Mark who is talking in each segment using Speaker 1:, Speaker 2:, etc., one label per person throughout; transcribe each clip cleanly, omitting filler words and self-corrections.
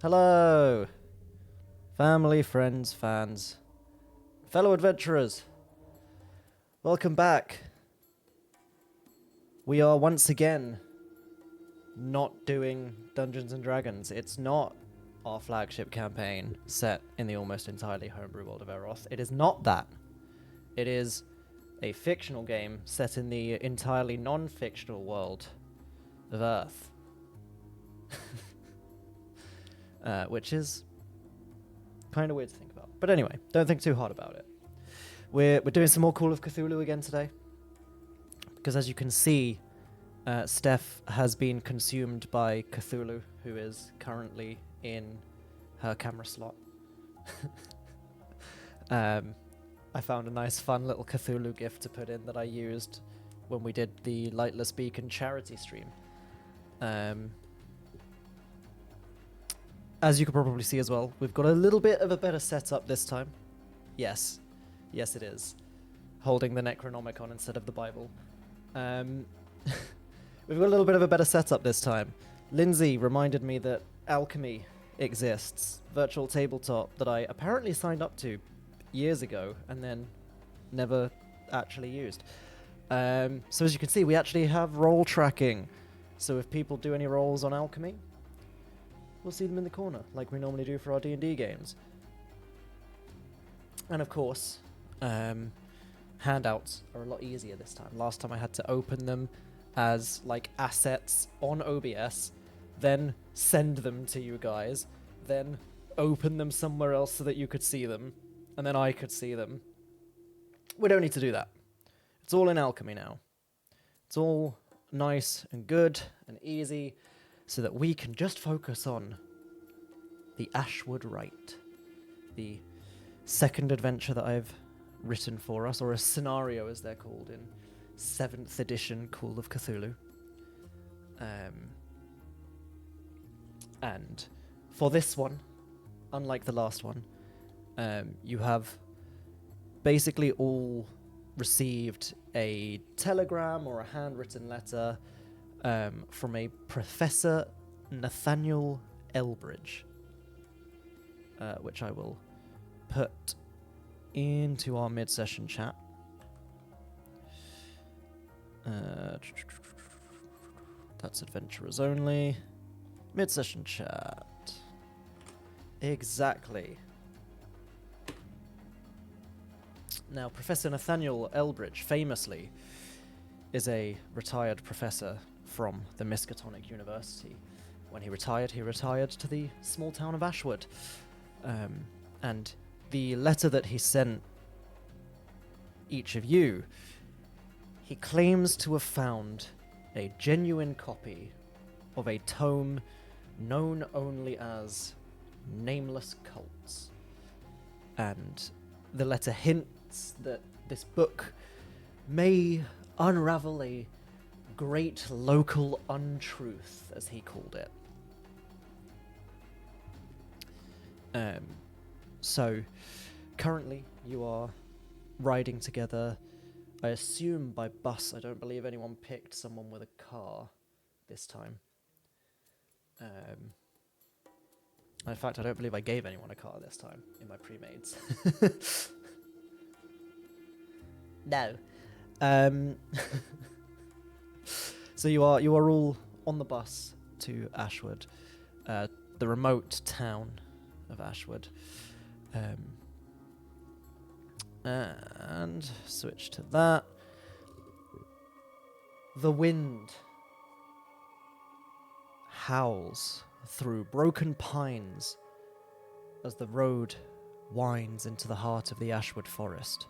Speaker 1: Hello, family, friends, fans, fellow adventurers. Welcome back. We are once again not doing Dungeons and Dragons. It's not our flagship campaign set in the almost entirely homebrew world of Eroth. It is not that. It is a fictional game set in the entirely non-fictional world of Earth. Which is kind of weird to think about. But anyway, don't think too hard about it. We're doing some more Call of Cthulhu again today. Because as you can see, Steph has been consumed by Cthulhu, who is currently in her camera slot. I found a nice fun little Cthulhu gift to put in that I used when we did the Lightless Beacon charity stream. As you can probably see as well, we've got a little bit of a better setup this time. Yes. Yes, it is. Holding the Necronomicon instead of the Bible. We've got a little bit of a better setup this time. Lindsay reminded me that alchemy exists. Virtual tabletop that I apparently signed up to years ago and then never actually used. So as you can see, we actually have roll tracking. So if people do any rolls on alchemy, we'll see them in the corner, like we normally do for our D&D games. And of course, handouts are a lot easier this time. Last time I had to open them as like assets on OBS, then send them to you guys, then open them somewhere else so that you could see them, and then I could see them. We don't need to do that. It's all in alchemy now. It's all nice and good and easy, so that we can just focus on the Ashwood Rite, the second adventure that I've written for us, or a scenario as they're called in 7th edition Call of Cthulhu. And for this one, unlike the last one, you have basically all received a telegram or a handwritten letter from a Professor Nathaniel Elbridge, which I will put into our mid-session chat. That's adventurers only. Mid-session chat. Exactly. Now, Professor Nathaniel Elbridge famously is a retired professor from the Miskatonic University. When he retired to the small town of Ashwood. And the letter that he sent each of you, he claims to have found a genuine copy of a tome known only as Nameless Cults. And the letter hints that this book may unravel a great local untruth, as he called it. So, currently, you are riding together, I assume by bus. I don't believe anyone picked someone with a car this time. In fact, I don't believe I gave anyone a car this time in my pre-mades. No. So you are all on the bus to Ashwood, the remote town of Ashwood. And switch to that. The wind howls through broken pines as the road winds into the heart of the Ashwood forest.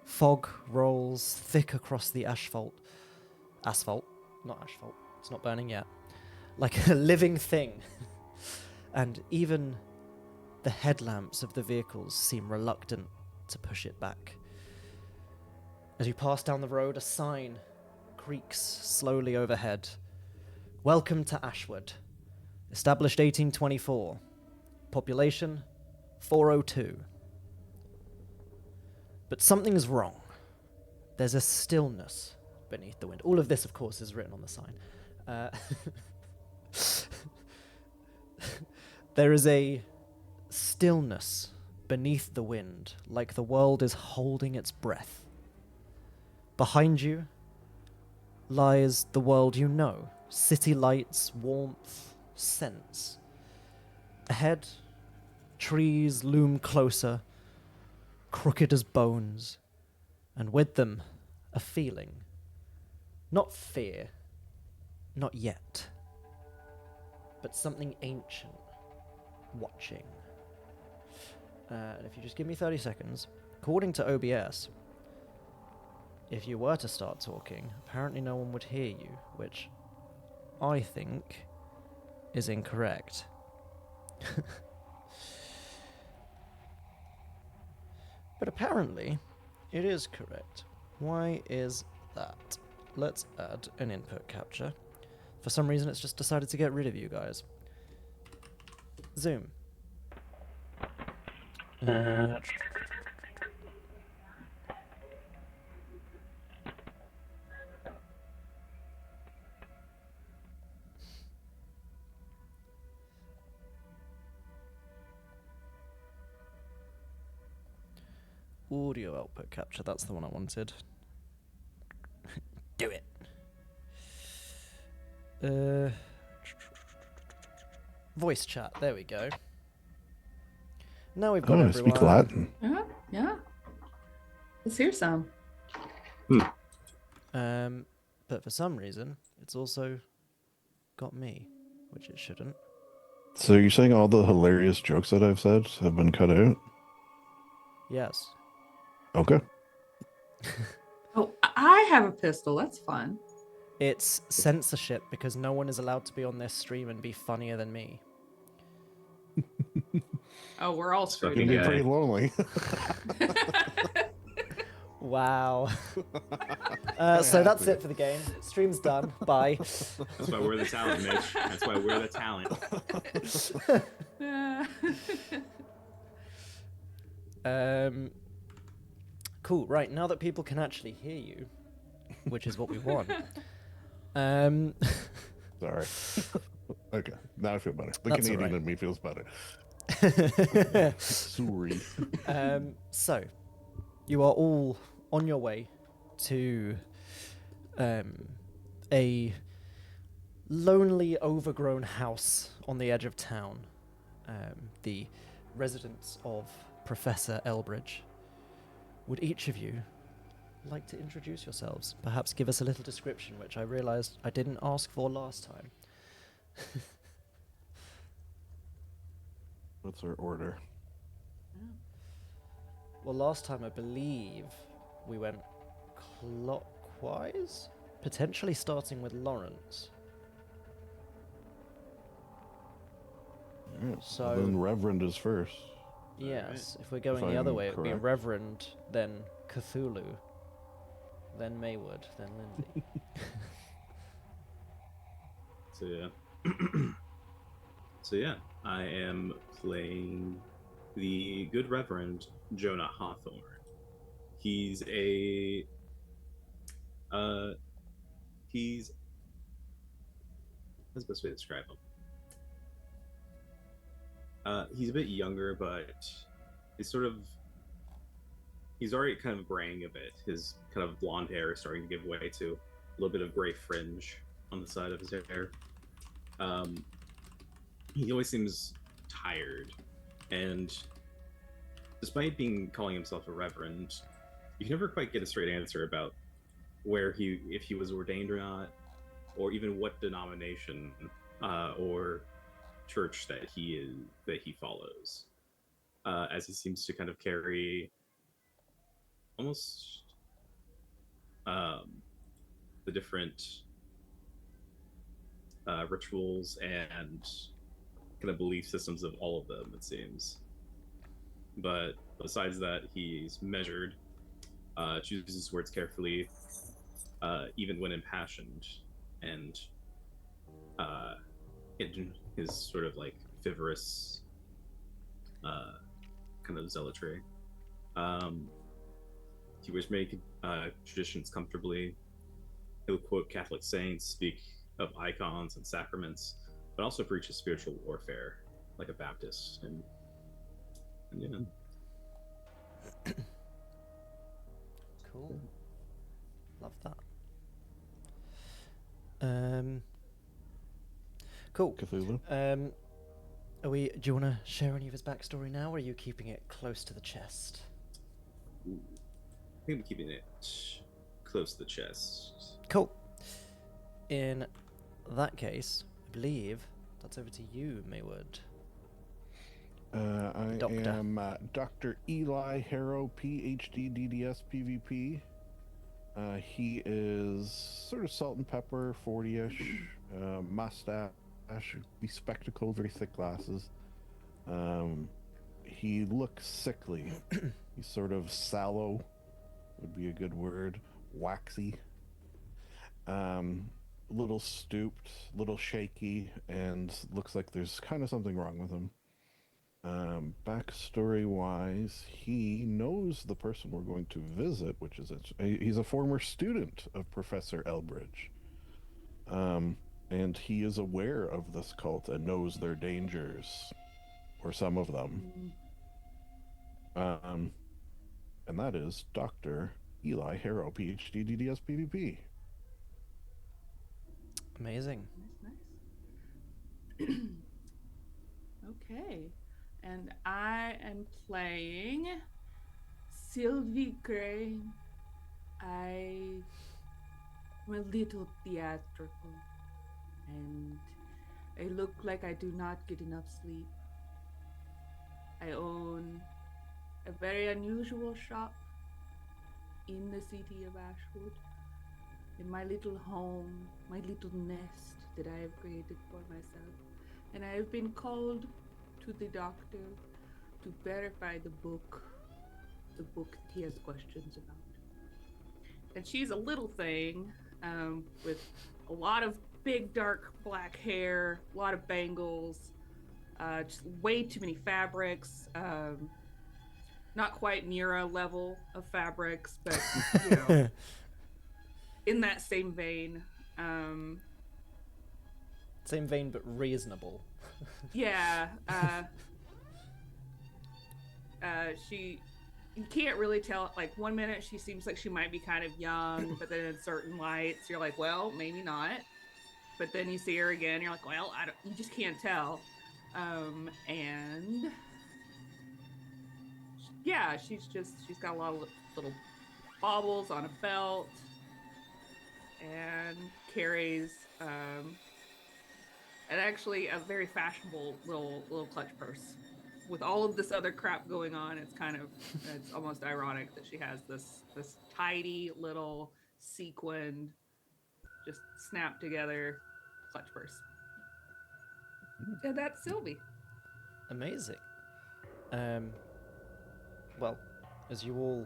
Speaker 1: Fog rolls thick across the asphalt, not asphalt, it's not burning yet, like a living thing. And even the headlamps of the vehicles seem reluctant to push it back. As you pass down the road, a sign creaks slowly overhead. Welcome to Ashwood. Established 1824. Population 402. But something's wrong. There's a stillness beneath the wind. All of this, of course, is written on the sign. There is a stillness beneath the wind, like the world is holding its breath. Behind you lies the world you know. City lights, warmth, scents. Ahead, trees loom closer, crooked as bones, and with them, a feeling. Not fear, not yet, but something ancient, watching. And if you just give me 30 seconds, according to OBS, if you were to start talking, apparently no one would hear you, which I think is incorrect. But apparently, it is correct. Why is that? Let's add an input capture. For some reason, it's just decided to get rid of you guys. Zoom. Audio output capture, that's the one I wanted. Do it. Voice chat, there we go. Now we've got
Speaker 2: I
Speaker 1: everyone.
Speaker 2: speak Latin.
Speaker 3: Yeah. Let's hear some.
Speaker 1: But for some reason, it's also got me, which it shouldn't.
Speaker 2: So you're saying all the hilarious jokes that I've said have been cut out?
Speaker 1: Yes.
Speaker 2: Okay.
Speaker 3: Oh, I have a pistol. That's fun.
Speaker 1: It's censorship because no one is allowed to be on this stream and be funnier than me.
Speaker 3: Oh, we're all screwed.
Speaker 2: You're
Speaker 4: Yeah.
Speaker 2: pretty lonely.
Speaker 1: Wow. So that's it for the game. Stream's done. Bye.
Speaker 4: That's why we're the talent, Mitch. That's why we're the talent.
Speaker 1: Cool. Right, now that people can actually hear you, which is what we want.
Speaker 2: Sorry. Okay, now I feel better. The
Speaker 1: That's
Speaker 2: Canadian
Speaker 1: all right.
Speaker 2: in me feels better. Sorry.
Speaker 1: So, you are all on your way to a lonely, overgrown house on the edge of town. The residence of Professor Elbridge. Would each of you like to introduce yourselves? Perhaps give us a little description, which I realized I didn't ask for last time.
Speaker 2: What's our order?
Speaker 1: Well, last time I believe we went clockwise, potentially starting with Lawrence.
Speaker 2: Alright,
Speaker 1: So-
Speaker 2: then Reverend is first.
Speaker 1: Yes, if we're going
Speaker 2: If
Speaker 1: the other
Speaker 2: I'm
Speaker 1: way, it would be
Speaker 2: correct.
Speaker 1: Reverend, then Cthulhu, then Maywood, then Lindsay.
Speaker 4: So yeah, I am playing the Good Reverend Jonah Hawthorne. He's a what's the best way to describe him? He's a bit younger, but he's already kind of graying a bit. His kind of blonde hair is starting to give way to a little bit of gray fringe on the side of his hair. He always seems tired, and despite calling himself a reverend, you never quite get a straight answer about if he was ordained or not, or even what denomination or church that he follows, as he seems to kind of carry almost the different rituals and kind of belief systems of all of them, it seems. But besides that, he's measured, chooses his words carefully, even when impassioned, and in his sort of like frivolous kind of zealotry. He would make traditions comfortably. He'll quote Catholic saints, speak of icons and sacraments, but also preaches spiritual warfare like a Baptist, and yeah.
Speaker 1: Cool. Love that. Cool.
Speaker 2: Cthulhu.
Speaker 1: Do you want to share any of his backstory now, or are you keeping it close to the chest?
Speaker 4: Ooh. I think I'm keeping it close to the chest.
Speaker 1: Cool. In that case, I believe that's over to you, Maywood.
Speaker 2: I
Speaker 1: Doctor.
Speaker 2: am Dr. Eli Harrow, PhD, DDS, PvP. He is sort of salt and pepper, 40-ish, mustache, bespectacled, very thick glasses. He looks sickly. He's sort of sallow, would be a good word, waxy. Little stooped, little shaky, and looks like there's kind of something wrong with him. Backstory wise, he knows the person we're going to visit, which is he's a former student of Professor Elbridge. And he is aware of this cult and knows their dangers, or some of them. And that is Dr. Eli Harrow, PhD, DDS, PvP.
Speaker 1: Amazing.
Speaker 3: Nice. Okay. And I am playing Sylvie Gray. I'm a little theatrical, and I look like I do not get enough sleep. I own a very unusual shop in the city of Ashwood, in my little home, my little nest that I have created for myself. And I have been called to the doctor to verify the book he has questions about. And she's a little thing with a lot of big dark black hair, a lot of bangles, just way too many fabrics. Not quite Nira level of fabrics, but you know, in that same vein.
Speaker 1: Same vein, but reasonable.
Speaker 3: Yeah. You can't really tell. Like, one minute she seems like she might be kind of young, but then in certain lights, you're like, well, maybe not. But then you see her again, you're like, well, you just can't tell. And yeah, she's got a lot of little baubles on a belt, and carries and actually a very fashionable little clutch purse. With all of this other crap going on, it's almost ironic that she has this tidy little sequined, just snapped together clutch purse. And that's Sylvie.
Speaker 1: Amazing. Well, as you all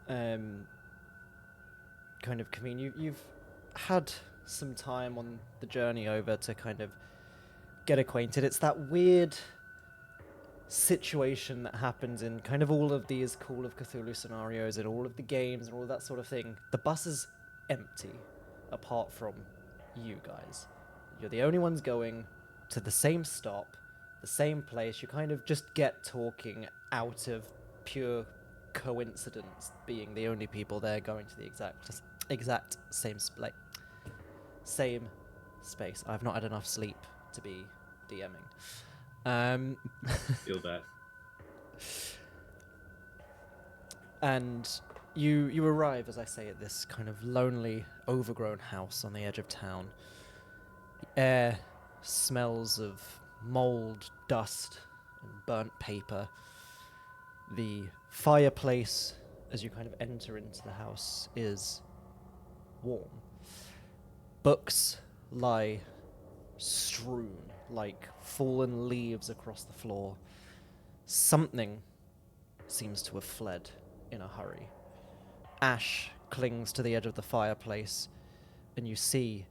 Speaker 1: kind of convene, you've had some time on the journey over to kind of get acquainted. It's that weird situation that happens in kind of all of these Call of Cthulhu scenarios and all of the games and all that sort of thing. The bus is empty, apart from you guys. You're the only ones going to the same stop, the same place. You kind of just get talking out of pure coincidence, being the only people there going to the exact same same space. I've not had enough sleep to be DMing.
Speaker 4: Feel that.
Speaker 1: And you arrive, as I say, at this kind of lonely, overgrown house on the edge of town. The air smells of mold, dust, and burnt paper. The fireplace, as you kind of enter into the house, is warm. Books lie strewn like fallen leaves across the floor. Something seems to have fled in a hurry. Ash clings to the edge of the fireplace, and you see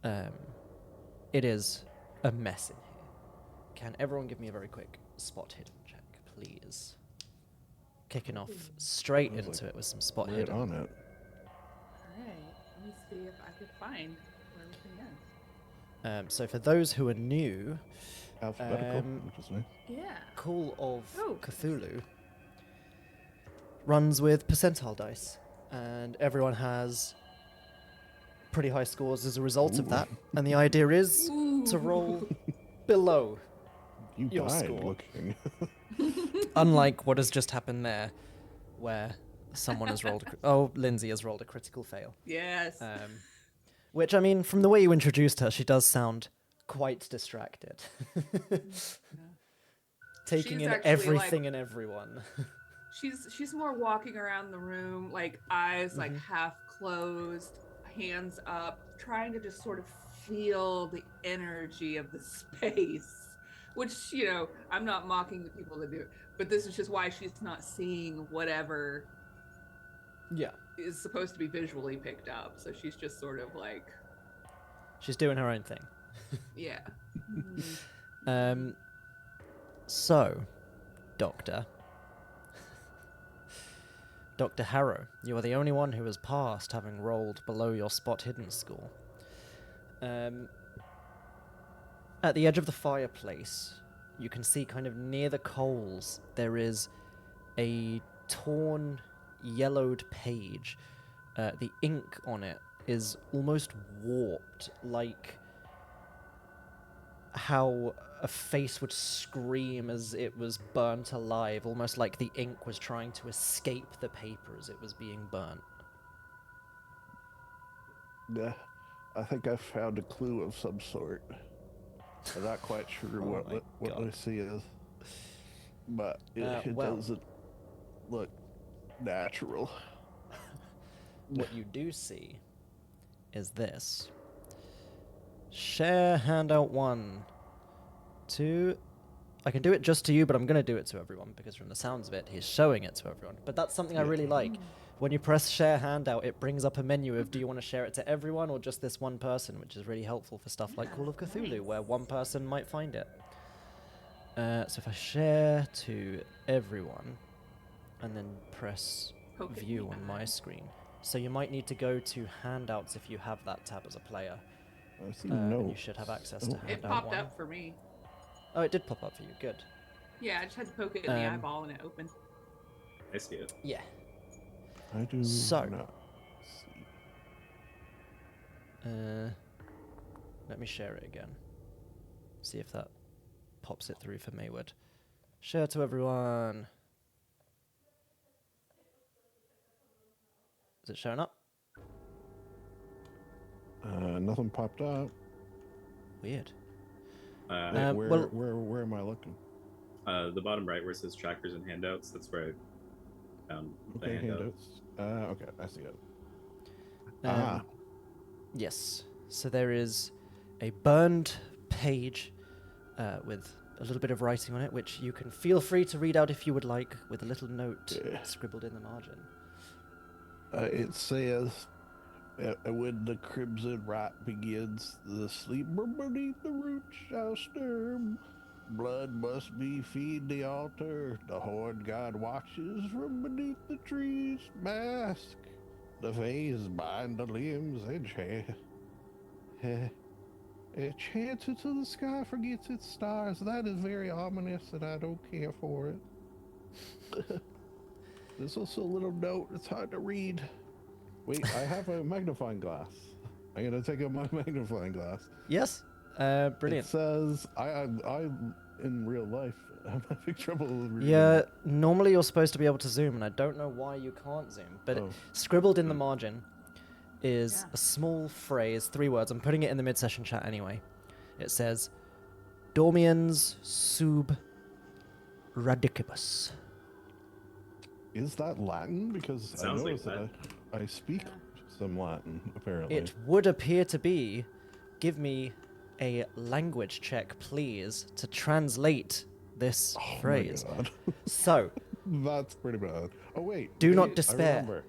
Speaker 1: it is a mess in here. Can everyone give me a very quick spot hidden check, please? Kicking off straight
Speaker 2: Sounds
Speaker 1: into
Speaker 2: like
Speaker 1: it with some spot
Speaker 2: Right
Speaker 1: hidden.
Speaker 2: on it.
Speaker 3: All right, let me see if I could find where everything is.
Speaker 1: So for those who are new,
Speaker 2: alphabetical,
Speaker 1: Um,
Speaker 2: which is nice.
Speaker 3: Yeah.
Speaker 1: Call of
Speaker 3: Oh.
Speaker 1: Cthulhu runs with percentile dice, and everyone has pretty high scores as a result of
Speaker 2: Ooh.
Speaker 1: that. And the idea is
Speaker 3: Ooh.
Speaker 1: to roll below
Speaker 2: You
Speaker 1: your
Speaker 2: died
Speaker 1: score.
Speaker 2: looking.
Speaker 1: Unlike what has just happened there, where someone has rolled. Lindsay has rolled a critical fail.
Speaker 3: Yes.
Speaker 1: Which, I mean, from the way you introduced her, she does sound quite distracted. Taking
Speaker 3: She's
Speaker 1: in
Speaker 3: actually,
Speaker 1: everything and everyone.
Speaker 3: She's more walking around the room, like eyes like half closed, hands up, trying to just sort of feel the energy of the space. Which, I'm not mocking the people that do it, but this is just why she's not seeing whatever
Speaker 1: Yeah.
Speaker 3: is supposed to be visually picked up. So she's just sort of like,
Speaker 1: She's doing her own thing.
Speaker 3: yeah.
Speaker 1: So, Doctor. Dr. Harrow, you are the only one who has passed, having rolled below your spot hidden score. At the edge of the fireplace, you can see kind of near the coals, there is a torn, yellowed page. The ink on it is almost warped, like how a face would scream as it was burnt alive, almost like the ink was trying to escape the paper as it was being burnt.
Speaker 2: Yeah, I think I found a clue of some sort. I'm not quite sure
Speaker 1: Oh my
Speaker 2: what
Speaker 1: God.
Speaker 2: this is, but it
Speaker 1: well.
Speaker 2: doesn't look natural.
Speaker 1: What you do see is this. Share handout 1, 2. I can do it just to you, but I'm going to do it to everyone because from the sounds of it, he's showing it to everyone. But that's something I really like. When you press share handout, it brings up a menu of do you want to share it to everyone or just this one person, which is really helpful for stuff like Call of Cthulhu,
Speaker 3: nice.
Speaker 1: where one person might find it. So if I share to everyone and then press
Speaker 3: Poke at
Speaker 1: view
Speaker 3: the
Speaker 1: on my
Speaker 3: eye.
Speaker 1: screen. So you might need to go to handouts if you have that tab as a player.
Speaker 2: I see
Speaker 1: And
Speaker 2: no.
Speaker 1: you should have access to
Speaker 2: Oh.
Speaker 3: It
Speaker 1: handout
Speaker 3: popped
Speaker 1: 1.
Speaker 3: up for me.
Speaker 1: Oh, it did pop up for you. Good.
Speaker 3: Yeah, I just had to poke it in the
Speaker 1: Um,
Speaker 3: eyeball and it opened.
Speaker 4: I see it.
Speaker 1: Yeah.
Speaker 2: I do
Speaker 1: So.
Speaker 2: not see.
Speaker 1: Let me share it again. See if that pops it through for Maywood. Share to everyone. Is it showing up?
Speaker 2: Nothing popped up.
Speaker 1: Weird.
Speaker 4: Uh,
Speaker 2: Where am I looking?
Speaker 4: the bottom right where it says trackers and handouts, that's where I found the
Speaker 2: Okay,
Speaker 4: handout.
Speaker 2: handouts. Okay, I see it.
Speaker 1: Yes. So there is a burned page with a little bit of writing on it, which you can feel free to read out if you would like, with a little note scribbled in the margin.
Speaker 2: It says, when the crimson rite begins, the sleeper beneath the root shall stir. Blood must be feed the altar. The horned god watches from beneath the trees. Mask the face, bind the limbs, and chants into the sky, forgets its stars. That is very ominous, and I don't care for it. There's also a little note. It's hard to read. Wait, I have a magnifying glass. I'm gonna take out my magnifying glass.
Speaker 1: Yes. Brilliant.
Speaker 2: It says, I in real life, I'm having trouble reading.
Speaker 1: Yeah, normally you're supposed to be able to zoom, and I don't know why you can't zoom. But
Speaker 2: Oh.
Speaker 1: scribbled in the margin is
Speaker 3: Yeah.
Speaker 1: a small phrase, 3 words. I'm putting it in the mid-session chat anyway. It says, Dormiens sub radicibus.
Speaker 2: Is that Latin? Because I
Speaker 4: Sounds like
Speaker 2: noticed that I speak some Latin, apparently.
Speaker 1: It would appear to be, give me a language check, please, to translate this phrase.
Speaker 2: My God.
Speaker 1: So,
Speaker 2: That's pretty bad. Oh, wait.
Speaker 1: Do not
Speaker 2: wait,
Speaker 1: despair.
Speaker 2: I remember.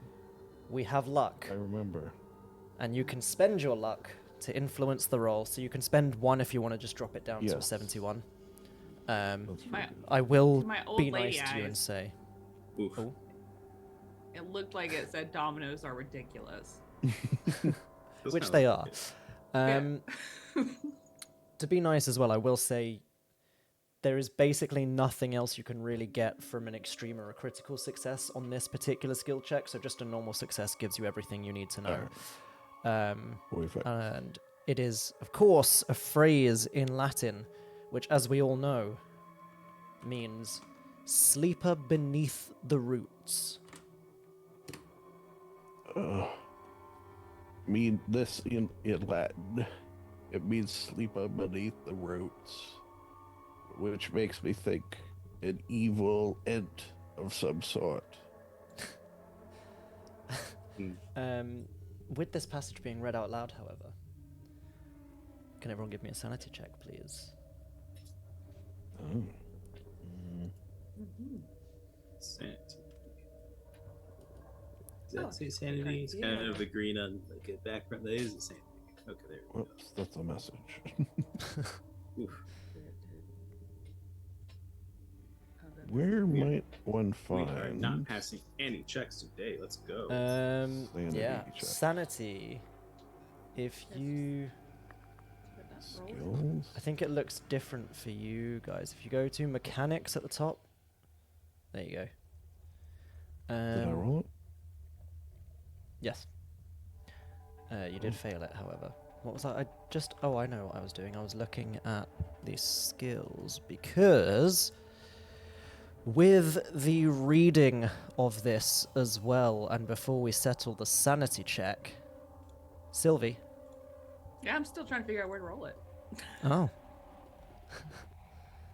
Speaker 1: we have luck,
Speaker 2: I remember.
Speaker 1: and you can spend your luck to influence the roll. So you can spend 1 if you want to just drop it down to a
Speaker 2: Yes.
Speaker 1: 71.
Speaker 2: That's
Speaker 3: My,
Speaker 1: I will
Speaker 3: To my old
Speaker 1: be
Speaker 3: lady
Speaker 1: nice to you and
Speaker 3: eyes.
Speaker 1: say,
Speaker 4: Oof.
Speaker 1: Oh.
Speaker 3: it looked like it said dominoes are ridiculous.
Speaker 4: Those
Speaker 1: which
Speaker 4: kinda
Speaker 1: they
Speaker 4: look
Speaker 1: are.
Speaker 4: like it.
Speaker 1: To be nice as well, I will say there is basically nothing else you can really get from an extreme or a critical success on this particular skill check, so just a normal success gives you everything you need to know. And it is, of course, a phrase in Latin, which, as we all know, means sleeper beneath the roots.
Speaker 2: Mean this in Latin. It means sleeper beneath the roots, which makes me think an evil ent of some sort.
Speaker 1: With this passage being read out loud, however, can everyone give me a sanity check, please?
Speaker 4: Sanity. Does that say sanity? It's kind of the green on like a background. That is a sanity. Okay, there we go.
Speaker 2: Whoops, that's a message.
Speaker 4: Oof.
Speaker 2: Where might one
Speaker 4: We
Speaker 2: find?
Speaker 4: are not passing any checks today. Let's go.
Speaker 1: Yeah,
Speaker 2: check.
Speaker 1: sanity. If you,
Speaker 2: Skills?
Speaker 1: I think it looks different for you guys. If you go to mechanics at the top, there you go.
Speaker 2: Did I roll it?
Speaker 1: Yes. You did fail it, however. What was that? Oh, I know what I was doing. I was looking at the skills because with the reading of this as well, and before we settle the sanity check, Sylvie.
Speaker 3: Yeah, I'm still trying to figure out where to roll it.
Speaker 1: Oh.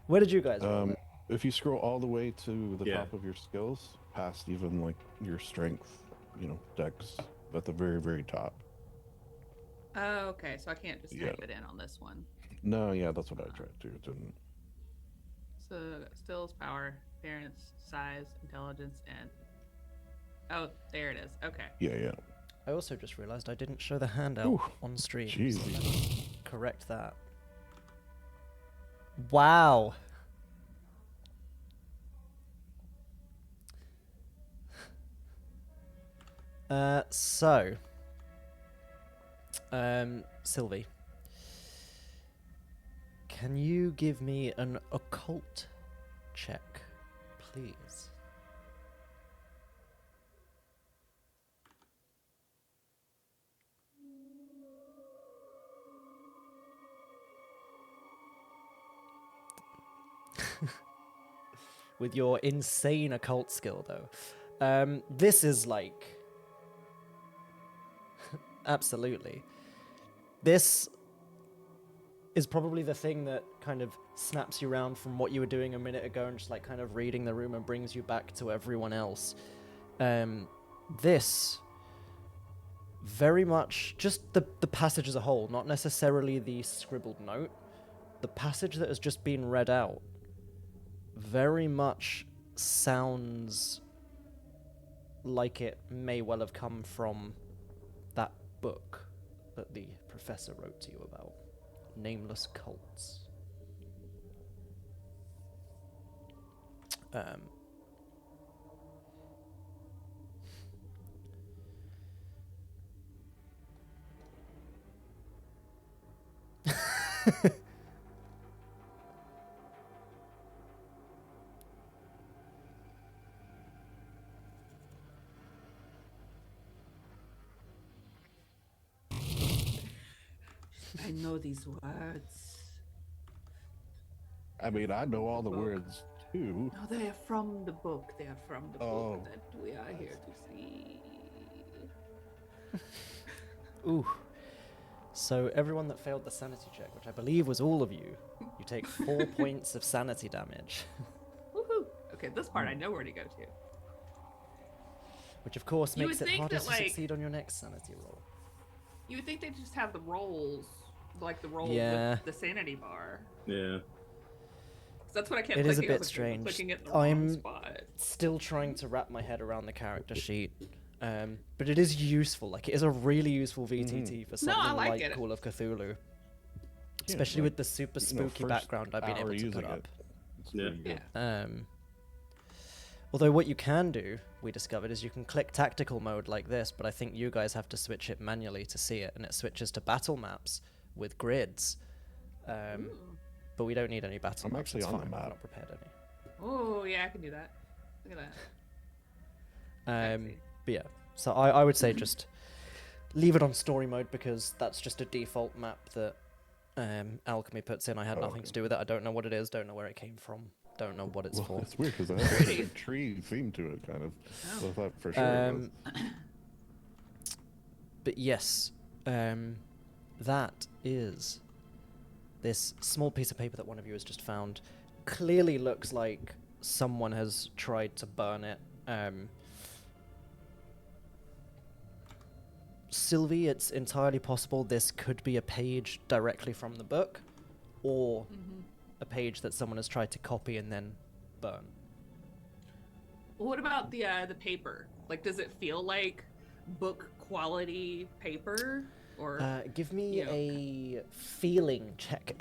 Speaker 1: Where did you guys roll it?
Speaker 2: If you scroll all the way to the top of your skills, past even like your strength, dex, at the very, very top.
Speaker 3: Oh, okay. So I can't just type it in on this one.
Speaker 2: No, yeah, that's what I tried to. It didn't.
Speaker 3: So stills, power, appearance, size, intelligence, and oh, there it is. Okay.
Speaker 2: Yeah.
Speaker 1: I also just realized I didn't show the handout on stream.
Speaker 2: Jeez.
Speaker 1: So let's correct that. Wow. Sylvie, can you give me an occult check, please? With your insane occult skill, though. This is like... Absolutely. This is probably the thing that kind of snaps you around from what you were doing a minute ago and just like kind of reading the room and brings you back to everyone else. This very much, just the passage as a whole, not necessarily the scribbled note, the passage that has just been read out very much sounds like it may well have come from that book that the professor wrote to you about, Nameless Cults.
Speaker 3: I know these words.
Speaker 2: I mean, I know all the words too.
Speaker 3: No, they are from the book. They are from the book that we are here to see.
Speaker 1: Ooh. So everyone that failed the sanity check, which I believe was all of you, you take 4 points of sanity damage.
Speaker 3: Woohoo! Okay, this part I know where to go to.
Speaker 1: Which of course
Speaker 3: You
Speaker 1: makes
Speaker 3: would
Speaker 1: it
Speaker 3: think
Speaker 1: harder
Speaker 3: that,
Speaker 1: to
Speaker 3: like,
Speaker 1: succeed on your next sanity roll.
Speaker 3: You would think they just have the rolls, like the roll
Speaker 1: Yeah.
Speaker 3: with the sanity bar.
Speaker 4: Yeah.
Speaker 3: 'Cause that's what I kept
Speaker 1: It is a
Speaker 3: clicking. I
Speaker 1: bit
Speaker 3: was
Speaker 1: strange.
Speaker 3: clicking it in the wrong
Speaker 1: I'm
Speaker 3: spot.
Speaker 1: still trying to wrap my head around the character sheet. But it is useful. Like, it is a really useful VTT for something
Speaker 3: I like
Speaker 1: like
Speaker 3: it.
Speaker 1: Call of Cthulhu. Especially with the super spooky background I've been able to put up.
Speaker 3: Yeah.
Speaker 1: Although what you can do, we discovered, is you can click tactical mode like this, but I think you guys have to switch it manually to see it, and it switches to battle maps with grids. but we don't need any battle
Speaker 2: I'm
Speaker 1: maps.
Speaker 2: actually
Speaker 1: It's
Speaker 2: on the
Speaker 1: fine.
Speaker 2: map.
Speaker 1: I'm not prepared any.
Speaker 3: Oh yeah, I can do that. Look at that. Sexy.
Speaker 1: But yeah, so I would say just leave it on story mode because that's just a default map that Alchemy puts in. I had nothing to do with it. I don't know what it is. Don't know where it came from. Don't know what it's
Speaker 2: Well,
Speaker 1: for.
Speaker 2: it's weird because it has a big tree theme to it, kind of.
Speaker 3: Oh.
Speaker 2: So I thought for sure it was.
Speaker 1: But yes, that is this small piece of paper that one of you has just found. Clearly looks like someone has tried to burn it. Sylvie, it's entirely possible this could be a page directly from the book, or a page that someone has tried to copy and then burn.
Speaker 3: What about the paper? Like, does it feel like book quality paper? Or
Speaker 1: Give me
Speaker 3: you know,
Speaker 1: a feeling check.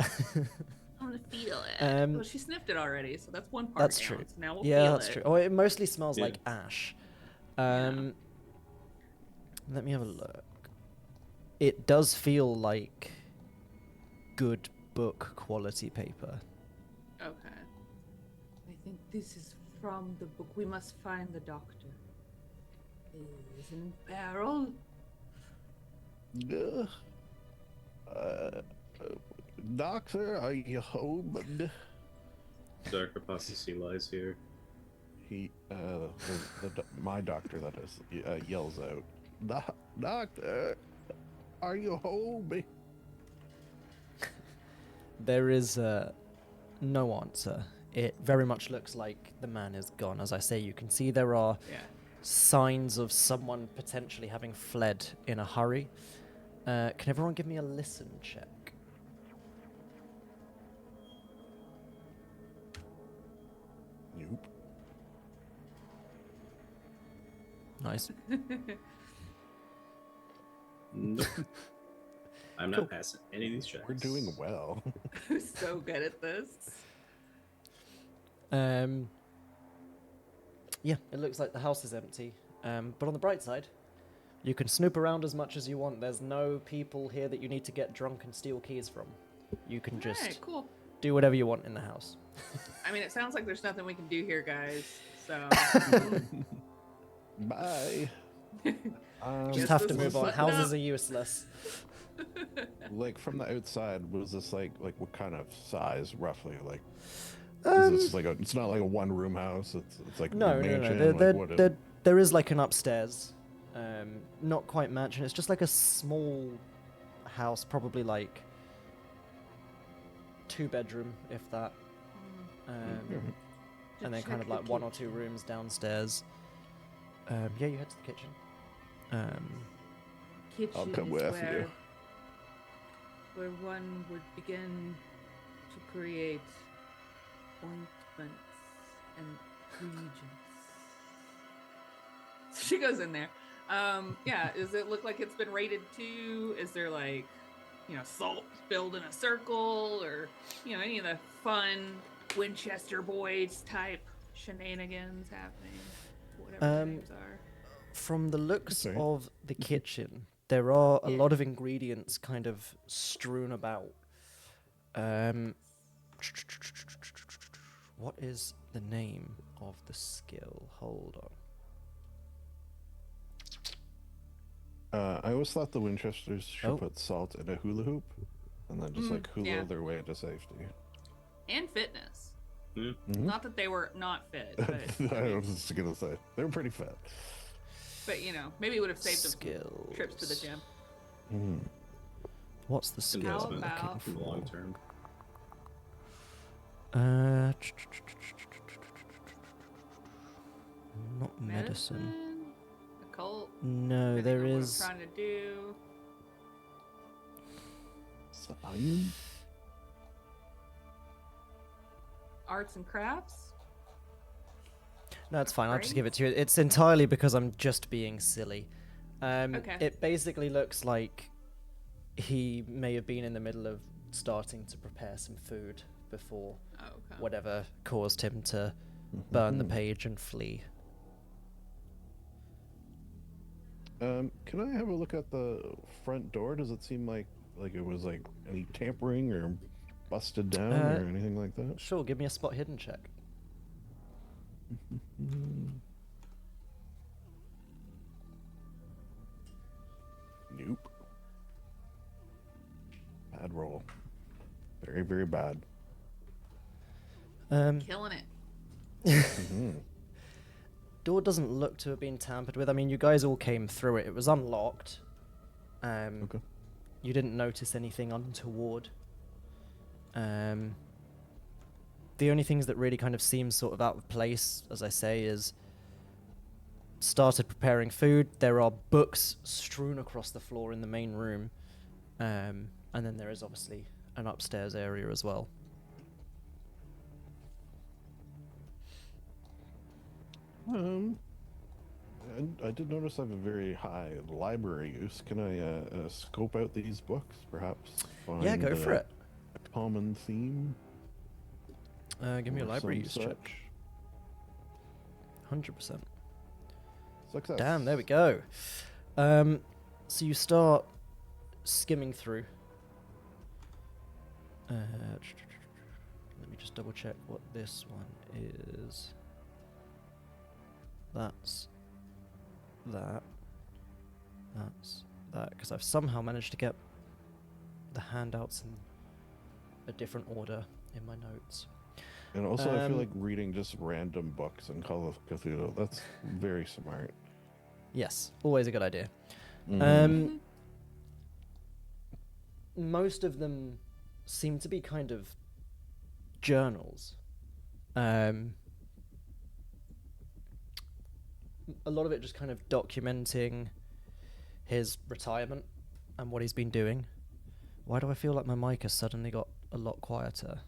Speaker 3: I'm gonna feel it. Well, she sniffed it already, so that's one part.
Speaker 1: That's
Speaker 3: down,
Speaker 1: true.
Speaker 3: So now we'll
Speaker 1: Yeah,
Speaker 3: feel
Speaker 1: that's
Speaker 3: it.
Speaker 1: true. Oh, it mostly smells
Speaker 4: Yeah.
Speaker 1: like ash.
Speaker 3: Yeah.
Speaker 1: Let me have a look. It does feel like good book quality paper.
Speaker 3: Okay. I think this is from the book. We must find the doctor. Is in barrel.
Speaker 2: Doctor, are you home?
Speaker 4: Dark apostasy lies here.
Speaker 2: He, my doctor, that is, yells out, Doctor, are you home?
Speaker 1: There is no answer. It very much looks like the man is gone. As I say, you can see there are
Speaker 3: Yeah.
Speaker 1: signs of someone potentially having fled in a hurry. Can everyone give me a listen check?
Speaker 2: Nope.
Speaker 1: Nice.
Speaker 4: Nope. I'm
Speaker 1: Cool.
Speaker 4: not passing any of these checks.
Speaker 2: We're doing well.
Speaker 3: I'm so good at this.
Speaker 1: Yeah, it looks like the house is empty. But on the bright side, you can snoop around as much as you want. There's no people here that you need to get drunk and steal keys from. You can just
Speaker 3: Alright, cool.
Speaker 1: do whatever you want in the house.
Speaker 3: I mean, it sounds like there's nothing we can do here, guys. So
Speaker 2: Bye.
Speaker 1: Just
Speaker 3: Guess
Speaker 1: have to
Speaker 3: this
Speaker 1: move
Speaker 3: is
Speaker 1: on.
Speaker 3: buttoned
Speaker 1: Houses
Speaker 3: up.
Speaker 1: are useless.
Speaker 2: Like from the outside, was this like what kind of size roughly? Like,
Speaker 1: Um,
Speaker 2: is this like it's not like a one room house. It's like
Speaker 1: No,
Speaker 2: a
Speaker 1: no, no.
Speaker 2: mansion.
Speaker 1: There is like an upstairs. Not quite mansion. It's just like a small house, probably like 2-bedroom, if that. And then kind of like 1 or 2 rooms downstairs. Yeah, you head to the kitchen.
Speaker 3: Kitchen
Speaker 2: I'll come
Speaker 3: is
Speaker 2: with
Speaker 3: where,
Speaker 2: you.
Speaker 3: where one would begin to create ointments and regents. She goes in there. Yeah, does it look like it's been raided too? Is there like, salt spilled in a circle, or any of the fun Winchester boys type shenanigans happening? Whatever their names are.
Speaker 1: From the looks
Speaker 2: Okay.
Speaker 1: of the kitchen, there are a lot of ingredients kind of strewn about. What is the name of the skill? Hold on.
Speaker 2: I always thought the Winchesters should
Speaker 1: Oh.
Speaker 2: put salt in a hula hoop, and then just like hula
Speaker 3: yeah.
Speaker 2: their way to safety.
Speaker 3: And fitness.
Speaker 2: Mhm.
Speaker 3: Not that they were not fit, but
Speaker 2: I was just gonna say they were pretty fat.
Speaker 3: maybe it would have saved them
Speaker 1: Skills.
Speaker 3: some trips to the gym.
Speaker 1: What's the skill I'm
Speaker 4: Investment
Speaker 3: about-
Speaker 1: looking
Speaker 4: for the long term.
Speaker 1: Not medicine.
Speaker 3: Occult.
Speaker 1: No,
Speaker 3: depending
Speaker 1: there
Speaker 3: on what I'm
Speaker 1: is.
Speaker 3: trying to do.
Speaker 2: Science?
Speaker 3: Arts and crafts.
Speaker 1: No, it's fine. I'll just give it to you. It's entirely because I'm just being silly.
Speaker 3: Okay.
Speaker 1: It basically looks like he may have been in the middle of starting to prepare some food before
Speaker 3: Oh, okay.
Speaker 1: whatever caused him to burn the page and flee.
Speaker 2: Can I have a look at the front door? Does it seem like it was like any tampering or busted down or anything like that?
Speaker 1: Sure, give me a spot hidden check.
Speaker 2: Nope. Bad roll. Very, very bad.
Speaker 3: Killing it.
Speaker 1: Door doesn't look to have been tampered with. I mean, you guys all came through it. It was unlocked.
Speaker 2: Okay.
Speaker 1: You didn't notice anything untoward. The only things that really kind of seem sort of out of place, as I say, is started preparing food. There are books strewn across the floor in the main room. And then there is obviously an upstairs area as well.
Speaker 2: I did notice I have a very high library use. Can I scope out these books, perhaps?
Speaker 1: Yeah, go for it.
Speaker 2: A common theme?
Speaker 1: Give me a
Speaker 2: or
Speaker 1: library
Speaker 2: some
Speaker 1: use check.
Speaker 2: such?
Speaker 1: 100%.
Speaker 2: Success.
Speaker 1: Damn, there we go. So you start skimming through. Let me just double check what this one is. That's that. That's that. Because I've somehow managed to get the handouts in a different order in my notes.
Speaker 2: And also, I feel like reading just random books in Call of Cthulhu. That's very smart.
Speaker 1: Yes, always a good idea. Most of them seem to be kind of journals. A lot of it just kind of documenting his retirement and what he's been doing. Why do I feel like my mic has suddenly got a lot quieter?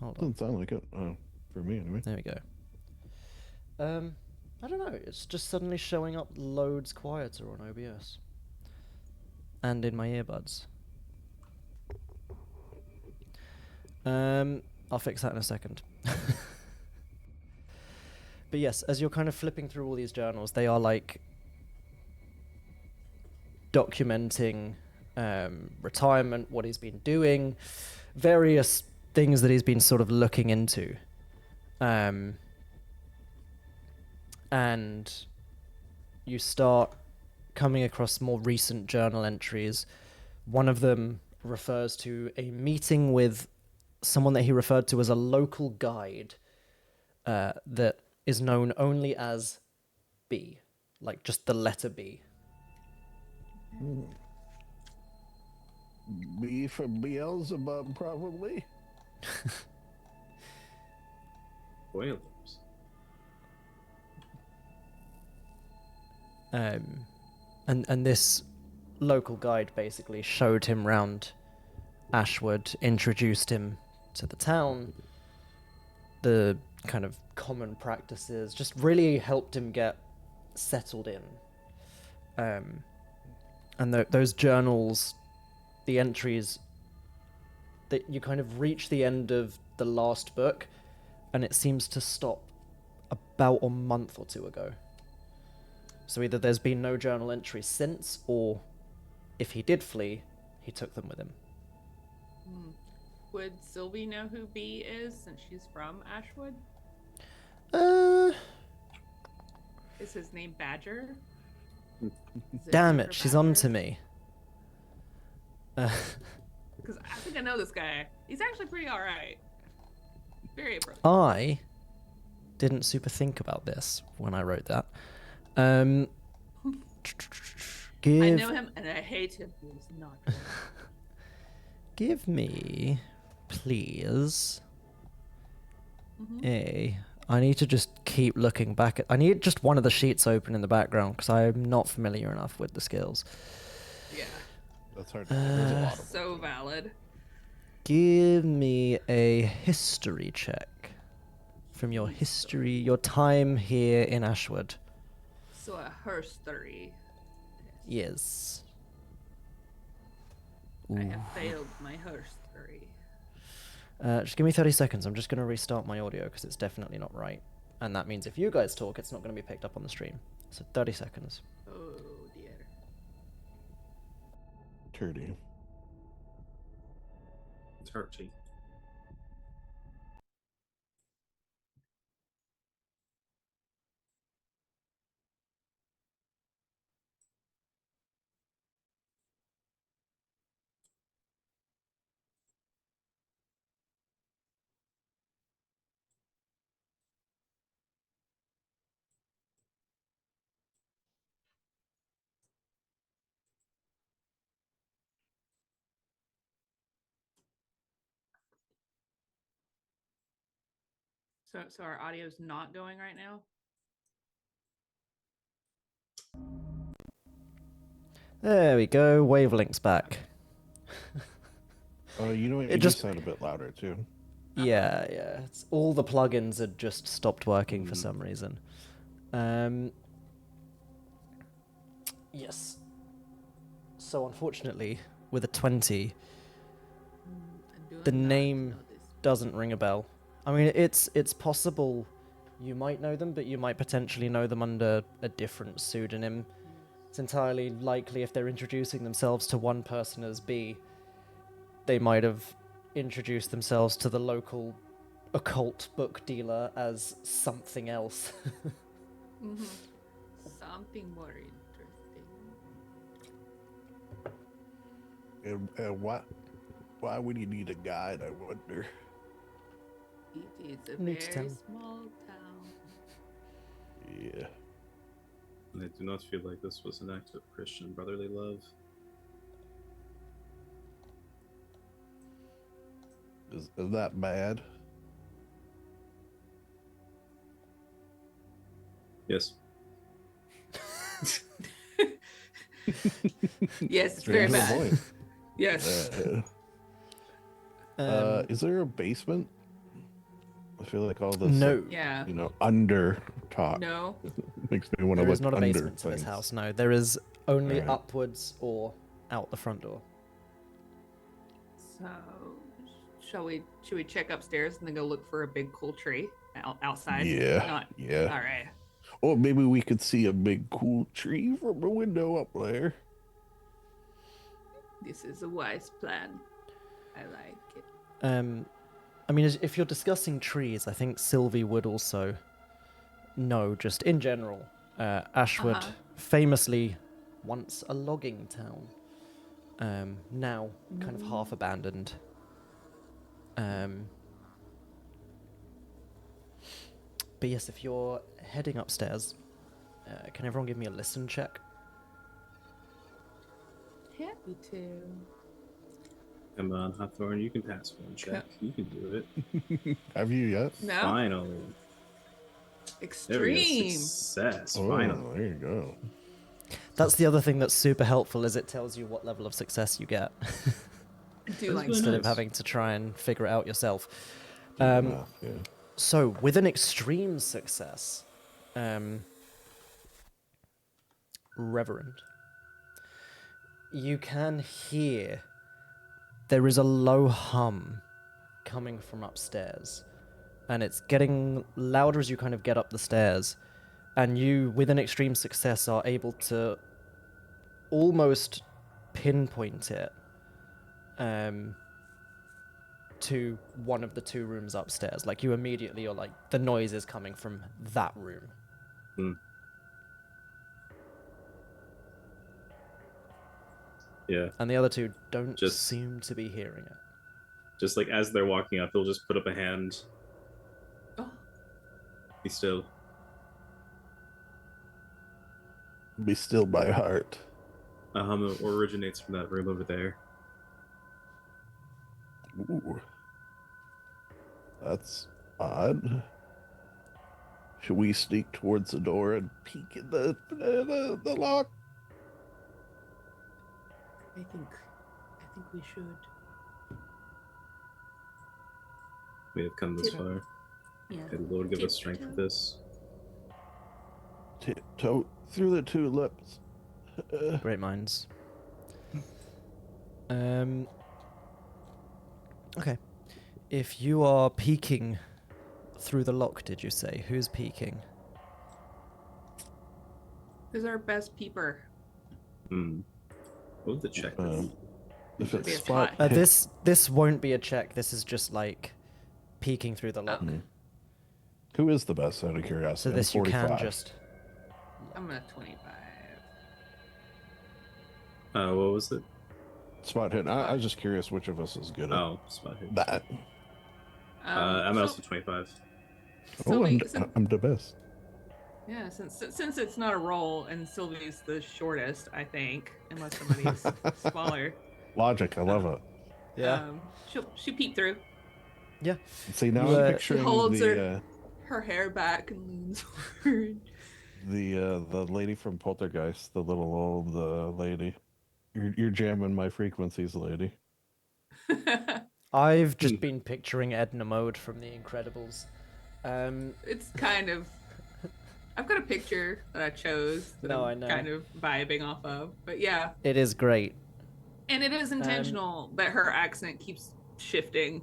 Speaker 1: Hold on.
Speaker 2: Doesn't sound like it. For me, anyway.
Speaker 1: There we go. I don't know. It's just suddenly showing up loads quieter on OBS. And in my earbuds. I'll fix that in a second. But yes, as you're kind of flipping through all these journals, they are like documenting retirement, what he's been doing, various things that he's been sort of looking into. And you start coming across more recent journal entries. One of them refers to a meeting with someone that he referred to as a local guide that is known only as B, like just the letter B.
Speaker 2: B for Beelzebub, probably.
Speaker 4: Spoilers.
Speaker 1: And this local guide basically showed him round Ashwood, introduced him to the town, the kind of common practices, just really helped him get settled in. And those journals, the entries, that you kind of reach the end of the last book, and it seems to stop about a month or two ago. So either there's been no journal entries since, or if he did flee, he took them with him.
Speaker 3: Would Sylvie know who B is since she's from Ashwood? Is his name Badger?
Speaker 1: Damn it, she's on to me.
Speaker 3: Because I think I know this guy. He's actually pretty alright. Very approachable.
Speaker 1: I didn't super think about this when I wrote that.
Speaker 3: I know him and I hate him. He's not good.
Speaker 1: Give me, please, I need to just keep looking back at... I need just one of the sheets open in the background because I'm not familiar enough with the skills.
Speaker 3: Yeah.
Speaker 2: That's hard. There's a lot of
Speaker 3: So valid.
Speaker 1: Give me a history check from your history, your time here in Ashwood.
Speaker 3: So a herstory.
Speaker 1: Yes.
Speaker 3: I have failed my herstory.
Speaker 1: Just give me 30 seconds. I'm just going to restart my audio because it's definitely not right. And that means if you guys talk, it's not going to be picked up on the stream. So 30 seconds.
Speaker 3: Oh dear.
Speaker 2: 30.
Speaker 4: entirety.
Speaker 3: So our audio's not going right now?
Speaker 1: There we go. Wavelength's back.
Speaker 2: You know what?
Speaker 1: It
Speaker 2: You
Speaker 1: just-
Speaker 2: just sound a bit louder too.
Speaker 1: Yeah, yeah. It's, all the plugins had just stopped working for
Speaker 2: Mm.
Speaker 1: some reason. Yes. So unfortunately, with a 20,
Speaker 3: I do
Speaker 1: the
Speaker 3: not
Speaker 1: name
Speaker 3: know this.
Speaker 1: doesn't ring a bell. I mean, it's possible you might know them, but you might potentially know them under a different pseudonym. It's entirely likely if they're introducing themselves to one person as B, they might have introduced themselves to the local occult book dealer as something else.
Speaker 3: Mhm. Something more interesting.
Speaker 2: And why would you need a guide? I wonder.
Speaker 3: It is a
Speaker 1: Need to
Speaker 3: very
Speaker 1: tell.
Speaker 3: small town.
Speaker 2: Yeah.
Speaker 4: And I do not feel like this was an act of Christian brotherly love.
Speaker 2: Is that bad?
Speaker 4: Yes.
Speaker 3: Yes, it's very
Speaker 2: Straight to the
Speaker 3: bad.
Speaker 2: point.
Speaker 3: Yes.
Speaker 2: Is there a basement? I feel like all this,
Speaker 1: No.
Speaker 3: Yeah.
Speaker 2: under talk
Speaker 3: No.
Speaker 2: makes me want to
Speaker 1: There
Speaker 2: look
Speaker 1: is not a
Speaker 2: under
Speaker 1: basement to this
Speaker 2: things.
Speaker 1: house, no. There is only
Speaker 2: Alright.
Speaker 1: upwards or out the front door.
Speaker 3: So, should we check upstairs and then go look for a big cool tree outside?
Speaker 2: Yeah.
Speaker 3: Not.
Speaker 2: Yeah.
Speaker 3: All right.
Speaker 2: Or maybe we could see a big cool tree from a window up there.
Speaker 3: This is a wise plan. I like it.
Speaker 1: I mean, if you're discussing trees, I think Sylvie would also know, just in general. Ashwood,
Speaker 3: Uh-huh.
Speaker 1: famously once a logging town, now kind of half abandoned. But yes, if you're heading upstairs, can everyone give me a listen check?
Speaker 3: Happy to.
Speaker 4: Come on, Hawthorne, you can pass one check. You can do it.
Speaker 2: Have you yet?
Speaker 3: No.
Speaker 4: Finally. There we go.
Speaker 3: Extreme.
Speaker 4: Success.
Speaker 2: Oh,
Speaker 4: Finally.
Speaker 2: there you go.
Speaker 1: That's the other thing that's super helpful, is it tells you what level of success you get,
Speaker 3: I do
Speaker 4: That's
Speaker 3: like
Speaker 4: really
Speaker 1: instead
Speaker 3: that.
Speaker 1: of
Speaker 4: nice.
Speaker 1: having to try and figure it out yourself.
Speaker 2: Do the
Speaker 1: Um,
Speaker 2: math, yeah.
Speaker 1: So, with an extreme success, Reverend, you can hear there is a low hum coming from upstairs, and it's getting louder as you kind of get up the stairs, and you, with an extreme success, are able to almost pinpoint it to one of the two rooms upstairs. Like, you immediately are like, the noise is coming from that room.
Speaker 4: Hmm. Yeah.
Speaker 1: And the other two don't
Speaker 4: Just-
Speaker 1: seem to be hearing it.
Speaker 4: Just like as they're walking up, they'll just put up a hand.
Speaker 3: Oh,
Speaker 4: Be still.
Speaker 2: Be still my heart.
Speaker 4: A hum originates from that room over there.
Speaker 2: Ooh. That's odd. Should we sneak towards the door and peek in the lock?
Speaker 3: I think we should.
Speaker 4: We have come this
Speaker 3: Tip-
Speaker 4: far.
Speaker 3: Yeah.
Speaker 4: May the Lord give us strength for
Speaker 3: Tiptoe.
Speaker 4: this.
Speaker 2: Tiptoe through the tulips.
Speaker 1: Great minds. Okay. If you are peeking through the lock, did you say? Who's peeking?
Speaker 3: Who's our best peeper?
Speaker 4: Hmm. What would the check be?
Speaker 2: If
Speaker 3: Should be
Speaker 2: it's
Speaker 3: a
Speaker 2: spot
Speaker 3: spot.
Speaker 1: This won't be a check. This is just like peeking through the lock.
Speaker 2: Who is the best out of curiosity?
Speaker 1: So
Speaker 2: I'm
Speaker 1: this you can
Speaker 2: 45.
Speaker 1: just.
Speaker 3: I'm a 25.
Speaker 4: What was it?
Speaker 2: Spot hit. I was just curious which of us is good at
Speaker 4: Oh, spot hit.
Speaker 2: that.
Speaker 4: I'm also 25.
Speaker 2: Oh,
Speaker 3: Sylvie,
Speaker 2: I'm the best.
Speaker 3: yeah, since it's not a roll and Sylvie's the shortest, I think, unless somebody's smaller.
Speaker 2: Logic, I love it.
Speaker 1: Yeah.
Speaker 3: She'll peek through.
Speaker 1: Yeah.
Speaker 2: See, now
Speaker 1: You,
Speaker 2: I'm
Speaker 3: She
Speaker 2: picturing
Speaker 3: holds
Speaker 2: the
Speaker 3: her hair back and leans forward.
Speaker 2: the lady from Poltergeist, the little old lady. You're jamming my frequencies, lady.
Speaker 1: I've just been picturing Edna Mode from The Incredibles.
Speaker 3: It's kind of. I've got a picture that I chose that
Speaker 1: No, I
Speaker 3: I'm
Speaker 1: know.
Speaker 3: kind of vibing off of, but yeah,
Speaker 1: It is great.
Speaker 3: and it is intentional that her accent keeps shifting.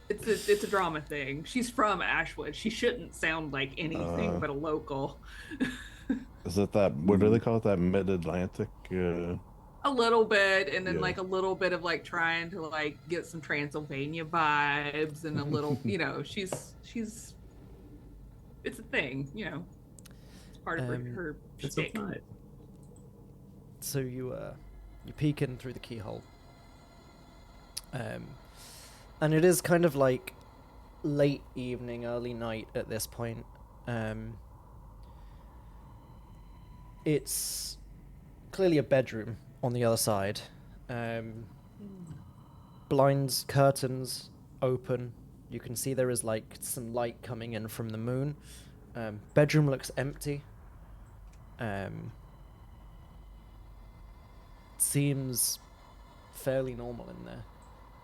Speaker 3: It's a drama thing. She's from Ashwood. She shouldn't sound like anything but a local.
Speaker 2: Is it that? What do they call it? That mid-Atlantic?
Speaker 3: A little bit, and then
Speaker 2: Yeah.
Speaker 3: like a little bit of like trying to like get some Transylvania vibes, and a little, she's it's a thing, it's part of her
Speaker 4: It's a
Speaker 3: shtick.
Speaker 4: vibe.
Speaker 1: So you peek in through the keyhole. And it is kind of like late evening, early night at this point. It's clearly a bedroom on the other side. Blinds, curtains open. You can see there is like some light coming in from the moon. Bedroom looks empty. Seems fairly normal in there.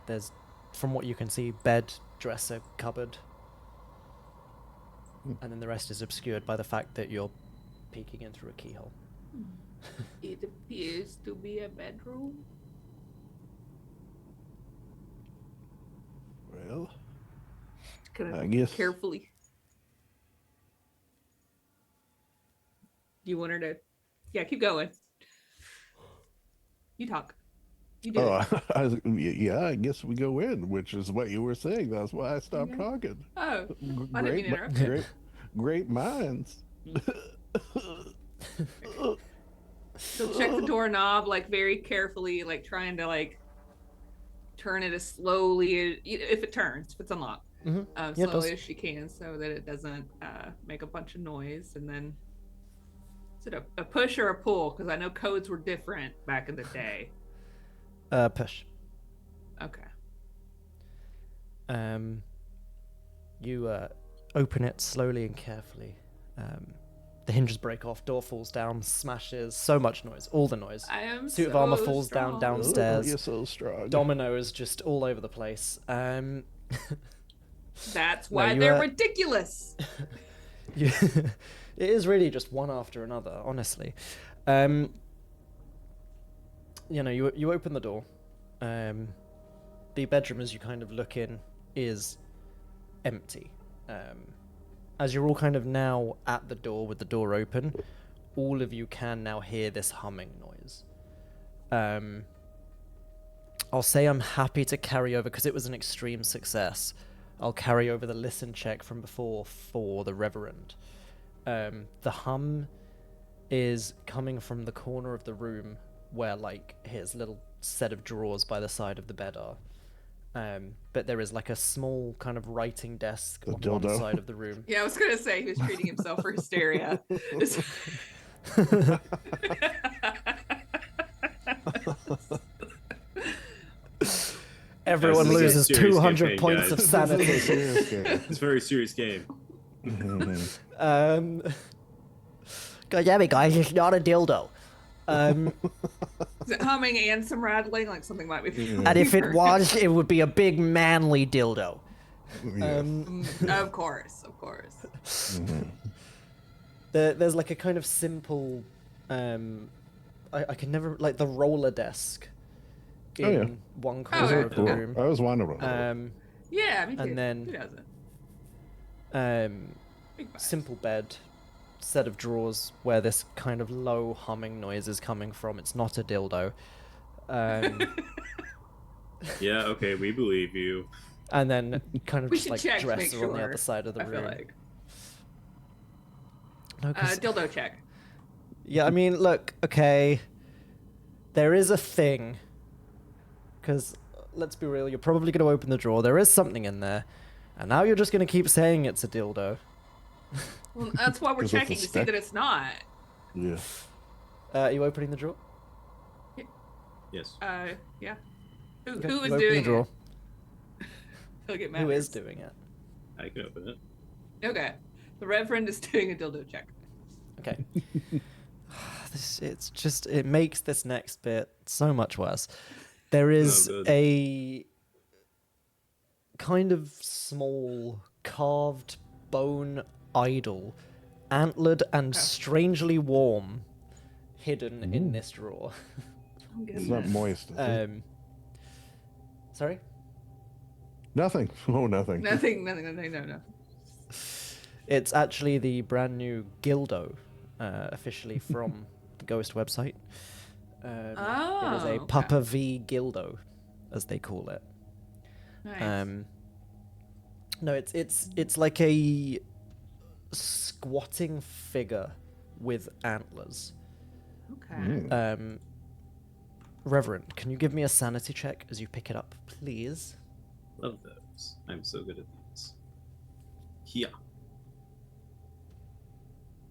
Speaker 1: There's, from what you can see, bed, dresser, cupboard. And then the rest is obscured by the fact that you're peeking in through a keyhole.
Speaker 3: It appears to be a bedroom.
Speaker 2: Well,
Speaker 3: Gonna
Speaker 2: I guess.
Speaker 3: carefully. Do you want her to? Yeah, keep going. You talk. You do.
Speaker 2: Oh, yeah, I guess we go in, which is what you were saying. That's why I stopped
Speaker 3: Yeah.
Speaker 2: talking.
Speaker 3: Oh, I didn't mean to interrupt.
Speaker 2: Great minds.
Speaker 3: So check the doorknob, like very carefully, like trying to like turn it as slowly if it turns, if it's unlocked,
Speaker 1: Yeah, it
Speaker 3: slowly
Speaker 1: does.
Speaker 3: as she can, so that it doesn't make a bunch of noise. And then, is it a push or a pull? Because I know codes were different back in the day.
Speaker 1: Push.
Speaker 3: Okay.
Speaker 1: You open it slowly and carefully. The hinges break off, door falls down, smashes, so much noise, all the noise.
Speaker 3: I am
Speaker 1: Suit of
Speaker 3: so
Speaker 1: armor falls
Speaker 3: strong.
Speaker 1: down downstairs.
Speaker 2: You're so strong.
Speaker 1: Dominoes just all over the place.
Speaker 3: That's
Speaker 1: No,
Speaker 3: why
Speaker 1: you,
Speaker 3: they're ridiculous.
Speaker 1: You it is really just one after another, honestly. You open the door. The bedroom, as you kind of look in, is empty. As you're all kind of now at the door with the door open, all of you can now hear this humming noise. I'll say I'm happy to carry over, because it was an extreme success. I'll carry over the listen check from before for the Reverend. The hum is coming from the corner of the room where, like, his little set of drawers by the side of the bed are. But there is, like, a small kind of writing desk
Speaker 2: A
Speaker 1: on one
Speaker 2: dildo?
Speaker 1: side of the room.
Speaker 3: Yeah, I was gonna say he was treating himself for hysteria.
Speaker 1: Everyone
Speaker 4: This is a
Speaker 1: loses
Speaker 4: serious
Speaker 1: 200
Speaker 4: campaign,
Speaker 1: points
Speaker 4: guys.
Speaker 1: of sanity.
Speaker 4: It's a very serious game.
Speaker 1: God damn it, guys, it's not a dildo.
Speaker 3: Is it humming and some rattling? Like something might be.
Speaker 1: And if it was, it would be a big manly dildo.
Speaker 3: Of course.
Speaker 1: There's like a kind of simple, I can never, like the roller desk in one corner of the
Speaker 3: yeah.
Speaker 1: room.
Speaker 2: I was wondering. About
Speaker 3: Yeah, me too.
Speaker 1: And then-
Speaker 3: Who doesn't? Big vibes.
Speaker 1: Simple bed, set of drawers where this kind of low humming noise is coming from. It's not a dildo. Um,
Speaker 4: Yeah, okay, we believe you.
Speaker 1: and then kind of
Speaker 3: We
Speaker 1: just
Speaker 3: should
Speaker 1: like
Speaker 3: check to
Speaker 1: dress
Speaker 3: make
Speaker 1: her on the
Speaker 3: sure,
Speaker 1: other side of the
Speaker 3: I feel
Speaker 1: room.
Speaker 3: like.
Speaker 1: No, 'cause-
Speaker 3: Dildo check.
Speaker 1: yeah, I mean, look, okay, there is a thing. Because let's be real, you're probably going to open the drawer. There is something in there, and now you're just going to keep saying it's a dildo.
Speaker 3: Well, that's why we're
Speaker 2: 'Cause it's a
Speaker 3: checking to see
Speaker 2: stick?
Speaker 3: that it's not.
Speaker 2: Yeah.
Speaker 1: Are you opening the drawer?
Speaker 4: Yes.
Speaker 3: Yeah. Who
Speaker 1: Okay,
Speaker 3: is
Speaker 1: you open the
Speaker 3: doing
Speaker 1: drawer.
Speaker 3: it? He'll get mad.
Speaker 1: Who is doing it?
Speaker 4: I can open it.
Speaker 3: Okay. The Reverend is doing a dildo check.
Speaker 1: Okay. It makes this next bit so much worse. There is
Speaker 4: good.
Speaker 1: a kind of small carved bone idol, antlered and strangely warm, hidden in this drawer.
Speaker 3: Oh,
Speaker 2: It's not
Speaker 3: goodness.
Speaker 2: moist. Is it?
Speaker 1: Sorry?
Speaker 2: Nothing. Oh, nothing.
Speaker 3: Nothing, no.
Speaker 1: It's actually the brand new Gildo, officially from the Ghost website. It is a
Speaker 3: okay.
Speaker 1: Papa V Gildo, as they call it.
Speaker 3: Nice.
Speaker 1: No, it's like a squatting figure with antlers.
Speaker 3: Okay.
Speaker 1: Reverend, can you give me a sanity check as you pick it up, please?
Speaker 4: Love those. I'm so good at these. Yeah.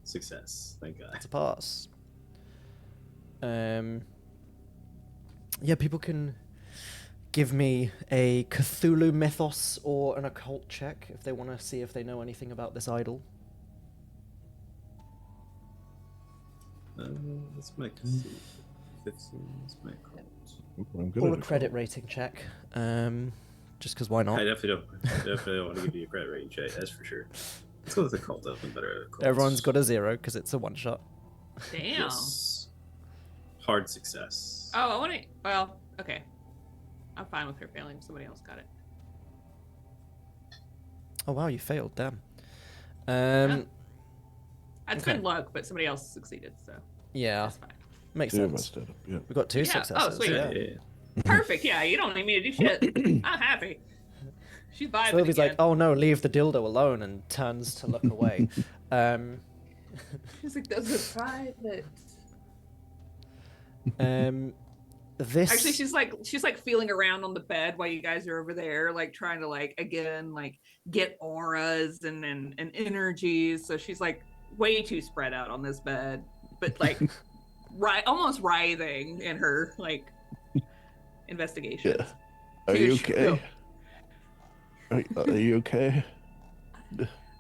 Speaker 4: Success. Thank God.
Speaker 1: It's a pass. Yeah, people can give me a Cthulhu mythos or an occult check if they want to see if they know anything about this idol.
Speaker 4: That's my Cthulhu. 15 is my cult.
Speaker 2: I'm good
Speaker 1: Or
Speaker 2: at
Speaker 1: a
Speaker 2: it.
Speaker 1: credit rating check. Just because why not?
Speaker 4: I definitely don't want to give you a credit rating check, that's for sure. Let's go with the cult. I've been better at cults.
Speaker 1: Everyone's got a 0 because it's a one shot.
Speaker 3: Damn.
Speaker 4: Yes. Hard success.
Speaker 3: Oh, I want to. Well, okay. I'm fine with her failing. Somebody else got it.
Speaker 1: Oh wow, you failed. Damn.
Speaker 3: That's
Speaker 1: Okay.
Speaker 3: good luck, but somebody else succeeded, so
Speaker 1: Yeah,
Speaker 3: that's fine.
Speaker 1: makes
Speaker 2: Yeah,
Speaker 1: sense.
Speaker 2: messed it up. Yeah.
Speaker 1: We got 2
Speaker 3: Yeah.
Speaker 1: successes.
Speaker 3: Oh, sweet.
Speaker 1: Yeah.
Speaker 3: Perfect. Yeah, you don't need me to do shit. I'm happy. She's vibing
Speaker 1: Sylvie's
Speaker 3: again.
Speaker 1: like, "Oh no, leave the dildo alone," and turns to look away.
Speaker 3: She's like, those are private.
Speaker 1: This
Speaker 3: Actually, she's like feeling around on the bed while you guys are over there, like trying to like again like get auras and energies. So she's like way too spread out on this bed, but like almost writhing in her like investigation.
Speaker 2: Yeah. Are you
Speaker 3: Huge.
Speaker 2: okay? Are you okay?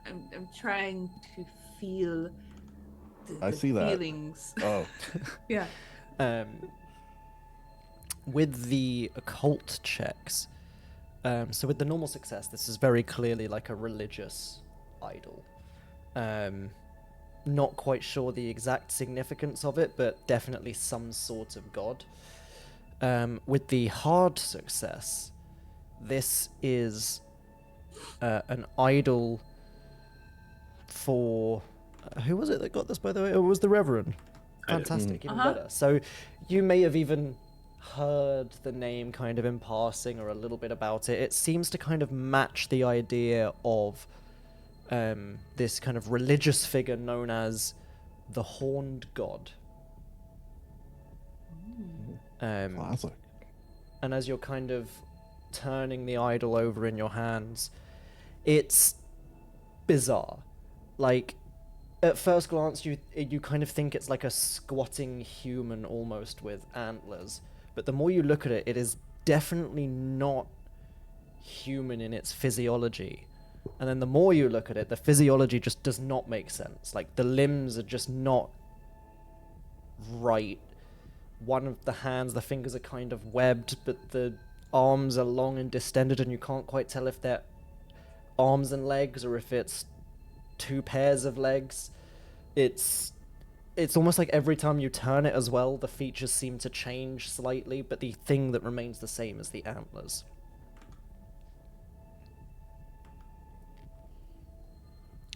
Speaker 3: I'm trying to feel
Speaker 2: I see that.
Speaker 3: feelings.
Speaker 2: Oh,
Speaker 3: Yeah.
Speaker 1: with the occult checks, so with the normal success, this is very clearly like a religious idol. Not quite sure the exact significance of it, but definitely some sort of god. With the hard success, this is an idol for... who was it that got this, by the way? It was the Reverend.
Speaker 4: I did.
Speaker 1: Fantastic, even
Speaker 3: Uh-huh.
Speaker 1: better. So you may have even heard the name kind of in passing or a little bit about it. It seems to kind of match the idea of this kind of religious figure known as the Horned God.
Speaker 2: classic.
Speaker 1: And as you're kind of turning the idol over in your hands, it's bizarre. Like, at first glance, you kind of think it's like a squatting human almost with antlers, but the more you look at it, it is definitely not human in its physiology. And then the more you look at it, the physiology just does not make sense. Like, the limbs are just not right. One of the hands, the fingers are kind of webbed, but the arms are long and distended, and you can't quite tell if they're arms and legs or if it's 2 pairs of legs. It's almost like every time you turn it as well, the features seem to change slightly, but the thing that remains the same is the antlers.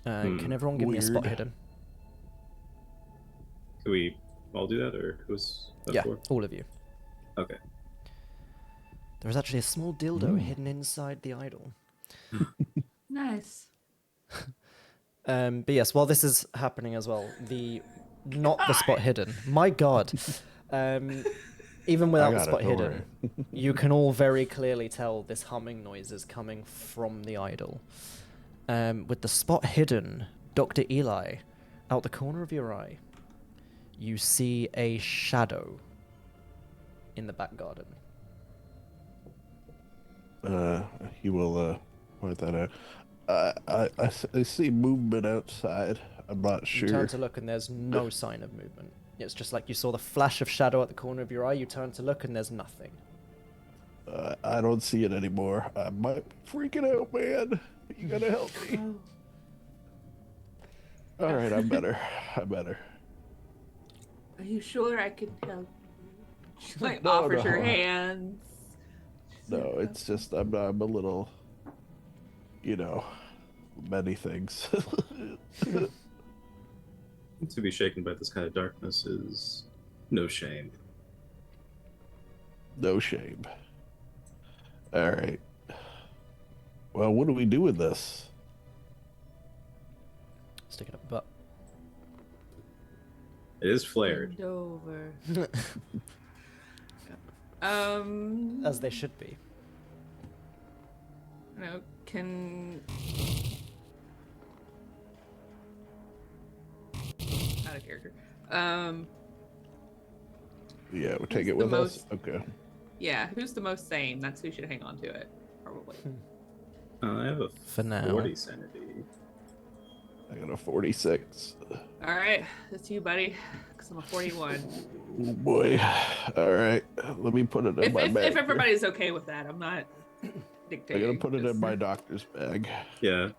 Speaker 1: Can everyone give me a spot
Speaker 2: Weird.
Speaker 1: hidden?
Speaker 4: Can we all do that, or who's that
Speaker 1: Yeah,
Speaker 4: for?
Speaker 1: all of you.
Speaker 4: Okay.
Speaker 1: There is actually a small dildo hidden inside the idol.
Speaker 3: Nice.
Speaker 1: But yes, while this is happening as well, not the spot hidden. My God. Even
Speaker 2: I
Speaker 1: without the
Speaker 2: got
Speaker 1: spot
Speaker 2: it, don't
Speaker 1: hidden, you can all very clearly tell this humming noise is coming from the idol. With the spot hidden, Dr. Eli, out the corner of your eye, you see a shadow in the back garden.
Speaker 2: He will point that out. I see movement outside. I'm not
Speaker 1: You
Speaker 2: sure.
Speaker 1: turn to look and there's no sign of movement. It's just like you saw the flash of shadow at the corner of your eye, you turn to look and there's nothing.
Speaker 2: I don't see it anymore. I might be freaking out, man. You gotta help me.
Speaker 3: Oh,
Speaker 2: All right, I'm better. I'm better.
Speaker 3: are you sure I can help you? She like
Speaker 2: No,
Speaker 3: offers
Speaker 2: no.
Speaker 3: her hands.
Speaker 2: No, it's just I'm a little, many things.
Speaker 4: To be shaken by this kind of darkness is no shame.
Speaker 2: No shame. All right. Well, what do we do with this?
Speaker 1: Stick it up the butt.
Speaker 4: It is flared.
Speaker 3: Bend over.
Speaker 1: As they should be.
Speaker 3: No, can out of character.
Speaker 2: Yeah, we'll take
Speaker 3: Who's
Speaker 2: it
Speaker 3: the
Speaker 2: with us.
Speaker 3: most-
Speaker 2: Okay.
Speaker 3: Yeah, who's the most sane? That's who should hang on to it, probably.
Speaker 4: I have a
Speaker 1: For now.
Speaker 4: 40 sanity.
Speaker 2: I got a 46.
Speaker 3: All right, that's you, buddy. Because I'm a 41.
Speaker 2: Oh boy. All right. Let me put it in my bag.
Speaker 3: If everybody's okay with that, I'm not
Speaker 2: I'm
Speaker 3: dictating.
Speaker 2: gonna put it in
Speaker 3: this.
Speaker 2: my doctor's bag.
Speaker 4: Yeah.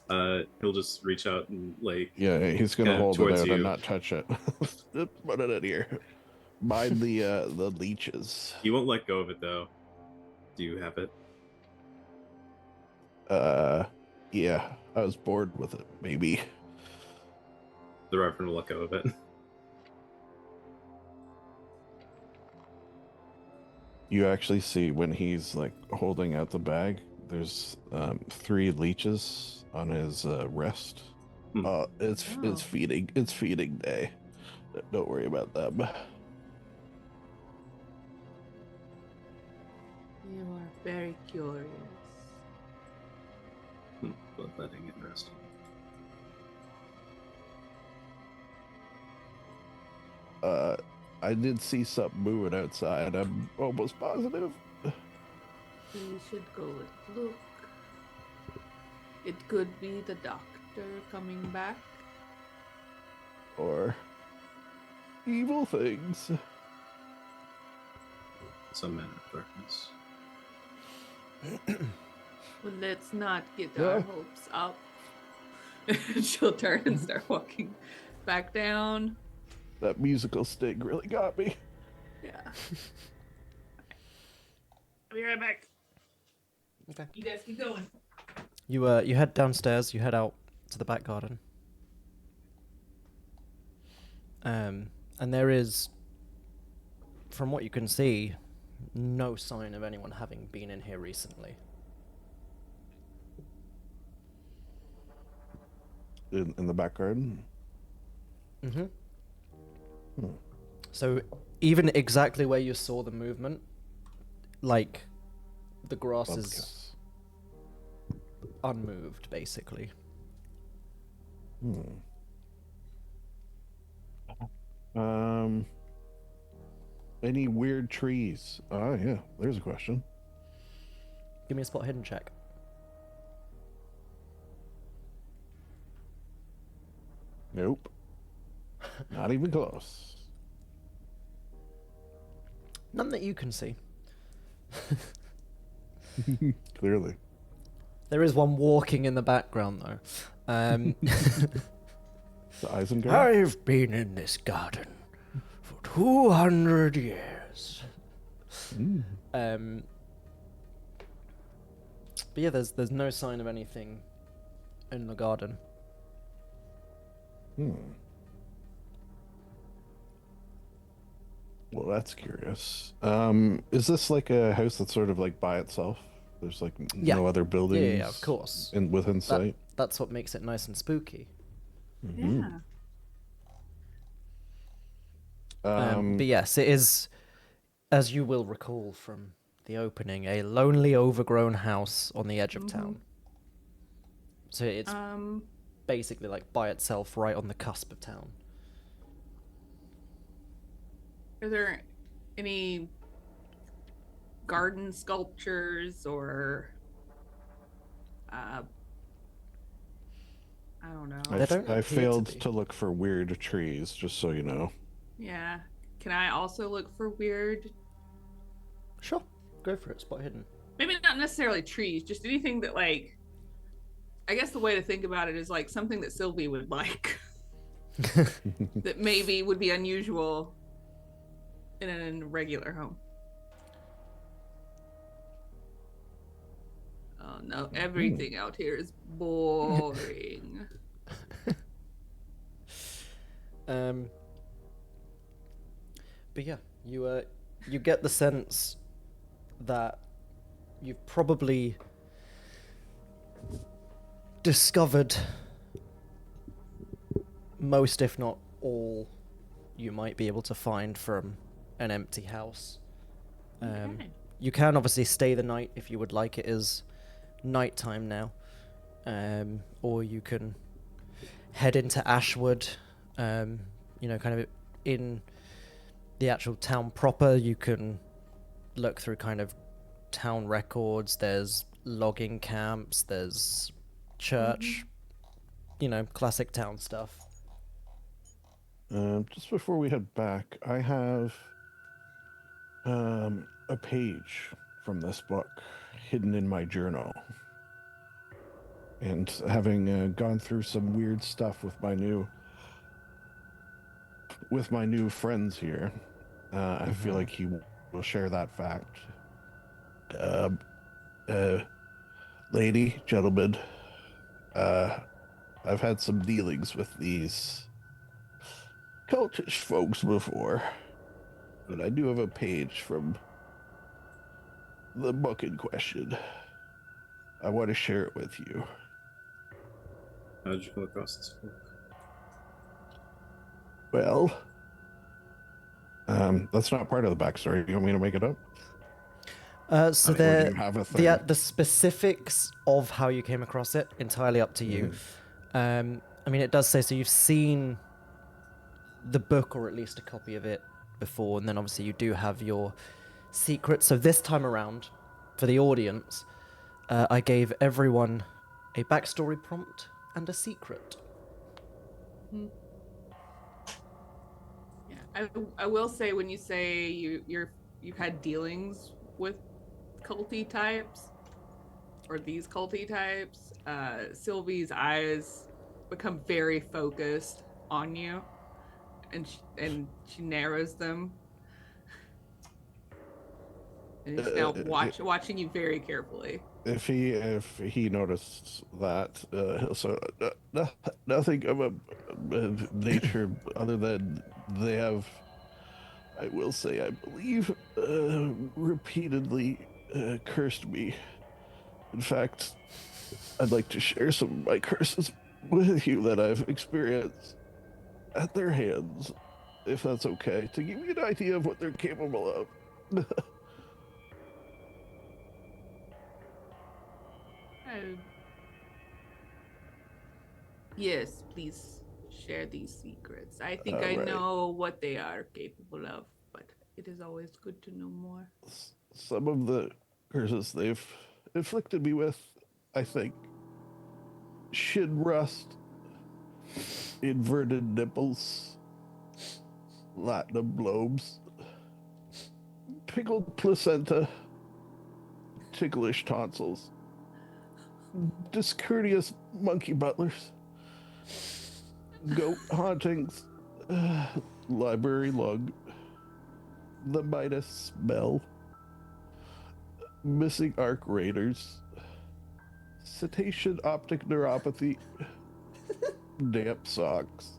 Speaker 4: He'll just reach out and
Speaker 2: Yeah, he's gonna
Speaker 4: Yeah,
Speaker 2: hold it
Speaker 4: towards
Speaker 2: out
Speaker 4: you.
Speaker 2: and not touch it. Just put it in here. Mind the leeches.
Speaker 4: You won't let go of it though. Do you have it?
Speaker 2: Yeah. I was bored with it. Maybe.
Speaker 4: The Reverend will let go of it.
Speaker 2: You actually see when he's like holding out the bag, there's 3 leeches on his wrist. It's
Speaker 3: Oh.
Speaker 2: feeding day. Don't worry about them.
Speaker 3: You are very curious.
Speaker 4: Bloodletting interesting.
Speaker 2: I did see something moving outside. I'm almost positive.
Speaker 3: We should go and look. It could be the doctor coming back.
Speaker 2: Or evil things.
Speaker 4: Some manner of darkness.
Speaker 3: Well, let's not get
Speaker 2: Yeah.
Speaker 3: our hopes up. She'll turn and start walking back down.
Speaker 2: That musical sting really got me.
Speaker 3: Yeah. I'll be right back.
Speaker 1: Okay.
Speaker 3: You guys keep going.
Speaker 1: You head downstairs, you head out to the back garden. And there is, from what you can see, no sign of anyone having been in here recently.
Speaker 2: In the back garden.
Speaker 1: Mm-hmm. So even exactly where you saw the movement, like the grass is unmoved, basically.
Speaker 2: Any weird trees? Oh yeah, there's a question.
Speaker 1: Give me a spot hidden check.
Speaker 2: Nope. Not even close.
Speaker 1: None that you can see.
Speaker 2: Clearly.
Speaker 1: There is one walking in the background, though.
Speaker 2: The Isengard?
Speaker 1: I've been in this garden for 200 years. But yeah, there's no sign of anything in the garden.
Speaker 2: Well, that's curious. Is this like a house that's sort of like by itself? There's like
Speaker 1: Yeah.
Speaker 2: no other buildings
Speaker 1: Yeah, of course.
Speaker 2: within
Speaker 1: That
Speaker 2: sight?
Speaker 1: that's what makes it nice and spooky.
Speaker 2: Mhm.
Speaker 3: Yeah.
Speaker 1: But yes, it is, as you will recall from the opening, a lonely, overgrown house on the edge of town. So it's basically like by itself, right on the cusp of town.
Speaker 3: Are there any garden sculptures or I don't know.
Speaker 1: They don't
Speaker 2: I
Speaker 1: appear to
Speaker 2: failed
Speaker 1: be.
Speaker 2: to look for weird trees, just so you know.
Speaker 3: Yeah. Can I also look for weird?
Speaker 1: Sure, go for it. Spot hidden.
Speaker 3: Maybe not necessarily trees, just anything that like. I guess the way to think about it is like something that Sylvie would like. That maybe would be unusual in a regular home. Oh no, everything out here is boring.
Speaker 1: But yeah, you get the sense that you've probably discovered most, if not all, you might be able to find from an empty house.
Speaker 3: Okay.
Speaker 1: You can obviously stay the night if you would like. It is nighttime now, or you can head into Ashwood. Kind of in the actual town proper. You can look through kind of town records. There's logging camps. There's church. Classic town stuff.
Speaker 2: Just before we head back, I have a page from this book hidden in my journal. And having gone through some weird stuff with my new friends here, I feel like he will share that fact. Lady, gentlemen, I've had some dealings with these cultish folks before, but I do have a page from the book in question. I want to share it with you.
Speaker 4: How did you come across this book?
Speaker 2: Well, that's not part of the backstory. You want me to make it up?
Speaker 1: So
Speaker 2: Or do
Speaker 1: the
Speaker 2: you have a thing?
Speaker 1: the specifics of how you came across it entirely up to you. It does say so. You've seen the book, or at least a copy of it, before, and then obviously you do have your secret. So this time around, for the audience, I gave everyone a backstory prompt and a secret.
Speaker 3: Yeah, I will say when you say you've had dealings with culty types or these culty types, Sylvie's eyes become very focused on you, and she narrows them, and she's now watching you very carefully.
Speaker 2: If he noticed that, he'll say, nothing of a nature other than they have, I will say, I believe, repeatedly cursed me. In fact, I'd like to share some of my curses with you that I've experienced at their hands, if that's okay, to give you an idea of what they're capable of.
Speaker 3: Oh. Yes, please share these secrets. I think I
Speaker 2: Right.
Speaker 3: know what they are capable of, but it is always good to know more.
Speaker 2: Some of the curses they've inflicted me with, I think, shin rust, inverted nipples, latinum lobes, pickled placenta, ticklish tonsils, discourteous monkey butlers, goat hauntings, library lug, the Midas smell, missing arc raiders, cetacean optic neuropathy, damp socks,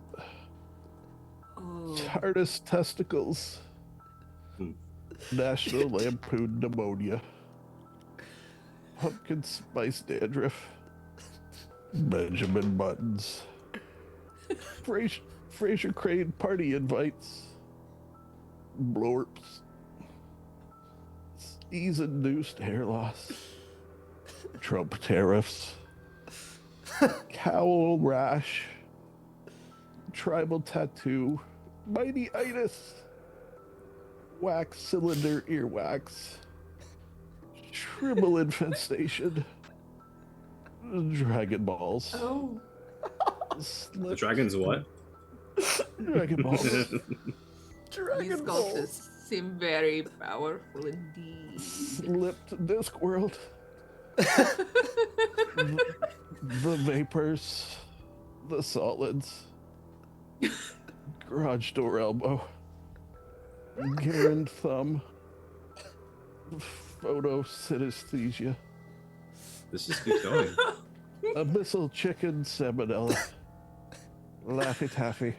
Speaker 3: Oh,
Speaker 2: TARDIS testicles, National Lampoon Pneumonia. Pumpkin Spice Dandruff. Benjamin Buttons. Fraser Crane Party Invites. Blorps. Sneeze-induced hair loss. Trump tariffs. Cowl rash. Tribal tattoo. Mighty-itis. Wax cylinder earwax. Tribble infestation. Dragon balls.
Speaker 3: Oh.
Speaker 4: The dragon's what?
Speaker 2: Dragon balls.
Speaker 3: These
Speaker 1: Dragon
Speaker 3: cultists seem very powerful indeed.
Speaker 2: Slipped Discworld. The vapors. The solids. Garage door elbow. Garen thumb. Photosynesthesia.
Speaker 4: This just keeps going.
Speaker 2: Abyssal chicken salmonella. Laffy Taffy.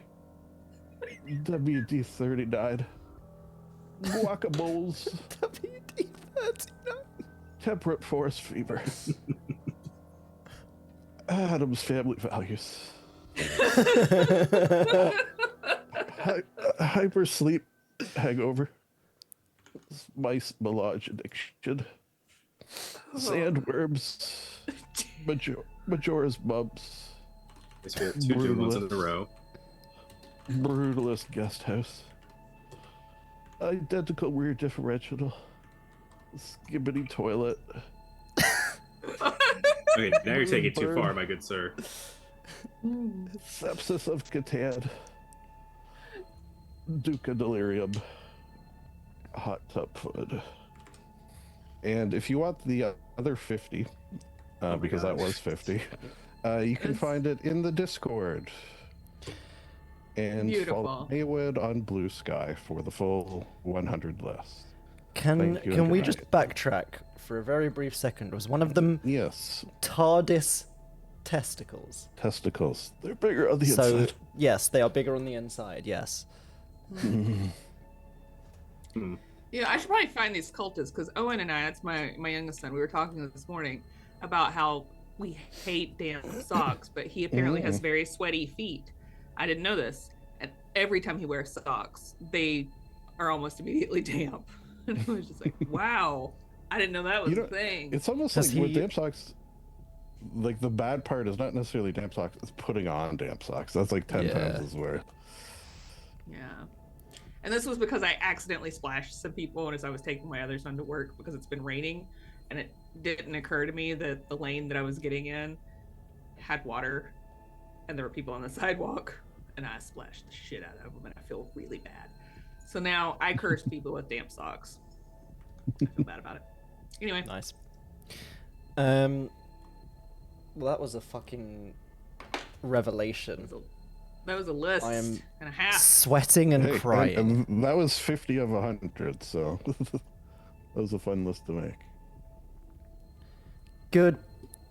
Speaker 2: WD-39. Guacamoles.
Speaker 1: WD-39.
Speaker 2: Temperate forest fever. Adam's family values. Hypersleep hangover. Mice melange addiction. Sandworms. Majora's bumps.
Speaker 4: I spent 2 doing ones in a row.
Speaker 2: Brutalist guest house. Identical rear differential. Skibbity toilet.
Speaker 4: Okay, now you're taking it too far, my good sir.
Speaker 2: Sepsis of Catan. Duca delirium. Hot tub food. And if you want the other 50, because that was 50, you can find it in the Discord. And
Speaker 3: Beautiful.
Speaker 2: follow Haywood on Blue Sky for the full 100 list.
Speaker 1: Can
Speaker 2: Thank you and
Speaker 1: we
Speaker 2: good
Speaker 1: just
Speaker 2: night.
Speaker 1: backtrack for a very brief second? Was one of them
Speaker 2: Yes,
Speaker 1: TARDIS testicles?
Speaker 2: testicles. They're bigger on the
Speaker 1: So
Speaker 2: inside.
Speaker 1: yes, they are bigger on the inside. Yes.
Speaker 3: Yeah, I should probably find these cultists because Owen and I, that's my youngest son, we were talking this morning about how we hate damp socks, but he apparently has very sweaty feet. I didn't know this. And every time he wears socks, they are almost immediately damp. And I was just like, wow, I didn't know that was
Speaker 2: You know,
Speaker 3: a thing.
Speaker 2: It's almost
Speaker 1: Has
Speaker 2: like with
Speaker 1: he-
Speaker 2: damp socks, like the bad part is not necessarily damp socks, it's putting on damp socks. That's like 10
Speaker 1: Yeah.
Speaker 2: times as worth.
Speaker 3: Yeah. And this was because I accidentally splashed some people as I was taking my other son to work because it's been raining. And it didn't occur to me that the lane that I was getting in had water and there were people on the sidewalk. And I splashed the shit out of them and I feel really bad. So now I curse people with damp socks. I feel bad about it. Anyway.
Speaker 1: Nice. Well, that was a fucking revelation.
Speaker 3: That was a list
Speaker 1: I am
Speaker 3: and a half.
Speaker 1: Sweating and
Speaker 2: Hey,
Speaker 1: crying.
Speaker 2: and that was 50 of 100, so that was a fun list to make.
Speaker 1: Good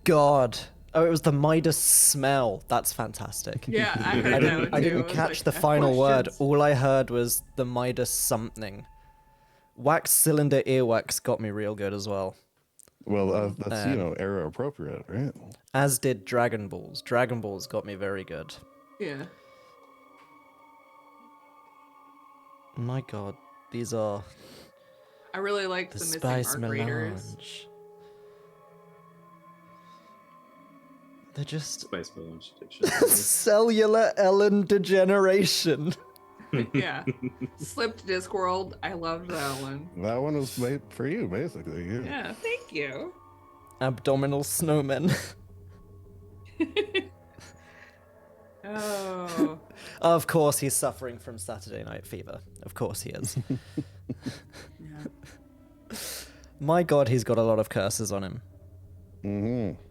Speaker 1: God. Oh, it was the Midas smell. That's fantastic.
Speaker 3: Yeah, I heard
Speaker 1: I
Speaker 3: that
Speaker 1: didn't,
Speaker 3: one
Speaker 1: I
Speaker 3: too.
Speaker 1: didn't
Speaker 3: was
Speaker 1: catch
Speaker 3: like,
Speaker 1: the final word.
Speaker 3: questions.
Speaker 1: All I heard was the Midas something. Wax cylinder earwax got me real good as well.
Speaker 2: Well, that's, era appropriate, right?
Speaker 1: As did Dragon Balls. Dragon Balls got me very good.
Speaker 3: Yeah.
Speaker 1: My God, these are
Speaker 3: I really liked
Speaker 1: the
Speaker 3: the missing
Speaker 1: spice
Speaker 3: arc raiders.
Speaker 1: melange. They're just
Speaker 4: Spice melange addiction.
Speaker 1: cellular Ellen degeneration.
Speaker 3: Yeah. Slipped Discworld. I loved that one.
Speaker 2: That one was made for you, basically. Yeah.
Speaker 3: Yeah, thank you.
Speaker 1: Abdominal snowmen.
Speaker 3: Oh.
Speaker 1: Of course, he's suffering from Saturday Night Fever. Of course he is.
Speaker 3: Yeah.
Speaker 1: My God, he's got a lot of curses on him.
Speaker 2: Mm-hmm.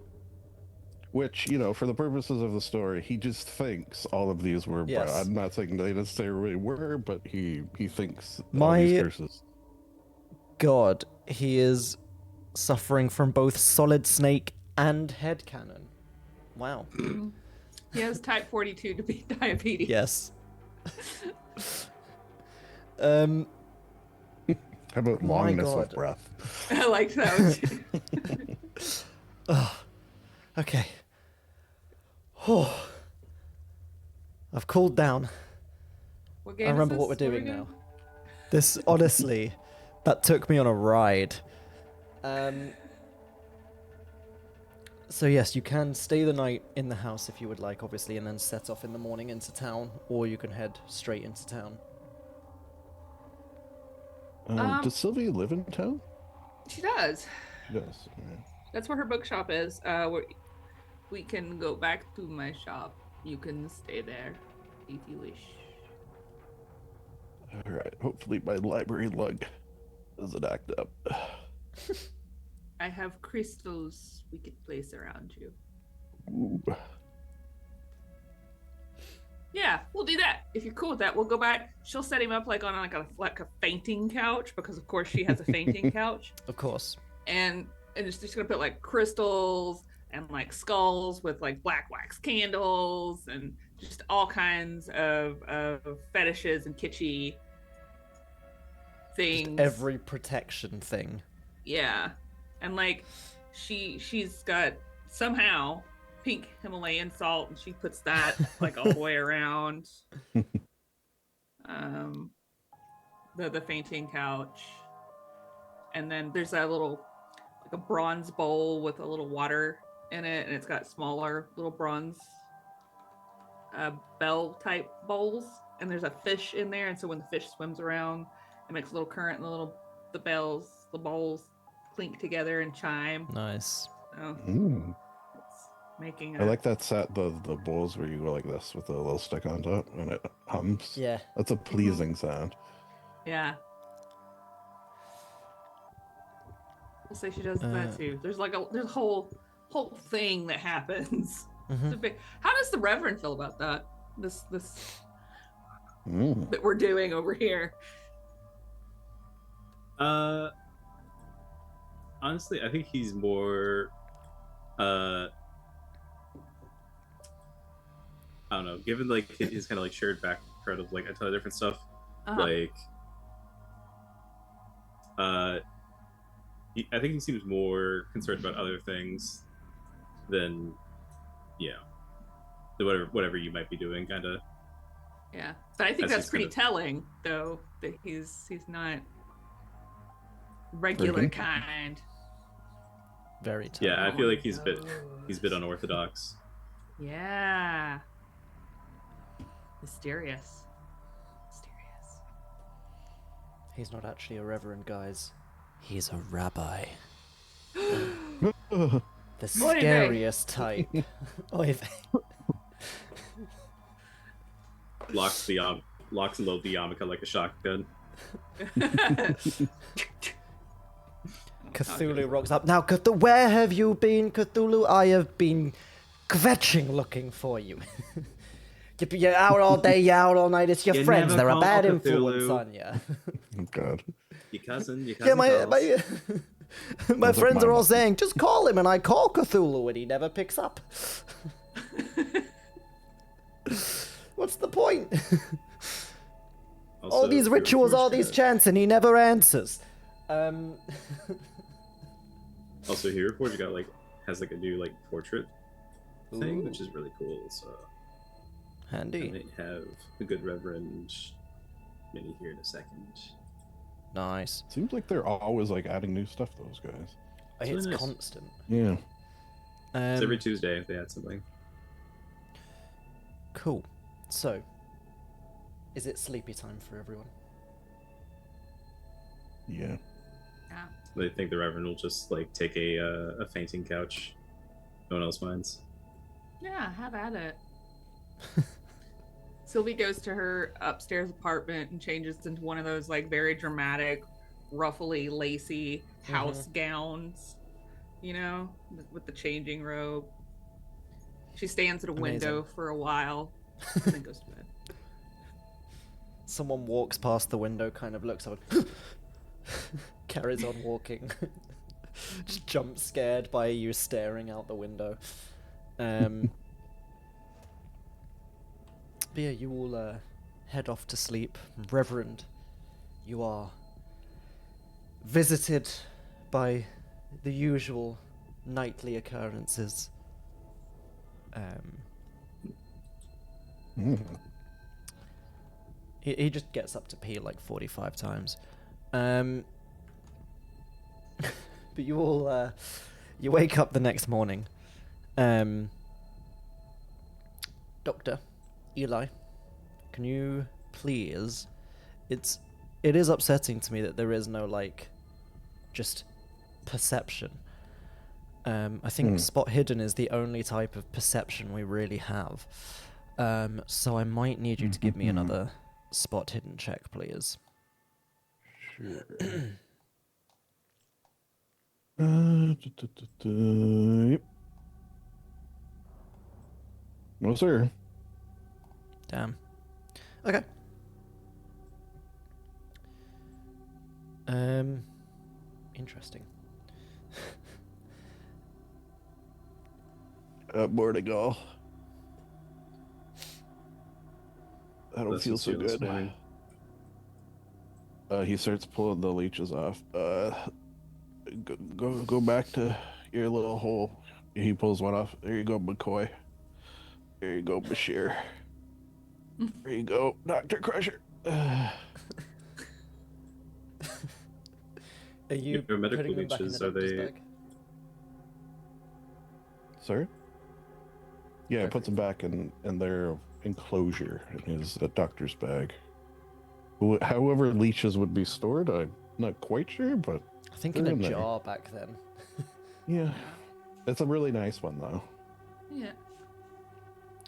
Speaker 2: Which, for the purposes of the story, he just thinks all of these were.
Speaker 1: Yes.
Speaker 2: I'm not saying they necessarily were, but he thinks all
Speaker 1: My-
Speaker 2: these curses.
Speaker 1: God, he is suffering from both solid snake and head cannon. Wow.
Speaker 3: He has type 42 to be diabetes.
Speaker 1: Yes.
Speaker 2: How about
Speaker 1: Oh my
Speaker 2: longness of
Speaker 1: God.
Speaker 2: breath?
Speaker 3: I like that.
Speaker 1: Okay. Oh. I've cooled down.
Speaker 3: What
Speaker 1: I
Speaker 3: game
Speaker 1: remember
Speaker 3: is
Speaker 1: what we're
Speaker 3: this?
Speaker 1: doing now. This, honestly, that took me on a ride. So yes, you can stay the night in the house if you would like, obviously, and then set off in the morning into town, or you can head straight into town.
Speaker 2: Does Sylvia live in town?
Speaker 3: She does.
Speaker 2: She does. Yeah.
Speaker 3: That's where her bookshop is. We can go back to my shop. You can stay there if you wish.
Speaker 2: All right. Hopefully my library lug doesn't act up.
Speaker 3: I have crystals we could place around you.
Speaker 2: Ooh.
Speaker 3: Yeah, we'll do that. If you're cool with that, we'll go back. She'll set him up like on like a fainting couch, because of course she has a fainting couch.
Speaker 1: Of course.
Speaker 3: And it's just gonna put like crystals and like skulls with like black wax candles and just all kinds of fetishes and kitschy things.
Speaker 1: Just every protection thing.
Speaker 3: Yeah. And like she's got somehow pink Himalayan salt, and she puts that like all the way around the fainting couch. And then there's a little like a bronze bowl with a little water in it, and it's got smaller little bronze bell type bowls, and there's a fish in there, and so when the fish swims around it makes a little current, and the bowls clink together and chime.
Speaker 1: Nice.
Speaker 3: So
Speaker 2: Ooh.
Speaker 3: it's making
Speaker 2: I like that set, the bowls where you go like this with a little stick on top and it hums.
Speaker 1: Yeah.
Speaker 2: That's a pleasing sound.
Speaker 3: Yeah. We'll say she does that too. There's a whole thing that happens. It's a big, how does the Reverend feel about that? This that we're doing over here.
Speaker 4: Honestly, I think he's more I don't know, given like his kind of like shared background of like a ton of different stuff, like I think he seems more concerned about other things than whatever you might be doing, kind of.
Speaker 3: Yeah, but I think
Speaker 4: As
Speaker 3: that's
Speaker 4: he's
Speaker 3: pretty
Speaker 4: kind
Speaker 3: telling, though, that he's not regular kind.
Speaker 1: Very tough.
Speaker 4: Yeah, I feel like he's a bit unorthodox.
Speaker 3: Yeah. Mysterious.
Speaker 1: He's not actually a reverend, guys. He's a rabbi. The scariest type. Oy vey.
Speaker 4: Locks a little yarmulke like a shotgun.
Speaker 1: Cthulhu rocks up. Now, where have you been, Cthulhu? I have been kvetching looking for you. You're out all day, you're out all night. It's your
Speaker 4: You
Speaker 1: friends.
Speaker 4: never
Speaker 1: They're a
Speaker 4: call
Speaker 1: bad
Speaker 4: Cthulhu.
Speaker 1: influence on you.
Speaker 2: Oh, God.
Speaker 4: Your cousin
Speaker 1: Yeah, my
Speaker 2: Sounds
Speaker 1: friends
Speaker 2: like
Speaker 1: are
Speaker 2: my
Speaker 1: all
Speaker 2: mom.
Speaker 1: saying, just call him, and I call Cthulhu, and he never picks up. What's the point?
Speaker 4: Also,
Speaker 1: All these
Speaker 4: Hero
Speaker 1: rituals,
Speaker 4: Forge
Speaker 1: all these
Speaker 4: has-
Speaker 1: chants, and he never answers.
Speaker 4: Also, Hero Forge has a new portrait thing, which is really cool. So I
Speaker 1: Handy.
Speaker 4: might have a good Reverend mini here in a second.
Speaker 1: Nice.
Speaker 2: Seems like they're always adding new stuff, those guys.
Speaker 1: It's
Speaker 4: really nice.
Speaker 1: constant.
Speaker 2: Yeah.
Speaker 4: It's every Tuesday if they add something.
Speaker 1: Cool. So, is it sleepy time for everyone?
Speaker 2: Yeah.
Speaker 3: Yeah.
Speaker 4: They think the Reverend will just take a fainting couch. No one else minds.
Speaker 3: Yeah, have at it. Sylvie goes to her upstairs apartment and changes into one of those very dramatic, ruffly, lacy house gowns, with the changing robe. She stands at a window for a while and then goes to bed.
Speaker 1: Someone walks past the window, kind of looks up, carries on walking. Just jump scared by you staring out the window. But yeah, you all head off to sleep. Reverend, you are visited by the usual nightly occurrences. He just gets up to pee like 45 times. But you all, you wake up the next morning. Doctor, Eli, can you please... It is upsetting to me that there is no, like, just perception. I think spot hidden is the only type of perception we really have. So I might need you to give me another spot hidden check, please.
Speaker 2: Sure. Yep. No, sir.
Speaker 1: Damn. Okay. Interesting.
Speaker 2: More to go. I don't
Speaker 4: That's
Speaker 2: feel
Speaker 4: what's
Speaker 2: so
Speaker 4: here this
Speaker 2: good.
Speaker 4: morning.
Speaker 2: He starts pulling the leeches off. Go back to your little hole. He pulls one off. There you go, McCoy. There you go, Bashir. There you go, Dr. Crusher.
Speaker 1: Are you
Speaker 4: Your medical
Speaker 1: putting them back in the
Speaker 4: leeches, are
Speaker 1: doctor's
Speaker 4: they-
Speaker 1: bag?
Speaker 2: Sorry? Yeah,
Speaker 1: Go
Speaker 2: puts
Speaker 1: for
Speaker 2: them back in their enclosure in his doctor's bag. However leeches would be stored, I'm not quite sure, but
Speaker 1: I think in
Speaker 2: they're
Speaker 1: a
Speaker 2: in there.
Speaker 1: jar back then.
Speaker 2: Yeah. It's a really nice one, though.
Speaker 3: Yeah.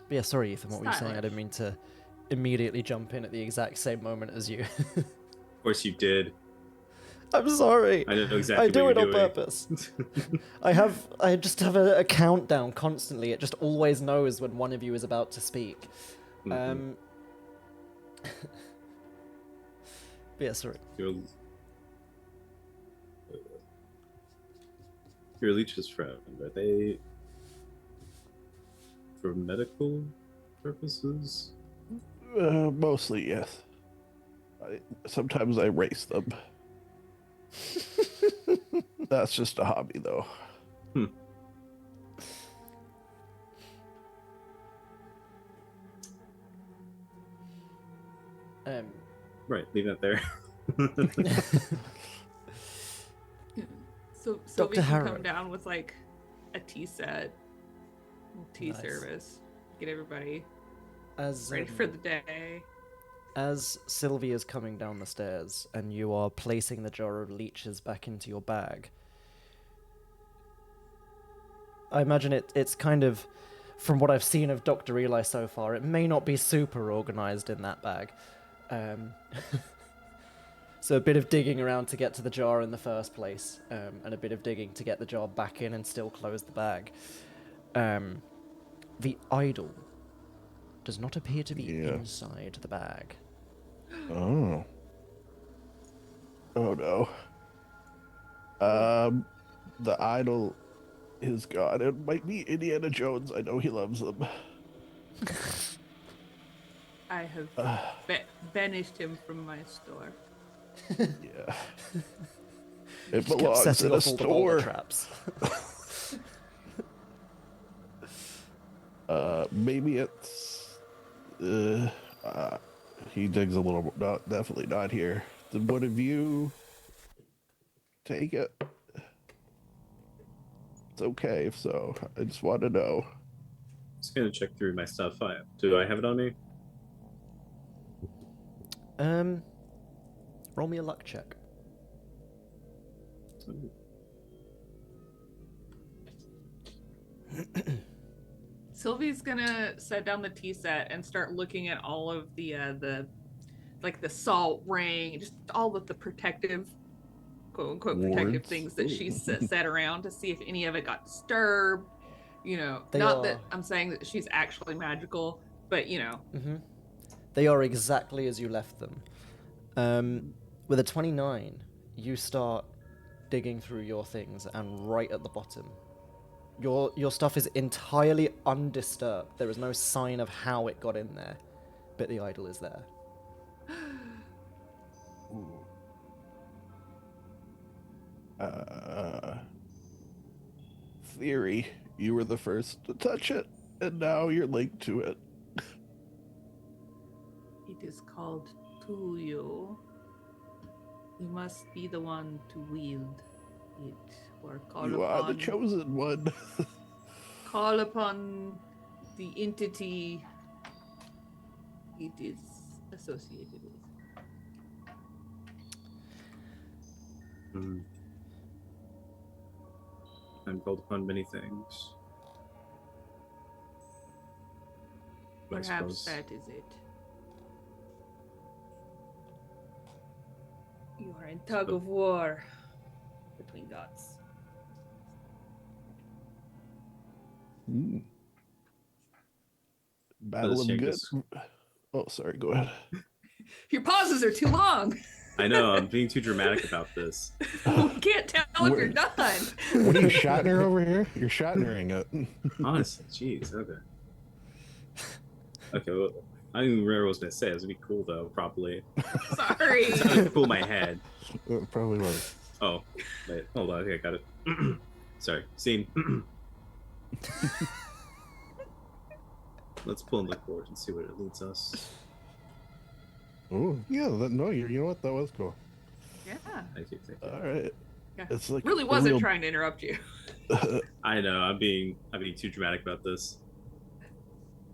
Speaker 1: But yeah, sorry, Ethan, what were you saying? I
Speaker 3: Stylish.
Speaker 1: didn't mean to immediately jump in at the exact same moment as you.
Speaker 4: Of course you did.
Speaker 1: I'm sorry.
Speaker 4: I know exactly
Speaker 1: I do
Speaker 4: what
Speaker 1: it
Speaker 4: you're
Speaker 1: on
Speaker 4: doing.
Speaker 1: purpose. I just have a countdown constantly. It just always knows when one of you is about to speak.
Speaker 4: Mhm.
Speaker 1: But yeah, sorry.
Speaker 4: Your leeches, friend, are they for medical purposes?
Speaker 2: Mostly, yes. Sometimes I race them. That's just a hobby, though.
Speaker 4: Right, leave that there.
Speaker 3: So
Speaker 1: Dr.
Speaker 3: we can
Speaker 1: Harrow.
Speaker 3: come down with like a tea set, tea
Speaker 1: Nice.
Speaker 3: service, get everybody
Speaker 1: As
Speaker 3: ready for the day.
Speaker 1: As Sylvia's coming down the stairs and you are placing the jar of leeches back into your bag, I imagine it's kind of, from what I've seen of Dr. Eli so far, it may not be super organized in that bag. So a bit of digging around to get to the jar in the first place, and a bit of digging to get the jar back in and still close the bag. The idol does not appear to be
Speaker 2: Yeah.
Speaker 1: inside the bag.
Speaker 2: Oh. Oh, no. The idol is gone. It might be Indiana Jones. I know he loves them.
Speaker 3: I have banished him from my store.
Speaker 2: Yeah. It
Speaker 1: Just kept
Speaker 2: belongs
Speaker 1: setting
Speaker 2: in a
Speaker 1: off all the boulder
Speaker 2: store.
Speaker 1: traps.
Speaker 2: Maybe it's he digs a little. Not definitely not here. Did one of you take it? It's okay if so. I just want to know.
Speaker 4: Just gonna check through my stuff. Do I have it on me?
Speaker 1: Roll me a luck check.
Speaker 3: Sylvie's gonna set down the tea set and start looking at all of the like the salt ring, just all of the protective, quote unquote, protective
Speaker 2: Wards.
Speaker 3: things that she's set around to see if any of it got disturbed. You know,
Speaker 1: They
Speaker 3: not
Speaker 1: are-
Speaker 3: that I'm saying that she's actually magical, but you know,
Speaker 1: They are exactly as you left them. With a 29, you start digging through your things, and right at the bottom, your stuff is entirely undisturbed. There is no sign of how it got in there, but the idol is there.
Speaker 2: theory, you were the first to touch it, and now you're linked to it.
Speaker 3: It is called Tuyo. You must be the one to wield it, or call
Speaker 2: You
Speaker 3: upon
Speaker 2: are the chosen one.
Speaker 3: call upon the entity it is associated with.
Speaker 4: Hmm. I'm called upon many things. I
Speaker 3: Perhaps
Speaker 4: suppose.
Speaker 3: that is it. You are in tug of war between gods.
Speaker 2: Hmm.
Speaker 4: But
Speaker 2: Battle
Speaker 4: this
Speaker 2: of
Speaker 4: change
Speaker 2: good.
Speaker 4: is-
Speaker 2: Oh, sorry. Go ahead.
Speaker 3: Your pauses are too long.
Speaker 4: I know, I'm being too dramatic about this.
Speaker 3: We can't tell if you're done.
Speaker 2: What are you, Shatner over here? You're Shatnering it.
Speaker 4: Honestly, jeez, okay. Okay, well, I don't even remember what I was going to say. It was going to be cool, though, probably.
Speaker 3: Sorry.
Speaker 4: It sounded cool in my head.
Speaker 2: It probably was.
Speaker 4: Oh, wait, hold on. Okay, I got it. Sorry, scene. Let's pull in the cord and see where it leads us.
Speaker 2: Oh, yeah. No, you know what? That was cool.
Speaker 3: Yeah.
Speaker 4: Thank you, thank you.
Speaker 2: All right.
Speaker 3: Yeah.
Speaker 2: It's like
Speaker 3: Really
Speaker 2: a
Speaker 3: wasn't
Speaker 2: real-
Speaker 3: trying to interrupt you.
Speaker 4: I know, I'm being too dramatic about this.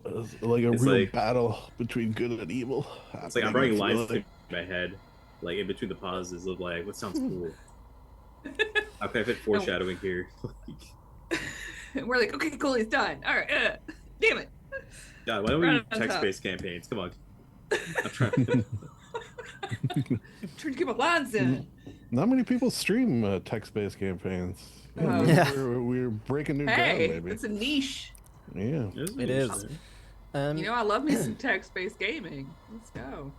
Speaker 2: It's like a
Speaker 4: It's
Speaker 2: real
Speaker 4: like-
Speaker 2: battle between good and evil.
Speaker 4: It's like I'm
Speaker 2: happening,
Speaker 4: running
Speaker 2: I feel
Speaker 4: lines
Speaker 2: like.
Speaker 4: through my head, like in between the pauses of like, what sounds cool? How can I fit foreshadowing here?
Speaker 3: And we're like, okay, cool, he's done. All right. Damn it.
Speaker 4: God, why don't we
Speaker 3: Right
Speaker 4: do
Speaker 3: on top.
Speaker 4: text-based campaigns? Come on. I'm trying.
Speaker 3: Trying to keep my lines in.
Speaker 2: Not many people stream text-based campaigns.
Speaker 3: Oh.
Speaker 1: Yeah.
Speaker 2: We're breaking new
Speaker 3: Hey,
Speaker 2: ground, maybe.
Speaker 3: it's a niche.
Speaker 2: Yeah.
Speaker 1: It is.
Speaker 3: You know, I love me some text-based gaming. Let's go.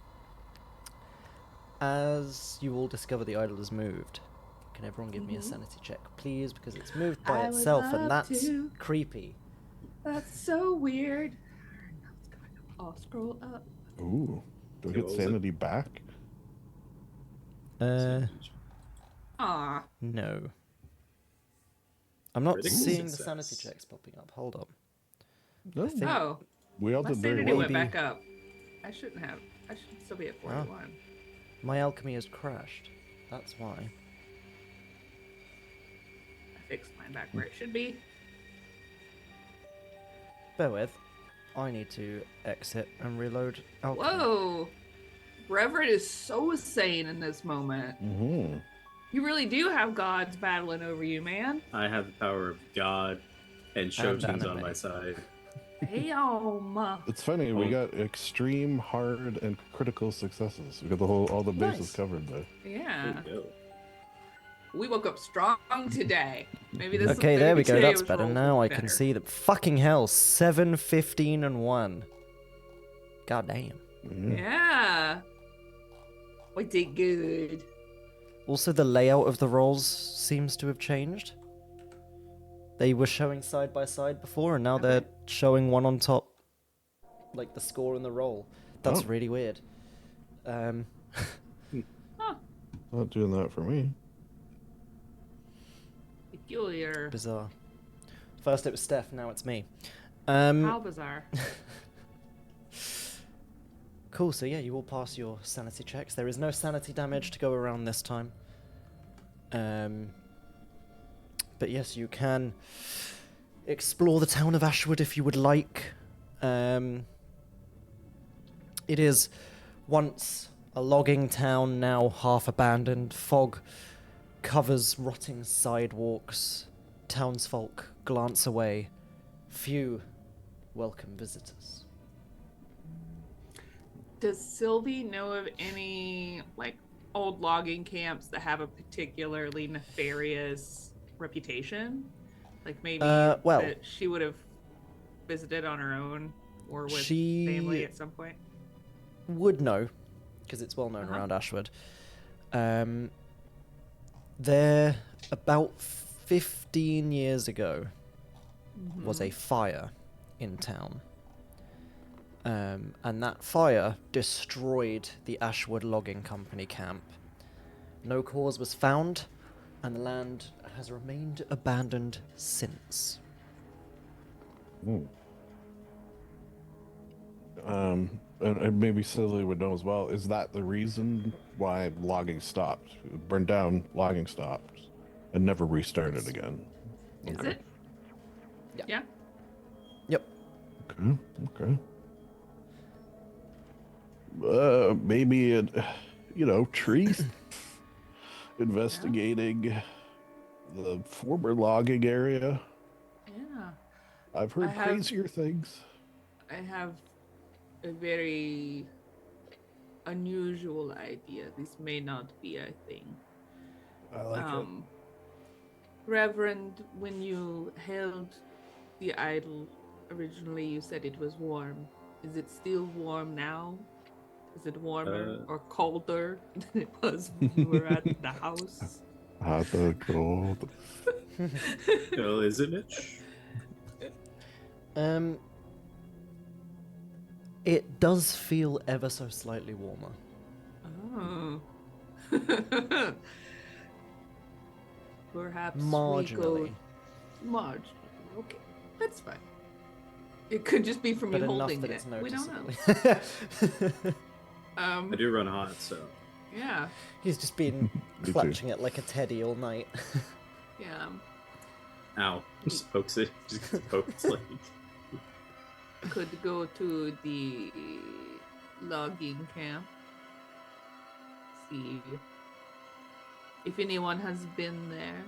Speaker 1: As you all discover the idol has moved, can everyone give me a
Speaker 3: Mhm.
Speaker 1: sanity check, please? Because it's moved by
Speaker 3: I would
Speaker 1: itself,
Speaker 3: love
Speaker 1: and that's
Speaker 3: to.
Speaker 1: creepy.
Speaker 3: That's so weird. I'll scroll up.
Speaker 2: Ooh. Do we
Speaker 4: Okay,
Speaker 2: get
Speaker 4: what was it?
Speaker 2: sanity back?
Speaker 3: Aw.
Speaker 1: No. I'm not
Speaker 4: Critical
Speaker 1: seeing the
Speaker 4: success.
Speaker 1: sanity checks popping up. Hold on.
Speaker 2: No.
Speaker 1: think-
Speaker 3: Oh,
Speaker 2: We all
Speaker 3: my
Speaker 2: did very
Speaker 3: sanity
Speaker 2: well.
Speaker 3: went
Speaker 1: Maybe-
Speaker 3: back up. I shouldn't have. I should still be at 41.
Speaker 1: My alchemy has crashed. That's why.
Speaker 3: I fixed mine back where it should be.
Speaker 1: Bear with. I need to exit and reload alchemy.
Speaker 3: Whoa. Reverend is so sane in this moment.
Speaker 2: Mm-hmm.
Speaker 3: You really do have gods battling over you, man.
Speaker 4: I have the power of God and Shotun's on
Speaker 1: anime.
Speaker 4: my side.
Speaker 3: Damn.
Speaker 2: It's funny, we got extreme, hard, and critical successes. We got all the bases
Speaker 1: Nice.
Speaker 2: covered there.
Speaker 3: Yeah.
Speaker 4: There we go.
Speaker 3: We woke up strong today. Maybe this
Speaker 1: Okay, there we go.
Speaker 3: today
Speaker 1: That's
Speaker 3: was
Speaker 1: better.
Speaker 3: rolled
Speaker 1: Now I
Speaker 3: better.
Speaker 1: can see that. Fucking hell. 7, 15, and 1. God damn.
Speaker 2: Yeah.
Speaker 3: Yeah. We did good.
Speaker 1: Also, the layout of the rolls seems to have changed. They were showing side by side before, and now they're showing one on top. Like the score and the roll. That's
Speaker 2: Oh.
Speaker 1: really weird.
Speaker 2: Not doing that for me.
Speaker 3: Peculiar.
Speaker 1: Bizarre. First it was Steph, now it's me.
Speaker 3: How bizarre.
Speaker 1: Cool, so yeah, you all pass your sanity checks. There is no sanity damage to go around this time. But yes, you can explore the town of Ashwood if you would like. It is once a logging town, now half abandoned. Fog covers rotting sidewalks. Townsfolk glance away. Few welcome visitors.
Speaker 3: Does Sylvie know of any like old logging camps that have a particularly nefarious reputation? Like maybe
Speaker 1: well-
Speaker 3: that she would have visited on her own or with
Speaker 1: She-
Speaker 3: family at some point.
Speaker 1: Would know, because it's well known
Speaker 3: Uh-huh.
Speaker 1: around Ashwood. There, about 15 years ago, was a fire in town. And that fire destroyed the Ashwood Logging Company camp. No cause was found, and the land has remained abandoned since.
Speaker 2: Hmm. And maybe Silly would know as well. Is that the reason why logging stopped? Burned down, logging stopped, and never restarted
Speaker 1: Yes.
Speaker 2: again.
Speaker 3: Is
Speaker 2: Okay.
Speaker 3: it?
Speaker 1: Yeah.
Speaker 3: Yeah.
Speaker 1: Yep.
Speaker 2: Okay. Maybe it, trees investigating the former logging area.
Speaker 3: Yeah.
Speaker 2: I've heard
Speaker 3: I have-
Speaker 2: crazier things.
Speaker 3: I have a very unusual idea. This may not be a thing.
Speaker 2: I like it.
Speaker 3: Reverend, when you held the idol originally, you said it was warm. Is it still warm now? Is it warmer or colder than it was when you were at the house?
Speaker 2: Hot and cold.
Speaker 4: Oh, is it, Mitch?
Speaker 1: It does feel ever so slightly warmer.
Speaker 3: Oh. Perhaps we
Speaker 1: Marginally.
Speaker 3: go marginally. Okay, that's fine. It could just be from
Speaker 1: But
Speaker 3: you
Speaker 1: enough
Speaker 3: holding
Speaker 1: that
Speaker 3: it.
Speaker 1: it's
Speaker 3: We don't know.
Speaker 1: noticeably.
Speaker 4: I do run hot, so
Speaker 3: Yeah,
Speaker 1: He's just been
Speaker 2: Me too.
Speaker 1: clutching it like a teddy all night.
Speaker 3: yeah.
Speaker 4: ow, just pokes it, just pokes like.
Speaker 3: Could go to the logging camp. See if anyone has been there.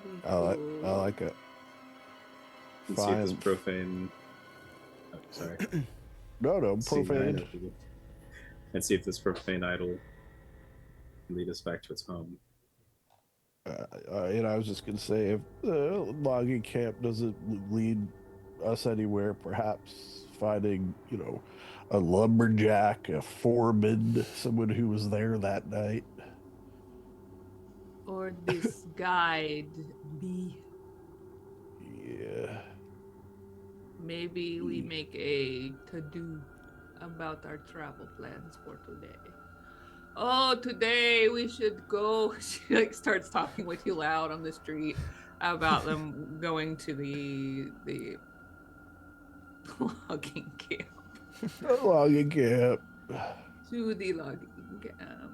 Speaker 3: We
Speaker 2: I
Speaker 3: could-
Speaker 2: like it.
Speaker 4: And see if this
Speaker 2: Fine.
Speaker 4: profane. Oh, sorry.
Speaker 2: No,
Speaker 4: See,
Speaker 2: profane.
Speaker 4: and see if this profane idol can lead us back to its home.
Speaker 2: I was just gonna say, if the logging camp doesn't lead us anywhere, perhaps finding, a lumberjack, a foreman, someone who was there that night.
Speaker 3: Or this guide B.
Speaker 2: Yeah.
Speaker 3: Maybe we make a to-do about our travel plans for today. Oh, today we should go. She starts talking way too loud on the street about them going to the logging camp.
Speaker 2: A logging camp.
Speaker 3: To the logging camp.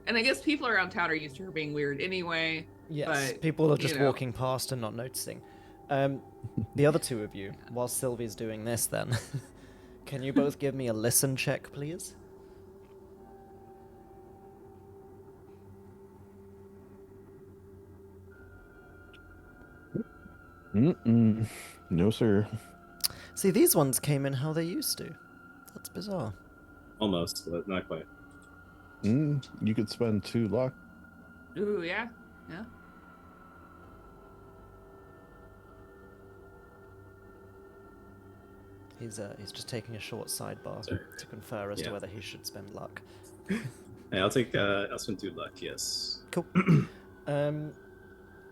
Speaker 3: And I guess people around town are used to her being weird anyway.
Speaker 1: Yes,
Speaker 3: But,
Speaker 1: people are just
Speaker 3: you know.
Speaker 1: walking past and not noticing. The other two of you, while Sylvie's doing this then, can you both give me a listen check, please?
Speaker 2: No, sir.
Speaker 1: See, these ones came in how they used to. That's bizarre.
Speaker 4: Almost, but not quite.
Speaker 2: You could spend 2 luck.
Speaker 3: Ooh, yeah. Yeah.
Speaker 1: He's just taking a short sidebar
Speaker 4: Sorry.
Speaker 1: to confer as to
Speaker 4: Yeah.
Speaker 1: whether he should spend luck.
Speaker 4: Hey, I'll spend 2 luck, yes.
Speaker 1: Cool.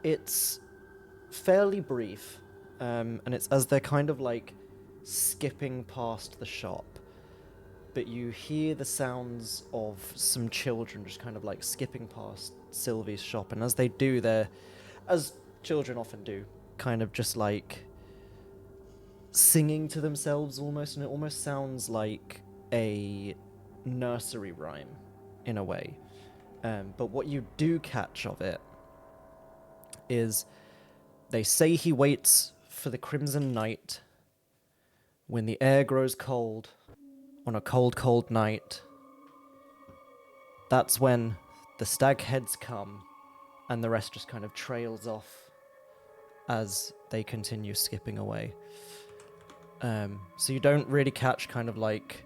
Speaker 1: It's fairly brief, and it's as they're kind of like skipping past the shop, but you hear the sounds of some children just kind of like skipping past Sylvie's shop, and as they do, they're, as children often do, kind of just like singing to themselves almost, and it almost sounds like a nursery rhyme in a way. But what you do catch of it is they say he waits for the crimson night when the air grows cold on a cold, cold night. That's when the stag heads come and the rest just kind of trails off as they continue skipping away. So you don't really catch kind of like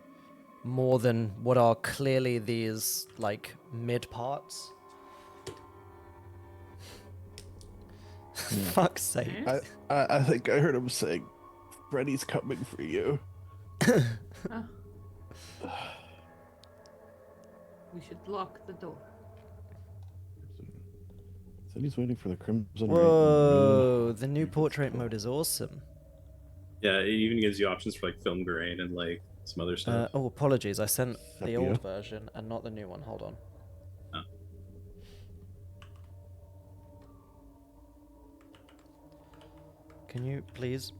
Speaker 1: more than what are clearly these like mid parts. Fuck's sake.
Speaker 3: Yes?
Speaker 2: I think I heard him saying, Freddy's coming for you.
Speaker 3: Oh. We should lock the door.
Speaker 2: Said he's waiting for the crimson rain.
Speaker 1: Whoa, the new portrait mode is awesome.
Speaker 4: Yeah, it even gives you options for like film grain and like some other stuff.
Speaker 1: Oh, apologies, I sent the
Speaker 2: Sepia.
Speaker 1: old version and not the new one. Hold on. Can you please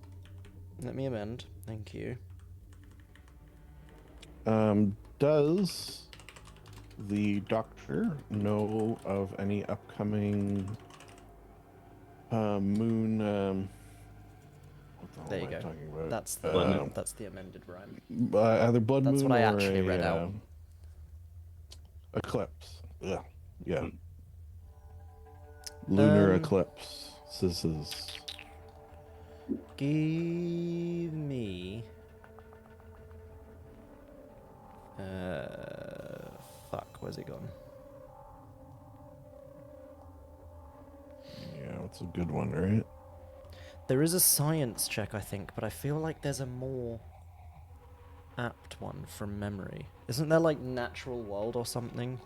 Speaker 1: let me amend? Thank you.
Speaker 2: Does the doctor know of any upcoming moon? What the hell
Speaker 1: There you
Speaker 2: am I
Speaker 1: go.
Speaker 2: talking about?
Speaker 1: That's the amended rhyme.
Speaker 2: Either blood
Speaker 1: That's
Speaker 2: moon
Speaker 1: what I
Speaker 2: or
Speaker 1: actually
Speaker 2: a
Speaker 1: read out.
Speaker 2: eclipse. Yeah. Lunar eclipse. This is.
Speaker 1: Give me. Fuck. Where's it gone?
Speaker 2: Yeah, it's a good one, right?
Speaker 1: There is a science check, I think, but I feel like there's a more apt one from memory. Isn't there like natural world or something?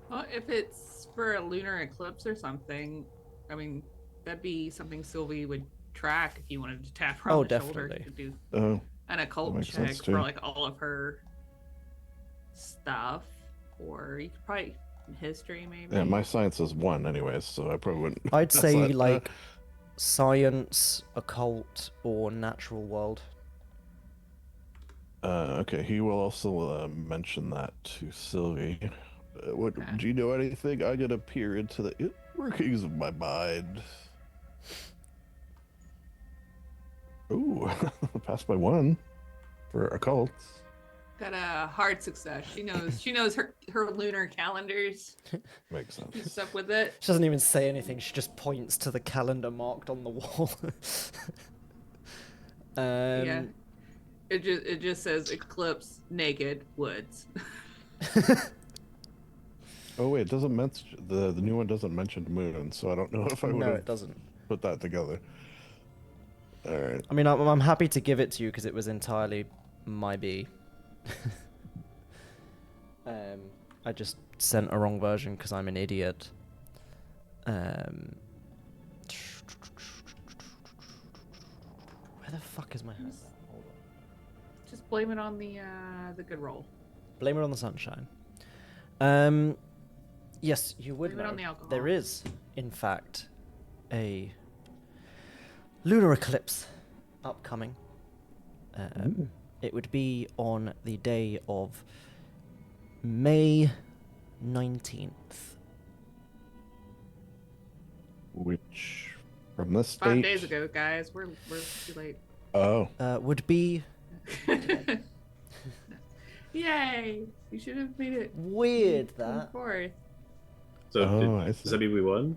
Speaker 3: Well, if it's for a lunar eclipse or something, I mean, that'd be something Sylvie would track if you wanted to tap her on the shoulder
Speaker 1: definitely.
Speaker 3: to do
Speaker 2: Oh,
Speaker 3: an occult
Speaker 2: makes
Speaker 3: check
Speaker 2: sense,
Speaker 3: for
Speaker 2: too.
Speaker 3: like all of her stuff. Or you could probably history maybe.
Speaker 2: yeah. My science is 1, anyways, so I probably wouldn't.
Speaker 1: I'd
Speaker 2: pass
Speaker 1: say
Speaker 2: that.
Speaker 1: like science, occult, or natural world.
Speaker 2: Okay, he will also mention that to Sylvie. What
Speaker 3: Okay.
Speaker 2: do you know anything? I gotta peer into the workings of my mind. Ooh, passed by 1 for occults.
Speaker 3: Got a hard success. She knows her lunar calendars.
Speaker 2: Makes sense.
Speaker 3: Keeps up with it.
Speaker 1: She doesn't even say anything. She just points to the calendar marked on the wall.
Speaker 3: Yeah. It just says eclipse, naked, woods.
Speaker 2: Oh wait, it doesn't mention the new one doesn't mention moon, so I don't know if I would
Speaker 1: No,
Speaker 2: have
Speaker 1: it doesn't.
Speaker 2: put that together. All right.
Speaker 1: I mean, I'm happy to give it to you because it was entirely my B. I just sent a wrong version because I'm an idiot. Where the fuck is my hat? Hold on.
Speaker 3: Just blame it on the good roll.
Speaker 1: Blame it on the sunshine. Yes, you would
Speaker 3: Blame it
Speaker 1: know.
Speaker 3: on the alcohol.
Speaker 1: There is, in fact, a lunar eclipse upcoming. It would be on the day of May 19th.
Speaker 2: Which from this
Speaker 3: 5
Speaker 2: date?
Speaker 3: days ago, guys. We're too late.
Speaker 2: Oh,
Speaker 1: Would be
Speaker 3: Yay! You should have made it
Speaker 1: weird that.
Speaker 3: 24th.
Speaker 4: So
Speaker 2: I see.
Speaker 4: does that mean we won?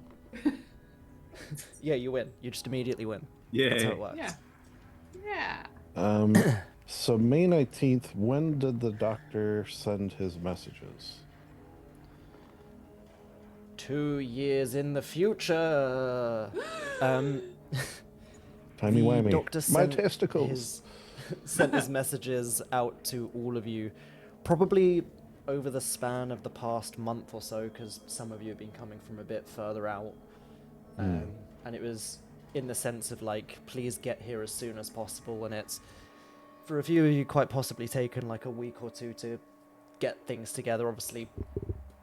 Speaker 1: Yeah, you win. You just immediately win.
Speaker 4: Yeah.
Speaker 1: That's how it works.
Speaker 3: Yeah.
Speaker 2: So May 19th. When did the doctor send his messages?
Speaker 1: 2 years in the future.
Speaker 2: Timey
Speaker 1: The
Speaker 2: wimey.
Speaker 1: doctor
Speaker 2: My
Speaker 1: sent
Speaker 2: testicles.
Speaker 1: sent his messages out to all of you, probably over the span of the past month or so, because some of you have been coming from a bit further out. And it was in the sense of like, please get here as soon as possible, and it's for a few of you quite possibly taken like a week or two to get things together. Obviously,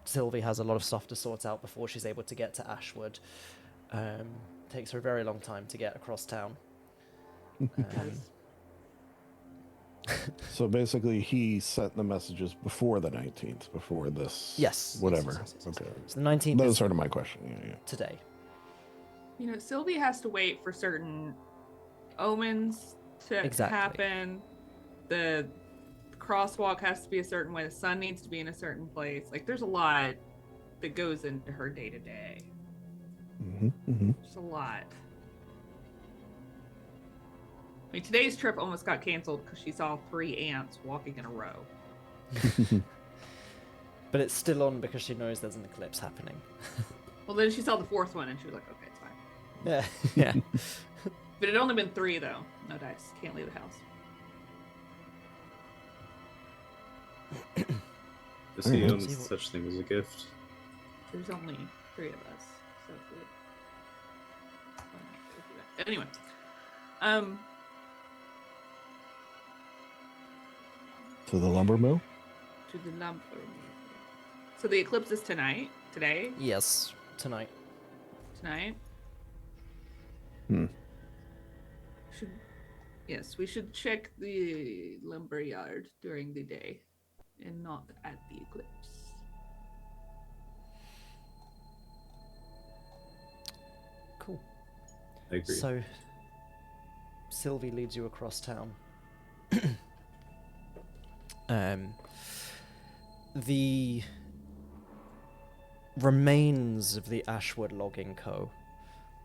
Speaker 1: Sylvie has a lot of stuff to sort out before she's able to get to Ashwood. Takes her a very long time to get across town.
Speaker 2: So basically, he sent the messages before the 19th, before this.
Speaker 1: Yes.
Speaker 2: Whatever.
Speaker 1: Yes.
Speaker 2: Okay.
Speaker 1: So the 19th
Speaker 2: That was
Speaker 1: is
Speaker 2: sort of my question. Yeah.
Speaker 1: today.
Speaker 3: You know, Sylvie has to wait for certain omens to
Speaker 1: Exactly.
Speaker 3: happen. The crosswalk has to be a certain way. The sun needs to be in a certain place. Like, there's a lot that goes into her day to day. Just a lot. I mean, today's trip almost got canceled because she saw 3 ants walking in a row.
Speaker 1: But it's still on because she knows there's an eclipse happening.
Speaker 3: Well, then she saw the 4th one and she was like, okay, it's fine.
Speaker 1: Yeah. Yeah.
Speaker 3: But it had only been 3, though. No dice. Can't leave the house.
Speaker 4: Does he
Speaker 2: Alright.
Speaker 4: own such thing as a gift?
Speaker 3: There's only 3 of us. So we... Anyway.
Speaker 2: To the lumber mill?
Speaker 3: To the lumber. So the eclipse is tonight? Today?
Speaker 1: Yes. Tonight.
Speaker 3: Tonight? should, yes, we should check the lumberyard during the day and not at the eclipse.
Speaker 1: Cool.
Speaker 4: I agree.
Speaker 1: So, Sylvie leads you across town. The remains of the Ashwood Logging Co.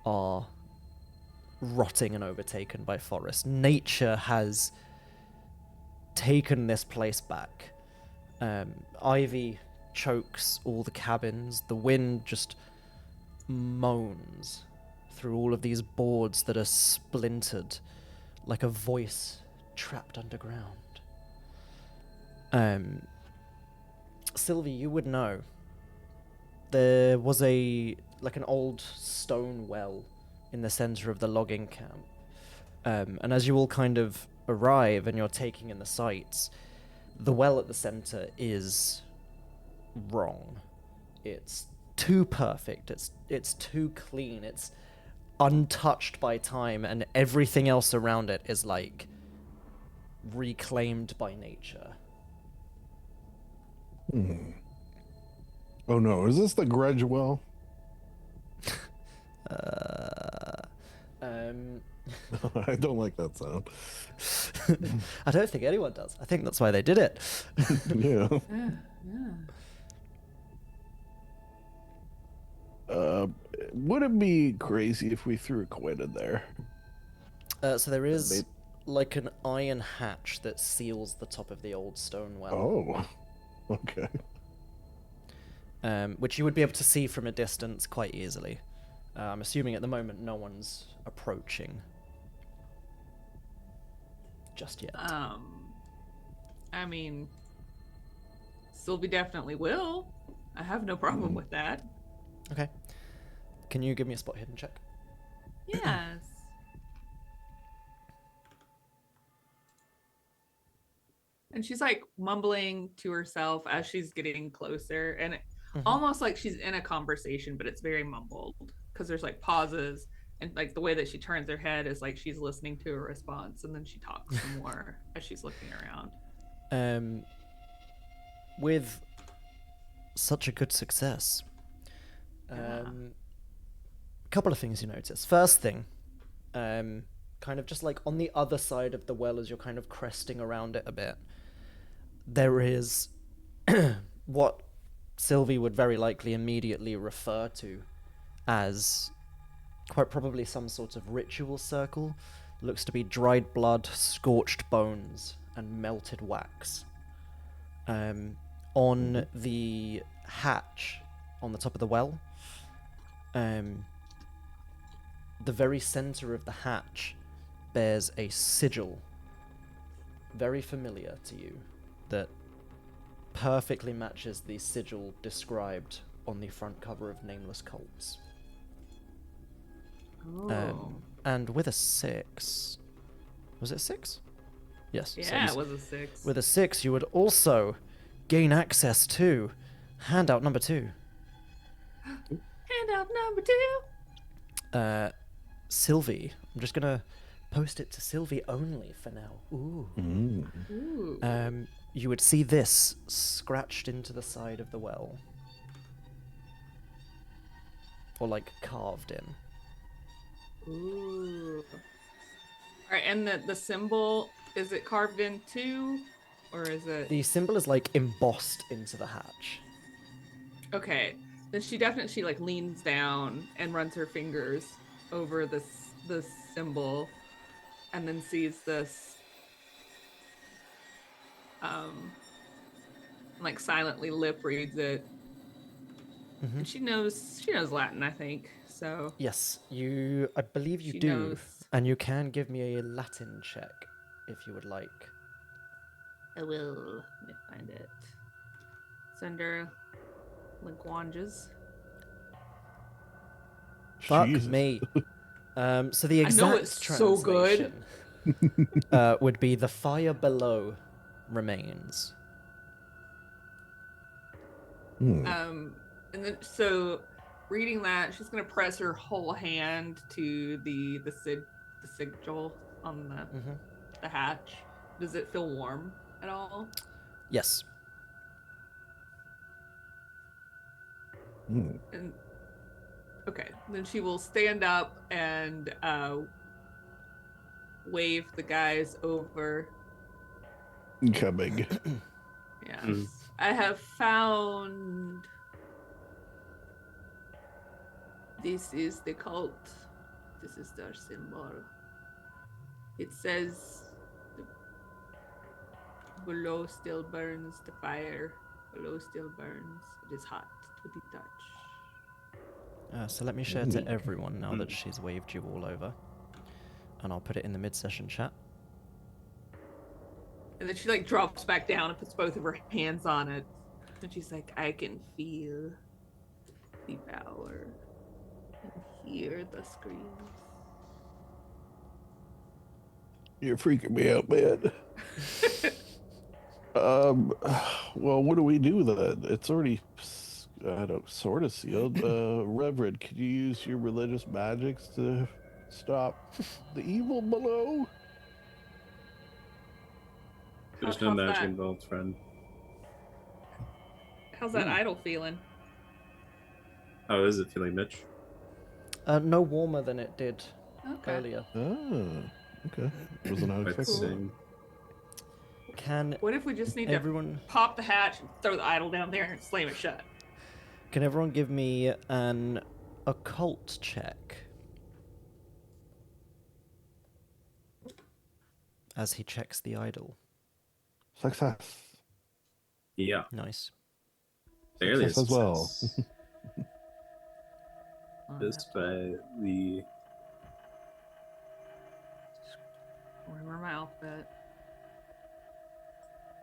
Speaker 1: are rotting and overtaken by forest. Nature has taken this place back. Ivy chokes all the cabins. The wind just moans through all of these boards that are splintered like a voice trapped underground. Sylvie, you would know. There was an old stone well in the center of the logging camp. And as you all kind of arrive and you're taking in the sights, the well at the center is wrong. It's too perfect. It's too clean. It's untouched by time, and everything else around it is like reclaimed by nature.
Speaker 2: Oh no, is this the grudge well? I don't like that sound.
Speaker 1: I don't think anyone does. I think that's why they did it.
Speaker 2: Yeah. Would it be crazy if we threw a quid in there?
Speaker 1: So there is like an iron hatch that seals the top of the old stone well.
Speaker 2: Oh, okay.
Speaker 1: Which you would be able to see from a distance quite easily. I'm assuming at the moment no one's approaching just yet.
Speaker 3: I mean, Sylvie definitely will. I have no problem with that.
Speaker 1: Okay. Can you give me a spot hidden check?
Speaker 3: Yes. And she's like mumbling to herself as she's getting closer, and almost like she's in a conversation, but it's very mumbled because there's like pauses, and like the way that she turns her head is like she's listening to a response, and then she talks some more as she's looking around.
Speaker 1: With such a good success, a couple of things you notice. First thing, kind of just like on the other side of the well as you're kind of cresting around it a bit, there is what Sylvie would very likely immediately refer to as quite probably some sort of ritual circle. Looks to be dried blood, scorched bones, and melted wax. On the hatch on the top of the well, the very center of the hatch bears a sigil very familiar to you that perfectly matches the sigil described on the front cover of Nameless Cults. And with a 6... Was it 6? Yes.
Speaker 3: Yeah, it was a 6.
Speaker 1: With a 6, you would also gain access to handout number 2.
Speaker 3: Handout number 2.
Speaker 1: Sylvie. I'm just gonna post it to Sylvie only for now. Ooh.
Speaker 3: Ooh.
Speaker 1: You would see this scratched into the side of the well. Or like carved in.
Speaker 3: Ooh. Alright, and the symbol, is it carved in too? Or is it...
Speaker 1: The symbol is like embossed into the hatch.
Speaker 3: Okay. Then she like leans down and runs her fingers over this symbol and then sees this like silently lip reads it.
Speaker 1: Mm-hmm.
Speaker 3: And she knows Latin, I think. So
Speaker 1: Yes, I believe you
Speaker 3: she
Speaker 1: do.
Speaker 3: knows.
Speaker 1: And you can give me a Latin check if you would like.
Speaker 3: I will. Let me find it. It's under languages.
Speaker 1: Fuck
Speaker 2: Jesus.
Speaker 1: me. So the
Speaker 3: I know
Speaker 1: exact
Speaker 3: it's so good.
Speaker 1: translation would be the fire below remains.
Speaker 3: And then so reading that, she's gonna press her whole hand to the sigil on
Speaker 1: Mm-hmm.
Speaker 3: the hatch. Does it feel warm at all?
Speaker 1: Yes.
Speaker 2: Hmm.
Speaker 3: And okay, then she will stand up and wave the guys over.
Speaker 2: Coming.
Speaker 3: Yes.
Speaker 4: Mm.
Speaker 3: I have found. This is the cult. This is their symbol. It says below still burns the fire. Below still burns. It is hot to the touch.
Speaker 1: So let me share to
Speaker 2: Ooh.
Speaker 1: everyone now that
Speaker 4: Mm.
Speaker 1: she's waved you all over. And I'll put it in the mid-session chat.
Speaker 3: And then she like drops back down and puts both of her hands on it. And she's like, I can feel the power and hear the screams.
Speaker 2: You're freaking me out, man. Well, what do we do then? It's already, sort of sealed. Reverend, could you use your religious magics to stop the evil below?
Speaker 4: There's no
Speaker 3: How's
Speaker 4: magic
Speaker 3: that?
Speaker 4: involved, friend.
Speaker 3: How's that
Speaker 2: Ooh.
Speaker 3: idol feeling?
Speaker 4: How is it feeling, Mitch?
Speaker 1: No warmer than it did
Speaker 3: Okay.
Speaker 1: earlier.
Speaker 2: Ah, okay. Wasn't
Speaker 4: Quite
Speaker 2: unexpected.
Speaker 4: saying.
Speaker 1: Can
Speaker 3: What if we just need
Speaker 1: everyone
Speaker 3: to pop the hatch and throw the idol down there and slam it shut?
Speaker 1: can everyone give me an occult check? As he checks the idol.
Speaker 2: Success.
Speaker 4: Yeah,
Speaker 1: Nice.
Speaker 4: barely a
Speaker 2: Success as well.
Speaker 4: success. Just by the
Speaker 3: Remember my outfit.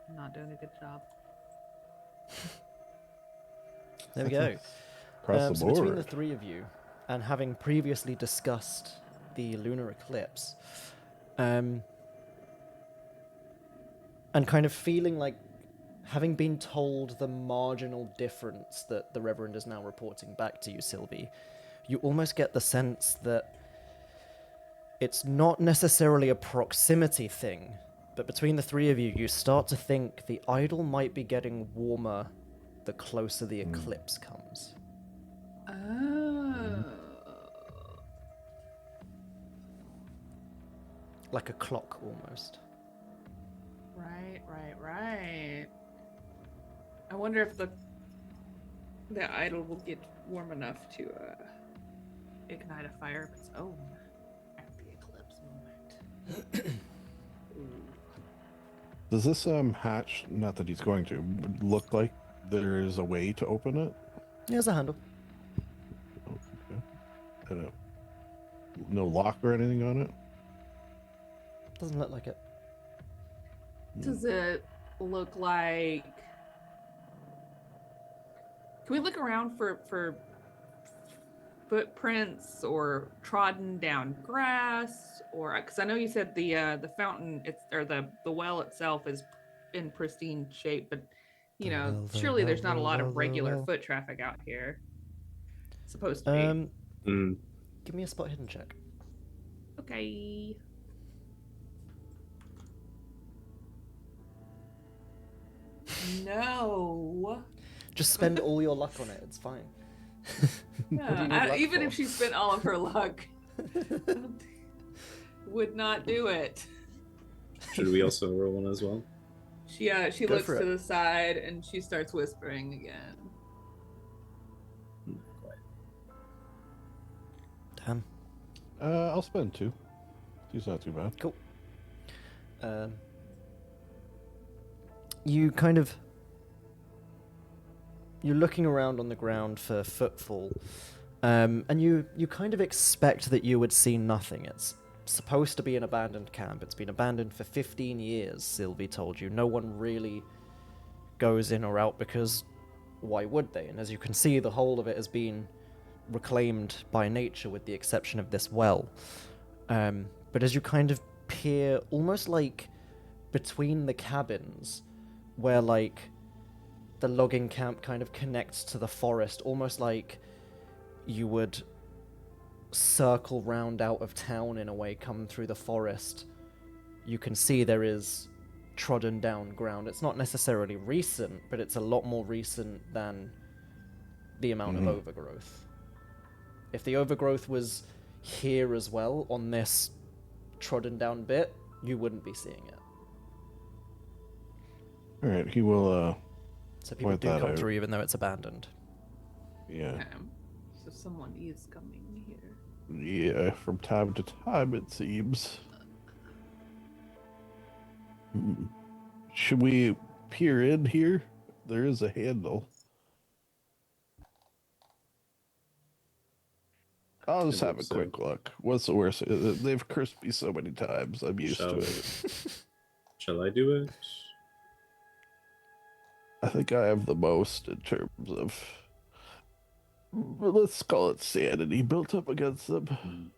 Speaker 3: I'm not doing a good job.
Speaker 1: There we go.
Speaker 2: Across the
Speaker 1: So
Speaker 2: board.
Speaker 1: between the three of you, and having previously discussed the lunar eclipse, and kind of feeling like having been told the marginal difference that the Reverend is now reporting back to you, Sylvie, you almost get the sense that it's not necessarily a proximity thing, but between the three of you, you start to think the idol might be getting warmer the closer the eclipse comes.
Speaker 3: Oh.
Speaker 1: Like a clock almost.
Speaker 3: Right. I wonder if the idol will get warm enough to ignite a fire of its own at the eclipse moment. Ooh.
Speaker 2: Does this hatch, not that he's going to, look like there's a way to open it?
Speaker 1: Here's a handle.
Speaker 2: Oh, okay. And no lock or anything on it?
Speaker 1: Doesn't look like it.
Speaker 3: Does it look like? Can we look around for footprints or trodden down grass, or because I know you said the fountain, the well itself is in pristine shape, but you
Speaker 1: The
Speaker 3: know,
Speaker 1: well, the
Speaker 3: surely
Speaker 1: well,
Speaker 3: there's not
Speaker 1: the
Speaker 3: a lot
Speaker 1: well,
Speaker 3: of
Speaker 1: the
Speaker 3: regular
Speaker 1: well.
Speaker 3: foot traffic out here. Supposed to be.
Speaker 1: Give me a spot hidden check.
Speaker 3: Okay. No.
Speaker 1: Just spend all your luck on it. It's fine.
Speaker 3: Yeah,
Speaker 1: What do you need luck
Speaker 3: even
Speaker 1: for?
Speaker 3: if she spent all of her luck, would not do it.
Speaker 4: Should we also roll one as well?
Speaker 3: She
Speaker 1: Go
Speaker 3: looks
Speaker 1: for
Speaker 3: to
Speaker 1: it.
Speaker 3: the side and she starts whispering again.
Speaker 1: Damn.
Speaker 2: I'll spend 2. 2's not too bad.
Speaker 1: Cool. You kind of... You're looking around on the ground for footfall, and you kind of expect that you would see nothing. It's supposed to be an abandoned camp. It's been abandoned for 15 years, Sylvie told you. No one really goes in or out because why would they? And as you can see, the whole of it has been reclaimed by nature with the exception of this well. But as you kind of peer almost like between the cabins where like the logging camp kind of connects to the forest, almost like you would circle round out of town in a way, come through the forest you can see there is trodden down ground. It's not necessarily recent, but it's a lot more recent than the amount of overgrowth. If the overgrowth was here as well on this trodden down bit, you wouldn't be seeing it.
Speaker 2: All right, he will.
Speaker 1: So people
Speaker 2: point
Speaker 1: do
Speaker 2: that
Speaker 1: come
Speaker 2: out.
Speaker 1: through even though it's abandoned.
Speaker 2: Yeah,
Speaker 3: So someone is coming here.
Speaker 2: yeah. From time to time, it seems. Should we peer in here? There is a handle. I'll just
Speaker 4: I
Speaker 2: have a
Speaker 4: believe
Speaker 2: quick look. What's the worst? They've cursed me so many times. I'm used to it.
Speaker 4: Shall I do it?
Speaker 2: I think I have the most in terms of, let's call it sanity, built up against them.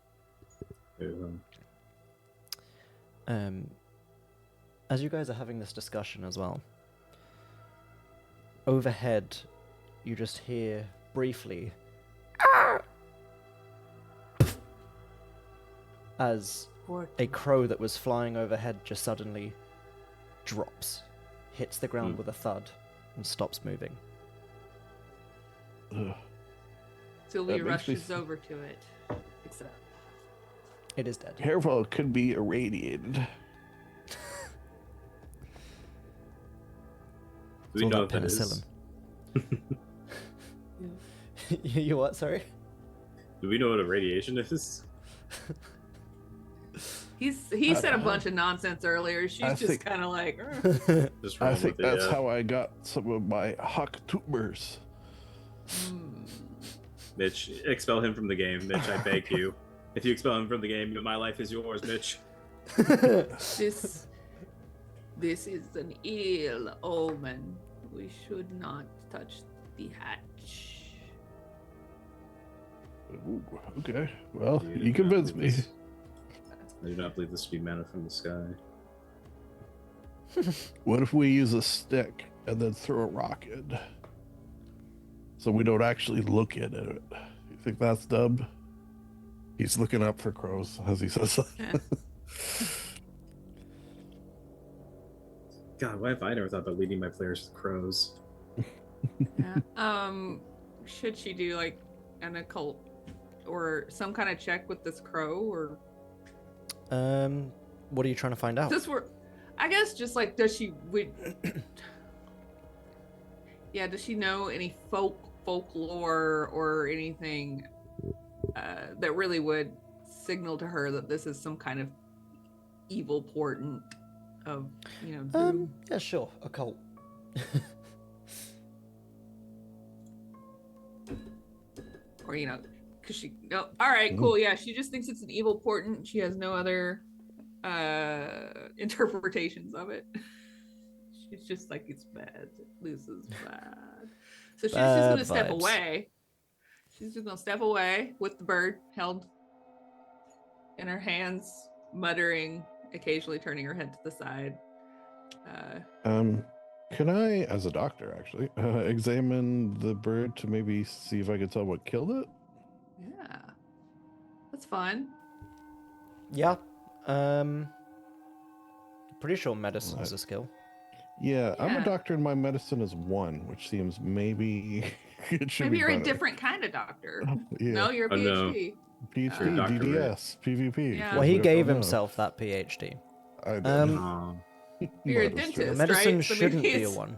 Speaker 1: As you guys are having this discussion as well, overhead, you just hear briefly as a crow that was flying overhead just suddenly drops, hits the ground with a thud, and stops moving.
Speaker 2: Ugh.
Speaker 3: Sylvia
Speaker 2: That makes me
Speaker 3: rushes over to it. Except
Speaker 1: It is dead.
Speaker 2: Careful, it could be irradiated.
Speaker 4: Do we
Speaker 1: all
Speaker 4: know
Speaker 1: that
Speaker 4: what that is?
Speaker 1: You what, sorry?
Speaker 4: Do we know what a radiation is?
Speaker 3: he said a bunch of nonsense earlier. She's
Speaker 2: I
Speaker 3: just
Speaker 2: think-
Speaker 3: kind of like,
Speaker 4: Just
Speaker 2: I
Speaker 4: rolling
Speaker 2: think
Speaker 4: with it,
Speaker 2: that's
Speaker 4: yeah.
Speaker 2: how I got some of my huck tumors.
Speaker 4: Mitch, expel him from the game. Mitch, I beg you. If you expel him from the game, my life is yours, Mitch.
Speaker 3: this is an ill omen. We should not touch the hatch.
Speaker 2: Ooh, okay, well,
Speaker 4: I do
Speaker 2: you
Speaker 4: not
Speaker 2: convinced me.
Speaker 4: believe this- I do not believe this to be manna from the sky.
Speaker 2: What if we use a stick and then throw a rock in? So we don't actually look at it. You think that's dumb? He's looking up for crows as he says that.
Speaker 3: Yeah.
Speaker 4: God, why have I never thought about leading my players with crows?
Speaker 3: Yeah. Should she do like an occult or some kind of check with this crow, or
Speaker 1: What are you trying to find out?
Speaker 3: just I guess just like does she yeah, does she know any folklore or anything that really would signal to her that this is some kind of evil portent of, doom?
Speaker 1: Yeah, sure. Occult.
Speaker 3: Or because she no, all right, cool, yeah, she just thinks it's an evil portent. She has no other interpretations of it. She's just like, it's bad, this is bad. So she's just
Speaker 1: Bad
Speaker 3: gonna step
Speaker 1: vibes.
Speaker 3: away. She's just gonna step away with the bird held in her hands, muttering, occasionally turning her head to the side.
Speaker 2: Can I, as a doctor, actually, examine the bird to maybe see if I can tell what killed it?
Speaker 3: Yeah, that's fun.
Speaker 1: Yeah. Pretty sure medicine is a skill.
Speaker 2: Yeah, I'm
Speaker 3: Yeah.
Speaker 2: a doctor and my medicine is 1, which seems maybe it should
Speaker 3: Maybe
Speaker 2: be
Speaker 3: you're a
Speaker 2: better.
Speaker 3: different kind of doctor.
Speaker 2: Yeah.
Speaker 3: No, you're a
Speaker 4: Oh, no.
Speaker 3: PhD.
Speaker 2: PhD,
Speaker 4: Dr.
Speaker 2: DDS, PvP.
Speaker 3: Yeah.
Speaker 1: Well,
Speaker 2: because
Speaker 1: he
Speaker 2: we
Speaker 1: gave
Speaker 2: don't know.
Speaker 1: himself that PhD.
Speaker 2: I did.
Speaker 1: Um,
Speaker 3: You're a
Speaker 2: That is true.
Speaker 3: dentist.
Speaker 1: Medicine
Speaker 3: right? So maybe
Speaker 1: shouldn't be a
Speaker 3: it's-
Speaker 1: 1.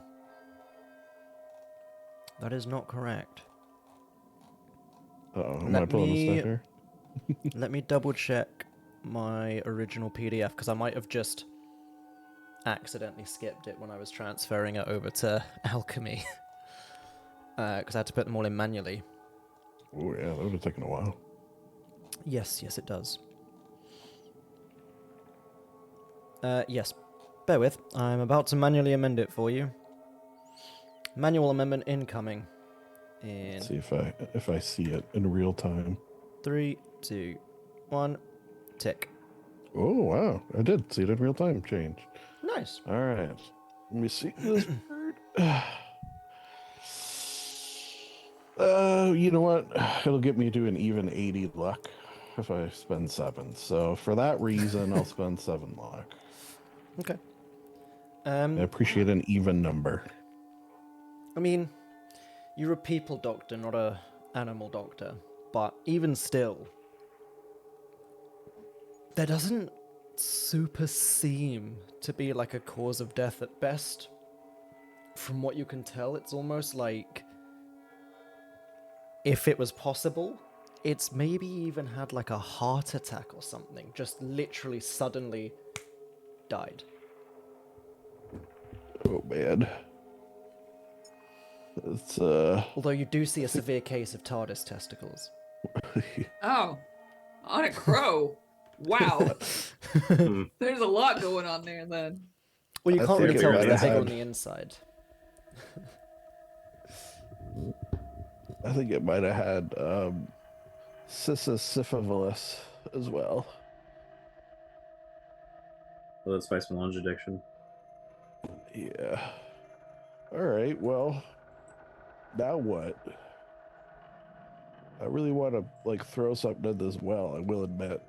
Speaker 1: That is not correct.
Speaker 2: Uh-oh, am
Speaker 1: Let
Speaker 2: I pulling
Speaker 1: me-
Speaker 2: a stuff here?
Speaker 1: Let me double check my original PDF because I might have just accidentally skipped it when I was transferring it over to alchemy. Because I had to put them all in manually.
Speaker 2: Oh yeah, that would have taken a while.
Speaker 1: Yes, it does. Yes, bear with. I'm about to manually amend it for you. Manual amendment incoming. In
Speaker 2: Let's see if I see it in real time.
Speaker 1: 3, 2, 1, tick.
Speaker 2: Oh wow, I did see it in real time change.
Speaker 1: Nice.
Speaker 2: All right, let me see this bird. You know what? It'll get me to an even 80 luck if I spend 7. So for that reason, I'll spend 7 luck.
Speaker 1: Okay.
Speaker 2: I appreciate an even number.
Speaker 1: I mean, you're a people doctor, not a animal doctor, but even still, there doesn't super seem to be like a cause of death at best. From what you can tell, it's almost like if it was possible, it's maybe even had like a heart attack or something, just literally suddenly died.
Speaker 2: Oh man. It's
Speaker 1: Although you do see a severe case of TARDIS testicles.
Speaker 5: Oh, on a crow. Wow.
Speaker 4: Hmm.
Speaker 5: There's a lot going on there then.
Speaker 1: Well, you
Speaker 2: I
Speaker 1: can't
Speaker 2: think
Speaker 1: really
Speaker 4: it
Speaker 1: tell
Speaker 4: might
Speaker 1: because they're
Speaker 2: have
Speaker 1: big on
Speaker 2: had-
Speaker 1: the inside.
Speaker 2: I think it might have had syphilis as well.
Speaker 4: Well, that's spice melange addiction.
Speaker 2: Yeah. All right. Well, now what? I really want to like throw something in this well. I will admit.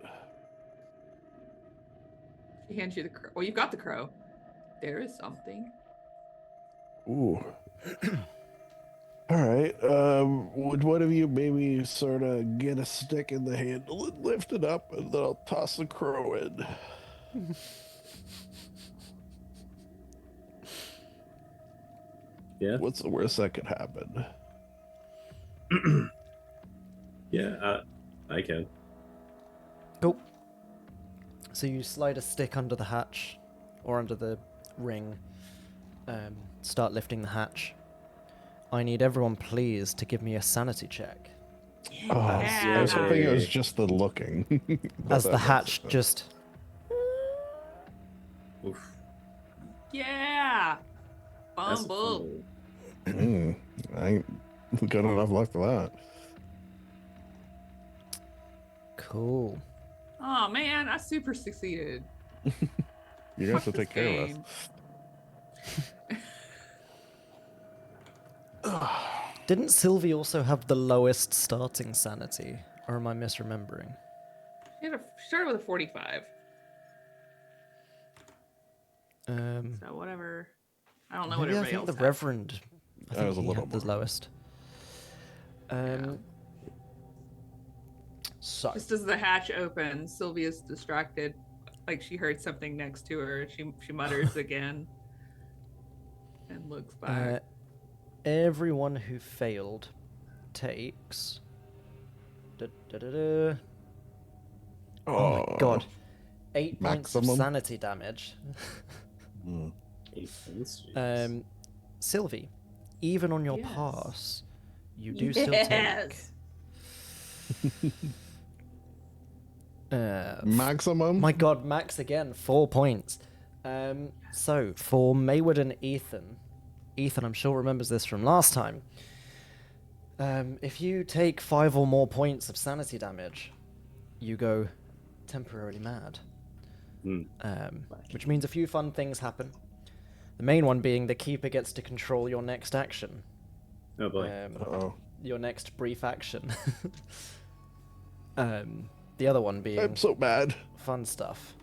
Speaker 5: She hands you the crow. Well, you've got the crow. There is something.
Speaker 2: Ooh. All right. Would one of you maybe sort of get a stick in the handle and lift it up, and then I'll toss the crow in.
Speaker 4: Yeah.
Speaker 2: What's the worst that could happen?
Speaker 4: Yeah, I can.
Speaker 1: Cool. So you slide a stick under the hatch, or under the ring, start lifting the hatch. I need everyone, please, to give me a sanity check.
Speaker 2: Oh, I was hoping it was just the looking. But
Speaker 1: As
Speaker 2: that
Speaker 1: the
Speaker 2: makes
Speaker 1: hatch
Speaker 2: sense.
Speaker 1: just...
Speaker 4: Oof.
Speaker 5: Yeah.
Speaker 4: That's a
Speaker 5: Bumble.
Speaker 4: fumble.
Speaker 2: I ain't got enough luck for that.
Speaker 1: Cool.
Speaker 5: Oh man, I super succeeded.
Speaker 2: You have to
Speaker 5: Fuck
Speaker 2: take
Speaker 5: this
Speaker 2: care of
Speaker 5: game.
Speaker 2: us.
Speaker 1: Didn't Sylvie also have the lowest starting sanity? Or am I misremembering?
Speaker 5: She started with a 45.
Speaker 1: Um,
Speaker 5: So whatever. I don't know what
Speaker 1: maybe I
Speaker 5: everybody
Speaker 1: think
Speaker 5: else
Speaker 1: the
Speaker 5: had.
Speaker 1: Reverend... I
Speaker 2: That
Speaker 1: think
Speaker 2: was a
Speaker 1: he
Speaker 2: little
Speaker 1: had the
Speaker 2: more.
Speaker 1: lowest. So...
Speaker 5: Just as the hatch opens, Sylvia's distracted, like she heard something next to her. She mutters again and looks back.
Speaker 1: Everyone who failed takes... Oh my god. 8 points of
Speaker 2: Maximum?
Speaker 1: sanity damage.
Speaker 2: Mm.
Speaker 4: 8 points. Jeez.
Speaker 1: Sylvie, even on your
Speaker 5: Yes.
Speaker 1: pass, you do still take...
Speaker 5: Yes.
Speaker 2: Maximum?
Speaker 1: My god, max again, 4 points. So, for Maywood and Ethan, I'm sure remembers this from last time. If you take 5 or more points of sanity damage, you go temporarily mad.
Speaker 4: Hmm.
Speaker 1: Which means a few fun things happen. The main one being the Keeper gets to control your next action.
Speaker 4: Oh boy.
Speaker 2: Uh-oh.
Speaker 1: Your next brief action. The other one being
Speaker 2: I'm so mad.
Speaker 1: fun stuff.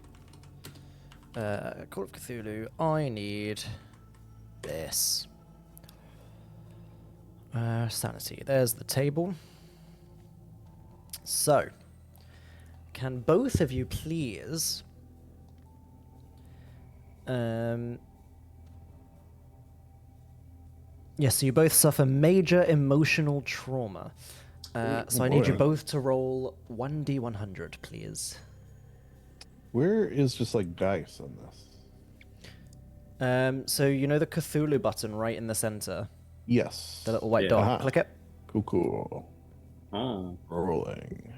Speaker 1: Call of Cthulhu, I need this. Sanity. There's the table. So, can both of you please... Yes, so you both suffer major emotional trauma. So I need you
Speaker 2: boy.
Speaker 1: both to roll 1d100, please.
Speaker 2: Where is just like dice on this?
Speaker 1: So you know the Cthulhu button right in the center?
Speaker 2: Yes.
Speaker 1: The little white
Speaker 4: Yeah.
Speaker 1: dot.
Speaker 2: Uh-huh.
Speaker 1: Click it.
Speaker 2: Cool.
Speaker 4: Oh.
Speaker 2: Rolling.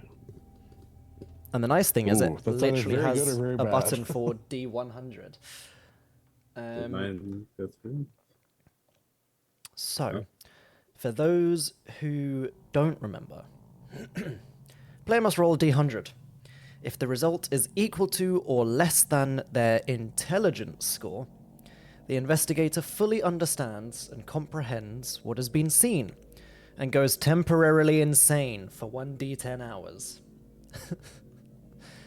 Speaker 1: And the nice thing is
Speaker 2: Ooh,
Speaker 1: it
Speaker 2: that's either
Speaker 1: literally
Speaker 2: very good
Speaker 1: has
Speaker 2: or very
Speaker 1: a
Speaker 2: bad.
Speaker 1: button for D100.
Speaker 4: Did mine go through?
Speaker 1: So, for those who don't remember, player must roll a D100. If the result is equal to or less than their intelligence score, the investigator fully understands and comprehends what has been seen and goes temporarily insane for 1d10 hours.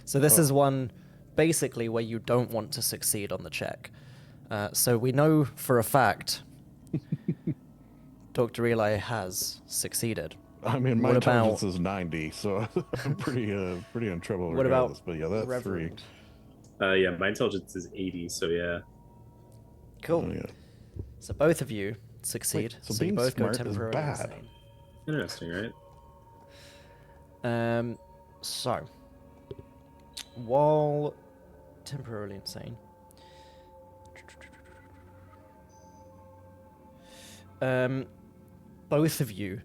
Speaker 1: So this is one basically where you don't want to succeed on the check. So we know for a fact Dr. Eli has succeeded.
Speaker 2: I mean, my
Speaker 1: What about-
Speaker 2: intelligence is 90, so I'm pretty in trouble
Speaker 1: What
Speaker 2: regardless.
Speaker 1: about
Speaker 2: But yeah, that's
Speaker 1: Reverend?
Speaker 4: Yeah, my intelligence is 80, so yeah.
Speaker 1: Cool.
Speaker 2: three. Oh, yeah.
Speaker 1: So both of you succeed.
Speaker 2: so
Speaker 1: you
Speaker 2: being
Speaker 1: both go
Speaker 2: smart is
Speaker 1: temporarily
Speaker 2: bad.
Speaker 1: insane.
Speaker 4: Interesting, right?
Speaker 1: So while temporarily insane, both of you,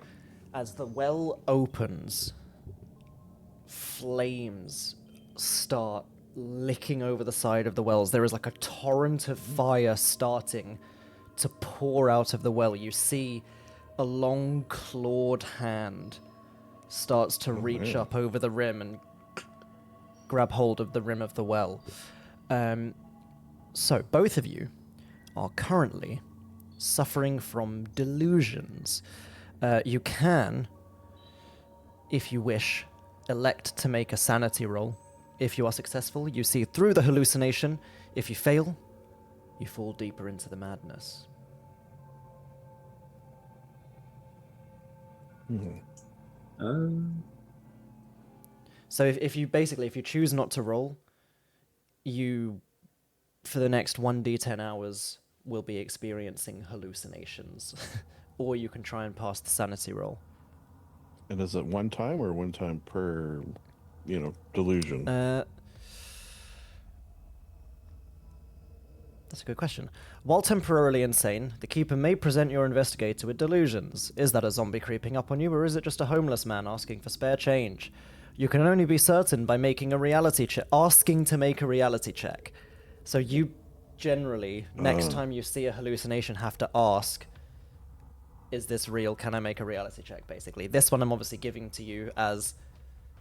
Speaker 1: as the well opens, flames start licking over the side of the wells. There is like a torrent of fire starting to pour out of the well. You see a long clawed hand starts to reach
Speaker 2: man.
Speaker 1: up over the rim and grab hold of the rim of the well. So both of you are currently suffering from delusions. You can, if you wish, elect to make a sanity roll. If you are successful, you see through the hallucination. If you fail, you fall deeper into the madness.
Speaker 2: Mhm.
Speaker 1: So if you choose not to roll, you, for the next 1d10 hours, will be experiencing hallucinations. Or you can try and pass the sanity roll.
Speaker 2: And is it one time or one time per, delusion?
Speaker 1: That's a good question. While temporarily insane, the keeper may present your investigator with delusions. Is that a zombie creeping up on you, or is it just a homeless man asking for spare change? You can only be certain by making a reality check, asking to make a reality check. So you generally, next time you see a hallucination, have to ask, is this real? Can I make a reality check, basically? This one I'm obviously giving to you as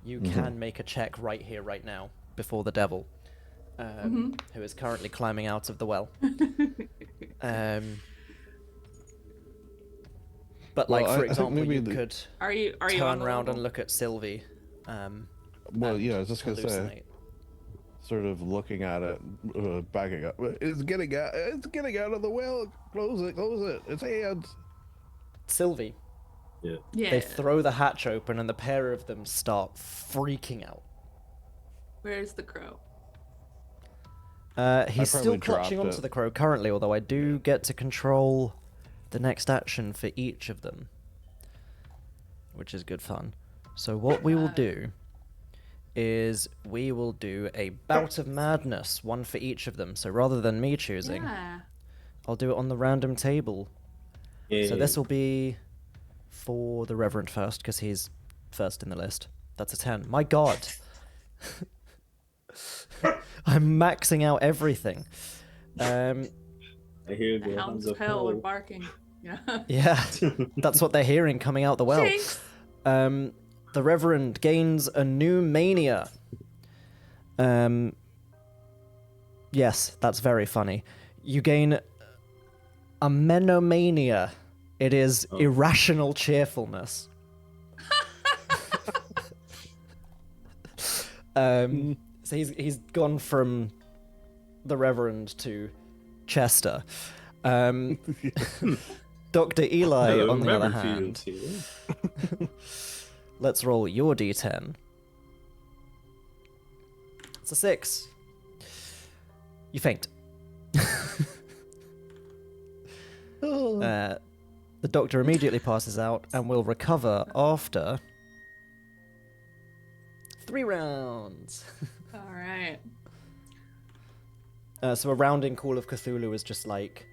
Speaker 1: you can make a check right here, right now, before the devil. Who is currently climbing out of the well. But
Speaker 2: Well,
Speaker 1: like,
Speaker 2: I
Speaker 1: for
Speaker 2: think
Speaker 1: example,
Speaker 2: maybe
Speaker 1: you
Speaker 2: the-
Speaker 1: could
Speaker 5: Are you on
Speaker 1: turn
Speaker 5: the
Speaker 1: around
Speaker 5: level?
Speaker 1: and look at Sylvie.
Speaker 2: Well,
Speaker 1: and
Speaker 2: yeah, I was just gonna say,
Speaker 1: hallucinate.
Speaker 2: sort of looking at it, backing up. It's getting out. It's getting out of the well. Close it. Close it. It's hands.
Speaker 1: Sylvie,
Speaker 4: Yeah.
Speaker 3: Yeah.
Speaker 1: they throw the hatch open and the pair of them start freaking out.
Speaker 5: Where's the crow?
Speaker 1: He's still
Speaker 2: probably
Speaker 1: clutching
Speaker 2: dropped
Speaker 1: onto
Speaker 2: it.
Speaker 1: the crow currently, although I do get to control the next action for each of them, which is good fun. So what we will do is we will do a bout of madness, one for each of them. So rather than me choosing,
Speaker 3: Yeah.
Speaker 1: I'll do it on the random table. So this will be for the Reverend first, because he's first in the list. That's a 10. My god. I'm maxing out everything.
Speaker 4: I hear
Speaker 3: The
Speaker 4: the
Speaker 3: hounds
Speaker 4: hounds
Speaker 3: of hell are
Speaker 4: hell.
Speaker 3: barking. Yeah.
Speaker 1: Yeah, that's what they're hearing coming out the well.
Speaker 3: Jinx!
Speaker 1: The Reverend gains a new mania. Yes, that's very funny. You gain a menomania. It is irrational cheerfulness. So he's gone from the Reverend to Chester. Dr. Eli,
Speaker 4: Hello,
Speaker 1: on the other
Speaker 4: Reverend
Speaker 1: hand,
Speaker 4: Fields here.
Speaker 1: let's roll your d10. It's a 6. You faint. The doctor immediately passes out and will recover after 3 rounds.
Speaker 3: All right.
Speaker 1: So a round in Call of Cthulhu is just like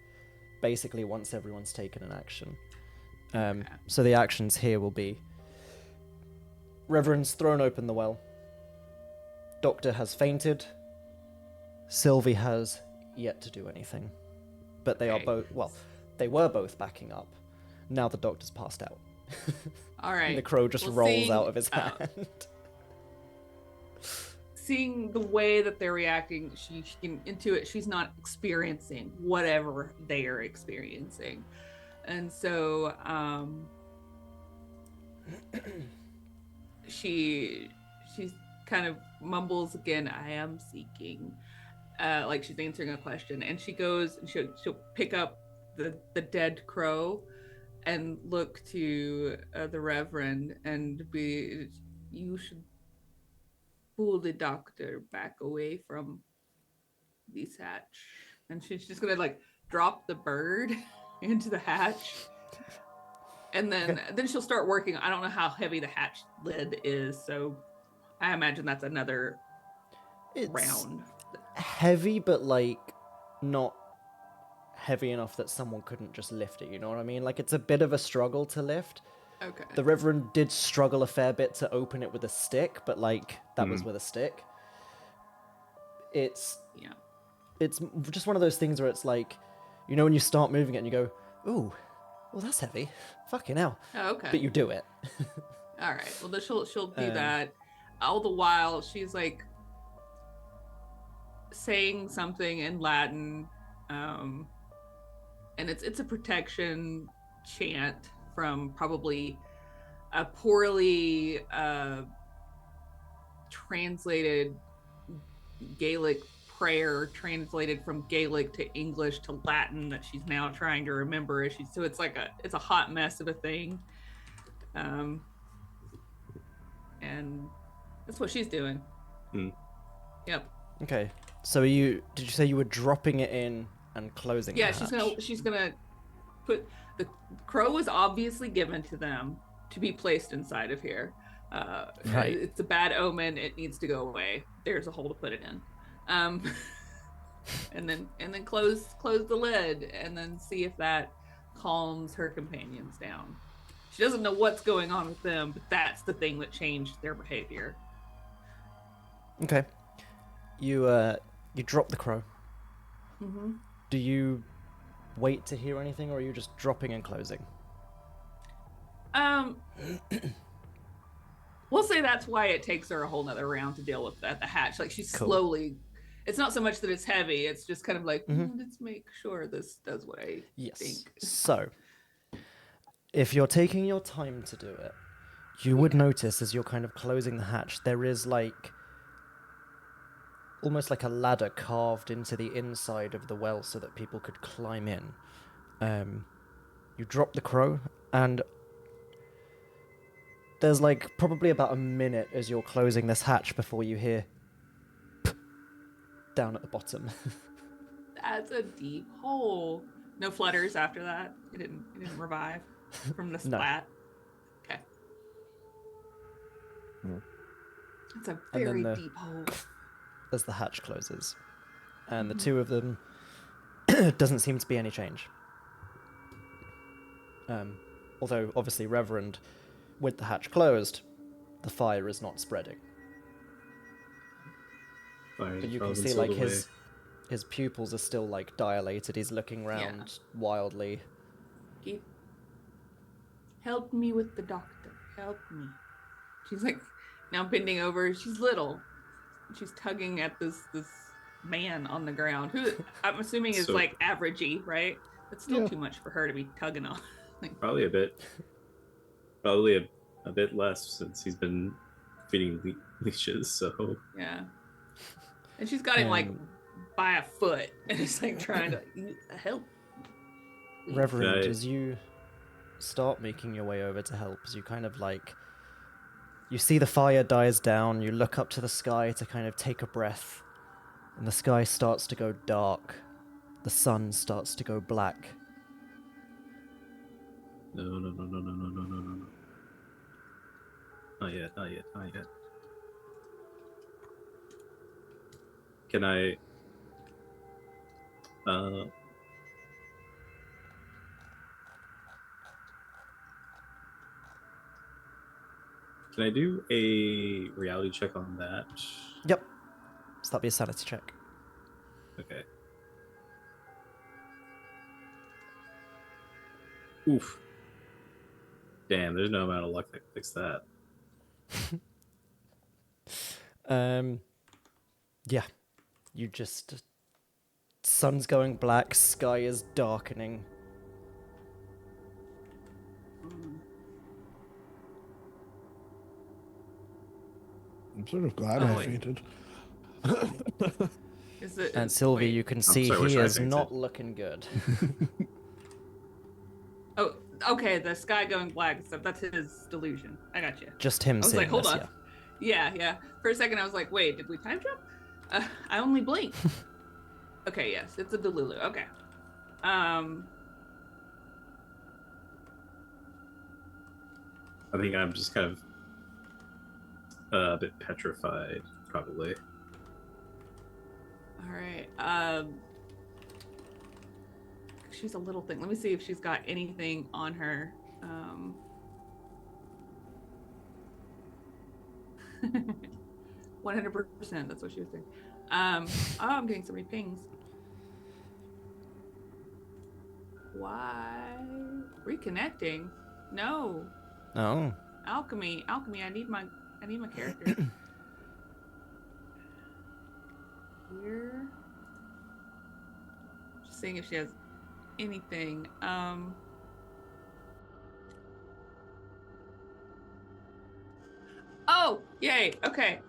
Speaker 1: basically once everyone's taken an action. So the actions here will be Reverend's thrown open the well. Doctor has fainted. Sylvie has yet to do anything. But they are
Speaker 3: Okay.
Speaker 1: both, well, they were both backing up. Now the doctor's passed out.
Speaker 3: All right.
Speaker 1: And the crow just
Speaker 3: Well,
Speaker 1: rolls
Speaker 3: seeing-
Speaker 1: out of his
Speaker 3: oh.
Speaker 1: hand.
Speaker 3: Seeing the way that they're reacting, she can intuit she's not experiencing whatever they are experiencing. And so she's
Speaker 5: kind of mumbles again, I am seeking. Like she's answering a question. And she goes and she'll pick up the dead crow and look to the Reverend and be, you should pull the doctor back away from this hatch. And she's just gonna like drop the bird into the hatch. And then she'll start working. I don't know how heavy the hatch lid is, so I imagine that's another
Speaker 1: It's
Speaker 5: round.
Speaker 1: heavy, but like not heavy enough that someone couldn't just lift it, you know what I mean? Like it's a bit of a struggle to lift.
Speaker 5: Okay.
Speaker 1: The Reverend did struggle a fair bit to open it with a stick, but like that was
Speaker 4: Mhm.
Speaker 1: with a stick. It's
Speaker 5: Yeah.
Speaker 1: it's just one of those things where it's like, you know, when you start moving it and you go, ooh, well that's heavy, fucking hell,
Speaker 5: Oh, okay.
Speaker 1: but you do it.
Speaker 5: All right. Well, then she'll do
Speaker 1: Um,
Speaker 5: that. All the while, she's like saying something in Latin, and it's a protection chant from probably a poorly translated Gaelic prayer, translated from Gaelic to English to Latin that she's now trying to remember. So it's like it's a hot mess of a thing. And that's what she's doing.
Speaker 4: Mm.
Speaker 5: Yep.
Speaker 1: Okay, so did you say you were dropping it in and closing
Speaker 5: Yeah,
Speaker 1: the
Speaker 5: she's gonna put the crow was obviously given to them to be placed inside of here.
Speaker 1: Right.
Speaker 5: It's a bad omen. It needs to go away. There's a hole to put it in. And then close the lid and then see if that calms her companions down. She doesn't know what's going on with them, but that's the thing that changed their behavior.
Speaker 1: Okay. You drop the crow.
Speaker 5: Mm-hmm.
Speaker 1: Do you wait to hear anything, or are you just dropping and closing?
Speaker 5: We'll say that's why it takes her a whole nother round to deal with the hatch. Like she's
Speaker 1: Cool.
Speaker 5: slowly. It's not so much that it's heavy. It's just kind of like,
Speaker 1: Mhm.
Speaker 5: let's make sure this does what I
Speaker 1: Yes.
Speaker 5: think.
Speaker 1: So, if you're taking your time to do it, you would notice as you're kind of closing the hatch, there is like almost like a ladder carved into the inside of the well so that people could climb in. You drop the crow, and there's like probably about a minute as you're closing this hatch before you hear down at the bottom.
Speaker 5: That's a deep hole. No flutters after that. It didn't revive from the
Speaker 1: No.
Speaker 5: splat. Okay.
Speaker 2: No.
Speaker 5: It's a
Speaker 1: And then
Speaker 5: very
Speaker 1: the-
Speaker 5: deep hole.
Speaker 1: As the hatch closes, and the
Speaker 5: Mhm.
Speaker 1: two of them doesn't seem to be any change. Although obviously Reverend, with the hatch closed, the fire is not spreading.
Speaker 4: Fire's
Speaker 1: But you can
Speaker 4: probably
Speaker 1: see
Speaker 4: sold
Speaker 1: like
Speaker 4: away.
Speaker 1: his pupils are still like dilated. He's looking round wildly.
Speaker 5: Get... Help me with the doctor. Help me. She's like now bending over. She's little. She's tugging at this man on the ground, who I'm assuming is
Speaker 4: So-
Speaker 5: like averagey, right? It's still
Speaker 2: Yeah.
Speaker 5: too much for her to be tugging on. Like,
Speaker 4: Probably a bit. Probably a bit less since he's been feeding leashes. So
Speaker 5: yeah. And she's got him like
Speaker 1: Um,
Speaker 5: by a foot, and it's like trying to help.
Speaker 1: Reverend,
Speaker 4: Right.
Speaker 1: as you start making your way over to help, as you kind of like, you see the fire dies down, you look up to the sky to kind of take a breath, and the sky starts to go dark. The sun starts to go black.
Speaker 4: no. Not yet. Can I? Can I do a reality check on that?
Speaker 1: Yep. So that'd be a sanity check.
Speaker 4: Okay. Oof. Damn, there's no amount of luck that can fix that.
Speaker 1: Yeah. You just... Sun's going black, sky is darkening.
Speaker 2: I'm sort of glad
Speaker 5: Oh,
Speaker 2: I
Speaker 5: wait.
Speaker 2: fainted.
Speaker 5: Is it?
Speaker 1: And Sylvie,
Speaker 5: wait.
Speaker 1: you can see
Speaker 4: sorry,
Speaker 1: he
Speaker 4: which I
Speaker 1: is
Speaker 4: fainted.
Speaker 1: not looking good.
Speaker 5: Oh, okay. The sky going black and stuff. That's his delusion. I got you.
Speaker 1: Just him
Speaker 5: I was
Speaker 1: seeing
Speaker 5: like, hold
Speaker 1: this,
Speaker 5: on. Yeah. For a second, I was like, wait, did we time jump? I only blinked. Okay, yes, it's a Delulu. Okay.
Speaker 4: I think I'm just kind of a bit petrified, probably.
Speaker 5: All right. She's a little thing. Let me see if she's got anything on her. 100%. That's what she was doing. Oh, I'm getting so many pings. Why? Reconnecting? No.
Speaker 1: Oh.
Speaker 5: Alchemy. I need my character. Here. Just seeing if she has anything. Oh, yay. Okay.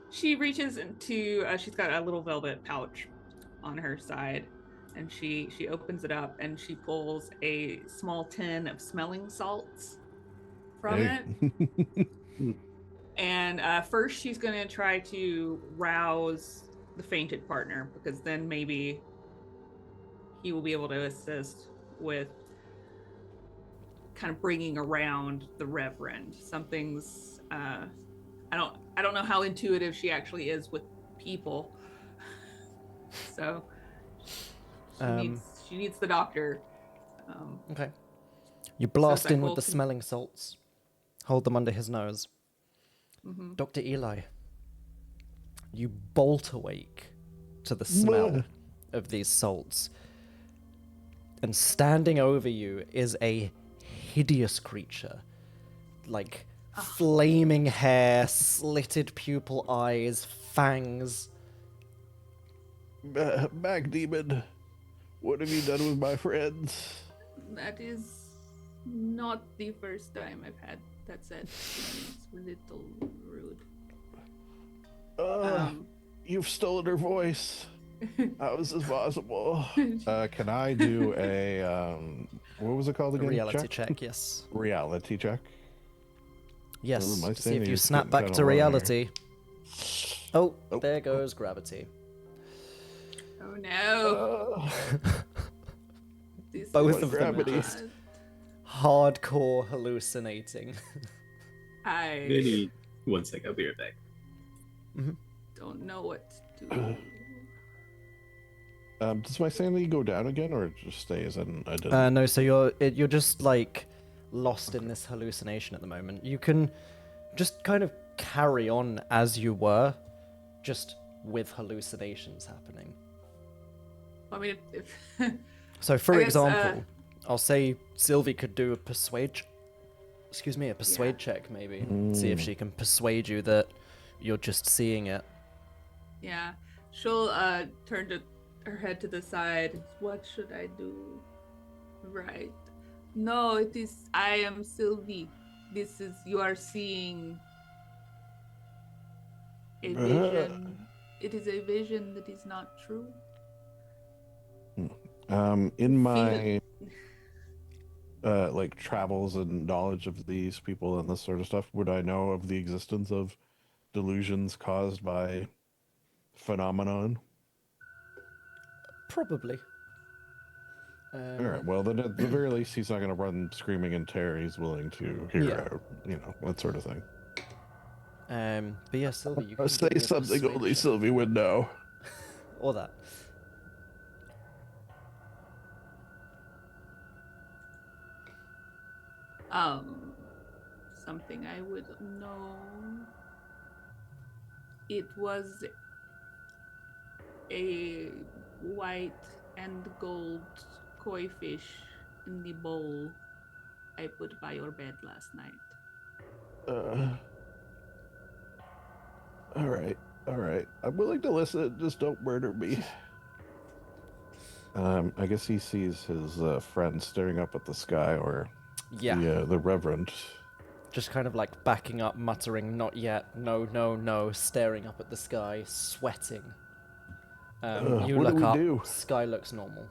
Speaker 5: She reaches into she's got a little velvet pouch on her side, and she opens it up and she pulls a small tin of smelling salts from it. And first she's going to try to rouse the fainted partner, because then maybe he will be able to assist with kind of bringing around the Reverend. Something's I don't know how intuitive she actually is with people. So she needs the doctor.
Speaker 1: Okay. You blast
Speaker 5: that
Speaker 1: in with
Speaker 5: roll
Speaker 1: the
Speaker 5: can-
Speaker 1: smelling salts. Hold them under his nose.
Speaker 5: Mhm.
Speaker 1: Dr. Eli, you bolt awake to the smell of these salts. And standing over you is a hideous creature. Like flaming hair, slitted pupil eyes, fangs.
Speaker 2: Back demon, what have you done with my friends?
Speaker 5: That is not the first time I've had that said. It's a little rude.
Speaker 2: You've stolen her voice. How is this possible? Can I do a what was it called
Speaker 1: A
Speaker 2: again?
Speaker 1: reality check, yes.
Speaker 2: Reality check.
Speaker 1: Yes,
Speaker 2: my
Speaker 1: to see if you
Speaker 2: sanity is
Speaker 1: snap
Speaker 2: getting
Speaker 1: back
Speaker 2: kinda
Speaker 1: to
Speaker 2: low here.
Speaker 1: reality. Oh,
Speaker 2: Oh,
Speaker 1: there goes gravity.
Speaker 5: Oh no. This
Speaker 1: Both
Speaker 5: is
Speaker 1: of them
Speaker 2: gravity.
Speaker 1: just
Speaker 5: not-
Speaker 1: hardcore hallucinating.
Speaker 5: I
Speaker 4: Maybe 1 sec, I'll be right back.
Speaker 5: don't know what to do.
Speaker 2: Does my sanity go down again, or it just stays? And I didn't.
Speaker 1: No, so you're just like lost in this hallucination at the moment. You can just kind of carry on as you were, just with hallucinations happening.
Speaker 5: I mean, if
Speaker 1: So, for
Speaker 5: I guess,
Speaker 1: example, I'll say Sylvie could do a persuade
Speaker 5: Yeah.
Speaker 1: check maybe. See if she can persuade you that you're just seeing it.
Speaker 5: yeah, she'll turn her head to the side. What should I do? Right. No, it is. I am Sylvie. This is. You are seeing a vision. It is a vision that is not true.
Speaker 2: In my like travels and knowledge of these people and this sort of stuff, would I know of the existence of delusions caused by phenomenon?
Speaker 1: Probably.
Speaker 2: All right. Well, then at the very least, he's not going to run screaming in terror. He's willing to hear
Speaker 1: Yeah.
Speaker 2: out, that sort of thing.
Speaker 1: But yeah, Sylvie, you can
Speaker 2: I'll say
Speaker 1: give me a
Speaker 2: something
Speaker 1: persuade
Speaker 2: only
Speaker 1: check.
Speaker 2: Sylvie would know.
Speaker 1: Or that.
Speaker 5: Something I would know. It was a white and gold koi fish in the bowl I put by your bed last night.
Speaker 2: All right. I'm willing to listen. Just don't murder me. I guess he sees his friend staring up at the sky, or
Speaker 1: Yeah.
Speaker 2: the Reverend.
Speaker 1: just kind of like backing up, muttering, "Not yet, no, no, no," staring up at the sky, sweating. You
Speaker 2: what do
Speaker 1: look
Speaker 2: we
Speaker 1: up,
Speaker 2: do?
Speaker 1: sky looks normal.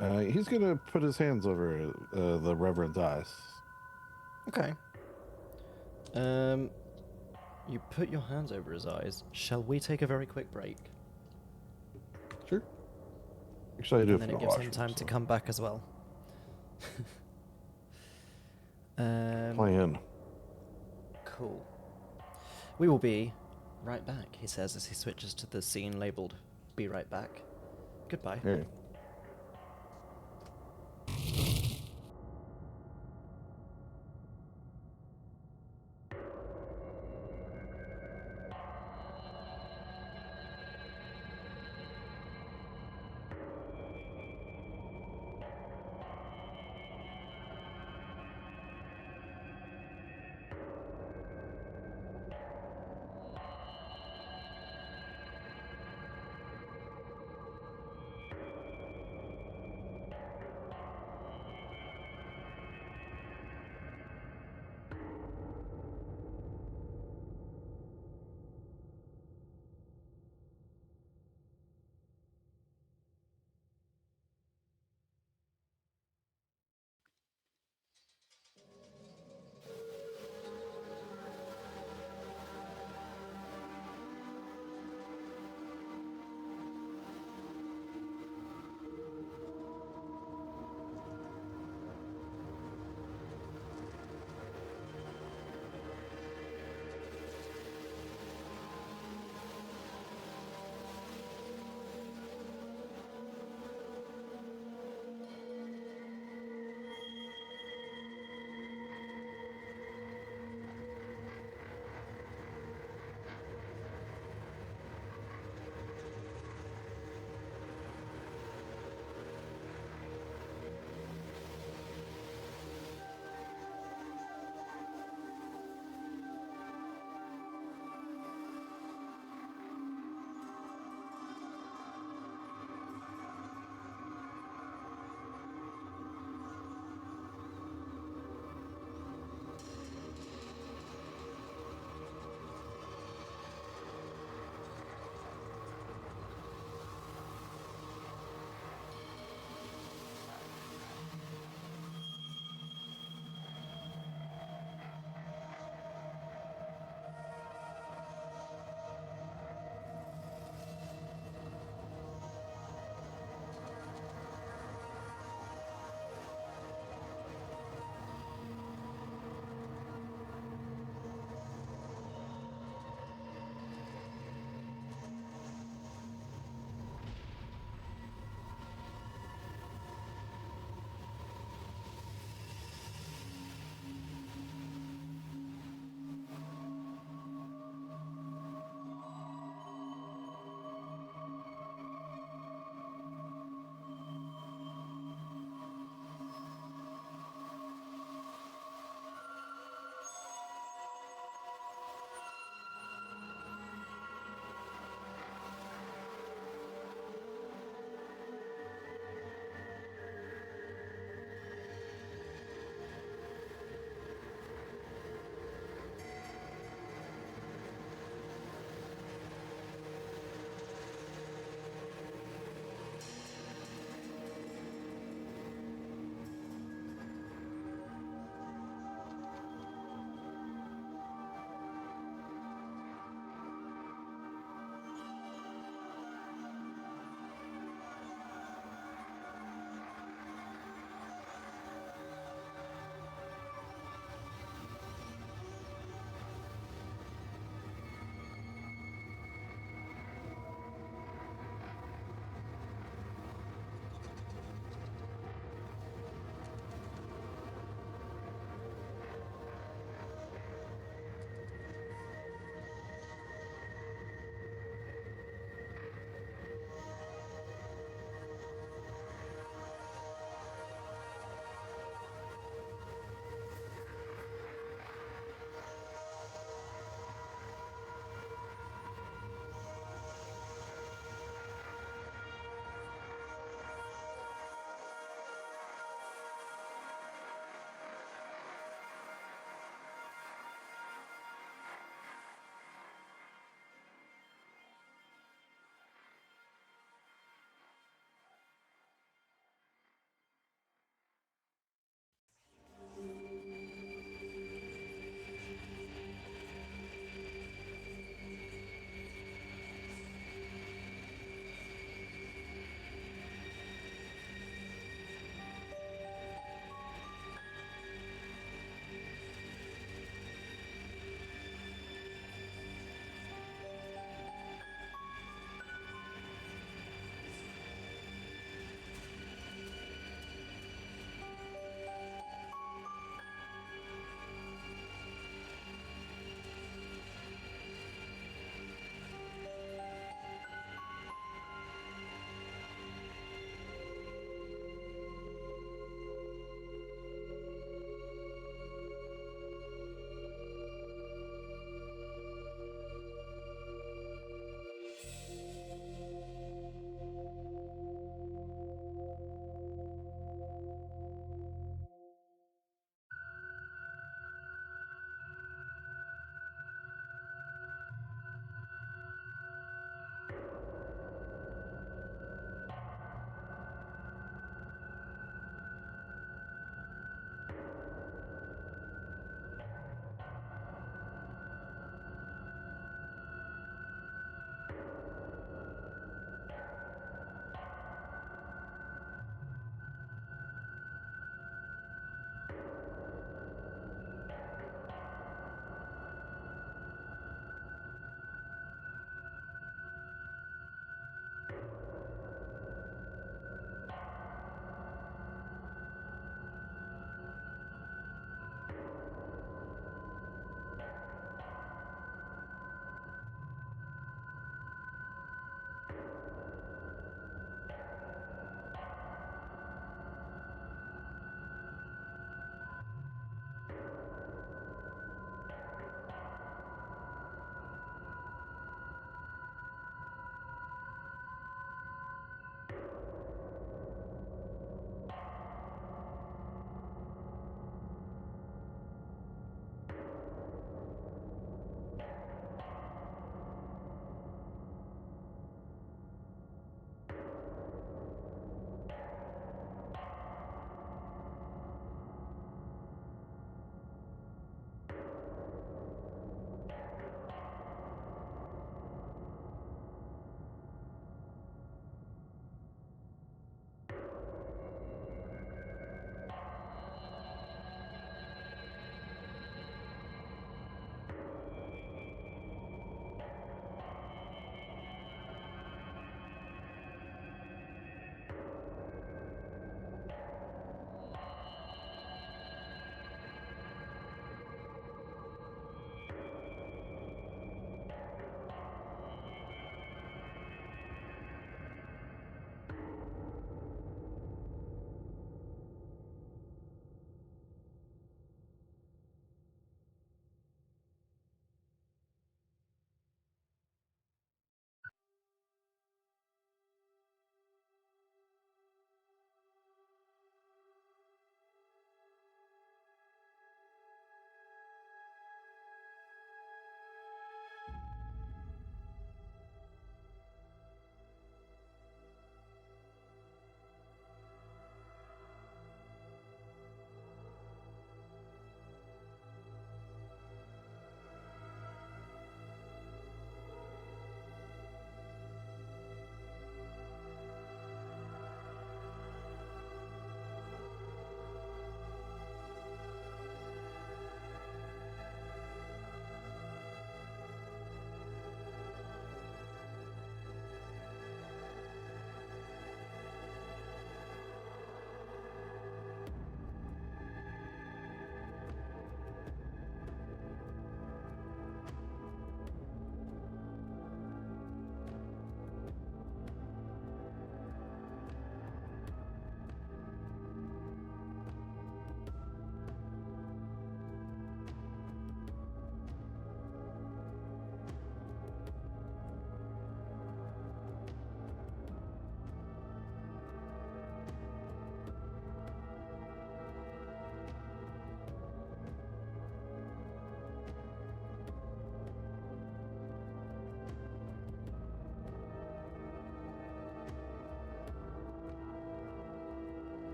Speaker 2: He's gonna put his hands over the Reverend's eyes.
Speaker 1: Okay. You put your hands over his eyes. Shall we take a very quick break?
Speaker 2: Sure. Actually, I do
Speaker 1: And
Speaker 2: have
Speaker 1: then
Speaker 2: to
Speaker 1: it
Speaker 2: go
Speaker 1: gives
Speaker 2: wash
Speaker 1: him
Speaker 2: them,
Speaker 1: time
Speaker 2: so.
Speaker 1: to come back as well.
Speaker 2: Plan.
Speaker 1: Cool. We will be right back, he says as he switches to the scene labeled "Be right back." Goodbye.
Speaker 2: Hey.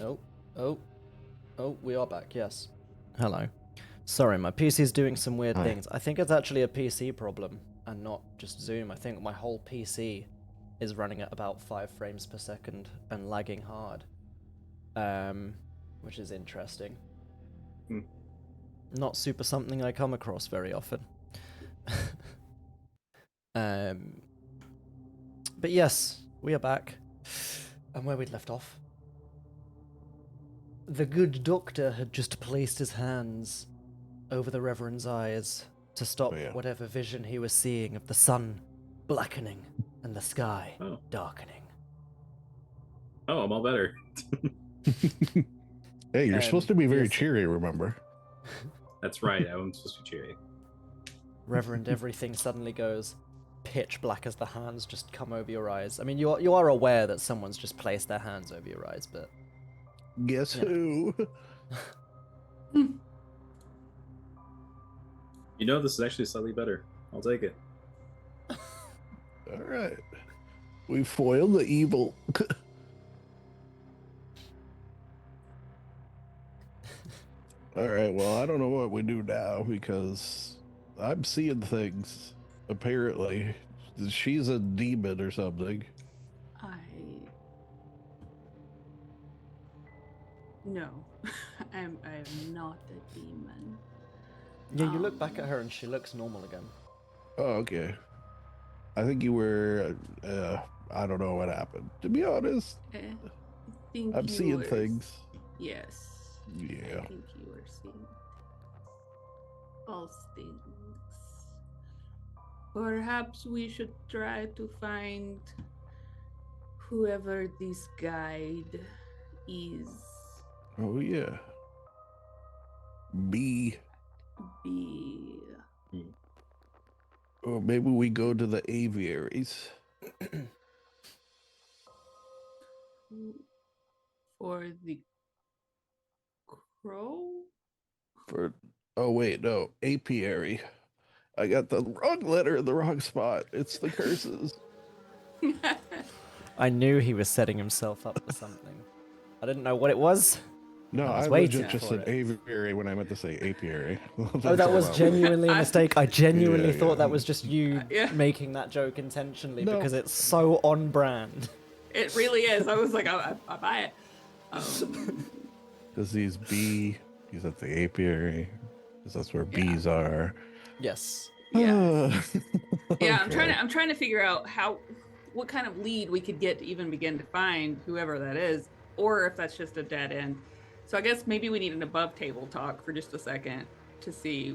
Speaker 1: Oh, we are back, yes. Hello. Sorry, my PC's doing some weird
Speaker 2: Hi.
Speaker 1: things. I think it's actually a PC problem and not just Zoom. I think my whole PC is running at about 5 frames per second and lagging hard. Which is interesting.
Speaker 4: Hmm.
Speaker 1: Not super something I come across very often. But yes, we are back. And where we'd left off. The good doctor had just placed his hands over the Reverend's eyes to stop
Speaker 2: Oh, yeah.
Speaker 1: whatever vision he was seeing of the sun blackening and the sky
Speaker 4: Oh.
Speaker 1: darkening.
Speaker 4: Oh, I'm all better.
Speaker 2: Hey, you're supposed to be very
Speaker 1: yes.
Speaker 2: cheery, remember?
Speaker 4: That's right. I'm supposed to be cheery.
Speaker 1: Reverend, everything suddenly goes pitch black as the hands just come over your eyes. I mean, you are aware that someone's just placed their hands over your eyes, but
Speaker 2: Guess
Speaker 1: Yeah.
Speaker 2: who?
Speaker 4: You know, this is actually slightly better. I'll take it.
Speaker 2: All right. We foiled the evil. All right, well, I don't know what we do now because I'm seeing things. Apparently, she's a demon or something.
Speaker 3: No, I'm not a demon.
Speaker 1: yeah, you look back at her and she looks normal again.
Speaker 2: Oh, okay. I think you were. I don't know what happened. To be honest,
Speaker 3: I think
Speaker 2: I'm
Speaker 3: you
Speaker 2: seeing
Speaker 3: were-
Speaker 2: things.
Speaker 3: Yes.
Speaker 2: Yeah.
Speaker 3: I think you were seeing false things. Perhaps we should try to find whoever this guide is.
Speaker 2: Oh yeah. B.
Speaker 3: Be
Speaker 2: Or maybe we go to the aviaries.
Speaker 3: for the crow.
Speaker 2: For oh wait, no, apiary. I got the wrong letter in the wrong spot. It's the curses.
Speaker 1: I knew he was setting himself up for something. I didn't know what it was.
Speaker 2: No,
Speaker 1: I was
Speaker 2: I
Speaker 1: waiting
Speaker 2: legit just
Speaker 1: for
Speaker 2: said
Speaker 1: it.
Speaker 2: aviary when I meant to say apiary.
Speaker 1: Oh, that was genuinely a mistake. I genuinely
Speaker 2: Yeah,
Speaker 1: thought
Speaker 2: yeah.
Speaker 1: that was just you
Speaker 5: Yeah.
Speaker 1: making that joke intentionally
Speaker 2: No.
Speaker 1: because it's so on brand.
Speaker 5: It really is. I was like, I buy it.
Speaker 2: Because he's bee. He's at the apiary. Because that's where
Speaker 5: Yeah.
Speaker 2: bees are.
Speaker 1: Yes.
Speaker 5: Yeah. Yeah,
Speaker 2: Okay.
Speaker 5: I'm trying to figure out what kind of lead we could get to even begin to find whoever that is, or if that's just a dead end. So I guess maybe we need an above table talk for just a second to see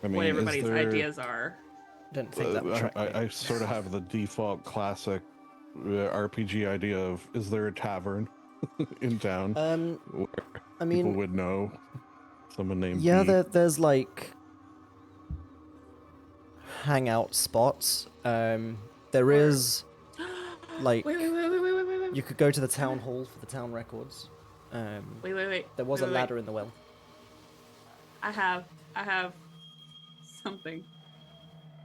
Speaker 2: I mean,
Speaker 5: what
Speaker 2: is
Speaker 5: everybody's
Speaker 2: there-
Speaker 5: ideas are.
Speaker 1: Didn't think that would track me.
Speaker 2: I sort of have the default classic RPG idea of: is there a tavern in town where
Speaker 1: I
Speaker 2: people
Speaker 1: mean,
Speaker 2: would know someone named
Speaker 1: yeah,
Speaker 2: B?
Speaker 1: there's like hangout spots. There is like
Speaker 5: Wait.
Speaker 1: you could go to the town hall for the town records.
Speaker 5: Wait.
Speaker 1: There was a
Speaker 5: Wait.
Speaker 1: ladder in the well.
Speaker 5: I have something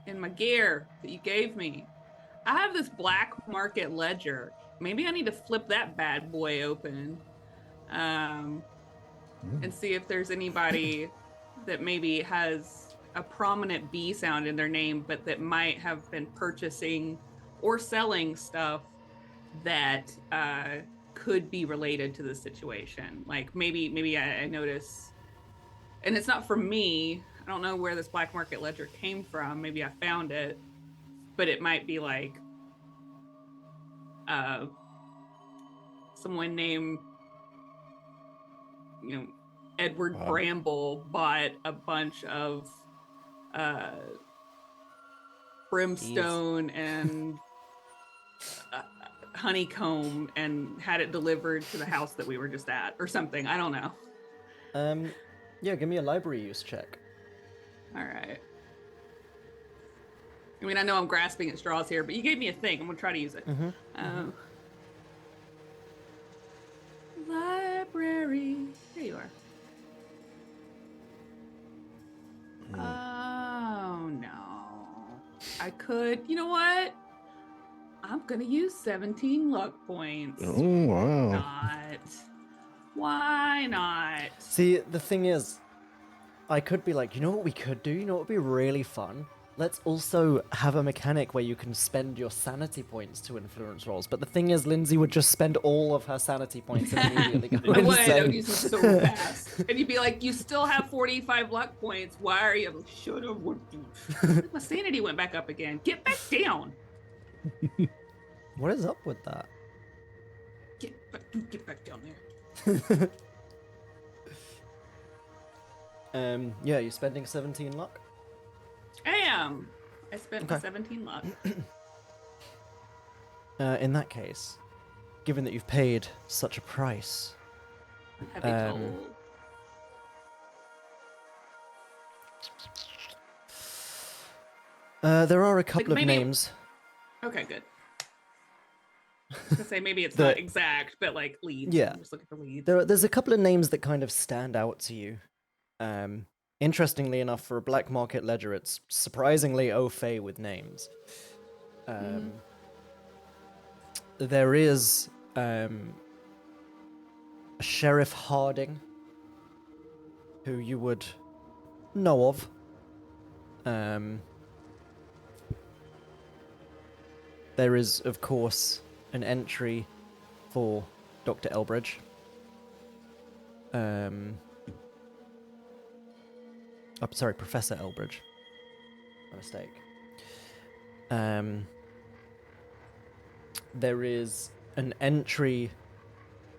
Speaker 5: in my gear that you gave me. I have this black market ledger. Maybe I need to flip that bad boy open, and see if there's anybody that maybe has a prominent B sound in their name, but that might have been purchasing or selling stuff that could be related to the situation. Like maybe I notice, and it's not from me. I don't know where this black market ledger came from. Maybe I found it, but it might be like someone named, Edward Bramble bought a bunch of brimstone and honeycomb and had it delivered to the house that we were just at or something. I don't know.
Speaker 1: Yeah, give me a library use check.
Speaker 5: All right. I mean, I know I'm grasping at straws here, but you gave me a thing. I'm gonna try to use it. Library. There you are. Oh no. I could. You know what? I'm gonna use 17 luck points.
Speaker 2: Oh wow!
Speaker 5: Not
Speaker 3: Why not?
Speaker 1: See, the thing is, I could be like, you know what we could do? You know what would be really fun? Let's also have a mechanic where you can spend your sanity points to influence rolls. But the thing is, Lindsay would just spend all of her sanity points and immediately go
Speaker 5: I would. I would
Speaker 1: insane.
Speaker 5: use them so fast. And you'd be like, you still have 45 luck points. Why are you? I'm like, shut up. My sanity went back up again. Get back down.
Speaker 1: What is up with that?
Speaker 5: Get back down there.
Speaker 1: Yeah, you're spending 17 luck?
Speaker 5: I am. I spent
Speaker 1: Okay.
Speaker 5: 17 luck.
Speaker 1: In that case, given that you've paid such a price,
Speaker 5: Heavy toll.
Speaker 1: there are a couple of
Speaker 5: maybe-
Speaker 1: names.
Speaker 5: Okay, good. I was gonna say maybe it's
Speaker 1: The-
Speaker 5: not exact, but like leads.
Speaker 1: Yeah.
Speaker 5: I'm just looking for leads.
Speaker 1: There's a couple of names that kind of stand out to you. Interestingly enough, for a black market ledger, it's surprisingly au fait with names. There is Sheriff Harding, who you would know of. There is, of course, an entry for Dr. Elbridge. Oh, sorry, Professor Elbridge. My mistake. There is an entry,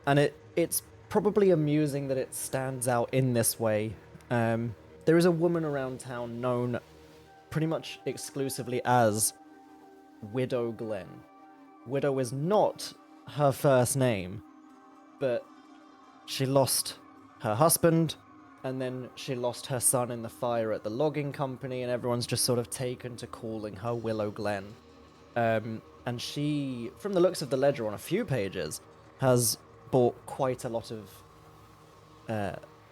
Speaker 1: and it's probably amusing that it stands out in this way. There is a woman around town known pretty much exclusively as Widow Glen. Widow is not her first name, but she lost her husband, and then she lost her son in the fire at the logging company, and everyone's just sort of taken to calling her Willow Glen. And she, from the looks of the ledger on a few pages, has bought quite a lot of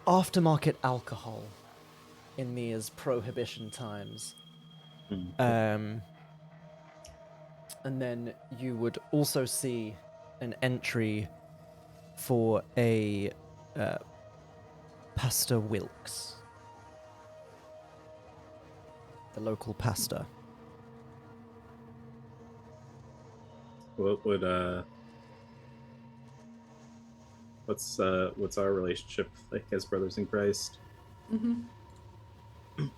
Speaker 1: aftermarket alcohol in these prohibition times. And then you would also see an entry for a Pastor Wilkes, the local pastor.
Speaker 4: What would what's our relationship like as brothers in Christ?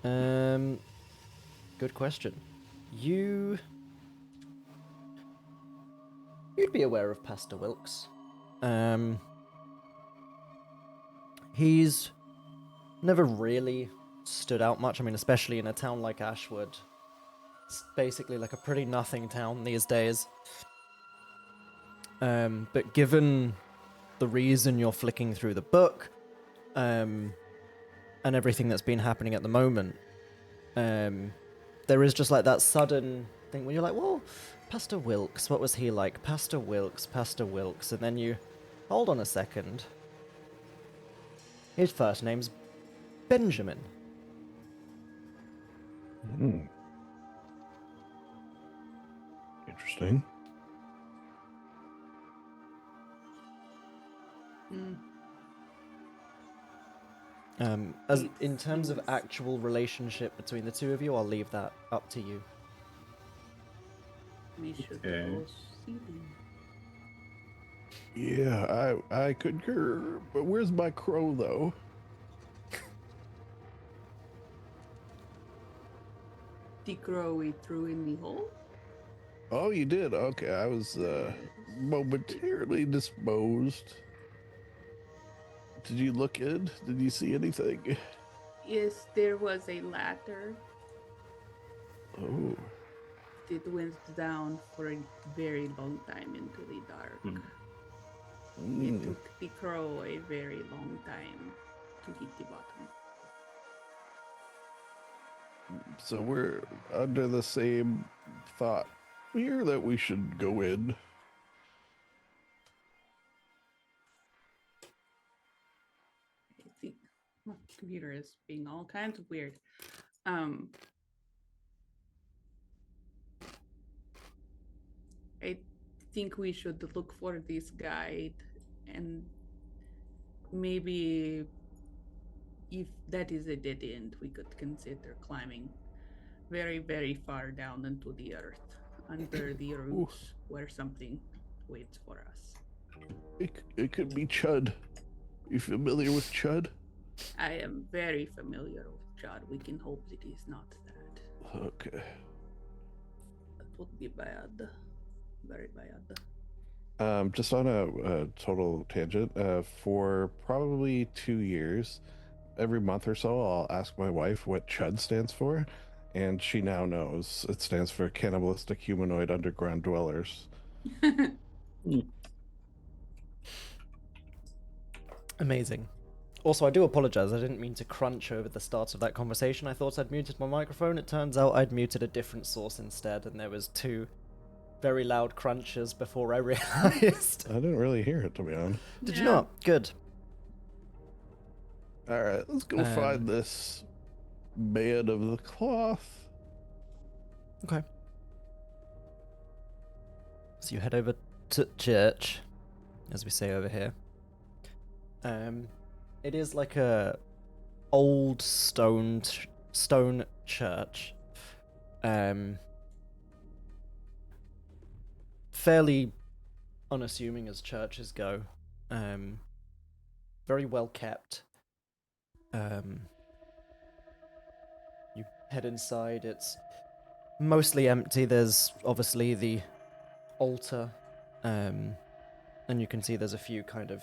Speaker 1: Good question. You'd be aware of Pastor Wilkes. He's never really stood out much. I mean, especially in a town like Ashwood. It's basically like a pretty nothing town these days. But given the reason you're flicking through the book, and everything that's been happening at the moment, there is just like that sudden thing when you're like, well, Pastor Wilkes, what was he like? Pastor Wilkes, and then you hold on a second. His first name's Benjamin.
Speaker 2: Interesting.
Speaker 1: As in terms of actual relationship between the two of you, I'll leave that up to you.
Speaker 5: We should
Speaker 4: Okay.
Speaker 5: go see them.
Speaker 2: Yeah, I concur. But where's my crow, though?
Speaker 5: The crow we threw in the hole?
Speaker 2: Oh, you did? Okay, I was momentarily disposed. Did you look in? Did you see anything?
Speaker 5: Yes, there was a ladder
Speaker 2: Oh.
Speaker 5: that went down for a very long time into the dark. It took the crow a very long time to hit the bottom.
Speaker 2: So we're under the same thought here that we should go in.
Speaker 5: The computer is being all kinds of weird. I think we should look for this guide and
Speaker 3: maybe if that is a dead end, we could consider climbing very, very far down into the earth, under the roots, where something waits for us.
Speaker 2: It could be Chud. You familiar with Chud?
Speaker 3: I am very familiar with Chad. We can hope it is not that.
Speaker 2: Okay.
Speaker 3: That would be bad. Very bad.
Speaker 2: Just on a total tangent, for probably 2 years, every month or so, I'll ask my wife what CHUD stands for, and she now knows. It stands for Cannibalistic Humanoid Underground Dwellers.
Speaker 1: Amazing. Also, I do apologize. I didn't mean to crunch over the start of that conversation. I thought I'd muted my microphone. It turns out I'd muted a different source instead, and there was 2 very loud crunches before I realized.
Speaker 2: I didn't really hear it, to be honest.
Speaker 1: Did you not? Good.
Speaker 2: All right, let's go find this man of the cloth.
Speaker 1: Okay. So you head over to church, as we say over here. It is like a old stone church. Fairly unassuming as churches go. Very well kept. You head inside, it's mostly empty. There's obviously the altar, and you can see there's a few kind of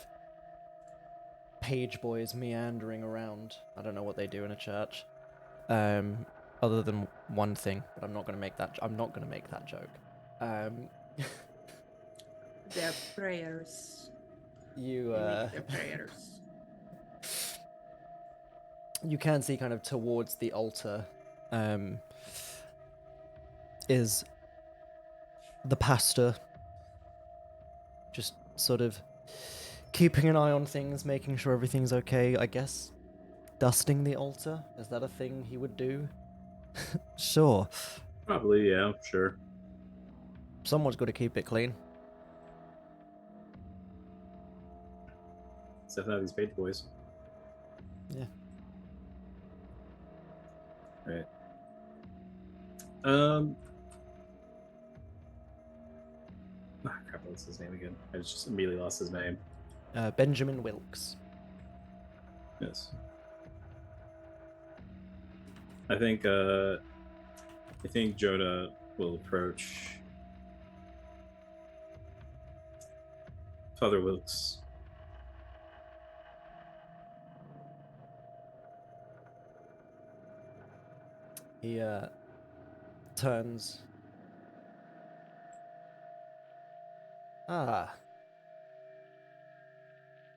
Speaker 1: page boys meandering around. I don't know what they do in a church, other than one thing, but I'm not going to make that joke.
Speaker 3: Their prayers.
Speaker 1: You
Speaker 3: They make their prayers.
Speaker 1: You can see kind of towards the altar is the pastor, just sort of keeping an eye on things, making sure everything's okay, I guess. Dusting the altar? Is that a thing he would do? Sure.
Speaker 4: Probably, yeah, sure.
Speaker 1: Someone's got to keep it clean.
Speaker 4: Except for these page boys.
Speaker 1: Yeah.
Speaker 4: Right. Crap, what's his name again? I just immediately lost his name.
Speaker 1: Benjamin Wilkes.
Speaker 4: Yes. I think Joda will approach Father Wilkes.
Speaker 1: He turns. Ah.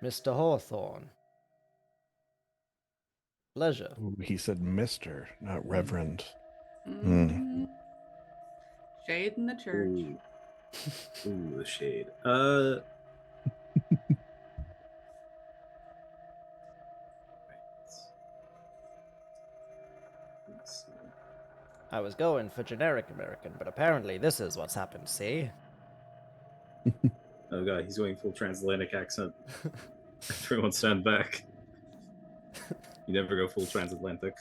Speaker 1: Mr. Hawthorne. Pleasure.
Speaker 2: Ooh, he said Mr., not Reverend.
Speaker 3: Mhm. Shade in the church.
Speaker 4: Ooh, the shade. Let's see.
Speaker 1: I was going for generic American, but apparently this is what's happened, see?
Speaker 4: Oh god, he's going full transatlantic accent. Everyone stand back. You never go full transatlantic.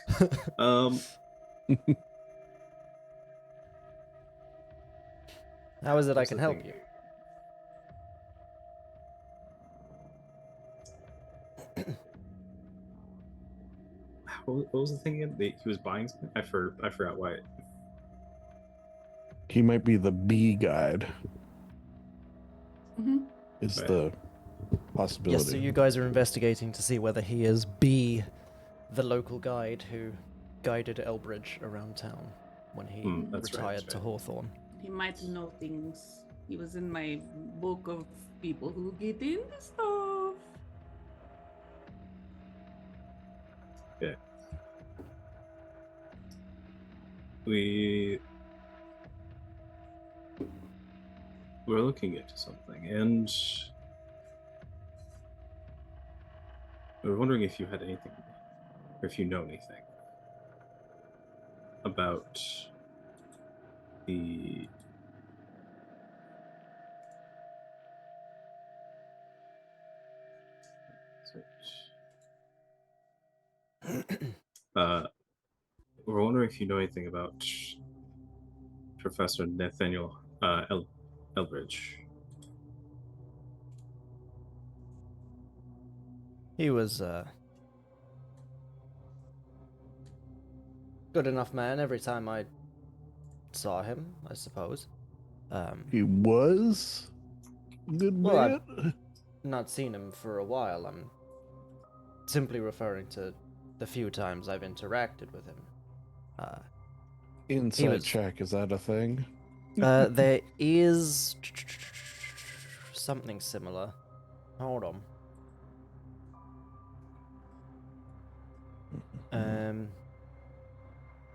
Speaker 1: How is it I
Speaker 4: What's
Speaker 1: can
Speaker 4: the
Speaker 1: help
Speaker 4: thing?
Speaker 1: you?
Speaker 4: What was the thing again? He was buying something? I forgot why.
Speaker 2: He might be the bee guide,
Speaker 3: Mhm.
Speaker 2: is
Speaker 4: Right.
Speaker 2: the possibility.
Speaker 1: Yes, so you guys are investigating to see whether he is B, the local guide who guided Elbridge around town when he
Speaker 4: That's right,
Speaker 1: retired
Speaker 4: that's
Speaker 1: to
Speaker 4: right.
Speaker 1: Hawthorne.
Speaker 3: He might know things. He was in my book of people who get into stuff.
Speaker 4: Okay. We're looking into something, and we were wondering if you had anything, or if you know anything about the We're wondering if you know anything about Professor Nathaniel Elbridge.
Speaker 1: He was good enough man every time I saw him, I suppose.
Speaker 2: He was good
Speaker 1: Well,
Speaker 2: man.
Speaker 1: I've not seen him for a while. I'm simply referring to the few times I've interacted with him.
Speaker 2: Insight
Speaker 1: was-
Speaker 2: check, is that a thing?
Speaker 1: There is something similar. Hold on.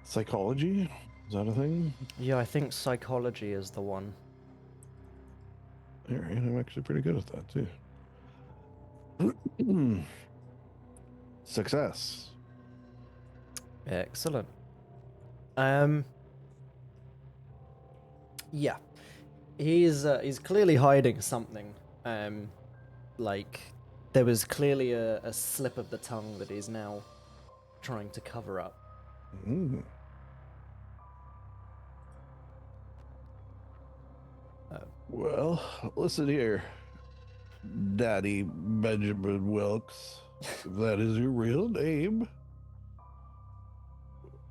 Speaker 2: Psychology? Is that a thing?
Speaker 1: Yeah, I think psychology is the one.
Speaker 2: Alright, I'm actually pretty good at that too. Success.
Speaker 1: Excellent. Yeah. He's clearly hiding something. Like there was clearly a slip of the tongue that he's now trying to cover up.
Speaker 2: Mm. Well, listen here, Daddy Benjamin Wilkes, if that is your real name.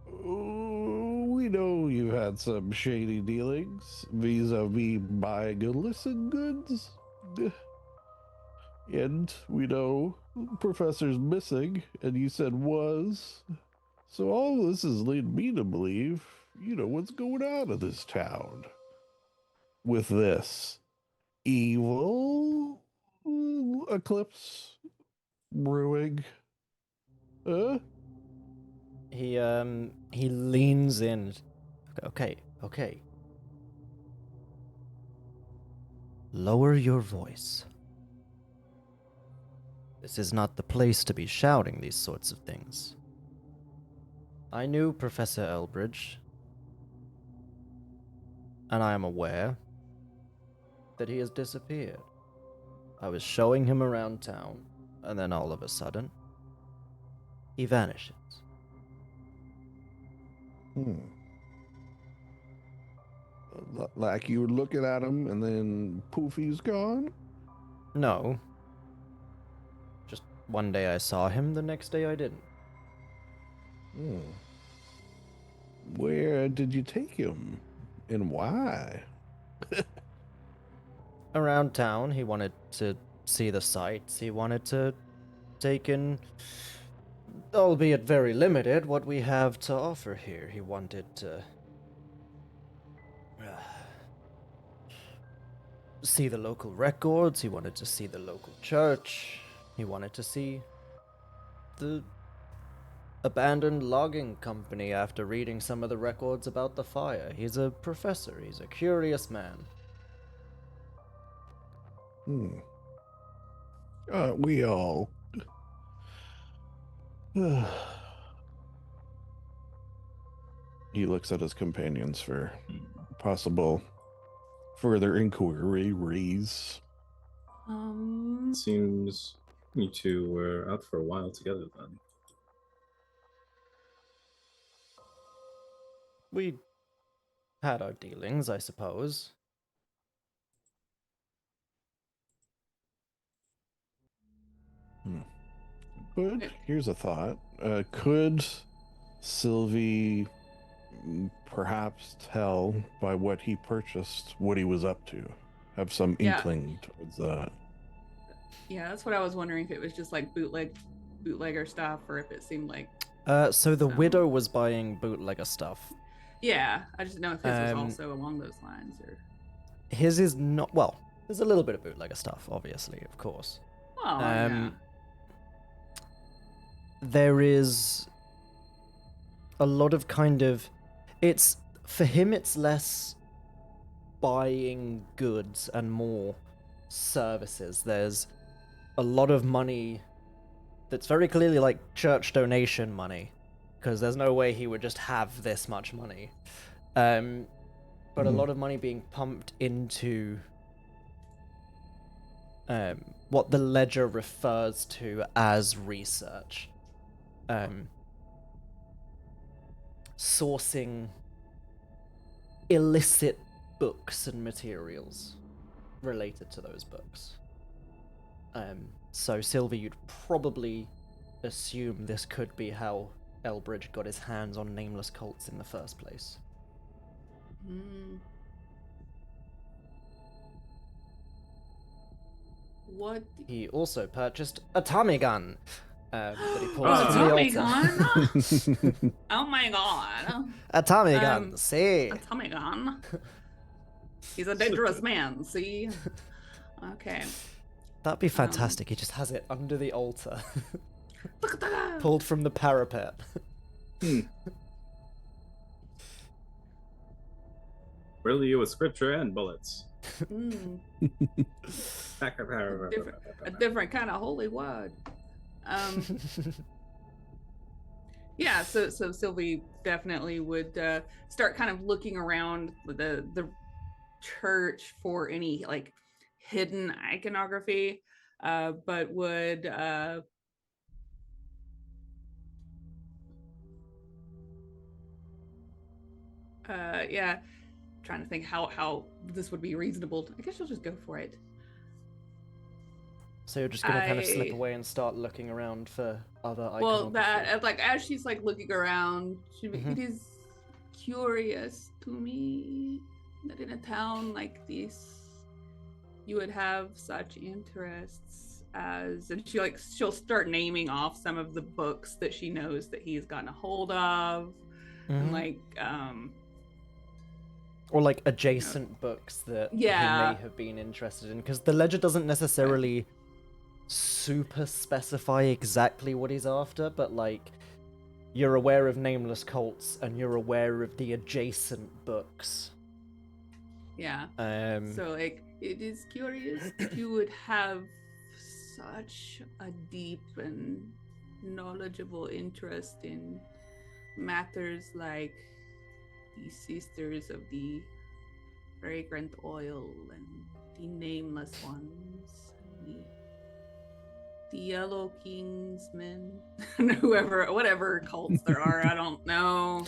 Speaker 2: We know you had some shady dealings vis-a-vis buying illicit goods. And we know Professor's missing, and you said was. So all this is leading me to believe, you know, what's going on in this town. With this evil eclipse brewing. Huh?
Speaker 1: He leans in. Okay. Lower your voice. This is not the place to be shouting these sorts of things. I knew Professor Elbridge, and I am aware that he has disappeared. I was showing him around town, and then all of a sudden, he vanishes.
Speaker 2: Like you were looking at him and then poof, he's gone?
Speaker 1: No. Just one day I saw him, the next day I didn't.
Speaker 2: Where did you take him? And why?
Speaker 1: Around town, he wanted to see the sights. He wanted to take in, albeit very limited, what we have to offer here. He wanted to see the local records. He wanted to see the local church. He wanted to see the abandoned logging company after reading some of the records about the fire. He's a professor. He's a curious man.
Speaker 2: We all. He looks at his companions for possible further inquiries.
Speaker 4: Seems you two were out for a while together then.
Speaker 1: We had our dealings, I suppose.
Speaker 2: But here's a thought. Could Sylvie perhaps tell by what he purchased what he was up to? Have some inkling towards that.
Speaker 5: Yeah, that's what I was wondering, if it was just like bootlegger stuff, or if it seemed like.
Speaker 1: So the widow was buying bootlegger stuff.
Speaker 5: Yeah, I just didn't know if his was also along those lines, or.
Speaker 1: His is not. Well, there's a little bit of bootlegger stuff, obviously, of course.
Speaker 5: Well, yeah.
Speaker 1: There is a lot of kind of. It's for him. It's less buying goods and more services. There's a lot of money that's very clearly like church donation money, because there's no way he would just have this much money. But a lot of money being pumped into what the ledger refers to as research. Sourcing illicit books and materials related to those books. So Sylvie, you'd probably assume this could be how Elbridge got his hands on nameless cults in the first place.
Speaker 3: What?
Speaker 1: He also purchased a Tommy gun that he pulls
Speaker 3: A
Speaker 1: from the
Speaker 3: Tommy
Speaker 1: altar.
Speaker 3: gun? Oh my god.
Speaker 1: A Tommy gun, see?
Speaker 3: A Tommy gun. He's a dangerous man, see? Okay.
Speaker 1: That'd be fantastic. He just has it under the altar. Pulled from the parapet.
Speaker 4: Really, you with scripture and bullets.
Speaker 3: A different kind of holy word. Yeah, so Sylvie definitely would start kind of looking around the church for any like hidden iconography, but would yeah, trying to think how this would be reasonable. I guess you'll just go for it.
Speaker 1: So you're just gonna kind of slip away and start looking around for other iconography.
Speaker 3: Well, that like as she's like looking around, it is curious to me that in a town like this you would have such interests as, and she'll start naming off some of the books that she knows that he's gotten a hold of, and like
Speaker 1: or like adjacent books that he may have been interested in, because the ledger doesn't necessarily super specify exactly what he's after, but like you're aware of nameless cults and you're aware of the adjacent books.
Speaker 3: So like it is curious that you would have such a deep and knowledgeable interest in matters like the Sisters of the Fragrant Oil and the Nameless Ones, the Yellow Kingsmen, whatever cults there are, I don't know.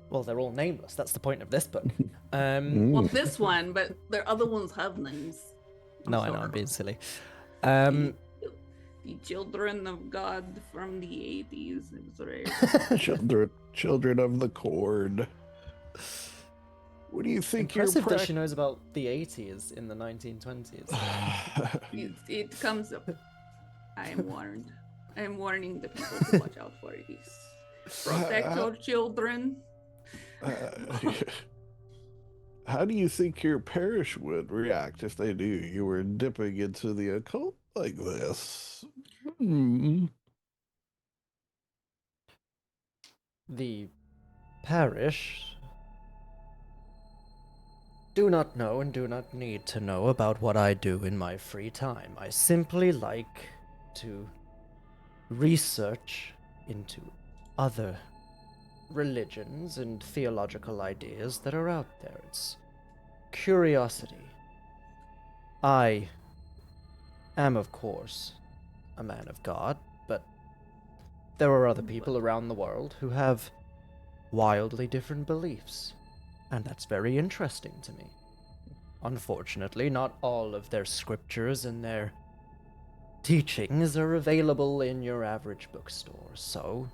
Speaker 1: Well, they're all nameless. That's the point of this book.
Speaker 3: Well, this one, but their other ones have names.
Speaker 1: No, I know, I'm being silly.
Speaker 3: The Children of God from the 80s.
Speaker 2: Children of the Cord. What do you think?
Speaker 1: Impressive that she knows about the 80s in the 1920s.
Speaker 3: It comes up. I am warned. I am warning the people to watch out for this. Protect your children.
Speaker 2: How do you think your parish would react if they knew you were dipping into the occult like this?
Speaker 1: The parish do not know and do not need to know about what I do in my free time. I simply like to research into other religions and theological ideas that are out there. It's curiosity. I am, of course, a man of God, but there are other people around the world who have wildly different beliefs, and that's very interesting to me. Unfortunately, not all of their scriptures and their teachings are available in your average bookstore, so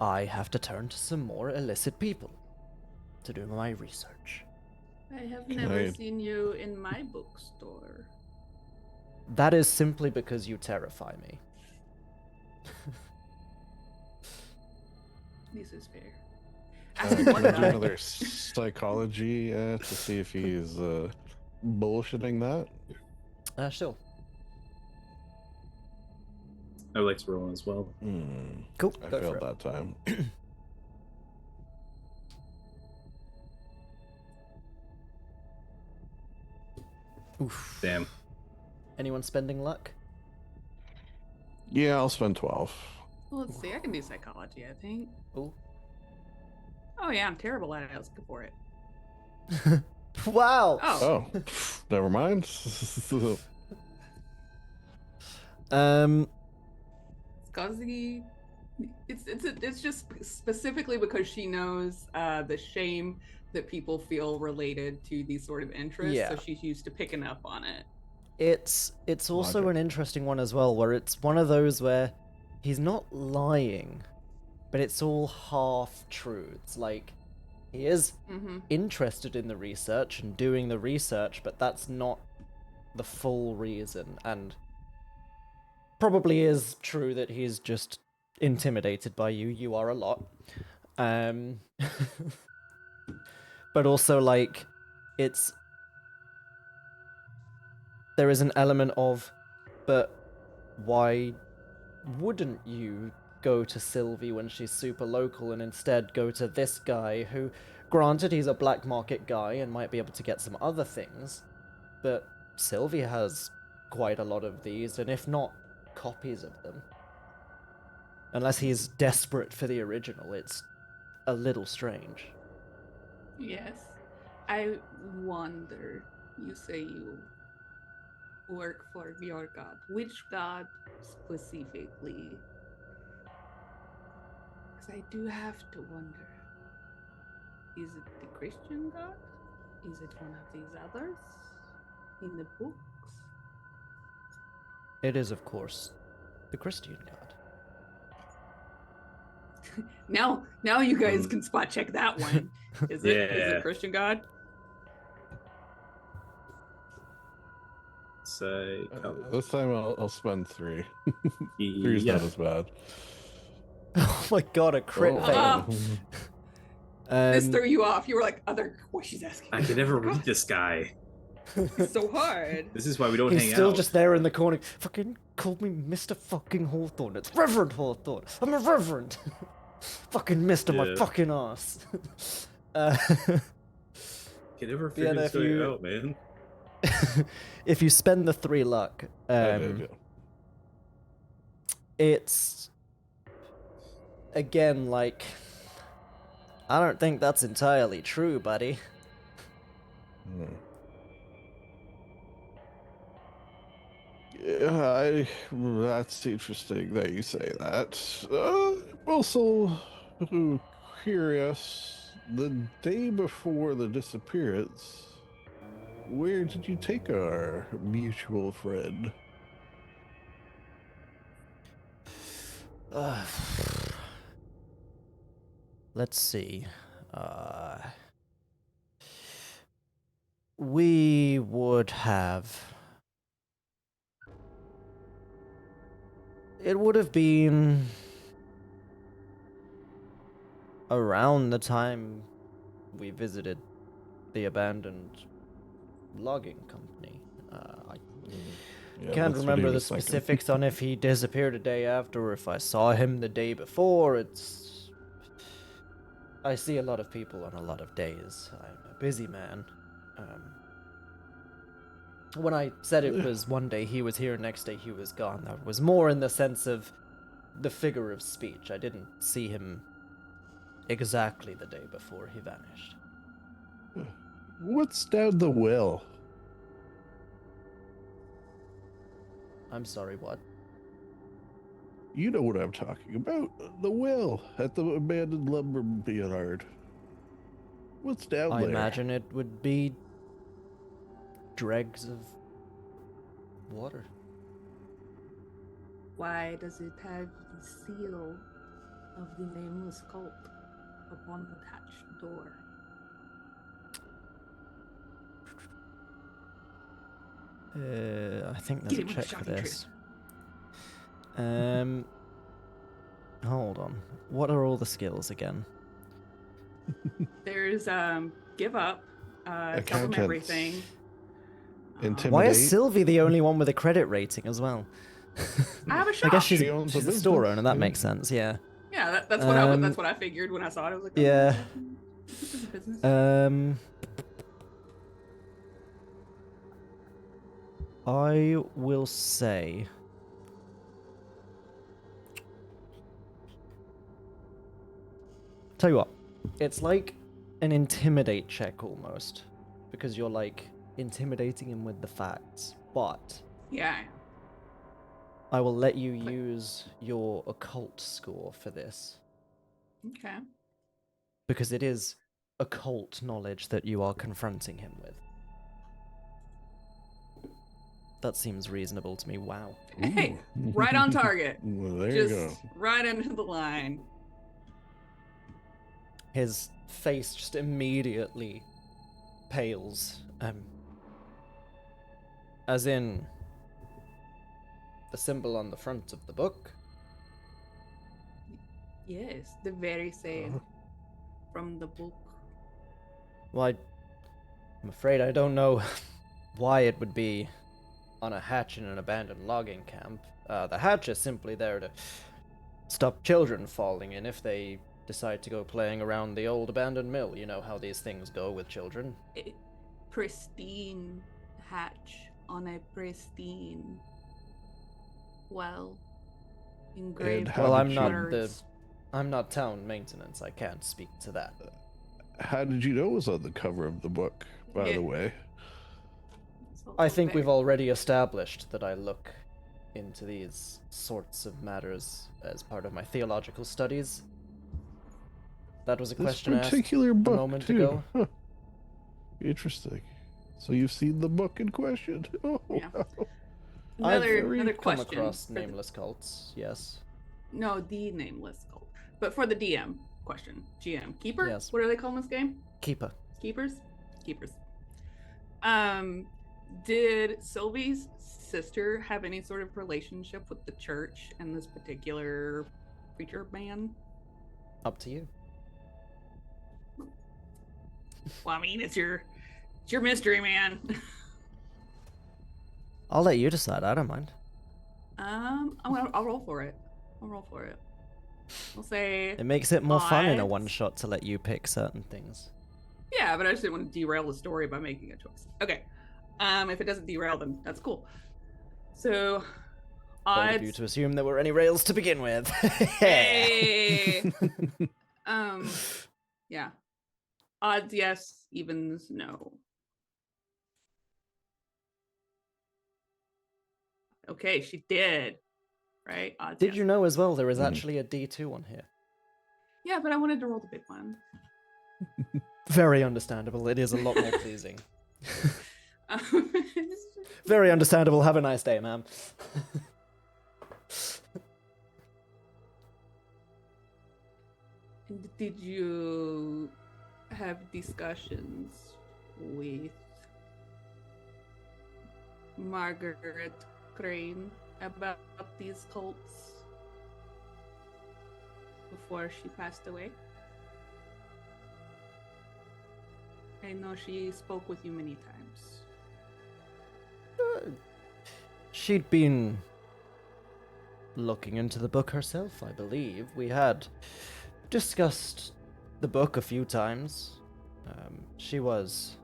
Speaker 1: I have to turn to some more illicit people to do my research.
Speaker 3: I have never seen you in my bookstore.
Speaker 1: That is simply because you terrify me.
Speaker 3: This is fair.
Speaker 2: Can I do another psychology to see if he's bullshitting that?
Speaker 1: Sure.
Speaker 4: I would like to roll as well.
Speaker 1: Cool.
Speaker 2: I
Speaker 1: Go
Speaker 2: failed
Speaker 1: for
Speaker 2: that time.
Speaker 1: Oof.
Speaker 4: Damn.
Speaker 1: Anyone spending luck?
Speaker 2: Yeah, I'll spend 12.
Speaker 3: Well, let's see. I can do psychology, I think.
Speaker 1: Ooh.
Speaker 3: Oh, yeah, I'm terrible at it. Let's go for it.
Speaker 1: Wow.
Speaker 3: Oh.
Speaker 2: Oh, never mind.
Speaker 5: Scuzzy, it's just specifically because she knows the shame that people feel related to these sort of interests,
Speaker 1: Yeah.
Speaker 5: so she's used to picking up on it.
Speaker 1: It's also
Speaker 2: Logic.
Speaker 1: an interesting one as well, where it's one of those where he's not lying, but it's all half truths. Like, he is interested in the research and doing the research, but that's not the full reason. And probably is true that he's just intimidated by you. You are a lot. But also, like, it's... There is an element of, but why wouldn't you go to Sylvie when she's super local and instead go to this guy who, granted, he's a black market guy and might be able to get some other things, but Sylvie has quite a lot of these, and if not copies of them. Unless he's desperate for the original, it's a little strange.
Speaker 5: Yes. I wonder, you say you work for your god. Which god specifically? Because I do have to wonder. Is it the Christian god? Is it one of these others in the books?
Speaker 1: It is, of course, the Christian god.
Speaker 5: Now you guys can spot check that one. Is it
Speaker 4: Yeah.
Speaker 5: Christian god?
Speaker 4: Say,
Speaker 2: This time I'll spend 3. 3's
Speaker 4: yeah.
Speaker 2: not as bad.
Speaker 1: Oh my god, a crit
Speaker 2: Oh.
Speaker 1: fail.
Speaker 5: This threw you off. You were like, what she's asking.
Speaker 4: I can never read this guy.
Speaker 5: It's so hard.
Speaker 4: This is why we don't
Speaker 1: He's
Speaker 4: hang
Speaker 1: still
Speaker 4: out.
Speaker 1: just there in the corner. Fucking called me Mr. fucking Hawthorne. It's Reverend Hawthorne. I'm a reverend. Fucking Mr. my
Speaker 4: Yeah.
Speaker 1: fucking ass.
Speaker 4: Can never
Speaker 1: Yeah,
Speaker 4: figure
Speaker 1: no,
Speaker 4: this
Speaker 1: if you-
Speaker 4: guy out, man.
Speaker 1: If you spend the 3 luck,
Speaker 2: I did, yeah.
Speaker 1: it's again like, I don't think that's entirely true, buddy.
Speaker 2: Hmm. Yeah, that's interesting that you say that. Also curious, the day before the disappearance, where did you take our mutual friend?
Speaker 1: Let's see. We would have... It would have been around the time we visited the abandoned logging company. I
Speaker 2: Yeah,
Speaker 1: can't
Speaker 2: that's what he
Speaker 1: remember the
Speaker 2: was thinking.
Speaker 1: specifics on if he disappeared a day after or if I saw him the day before. I see a lot of people on a lot of days. I'm a busy man. When I said it was one day he was here, next day he was gone, that was more in the sense of the figure of speech. I didn't see him exactly the day before he vanished.
Speaker 2: What's down the well?
Speaker 1: I'm sorry, what?
Speaker 2: You know what I'm talking about. The well at the abandoned lumber yard. What's down
Speaker 1: I
Speaker 2: there?
Speaker 1: imagine it would be dregs of water.
Speaker 3: Why does it have the seal of the nameless cult upon the hatched door?
Speaker 1: I think there's
Speaker 5: Get
Speaker 1: a
Speaker 5: him with
Speaker 1: check
Speaker 5: the
Speaker 1: for
Speaker 5: shocking
Speaker 1: this. Hold on. What are all the skills again?
Speaker 5: There's give up, tell them
Speaker 2: Accountants.
Speaker 5: everything.
Speaker 2: Intimidate.
Speaker 1: Why is Sylvie the only one with a credit rating as well?
Speaker 5: I have a
Speaker 1: I
Speaker 5: shop.
Speaker 1: guess she's
Speaker 2: She owns a
Speaker 1: a store
Speaker 2: business,
Speaker 1: owner, that
Speaker 2: yeah.
Speaker 1: makes sense, yeah.
Speaker 5: Yeah, that's what I figured when I saw it. I was like, oh,
Speaker 1: Yeah.
Speaker 5: this is a business.
Speaker 1: I will say... Tell you what, it's like an intimidate check almost, because you're like intimidating him with the facts, but
Speaker 5: Yeah.
Speaker 1: I will let you use your occult score for this,
Speaker 5: Okay.
Speaker 1: because it is occult knowledge that you are confronting him with. That seems reasonable to me. Wow.
Speaker 5: Hey,
Speaker 2: Ooh.
Speaker 5: right on target.
Speaker 2: Well, there
Speaker 5: Just
Speaker 2: you go.
Speaker 5: right into the line.
Speaker 1: His face just immediately pales. As in the symbol on the front of the book.
Speaker 5: Yes, the very same from the book.
Speaker 1: Well, I'm afraid I don't know why it would be on a hatch in an abandoned logging camp. The hatch is simply there to stop children falling in if they decide to go playing around the old abandoned mill. You know how these things go with children.
Speaker 5: A pristine hatch on a pristine well. Engraved
Speaker 2: how
Speaker 1: Well,
Speaker 2: did
Speaker 1: I'm not
Speaker 5: words.
Speaker 1: I'm not town maintenance. I can't speak to that.
Speaker 2: How did you know it was on the cover of the book, by
Speaker 5: Yeah.
Speaker 2: the way?
Speaker 5: It's also
Speaker 1: I think we've
Speaker 5: very-
Speaker 1: already established that I look into these sorts of matters as part of my theological studies. That was a
Speaker 2: This
Speaker 1: question asked
Speaker 2: particular book,
Speaker 1: a moment
Speaker 2: too.
Speaker 1: ago.
Speaker 2: Huh. Interesting. So you've seen the book in question? Oh,
Speaker 5: Yeah.
Speaker 2: wow.
Speaker 5: Another
Speaker 1: I've
Speaker 5: another
Speaker 1: come
Speaker 5: question.
Speaker 1: across
Speaker 5: for the-
Speaker 1: nameless cults, yes.
Speaker 5: No, the nameless cult. But for the DM question, GM, keeper.
Speaker 1: Yes.
Speaker 5: What do they call in this game?
Speaker 1: Keeper.
Speaker 5: Keepers. Keepers. Did Sylvie's sister have any sort of relationship with the church and this particular preacher man?
Speaker 1: Up to you.
Speaker 5: Well, I mean, it's your mystery, man.
Speaker 1: I'll let you decide. I don't mind.
Speaker 5: I'll roll for it. I'll roll for it. We'll say,
Speaker 1: It makes it more fun in a
Speaker 5: odds.
Speaker 1: one-shot to let you pick certain things.
Speaker 5: yeah, but I just didn't want to derail the story by making a choice. Okay. If it doesn't derail, then that's cool. So,
Speaker 1: Bold of you
Speaker 5: odds.
Speaker 1: to assume there were any rails to begin with.
Speaker 5: Hey. Yeah. Odds yes, evens no. Okay, she did. Right? Odds
Speaker 1: Did
Speaker 5: yes.
Speaker 1: you know as well there is
Speaker 2: Mhm.
Speaker 1: actually a D2 on here?
Speaker 5: Yeah, but I wanted to roll the big one.
Speaker 1: Very understandable. It is a lot more pleasing.
Speaker 5: Um,
Speaker 1: Very understandable. Have a nice day, ma'am.
Speaker 5: And did you have discussions with Margaret Crane about these cults before she passed away? I know she spoke with you many times.
Speaker 1: She'd been looking into the book herself, I believe. We had discussed the book a few times. She was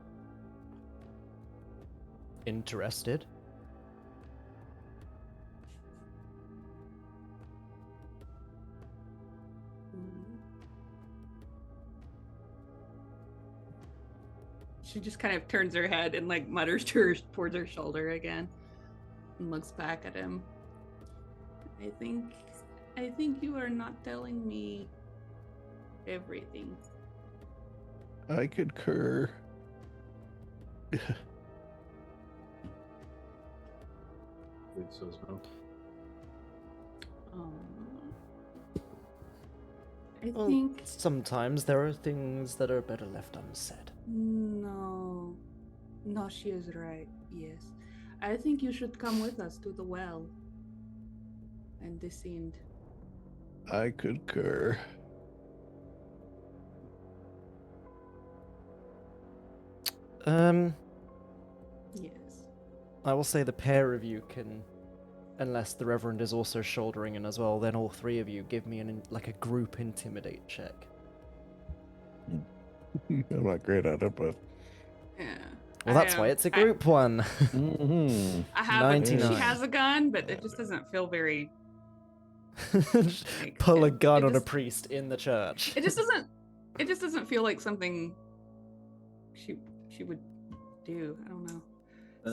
Speaker 1: interested. She just kind of turns her head and like mutters towards her shoulder again and looks back at him. I think you are not telling me everything.
Speaker 2: I concur.
Speaker 4: believe so as well.
Speaker 5: I
Speaker 1: Well,
Speaker 5: think
Speaker 1: sometimes there are things that are better left unsaid.
Speaker 5: no, she is right. Yes, I think you should come with us to the well and descend.
Speaker 2: I concur.
Speaker 5: Yes.
Speaker 1: I will say the pair of you can, unless the Reverend is also shouldering in as well, then all three of you give me like a group intimidate check.
Speaker 2: I'm not great at it, but
Speaker 5: Yeah.
Speaker 1: Well, that's why it's a group one.
Speaker 2: mm-hmm.
Speaker 5: I have a,
Speaker 1: 99.
Speaker 5: she has a gun, but it just doesn't feel very. Like,
Speaker 1: Pull a
Speaker 5: it
Speaker 1: gun on a
Speaker 5: just-
Speaker 1: priest in the church.
Speaker 5: It just doesn't. It just doesn't feel like something she would do. I don't know.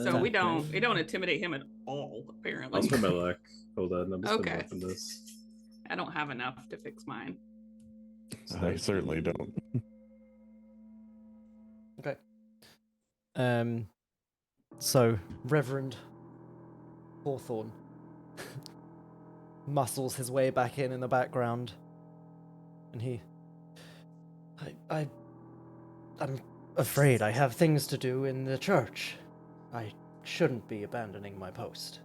Speaker 5: So we don't intimidate him at all. Apparently.
Speaker 4: I'll try my luck. Hold on, I'm just gonna
Speaker 5: Okay.
Speaker 4: open this.
Speaker 5: I don't have enough to fix mine.
Speaker 4: So
Speaker 2: I
Speaker 4: that'd
Speaker 2: certainly
Speaker 4: be-
Speaker 2: don't.
Speaker 1: Okay. So Reverend Hawthorne muscles his way back in the background, and I'm afraid I have things to do in the church. I shouldn't be abandoning my post.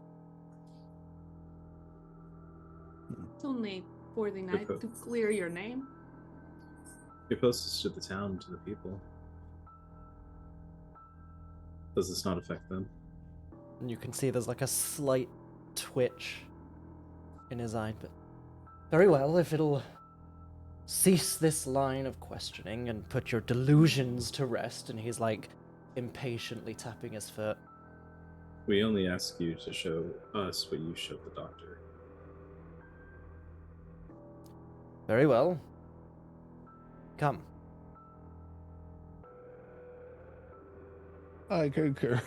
Speaker 3: It's only for the night to clear your name.
Speaker 4: Your post is to the town, to the people. Does this not affect them?
Speaker 1: And you can see there's like a slight twitch in his eye, but very well, if it'll cease this line of questioning and put your delusions to rest. And he's like impatiently tapping his foot.
Speaker 4: We only ask you to show us what you showed the doctor.
Speaker 1: Very well. Come.
Speaker 2: I concur.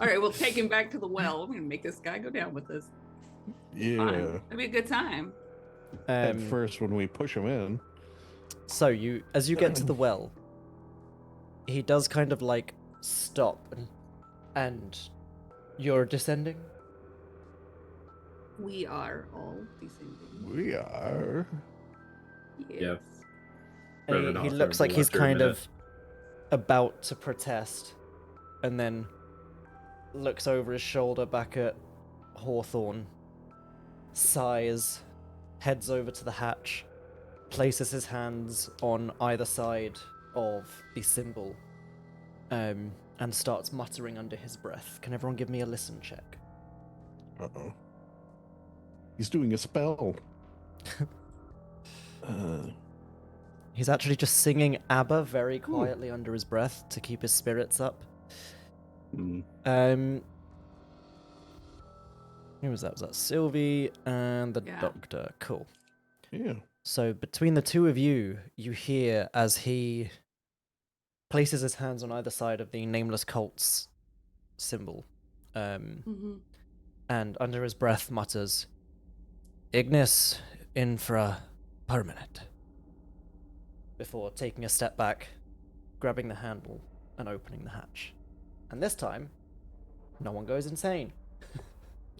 Speaker 5: All right, we'll take him back to the well. I'm gonna make this guy go down with us.
Speaker 2: Yeah.
Speaker 5: Fine. It'll be a good time.
Speaker 2: At first, when we push him in.
Speaker 1: So as you get to the well, he does kind of like stop and you're descending.
Speaker 5: We are all descending.
Speaker 2: We are.
Speaker 5: Yes.
Speaker 4: Yeah.
Speaker 1: And
Speaker 4: Reverend
Speaker 1: he
Speaker 4: Hawthorne
Speaker 1: looks like
Speaker 4: will
Speaker 1: he's
Speaker 4: after a
Speaker 1: kind
Speaker 4: minute.
Speaker 1: of about to protest, and then looks over his shoulder back at Hawthorne, sighs, heads over to the hatch, places his hands on either side of the symbol, and starts muttering under his breath. Can everyone give me a listen check?
Speaker 2: Uh-oh. He's doing a spell.
Speaker 1: He's actually just singing ABBA very quietly under his breath to keep his spirits up.
Speaker 4: Mm.
Speaker 1: Who was that? Was that Sylvie and the
Speaker 5: Yeah.
Speaker 1: doctor? Cool.
Speaker 2: Yeah.
Speaker 1: So between the two of you, you hear as he places his hands on either side of the nameless cult's symbol,
Speaker 3: Mm-hmm.
Speaker 1: and under his breath mutters, "Ignis infra permanent," before taking a step back, grabbing the handle, and opening the hatch. And this time, no one goes insane.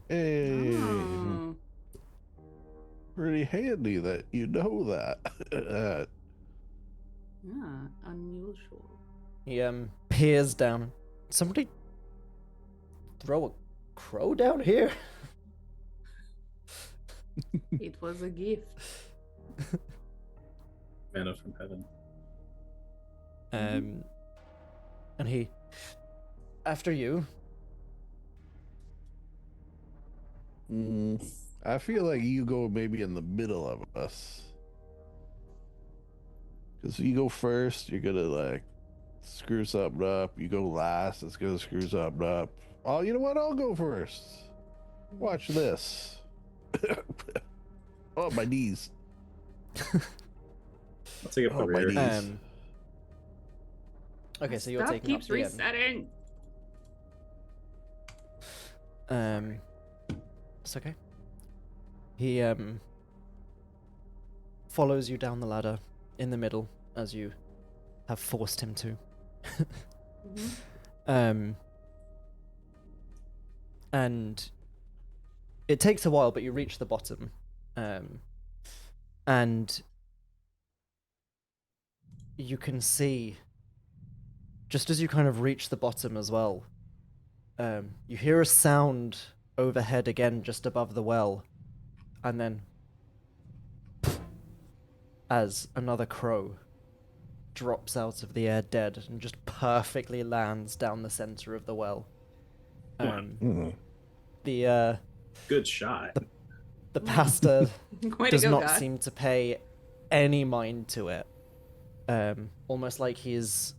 Speaker 2: Hey.
Speaker 5: Oh.
Speaker 2: Pretty handy that you know that.
Speaker 5: Yeah, unusual.
Speaker 1: He peers down. Somebody throw a crow down here?
Speaker 5: It was a gift.
Speaker 4: Manna from heaven.
Speaker 1: And he, after you.
Speaker 2: I feel like you go maybe in the middle of us. Because you go first, you're gonna like screw something up. You go last, it's gonna screw something up. Oh, you know what? I'll go first. Watch this. Oh, my knees.
Speaker 4: I'll take up the
Speaker 2: Oh, my
Speaker 4: rear.
Speaker 2: knees.
Speaker 1: Okay, so you're
Speaker 5: Stuff
Speaker 1: taking up
Speaker 5: keeps
Speaker 1: the
Speaker 5: resetting.
Speaker 1: It's okay. He follows you down the ladder in the middle as you have forced him to. And it takes a while, but you reach the bottom. And you can see, just as you kind of reach the bottom as well, you hear a sound overhead again just above the well, and then as another crow drops out of the air dead and just perfectly lands down the center of the well. The
Speaker 4: Good shot.
Speaker 1: the pastor
Speaker 5: Way to
Speaker 1: does
Speaker 5: go,
Speaker 1: not
Speaker 5: guy.
Speaker 1: seem to pay any mind to it. Almost like he's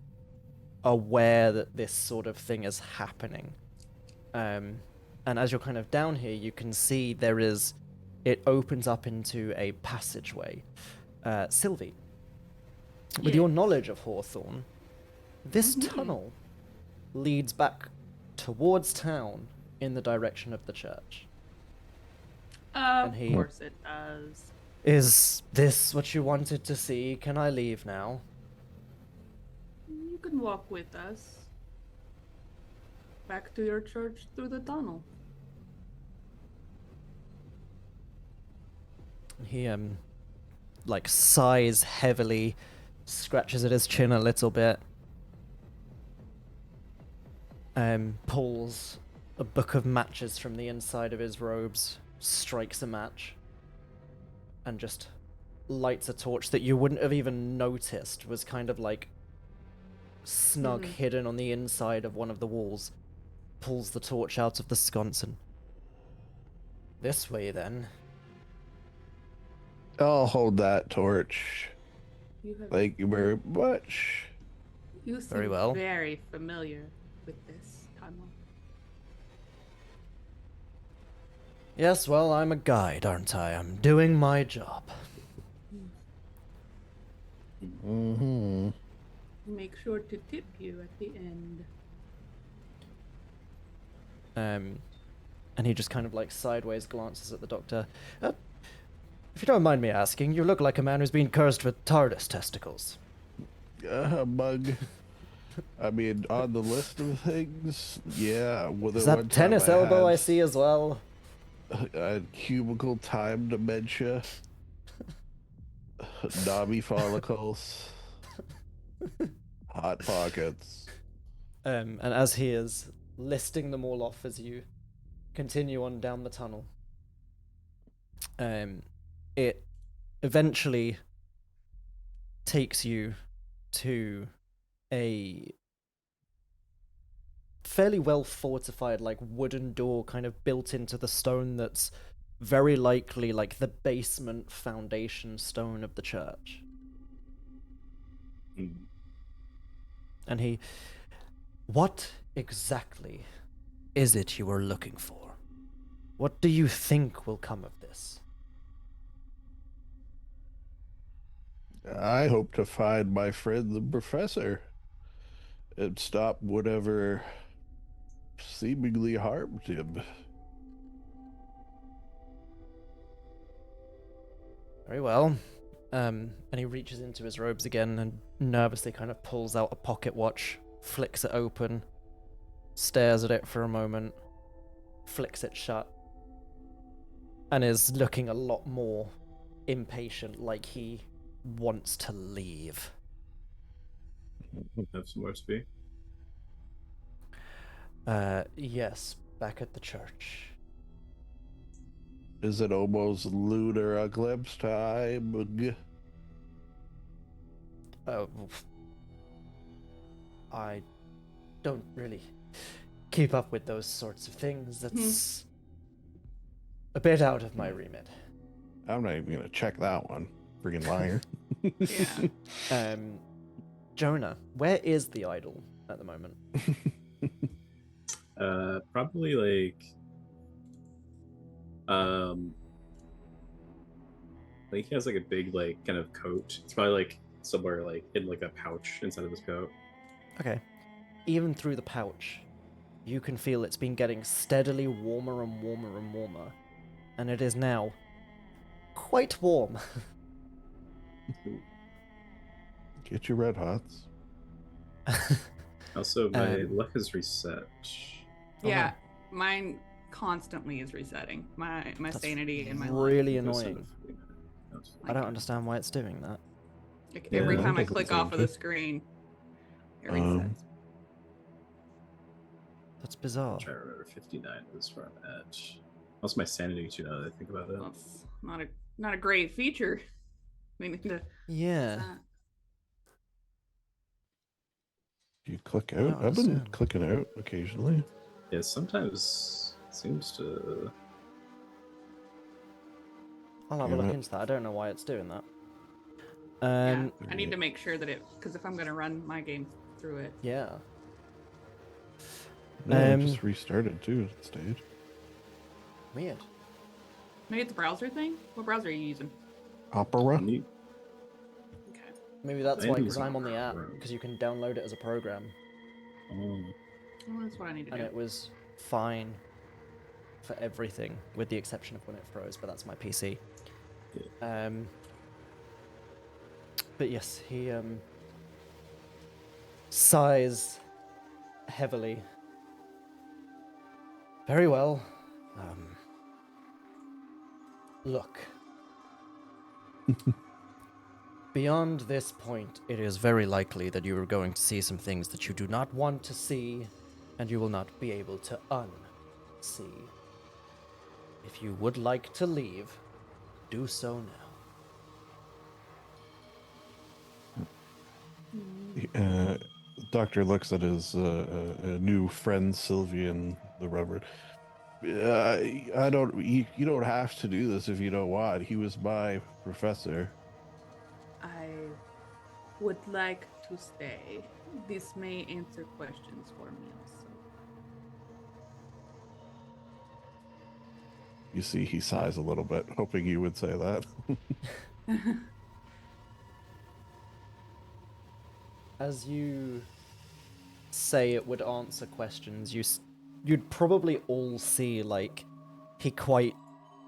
Speaker 1: aware that this sort of thing is happening. And as you're kind of down here, you can see it opens up into a passageway. Sylvie, with your knowledge of Hawthorne, this tunnel leads back towards town in the direction of the church.
Speaker 3: Of
Speaker 1: he-
Speaker 3: course it does.
Speaker 1: Is this what you wanted to see? Can I leave now?
Speaker 3: You can walk with us. Back to your church through the tunnel.
Speaker 1: He like sighs heavily, scratches at his chin a little bit, pulls a book of matches from the inside of his robes, strikes a match, and just lights a torch that you wouldn't have even noticed was kind of like snug hidden on the inside of one of the walls. Pulls the torch out of the sconce and... This way, then.
Speaker 2: I'll hold that torch.
Speaker 3: You have
Speaker 2: Thank you very much.
Speaker 3: You seem
Speaker 1: Very well.
Speaker 3: very familiar with this tunnel.
Speaker 1: Yes, well, I'm a guide, aren't I? I'm doing my job.
Speaker 2: Mm-hmm.
Speaker 3: Make sure to tip you at the end.
Speaker 1: And he just kind of like sideways glances at the doctor. If you don't mind me asking, you look like a man who's been cursed with TARDIS testicles.
Speaker 2: Bug. I mean, on the list of things, yeah.
Speaker 1: Is that tennis elbow I see as well?
Speaker 2: Cubicle time dementia. Knobby follicles. Hot pockets.
Speaker 1: And as he is listing them all off as you continue on down the tunnel, it eventually takes you to a fairly well fortified, like, wooden door kind of built into the stone that's very likely like the basement foundation stone of the church.
Speaker 4: Mm.
Speaker 1: And he... What exactly is it you are looking for? What do you think will come of this?
Speaker 2: I hope to find my friend the professor and stop whatever seemingly harmed him.
Speaker 1: Very well. And he reaches into his robes again and nervously kind of pulls out a pocket watch, flicks it open, stares at it for a moment, flicks it shut, and is looking a lot more impatient, like he wants to leave.
Speaker 4: Have somewhere to be.
Speaker 1: Yes, back at the church.
Speaker 2: Is it almost lunar eclipse time?
Speaker 1: I don't really keep up with those sorts of things. That's a bit out of my remit.
Speaker 2: I'm not even gonna check that one. Freaking liar.
Speaker 5: Yeah.
Speaker 1: Jonah, where is the idol at the moment?
Speaker 4: Probably like he has like a big like kind of coat. It's probably like somewhere like in like a pouch inside of his coat.
Speaker 1: Okay. Even through the pouch, you can feel it's been getting steadily warmer and warmer and warmer, and it is now quite warm.
Speaker 2: Get your red hots.
Speaker 4: Also, my luck is reset.
Speaker 5: Yeah, mine constantly is resetting. My sanity and my luck.
Speaker 1: really
Speaker 4: That's
Speaker 1: annoying.
Speaker 4: enough.
Speaker 1: I don't understand why it's doing that.
Speaker 5: Like
Speaker 4: Yeah,
Speaker 5: every
Speaker 4: that
Speaker 5: time I
Speaker 2: doesn't
Speaker 5: click
Speaker 2: seem
Speaker 5: off of
Speaker 2: to.
Speaker 5: the screen, it resets.
Speaker 1: That's bizarre.
Speaker 4: Try to remember 59 is where I'm at. Also, my sanity too. Now that I think about it.
Speaker 5: That's not a great feature. I mean,
Speaker 1: Yeah.
Speaker 2: You click
Speaker 1: I don't
Speaker 2: out. I've been
Speaker 1: understand.
Speaker 2: clicking out occasionally.
Speaker 4: Yeah, sometimes it seems to.
Speaker 1: I'll have a
Speaker 2: Damn
Speaker 1: look
Speaker 2: it.
Speaker 1: into that. I don't know why it's doing that.
Speaker 5: yeah, I need to make sure that because if I'm going to run my game through it,
Speaker 1: Yeah.
Speaker 2: No, I
Speaker 1: Um,
Speaker 2: just restarted too at stage.
Speaker 1: Weird.
Speaker 5: maybe it's a browser thing. What browser are you using?
Speaker 2: Opera.
Speaker 4: Neat.
Speaker 5: Okay.
Speaker 1: Maybe that's
Speaker 4: I
Speaker 1: why,
Speaker 4: am
Speaker 1: because
Speaker 4: using
Speaker 1: I'm on the app,
Speaker 4: Chrome.
Speaker 1: because you can download it as a program,
Speaker 4: Oh,
Speaker 5: Well, that's what I need to
Speaker 1: and
Speaker 5: do.
Speaker 1: it was fine. for everything, with the exception of when it froze, but that's my PC. But yes, he sighs heavily. Very well. Look. Beyond this point, it is very likely that you are going to see some things that you do not want to see, and you will not be able to unsee. If you would like to leave, do so now.
Speaker 2: Doctor looks at his new friend Sylvie and the Reverend. I don't. You don't have to do this if you don't want. He was my professor.
Speaker 3: I would like to stay. This may answer questions for me also.
Speaker 2: You see, he sighs a little bit, hoping you would say that.
Speaker 1: As you say it would answer questions, you'd probably all see, like, he quite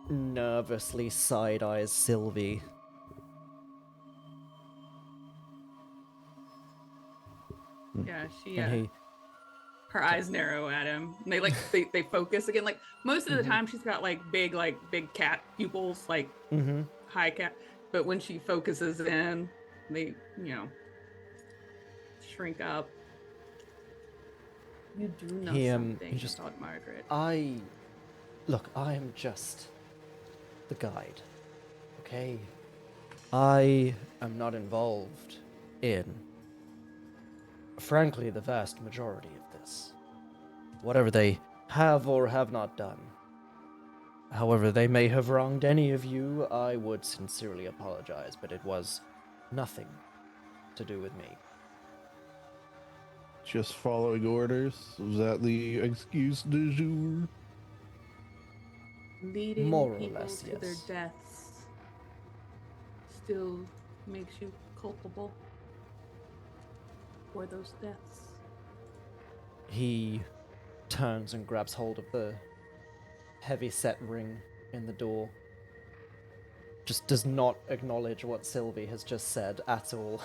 Speaker 1: nervously side-eyes Sylvie.
Speaker 5: Yeah,
Speaker 1: And
Speaker 5: her eyes narrow at him. And they focus again. Like most of the time she's got big cat pupils, high cat. But when she focuses in, they, shrink up. You do know something about Margaret.
Speaker 1: I am just the guide, okay? I am not involved in, frankly, the vast majority of this. Whatever they have or have not done. However they may have wronged any of you, I would sincerely apologize, but it was nothing to do with me.
Speaker 2: Just following orders? Was that the excuse du jour?
Speaker 3: Leading
Speaker 1: More or
Speaker 3: people
Speaker 1: less,
Speaker 3: to their
Speaker 1: yes.
Speaker 3: deaths still makes you culpable for those deaths.
Speaker 1: He turns and grabs hold of the heavy-set ring in the door. Just does not acknowledge what Sylvie has just said at all.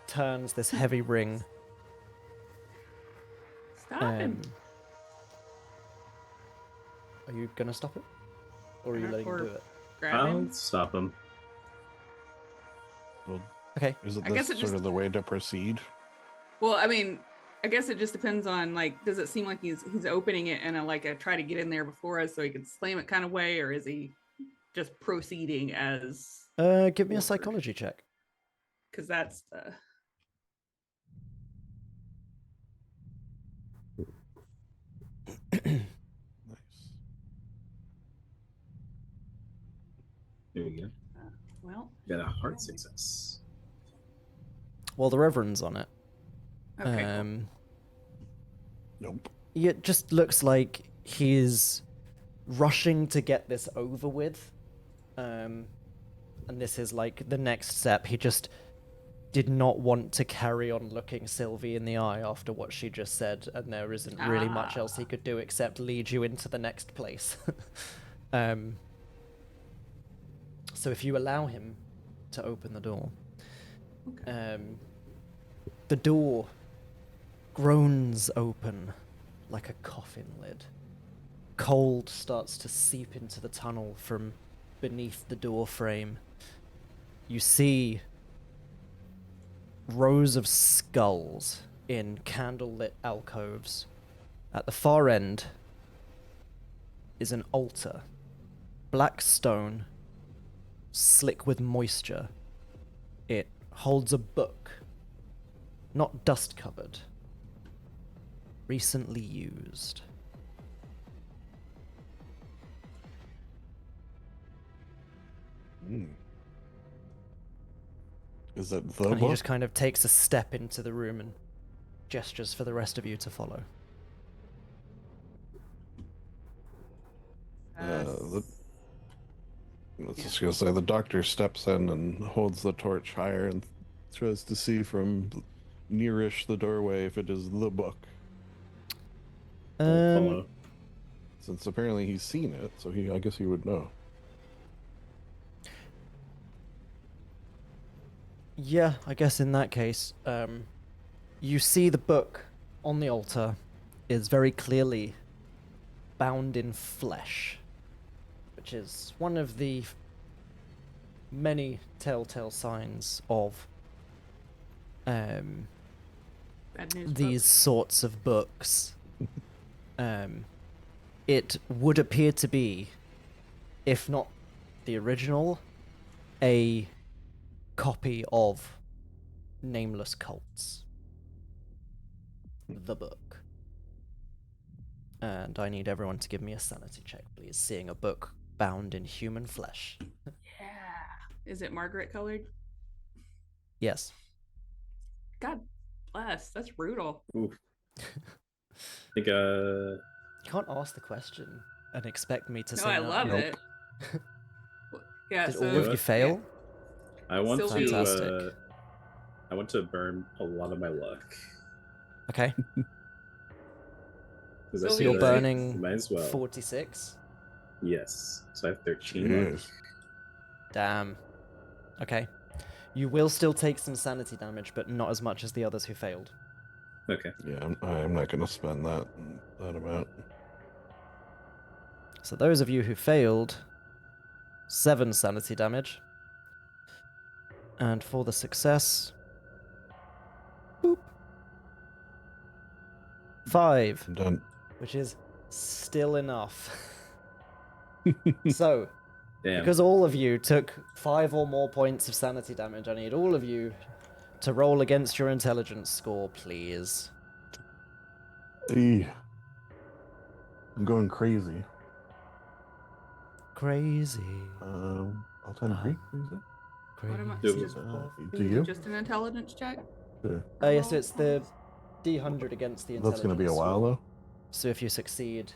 Speaker 1: Turns this heavy ring.
Speaker 3: Stop him.
Speaker 1: Are you gonna stop it? Or are you letting him do it?
Speaker 5: Grab him?
Speaker 4: I'll stop him.
Speaker 2: Well,
Speaker 1: Okay.
Speaker 2: isn't
Speaker 5: I guess
Speaker 2: this
Speaker 5: it
Speaker 2: sort
Speaker 5: just-
Speaker 2: of the way to proceed?
Speaker 5: Well, I mean, I guess it just depends on does it seem like he's opening it in a try to get in there before us so he can slam it kind of way, or is he just proceeding as
Speaker 1: Give me a
Speaker 5: ordered?
Speaker 1: psychology check.
Speaker 5: Because that's
Speaker 2: Nice.
Speaker 4: There we go.
Speaker 5: well.
Speaker 4: Got a heart success.
Speaker 1: Well, the Reverend's on it.
Speaker 5: Okay. Cool.
Speaker 2: Nope.
Speaker 1: It just looks like he's rushing to get this over with. And this is the next step. He just did not want to carry on looking Sylvie in the eye after what she just said, and there isn't really much else he could do except lead you into the next place. So if you allow him to open the door,
Speaker 5: Okay.
Speaker 1: the door groans open like a coffin lid. Cold starts to seep into the tunnel from beneath the door frame. You see rows of skulls in candlelit alcoves. At the far end is an altar. Black stone, slick with moisture. It holds a book, not dust-covered, recently used.
Speaker 2: Is that the
Speaker 1: And he
Speaker 2: book?
Speaker 1: just kind of takes a step into the room and gestures for the rest of you to follow.
Speaker 2: I was just gonna say the doctor steps in and holds the torch higher and tries to see from nearish the doorway if it is the book.
Speaker 4: I'll follow.
Speaker 2: since apparently he's seen it, so I guess he would know.
Speaker 1: Yeah, I guess in that case, you see the book on the altar is very clearly bound in flesh, which is one of the many telltale signs of
Speaker 5: Bad news.
Speaker 1: these sorts of books. It would appear to be, if not the original, a copy of Nameless Cults, the book. And I need everyone to give me a sanity check, please, seeing a book bound in human flesh.
Speaker 5: Yeah. Is it Margaret colored?
Speaker 1: Yes.
Speaker 5: God bless. That's brutal.
Speaker 4: Oof. I think
Speaker 1: You can't ask the question and expect me to
Speaker 5: No,
Speaker 1: say
Speaker 5: I
Speaker 1: no.
Speaker 5: love
Speaker 2: Nope.
Speaker 5: it. Yeah.
Speaker 1: Did
Speaker 5: so
Speaker 1: all of you
Speaker 4: Yeah.
Speaker 1: fail?
Speaker 4: I want
Speaker 5: Sylvie-
Speaker 4: to
Speaker 1: Fantastic.
Speaker 4: I want to burn a lot of my luck.
Speaker 1: Okay.
Speaker 4: 'Cause I
Speaker 5: So
Speaker 1: So
Speaker 4: feel
Speaker 1: you're
Speaker 5: Sylvie-
Speaker 4: like
Speaker 1: burning
Speaker 4: might as well.
Speaker 1: 46?
Speaker 4: Yes. So I have 13 luck.
Speaker 2: Yes.
Speaker 1: Damn. Okay. You will still take some sanity damage, but not as much as the others who failed.
Speaker 4: Okay.
Speaker 2: Yeah, I'm not gonna spend that amount.
Speaker 1: So those of you who failed, 7 sanity damage. And for the success, boop, 5,
Speaker 2: I'm done.
Speaker 1: which is still enough. So,
Speaker 4: Damn.
Speaker 1: because all of you took 5 or more points of sanity damage, I need all of you to roll against your intelligence score, please.
Speaker 2: Hey, I'm going crazy.
Speaker 1: Crazy.
Speaker 2: I'll tend to be crazy.
Speaker 5: What am I-
Speaker 1: Crazy.
Speaker 5: just-
Speaker 2: Do you?
Speaker 5: Just an intelligence check?
Speaker 2: Sure.
Speaker 1: Yeah, so it's the D100 against the intelligence.
Speaker 2: That's gonna be a while
Speaker 1: score.
Speaker 2: though.
Speaker 1: So if you succeed,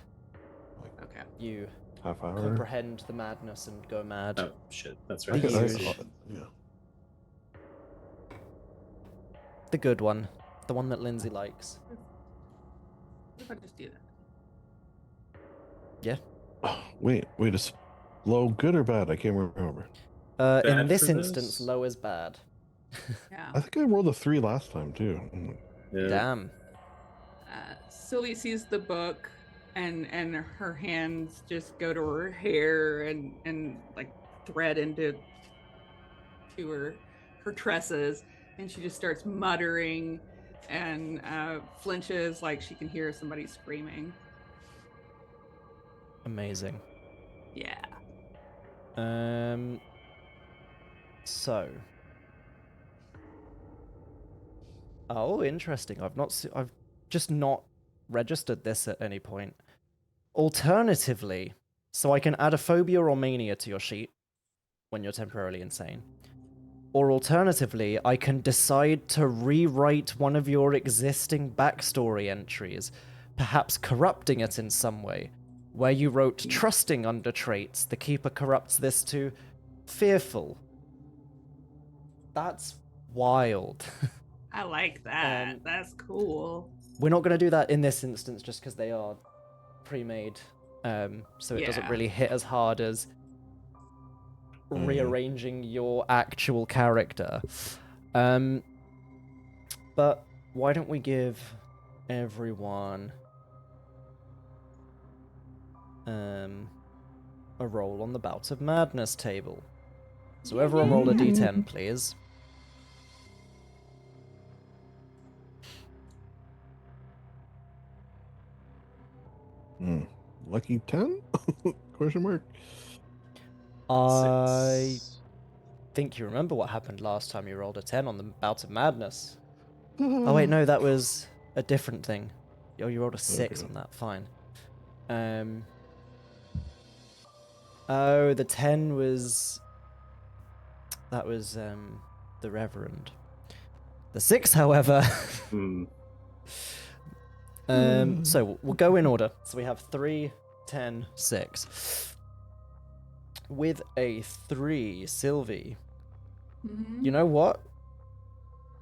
Speaker 5: Okay.
Speaker 1: you
Speaker 2: Half hour.
Speaker 1: comprehend the madness and go mad.
Speaker 4: Oh shit, that's
Speaker 2: I
Speaker 4: right.
Speaker 1: The
Speaker 2: could- I
Speaker 1: huge.
Speaker 2: could- yeah.
Speaker 1: The good one. The one that Lindsay likes.
Speaker 5: If I just do that.
Speaker 2: Oh, wait. Is low good or bad? I can't remember.
Speaker 1: In
Speaker 4: Bad
Speaker 1: this
Speaker 4: for
Speaker 1: instance,
Speaker 4: this?
Speaker 1: low is bad.
Speaker 5: Yeah.
Speaker 2: I think I rolled a 3 last time too.
Speaker 4: Yeah.
Speaker 1: Damn.
Speaker 5: Sylvie sees the book and her hands just go to her hair and like thread into her tresses, and she just starts muttering and flinches like she can hear somebody screaming.
Speaker 1: Amazing.
Speaker 5: Yeah.
Speaker 1: So. Oh, interesting. I've just not registered this at any point. Alternatively, so I can add a phobia or mania to your sheet when you're temporarily insane. Or alternatively, I can decide to rewrite one of your existing backstory entries, perhaps corrupting it in some way, where you wrote trusting under traits. The keeper corrupts this to fearful. That's wild.
Speaker 5: I like that. That's cool.
Speaker 1: We're not going to do that in this instance just because they are pre-made, so it doesn't
Speaker 5: Yeah.
Speaker 1: really hit as hard as rearranging your actual character. But why don't we give everyone a roll on the Bouts of Madness table? So everyone roll a d10, please.
Speaker 2: Lucky 10? Question mark.
Speaker 1: I
Speaker 4: 6.
Speaker 1: think you remember what happened last time you rolled a 10 on the Bout of Madness. Oh wait, no, that was a different thing. Oh, you rolled a 6
Speaker 2: Okay.
Speaker 1: on that, fine. Oh, the 10 was... That was, the Reverend. The 6, however...
Speaker 4: Hmm.
Speaker 1: So, we'll go in order. So we have 3, 10, 6. With a 3, Sylvie.
Speaker 5: Mhm.
Speaker 1: You know what?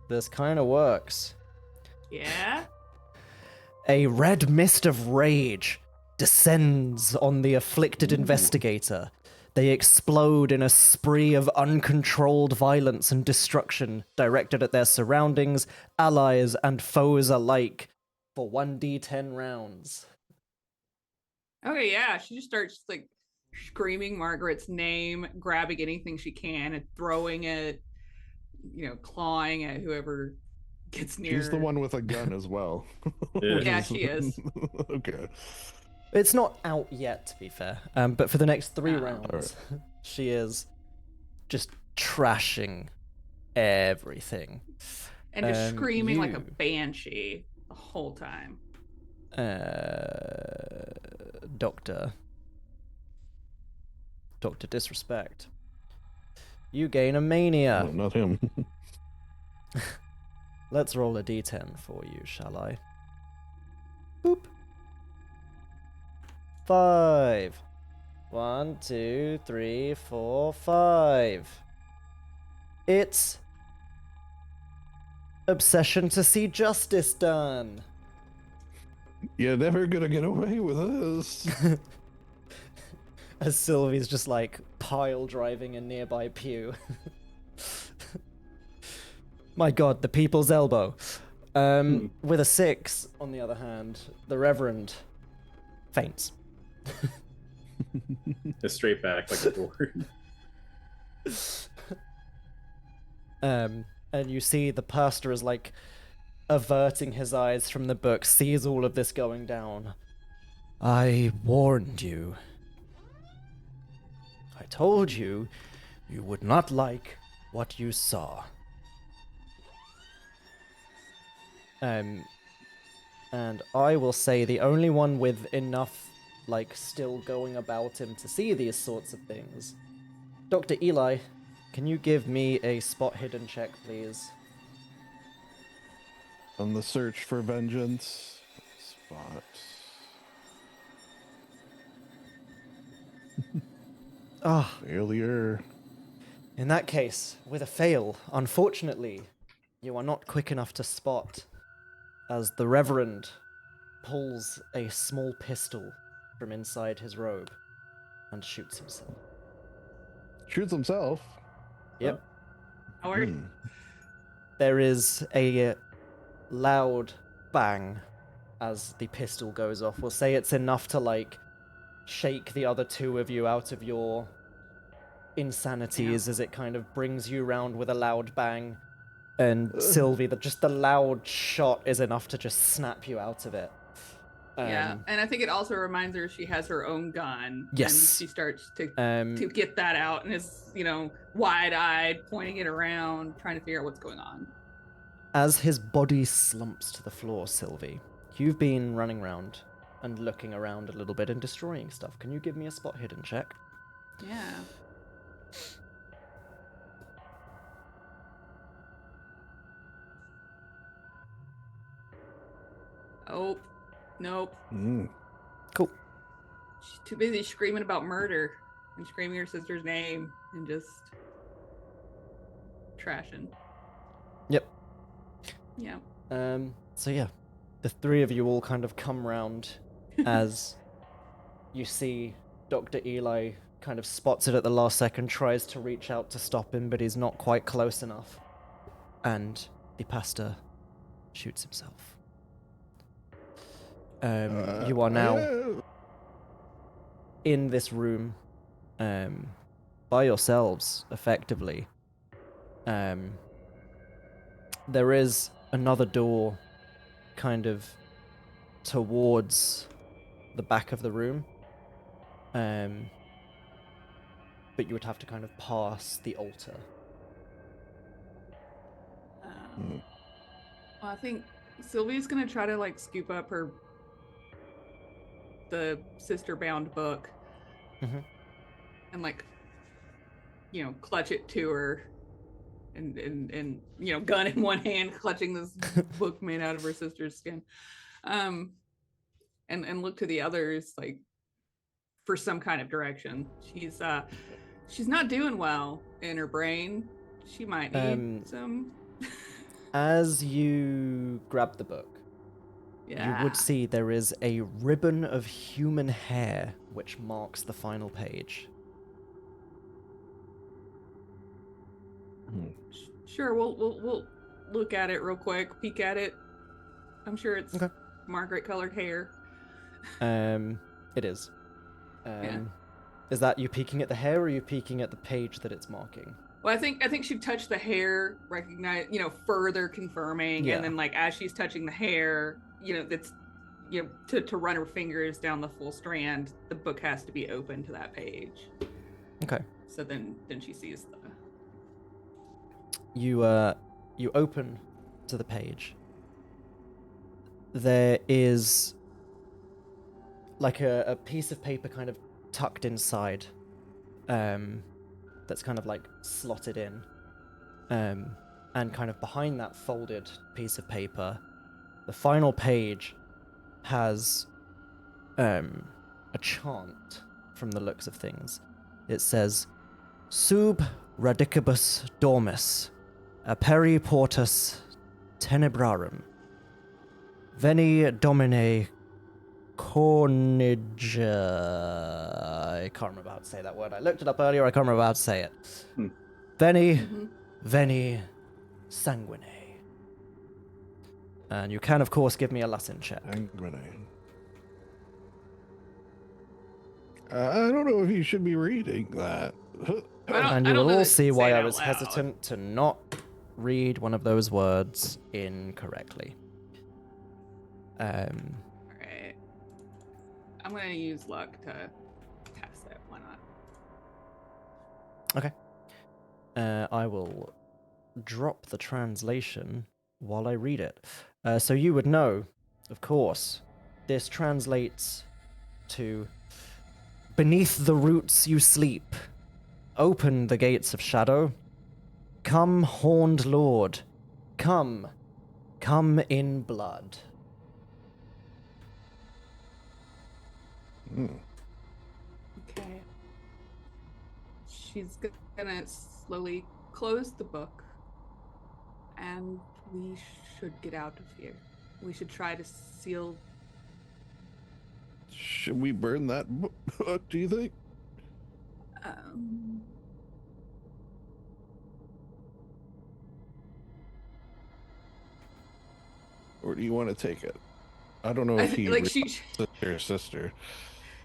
Speaker 1: This kind of works.
Speaker 5: Yeah.
Speaker 1: A red mist of rage descends on the afflicted investigator. They explode in a spree of uncontrolled violence and destruction directed at their surroundings, allies, and foes alike for 1d10 rounds.
Speaker 5: Okay, yeah, she just starts like screaming Margaret's name, grabbing anything she can, and throwing it, clawing at whoever gets near.
Speaker 2: She's the one with a gun as well.
Speaker 4: Yeah.
Speaker 5: Yeah, she is.
Speaker 2: Okay.
Speaker 1: It's not out yet, to be fair, but for the next 3
Speaker 5: Oh.
Speaker 1: rounds, she is just trashing everything.
Speaker 5: And just screaming like a
Speaker 1: you-
Speaker 5: banshee the whole time.
Speaker 1: Doctor Disrespect. You gain a mania.
Speaker 2: No, not him.
Speaker 1: Let's roll a d10 for you, shall I? Boop. 5. 1, 2, 3, 4, 5. It's obsession to see justice done.
Speaker 2: You're never gonna get away with this.
Speaker 1: As Sylvie's just like pile driving a nearby pew. My god, the people's elbow. With a 6, on the other hand, the Reverend faints.
Speaker 4: Just straight back like a board.
Speaker 1: And you see the pastor is like averting his eyes from the book, sees all of this going down. I warned you. I told you you would not like what you saw. And I will say the only one with enough, like, still going about him to see these sorts of things. Dr. Eli, can you give me a spot hidden check, please?
Speaker 2: On the search for vengeance. Spot.
Speaker 1: Ah,
Speaker 2: Failure.
Speaker 1: in that case, with a fail, unfortunately, you are not quick enough to spot as the Reverend pulls a small pistol from inside his robe and shoots himself.
Speaker 2: Shoots himself.
Speaker 1: Yep.
Speaker 5: Howard?
Speaker 2: Hmm.
Speaker 1: There is a loud bang as the pistol goes off. We'll say it's enough to, like, shake the other 2 of you out of your insanities as it kind of brings you round with a loud bang. And Sylvie, just the loud shot is enough to just snap you out of it.
Speaker 5: Yeah, and I think it also reminds her she has her own gun.
Speaker 1: Yes.
Speaker 5: And she starts to
Speaker 1: Um,
Speaker 5: get that out and is, wide-eyed, pointing it around, trying to figure out what's going on.
Speaker 1: As his body slumps to the floor, Sylvie, you've been running around and looking around a little bit and destroying stuff. Can you give me a spot hidden check?
Speaker 5: Yeah. Oh, nope.
Speaker 2: Hmm.
Speaker 1: Cool.
Speaker 5: She's too busy screaming about murder and screaming her sister's name and just trashing.
Speaker 1: Yep.
Speaker 5: Yeah.
Speaker 1: So yeah, the 3 of you all kind of come round as you see Dr. Eli kind of spots it at the last second, tries to reach out to stop him, but he's not quite close enough. And the pastor shoots himself. You are now in this room by yourselves, effectively. There is another door kind of towards the back of the room. But you would have to kind of pass the altar.
Speaker 5: Well, I think Sylvie's gonna try to like scoop up the sister bound book
Speaker 1: Mhm.
Speaker 5: and like clutch it to her and gun in one hand clutching this book made out of her sister's skin, and look to the others like for some kind of direction. She's not doing well in her brain. She might need some.
Speaker 1: As you grab the book, you would see there is a ribbon of human hair which marks the final page.
Speaker 5: Sure, we'll look at it real quick, peek at it. I'm sure it's
Speaker 1: Okay.
Speaker 5: Margaret colored hair.
Speaker 1: It is.
Speaker 5: Yeah.
Speaker 1: Is that you peeking at the hair, or are you peeking at the page that it's marking?
Speaker 5: Well, I think she touched the hair, recognize, further confirming,
Speaker 1: Yeah.
Speaker 5: and then like as she's touching the hair, that's, to run her fingers down the full strand, the book has to be open to that page.
Speaker 1: Okay.
Speaker 5: So then she sees the.
Speaker 1: You open to the page. There is like a piece of paper kind of tucked inside, that's kind of like slotted in, and kind of behind that folded piece of paper, the final page has a chant from the looks of things. It says, "Sub radicibus dormis, aperi portus tenebrarum, veni domine cornige." I can't remember how to say that word. I looked it up earlier. I can't remember how to say it. Veni sanguine. And you can, of course, give me a Latin check.
Speaker 2: Sanguine. I don't know if you should be reading that.
Speaker 1: And you will all see why I was hesitant to not read one of those words incorrectly.
Speaker 5: All right. I'm gonna use luck to test it. Why not?
Speaker 1: Okay. I will drop the translation while I read it. So you would know, of course, this translates to, "Beneath the roots you sleep. Open the gates of shadow. Come, horned lord. Come. Come in blood."
Speaker 5: Okay. She's gonna slowly close the book, and we should get out of here. We should try to seal.
Speaker 2: Should we burn that book, do you think? Or do you want to take it? I don't know if he
Speaker 5: like
Speaker 2: your sister.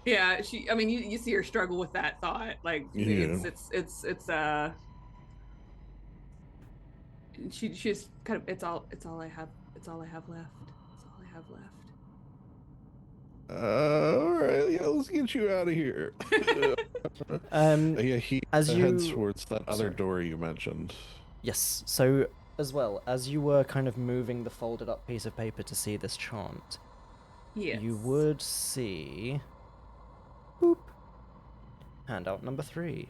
Speaker 5: Yeah, I mean, you see her struggle with that thought. Like,
Speaker 2: Yeah.
Speaker 5: she's kind of, it's all I have left. It's all I have left.
Speaker 2: All right, yeah, let's get you out of here. Yeah, he
Speaker 1: as you
Speaker 2: heads towards that other door you mentioned.
Speaker 1: Yes. So as well as you were kind of moving the folded up piece of paper to see this chant,
Speaker 5: Yes.
Speaker 1: you would see. Boop. Handout number 3.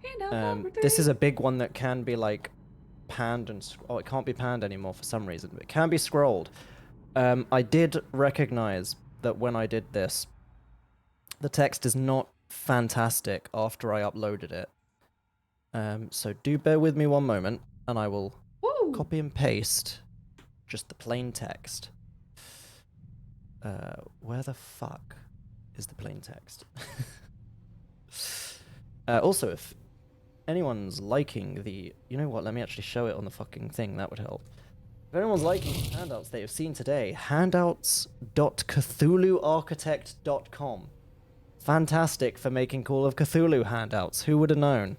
Speaker 5: Handout number 3.
Speaker 1: This is a big one that can be like panned and it can't be panned anymore for some reason. But it can be scrolled. I did recognize that when I did this, the text is not fantastic after I uploaded it. So do bear with me one moment, and I will copy and paste just the plain text. Where the fuck is the plain text? Also, if anyone's liking the... You know what, let me actually show it on the fucking thing, that would help. If anyone's liking the handouts they have seen today, handouts.cthulhuarchitect.com. Fantastic for making Call of Cthulhu handouts. Who would have known?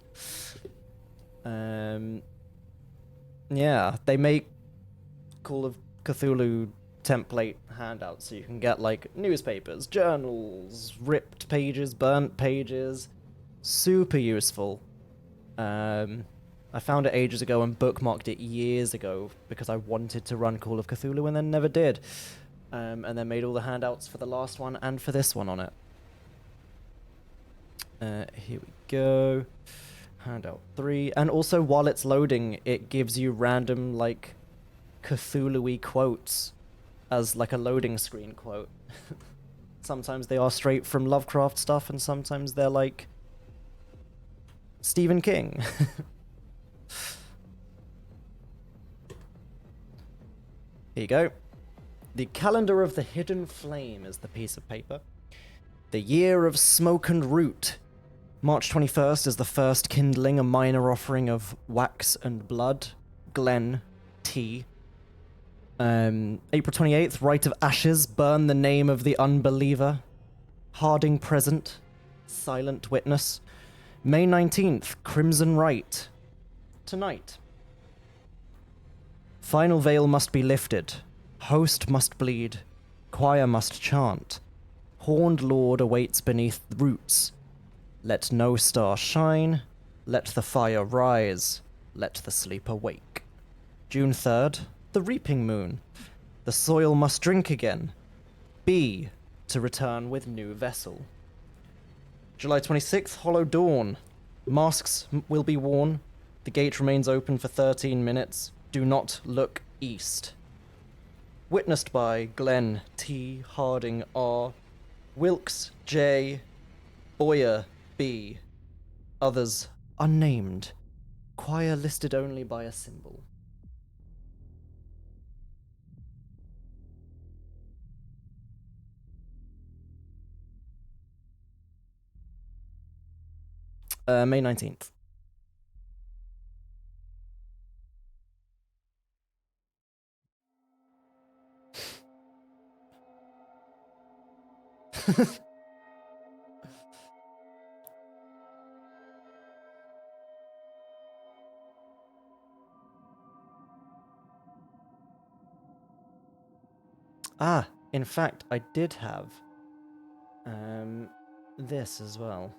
Speaker 1: Yeah, they make Call of Cthulhu template handouts so you can get like newspapers, journals, ripped pages, burnt pages. Super useful. I found it ages ago and bookmarked it years ago because I wanted to run Call of Cthulhu and then never did. And then made all the handouts for the last one and for this one on it. Here we go. Handout 3. And also while it's loading, it gives you random like Cthulhu-y quotes as like a loading screen quote. Sometimes they are straight from Lovecraft stuff and sometimes they're like Stephen King. Here you go. The calendar of the hidden flame is the piece of paper. The year of smoke and root. March 21st is the first kindling, a minor offering of wax and blood. Glen T. April 28th, Rite of Ashes, burn the name of the unbeliever. Harding present, silent witness. May 19th, Crimson Rite. Tonight. Final veil must be lifted. Host must bleed. Choir must chant. Horned lord awaits beneath the roots. Let no star shine. Let the fire rise. Let the sleeper wake. June 3rd, the reaping moon. The soil must drink again. B, to return with new vessel. July 26th, Hollow Dawn. Masks will be worn. The gate remains open for 13 minutes. Do not look east. Witnessed by Glenn T, Harding R, Wilkes J, Boyer B, others unnamed. Choir listed only by a symbol. May 19th. In fact, I did have this as well.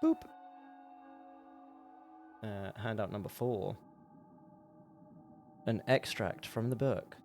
Speaker 1: Boop. Handout number 4. An extract from the book.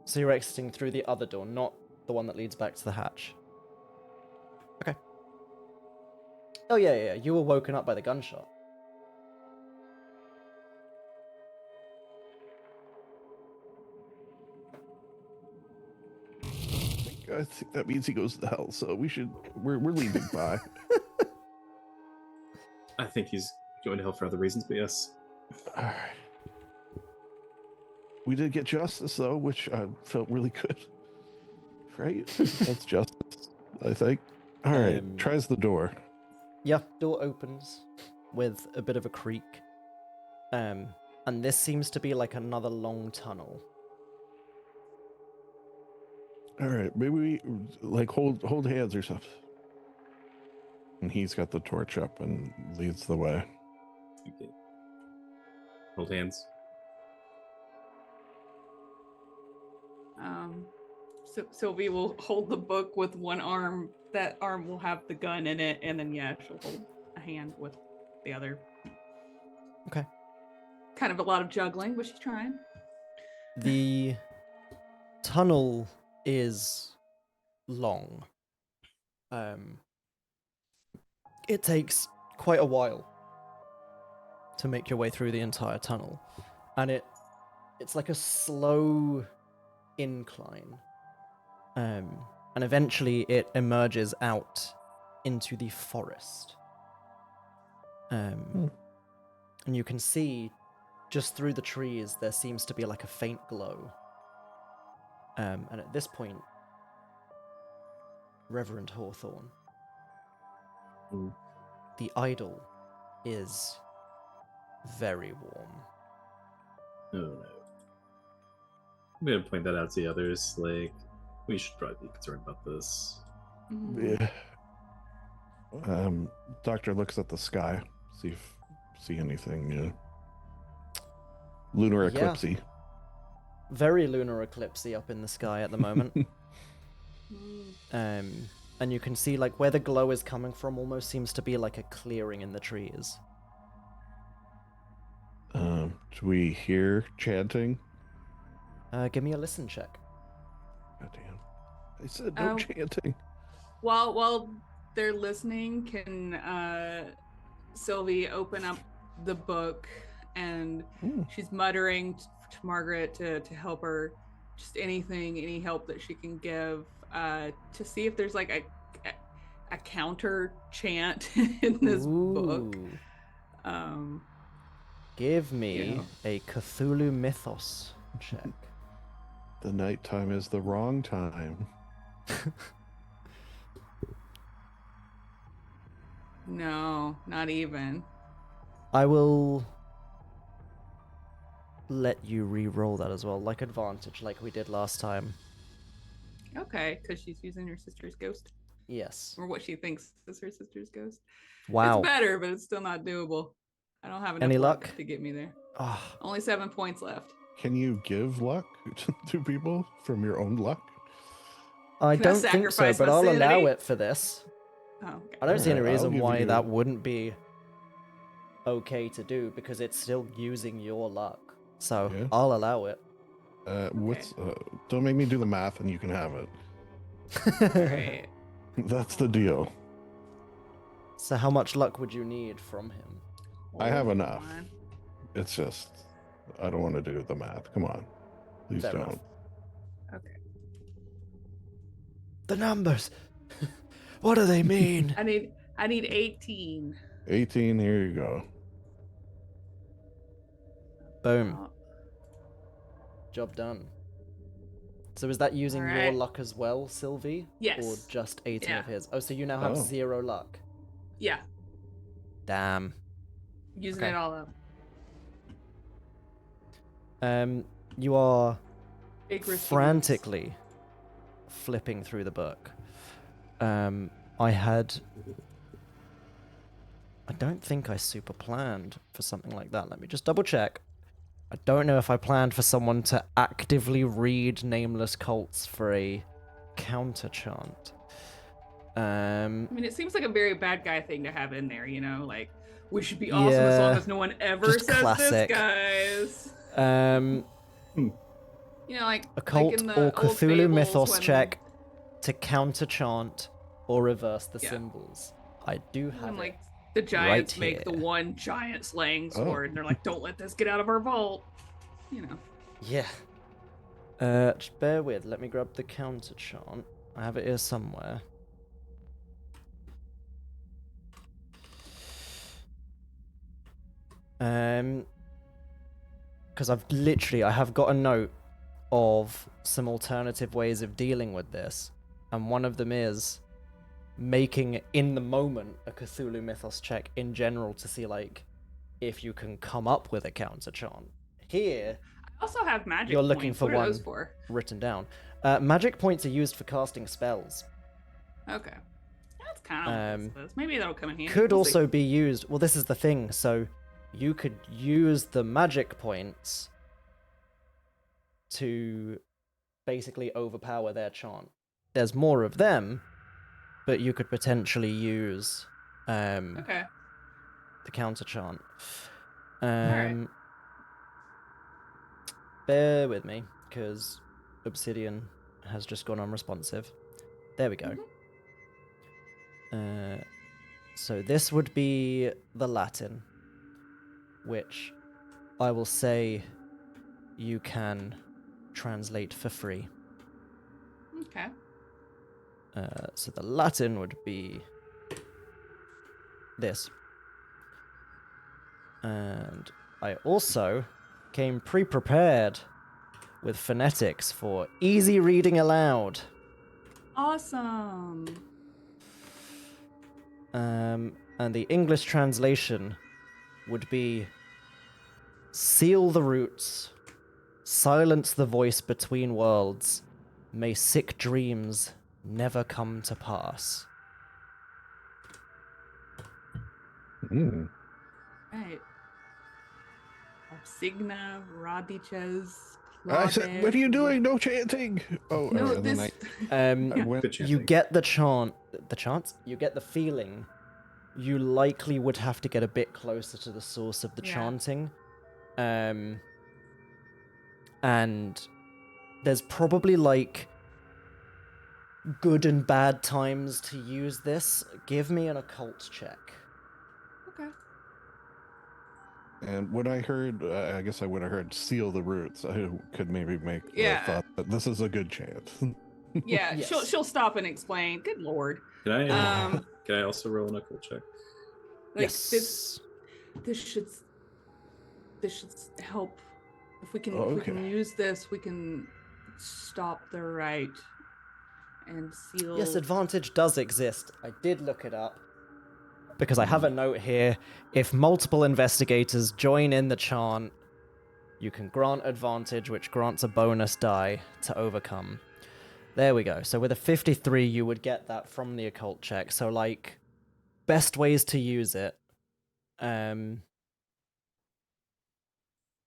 Speaker 1: So you're exiting through the other door, not the one that leads back to the hatch. Okay. Oh yeah, you were woken up by the gunshot.
Speaker 2: I think that means he goes to hell, so we're leaving by.
Speaker 4: I think he's going to hell for other reasons, but yes.
Speaker 2: All right. We did get justice, though, which felt really good. Right? That's justice, I think. All right, tries the door.
Speaker 1: Yeah, door opens with a bit of a creak. And this seems to be like another long tunnel.
Speaker 2: All right, maybe we like hold hands or something. And he's got the torch up and leads the way.
Speaker 4: Okay. Hold hands.
Speaker 5: So Sylvie will hold the book with one arm. That arm will have the gun in it, and then she'll hold a hand with the other.
Speaker 1: Okay.
Speaker 5: Kind of a lot of juggling, but she's trying.
Speaker 1: The tunnel is long. It takes quite a while to make your way through the entire tunnel, and it's like a slow incline. And eventually it emerges out into the forest. And you can see just through the trees there seems to be like a faint glow. And at this point, Reverend Hawthorne, the idol is very warm.
Speaker 4: Oh no. I'm gonna point that out to the others, like, we should probably be concerned about this.
Speaker 2: Yeah. Doctor looks at the sky, see anything lunar eclipsey.
Speaker 1: Very lunar eclipsey up in the sky at the moment. And you can see like where the glow is coming from almost seems to be like a clearing in the trees.
Speaker 2: Do we hear chanting?
Speaker 1: Give me a listen check.
Speaker 2: Goddamn. I said no
Speaker 5: Oh.
Speaker 2: chanting.
Speaker 5: While they're listening, can Sylvie open up the book, and she's muttering to Margaret to help her, just any help that she can give, to see if there's like a counter chant in this book.
Speaker 1: Give me
Speaker 5: You know.
Speaker 1: a Cthulhu mythos check.
Speaker 2: The nighttime is the wrong time.
Speaker 5: No, not even.
Speaker 1: I will let you re-roll that as well, like advantage, like we did last time.
Speaker 5: Okay, because she's using her sister's ghost,
Speaker 1: Yes.
Speaker 5: or what she thinks is her sister's ghost.
Speaker 1: Wow.
Speaker 5: It's better, but it's still not doable. I don't have enough
Speaker 1: Any
Speaker 5: luck
Speaker 1: luck?
Speaker 5: to get me there.
Speaker 1: Oh,
Speaker 5: Only 7 points left.
Speaker 2: Can you give luck to people from your own luck?
Speaker 1: I
Speaker 5: Can I
Speaker 1: don't think so,
Speaker 5: sacrifice
Speaker 1: but
Speaker 5: my
Speaker 1: I'll allow
Speaker 5: sanity?
Speaker 1: it for this.
Speaker 5: Oh, okay.
Speaker 1: I don't see any
Speaker 2: Alright, I'll
Speaker 1: reason
Speaker 2: give
Speaker 1: why
Speaker 2: you-
Speaker 1: that wouldn't be okay to do, because it's still using your luck. So
Speaker 2: Yeah.
Speaker 1: I'll allow it.
Speaker 2: Don't make me do the math and you can have it.
Speaker 5: All right.
Speaker 2: That's the deal.
Speaker 1: So how much luck would you need from him?
Speaker 2: I have
Speaker 5: Hold
Speaker 2: enough.
Speaker 5: on.
Speaker 2: It's just, I don't want to do the math. Come on. Please
Speaker 1: Fair
Speaker 2: don't.
Speaker 1: enough.
Speaker 5: Okay.
Speaker 1: The numbers. What do they mean?
Speaker 5: I need 18.
Speaker 2: 18, here you go.
Speaker 1: Boom.
Speaker 5: Oh,
Speaker 1: Job done. So is that using your
Speaker 5: Alright.
Speaker 1: luck as well, Sylvie?
Speaker 5: Yes.
Speaker 1: Or just 18
Speaker 5: Yeah.
Speaker 1: of his? Oh, so you now have
Speaker 2: Oh.
Speaker 1: 0 luck.
Speaker 5: yeah,
Speaker 1: Damn.
Speaker 5: using
Speaker 1: Okay.
Speaker 5: it all up.
Speaker 1: You are
Speaker 5: Big risky
Speaker 1: frantically flipping through the book. I don't think I super planned for something like that. Let me just double check. I don't know if I planned for someone to actively read Nameless Cults for a counter chant.
Speaker 5: I mean, it seems like a very bad guy thing to have in there, you know? Like, we should be awesome as long
Speaker 1: Yeah,
Speaker 5: as no one ever
Speaker 1: just
Speaker 5: says
Speaker 1: classic.
Speaker 5: this, guys. You know, like
Speaker 1: Occult
Speaker 5: like in the
Speaker 1: or
Speaker 5: old
Speaker 1: Cthulhu
Speaker 5: fables
Speaker 1: mythos
Speaker 5: when-
Speaker 1: check to counter chant or reverse the
Speaker 5: Yeah.
Speaker 1: symbols. I do have
Speaker 5: When
Speaker 1: it.
Speaker 5: like the giants
Speaker 1: right
Speaker 5: make the
Speaker 1: here.
Speaker 5: one giant slaying
Speaker 2: Oh.
Speaker 5: sword, and they're like, "Don't let this get out of our vault." You know.
Speaker 1: Yeah. Just bear with. Let me grab the counter chant. I have it here somewhere. Because I have got a note of some alternative ways of dealing with this, and one of them is making in the moment a Cthulhu mythos check in general to see like if you can come up with a counter chant. Here,
Speaker 5: I also have magic.
Speaker 1: You're looking
Speaker 5: points.
Speaker 1: for
Speaker 5: what are those
Speaker 1: one.
Speaker 5: for?
Speaker 1: written down. Magic points are used for casting spells.
Speaker 5: Okay, that's kind of what this is. Maybe that'll come in handy.
Speaker 1: Could
Speaker 5: We'll see.
Speaker 1: also be used. Well, this is the thing. So you could use the magic points to basically overpower their chant. There's more of them, but you could potentially use
Speaker 5: Okay.
Speaker 1: the counter chant.
Speaker 5: Alright.
Speaker 1: Bear with me, because Obsidian has just gone unresponsive. There we go. So this would be the Latin, which I will say you can translate for free.
Speaker 5: Okay.
Speaker 1: So the Latin would be this. And I also came pre-prepared with phonetics for easy reading aloud.
Speaker 5: Awesome.
Speaker 1: And the English translation would be: seal the roots, silence the voice between worlds, may sick dreams never come to pass.
Speaker 2: Mm.
Speaker 5: Right. Obsigna, Radiches,
Speaker 2: I said, what are you doing? No chanting. Oh,
Speaker 5: No,
Speaker 2: and then
Speaker 5: this.
Speaker 2: I went.
Speaker 4: Good
Speaker 1: You
Speaker 4: chanting.
Speaker 1: get the chance? You get the feeling you likely would have to get a bit closer to the source of the
Speaker 5: Yeah.
Speaker 1: chanting. And there's probably like good and bad times to use this. Give me an occult check.
Speaker 5: Okay.
Speaker 2: And when I heard, I guess when I heard seal the roots, I could maybe make the
Speaker 5: Yeah.
Speaker 2: thought that this is a good chance.
Speaker 5: Yeah,
Speaker 1: Yes.
Speaker 5: she'll stop and explain. Good lord.
Speaker 4: Can I
Speaker 5: Um,
Speaker 4: can I also roll an occult check?
Speaker 5: like
Speaker 1: Yes.
Speaker 5: this should help. If we can
Speaker 2: Okay.
Speaker 5: use this, we can stop the Rite and seal.
Speaker 1: Yes, advantage does exist. I did look it up. Because I have a note here. If multiple investigators join in the chant, you can grant advantage, which grants a bonus die to overcome. There we go. So with a 53, you would get that from the occult check. So, like, best ways to use it.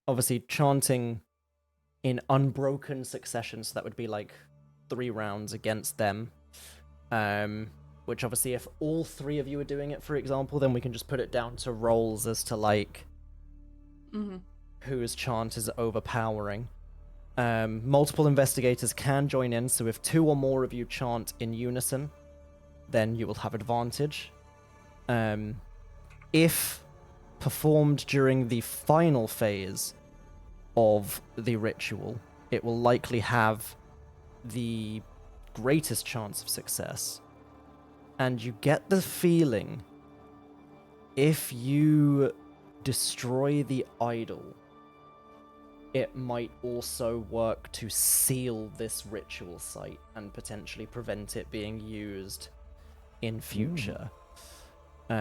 Speaker 1: Obviously, chanting in unbroken succession. So that would be, like, 3 rounds against them. Which obviously, if all 3 of you are doing it, for example, then we can just put it down to rolls as to, like, whose chant is overpowering. Multiple investigators can join in, so if 2 or more of you chant in unison, then you will have advantage. If performed during the final phase of the ritual, it will likely have the greatest chance of success. And you get the feeling, if you destroy the idol, it might also work to seal this ritual site and potentially prevent it being used in future.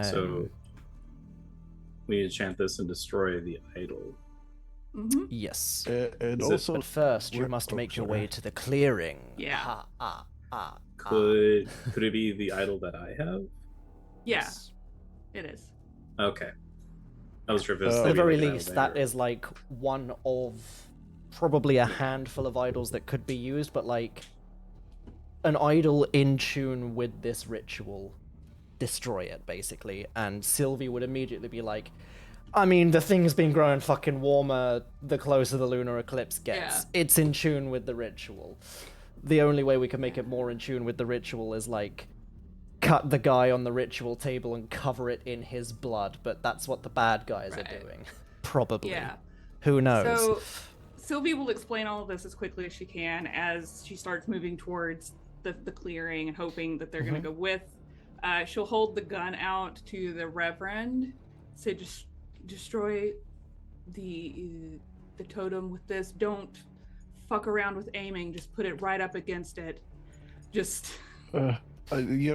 Speaker 4: So we need to chant this and destroy the idol.
Speaker 1: Yes.
Speaker 2: And
Speaker 4: Is it-
Speaker 2: also,
Speaker 1: But first, you
Speaker 2: we're-
Speaker 1: must
Speaker 2: oh,
Speaker 1: make your
Speaker 2: sorry.
Speaker 1: way to the clearing.
Speaker 5: Yeah.
Speaker 4: Could it be the idol that I have?
Speaker 5: Yeah,
Speaker 1: Yes.
Speaker 5: it is.
Speaker 4: Okay. I was sure if it was
Speaker 2: At
Speaker 1: At the
Speaker 4: maybe
Speaker 1: very
Speaker 4: like an
Speaker 1: least,
Speaker 4: idol
Speaker 1: that
Speaker 4: there.
Speaker 1: is like one of probably a handful of idols that could be used, but like an idol in tune with this ritual, destroy it basically. And Sylvie would immediately be like, I mean, the thing's been growing fucking warmer the closer the lunar eclipse gets.
Speaker 5: Yeah.
Speaker 1: It's in tune with the ritual. The only way we can make it more in tune with the ritual is like cut the guy on the ritual table and cover it in his blood, but that's what the bad guys are
Speaker 5: Right.
Speaker 1: doing. Probably.
Speaker 5: Yeah.
Speaker 1: Who knows?
Speaker 5: So Sylvie will explain all of this as quickly as she can as she starts moving towards the clearing and hoping that they're going to go with. She'll hold the gun out to the Reverend, say, just destroy the totem with this. Don't fuck around with aiming. Just put it right up against it. Just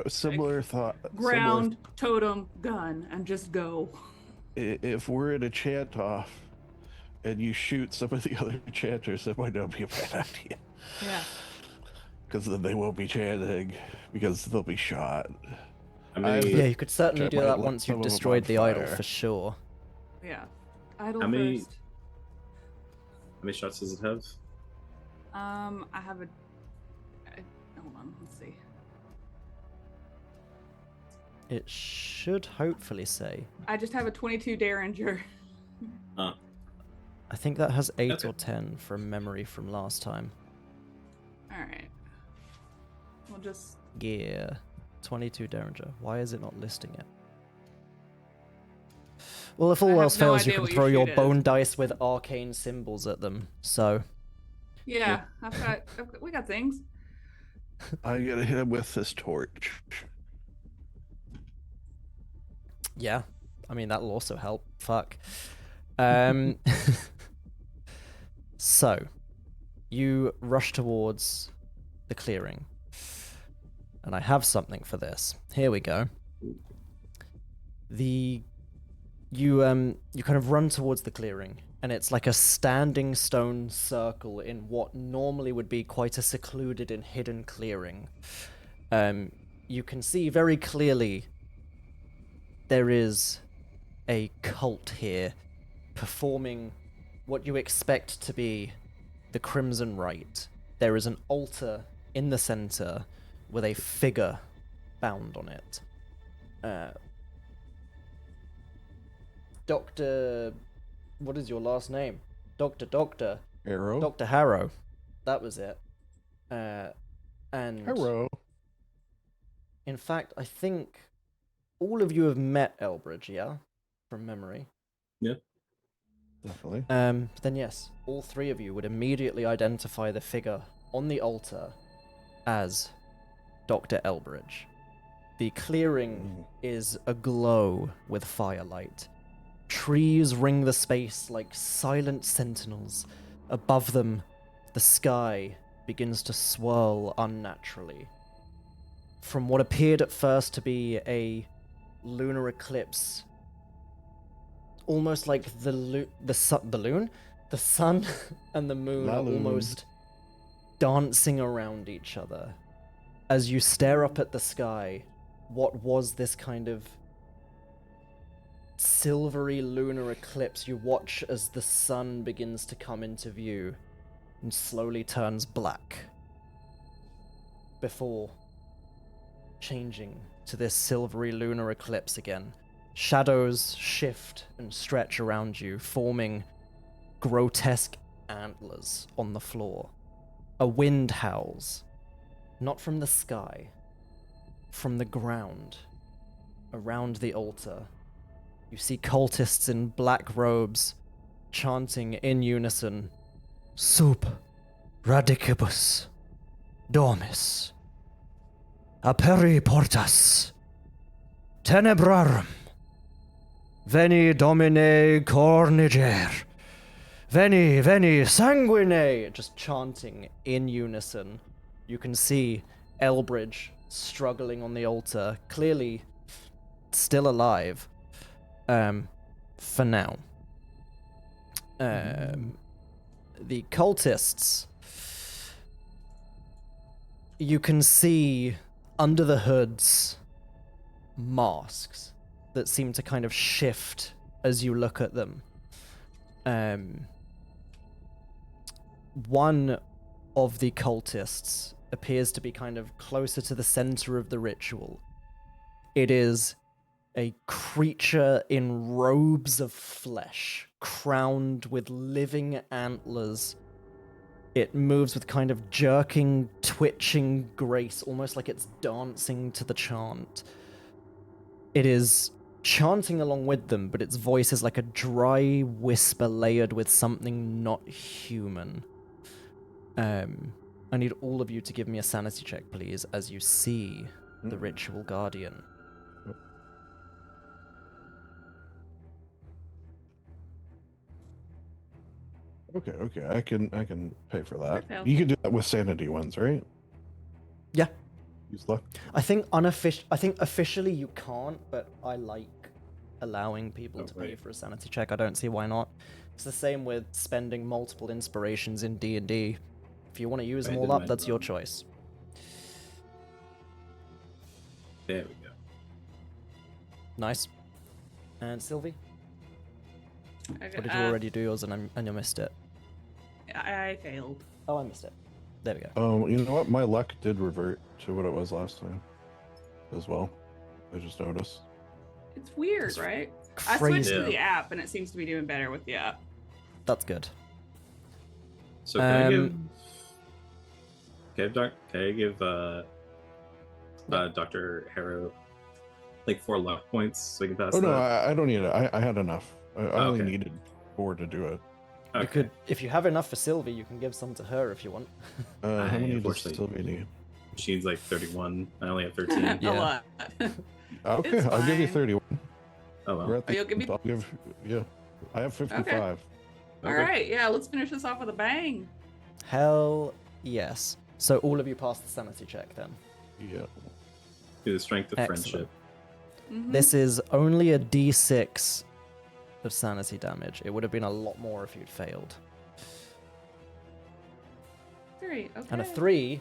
Speaker 2: similar thought.
Speaker 5: ground, totem, gun, and just go.
Speaker 2: If we're in a chant off and you shoot some of the other chanters, that might not be a bad idea.
Speaker 5: Yeah.
Speaker 2: Because then they won't be chanting, because they'll be shot.
Speaker 4: I mean,
Speaker 1: Yeah, you could certainly
Speaker 2: Check
Speaker 1: do
Speaker 2: my
Speaker 1: that
Speaker 2: li-
Speaker 1: once
Speaker 2: some
Speaker 1: you've
Speaker 2: of them
Speaker 1: destroyed
Speaker 2: on
Speaker 1: the idol,
Speaker 2: fire.
Speaker 1: for sure.
Speaker 5: Yeah. Idle
Speaker 4: How many-
Speaker 5: first.
Speaker 4: how many shots does it have?
Speaker 5: I have hold on, let's see.
Speaker 1: It should hopefully say.
Speaker 5: I just have a 22 Derringer.
Speaker 1: I think that has 8
Speaker 4: Okay.
Speaker 1: or 10 from memory from last time.
Speaker 5: All right. We'll just.
Speaker 1: Yeah. 22 Derringer. Why is it not listing it? Well, if
Speaker 5: I
Speaker 1: all
Speaker 5: have
Speaker 1: else
Speaker 5: no
Speaker 1: fails, you
Speaker 5: idea
Speaker 1: can
Speaker 5: what
Speaker 1: throw
Speaker 5: your
Speaker 1: your
Speaker 5: shoot is.
Speaker 1: bone dice with arcane symbols at them. So,
Speaker 5: Yeah, we got things.
Speaker 2: I'm gonna hit him with this torch.
Speaker 1: yeah. I mean, that'll also help. Fuck. So, you rush towards the clearing. And I have something for this. Here we go. You kind of run towards the clearing, and it's like a standing stone circle in what normally would be quite a secluded and hidden clearing. You can see very clearly there is a cult here performing what you expect to be the Crimson Rite. There is an altar in the center with a figure bound on it. Dr. What is your last name? Doctor.
Speaker 2: Arrow?
Speaker 1: Dr. Harrow. that was it. And
Speaker 2: Hello.
Speaker 1: in fact, I think all of you have met Elbridge, yeah? From memory.
Speaker 4: Yeah.
Speaker 2: Definitely.
Speaker 1: Then yes, all three of you would immediately identify the figure on the altar as Dr. Elbridge. The clearing is aglow with firelight. Trees ring the space like silent sentinels. Above them, the sky begins to swirl unnaturally. From what appeared at first to be a lunar eclipse, almost like the sun and the moon
Speaker 2: La
Speaker 1: are
Speaker 2: Lune.
Speaker 1: almost dancing around each other. As you stare up at the sky, what was this kind of silvery lunar eclipse, you watch as the sun begins to come into view and slowly turns black before changing to this silvery lunar eclipse again. Shadows shift and stretch around you, forming grotesque antlers on the floor. A wind howls, not from the sky, from the ground. Around the altar, you see cultists in black robes chanting in unison, Sup radicibus dormis, aperi portas, tenebrarum, veni domine corniger, veni sanguine, just chanting in unison. You can see Elbridge struggling on the altar, clearly still alive, for now. The cultists, you can see under the hoods masks that seem to kind of shift as you look at them. One of the cultists appears to be kind of closer to the center of the ritual. It is a creature in robes of flesh, crowned with living antlers. It moves with kind of jerking, twitching grace, almost like it's dancing to the chant. It is chanting along with them, but its voice is like a dry whisper layered with something not human. I need all of you to give me a sanity check, please, as you see the ritual guardian.
Speaker 2: Okay. I can pay for that.
Speaker 5: I failed.
Speaker 2: You can do that with sanity ones, right?
Speaker 1: Yeah.
Speaker 2: Use luck.
Speaker 1: I think officially you can't, but I like allowing people to pay
Speaker 4: right.
Speaker 1: for a sanity check. I don't see why not. It's the same with spending multiple inspirations in D&D. If you want to use them
Speaker 4: I
Speaker 1: all
Speaker 4: did
Speaker 1: up,
Speaker 4: mine
Speaker 1: that's your
Speaker 4: wrong.
Speaker 1: choice.
Speaker 4: There we go.
Speaker 1: Nice. And Sylvie,
Speaker 5: Okay,
Speaker 1: or did you already do yours and you missed it?
Speaker 5: I failed.
Speaker 1: Oh, I missed it. There we go.
Speaker 2: You know what? My luck did revert to what it was last time as well. I just noticed.
Speaker 5: It's weird,
Speaker 1: It's
Speaker 5: right? I switched
Speaker 1: Crazy.
Speaker 5: to the app, and it seems to be doing better with the app.
Speaker 1: That's good.
Speaker 4: So can
Speaker 1: Um,
Speaker 4: I give Dr. Harrow like 4 luck points so we can pass
Speaker 2: Oh no,
Speaker 4: that?
Speaker 2: I don't need it. I had enough. I only
Speaker 4: okay.
Speaker 2: needed 4 to do it.
Speaker 1: You
Speaker 4: Okay.
Speaker 1: could, if you have enough for Sylvie, you can give some to her if you want.
Speaker 2: How many does
Speaker 4: unfortunately-
Speaker 2: Sylvia need?
Speaker 4: She needs like 31. I only have 13.
Speaker 1: Yeah.
Speaker 5: A lot.
Speaker 2: Okay,
Speaker 5: It's
Speaker 2: I'll give you
Speaker 5: fine.
Speaker 2: 31.
Speaker 4: Oh well.
Speaker 2: We're at the
Speaker 5: you'll give me-
Speaker 2: I'll give, yeah. I have 55.
Speaker 5: All
Speaker 4: Okay.
Speaker 5: right, yeah, let's finish this off with a bang.
Speaker 1: Hell yes. So all of you pass the sanity check then.
Speaker 2: Yeah.
Speaker 4: Do the strength of
Speaker 1: Excellent.
Speaker 4: friendship.
Speaker 5: Mhm.
Speaker 1: This is only a d6 of sanity damage. It would have been a lot more if you'd failed.
Speaker 5: 3. Okay.
Speaker 1: And a 3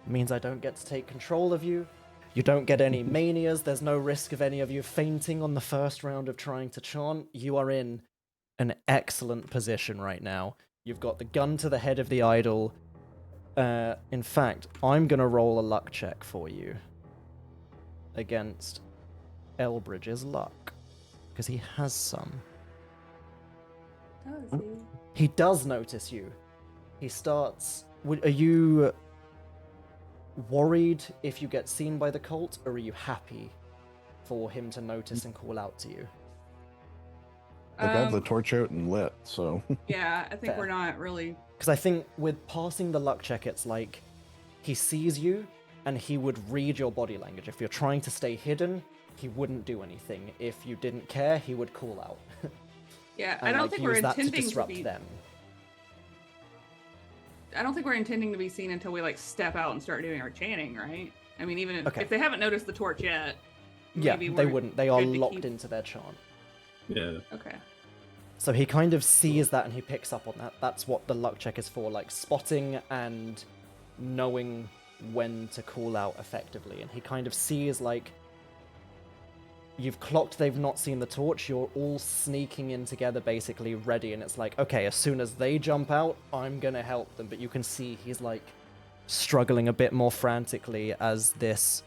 Speaker 1: means I don't get to take control of you. You don't get any manias. There's no risk of any of you fainting on the first round of trying to chant. You are in an excellent position right now. You've got the gun to the head of the idol. In fact, I'm going to roll a luck check for you against Elbridge's luck, because he has some.
Speaker 5: Does he?
Speaker 1: He does notice you. He starts Are you worried if you get seen by the cult, or are you happy for him to notice and call out to you?
Speaker 2: Like, I have the torch out and lit, so...
Speaker 5: Yeah, I think
Speaker 1: Fair.
Speaker 5: we're not really.
Speaker 1: Because I think with passing the luck check, it's like he sees you and he would read your body language. If you're trying to stay hidden, he wouldn't do anything. If you didn't care, he would call out.
Speaker 5: Yeah,
Speaker 1: And,
Speaker 5: I don't
Speaker 1: like,
Speaker 5: think we're
Speaker 1: use that to
Speaker 5: intending to
Speaker 1: disrupt
Speaker 5: be.
Speaker 1: them.
Speaker 5: I don't think we're intending to be seen until we like step out and start doing our chanting, right? I mean, even
Speaker 1: Okay.
Speaker 5: if they haven't noticed the torch yet.
Speaker 1: Yeah,
Speaker 5: maybe
Speaker 1: they
Speaker 5: we're
Speaker 1: wouldn't. They are
Speaker 5: good to
Speaker 1: locked
Speaker 5: keep-
Speaker 1: into their chant.
Speaker 4: Yeah.
Speaker 5: Okay.
Speaker 1: So he kind of sees that and he picks up on that. That's what the luck check is for, like spotting and knowing when to call out effectively. And he kind of sees, like, you've clocked they've not seen the torch, you're all sneaking in together basically ready, and it's like, okay, as soon as they jump out, I'm gonna help them. But you can see he's like struggling a bit more frantically as this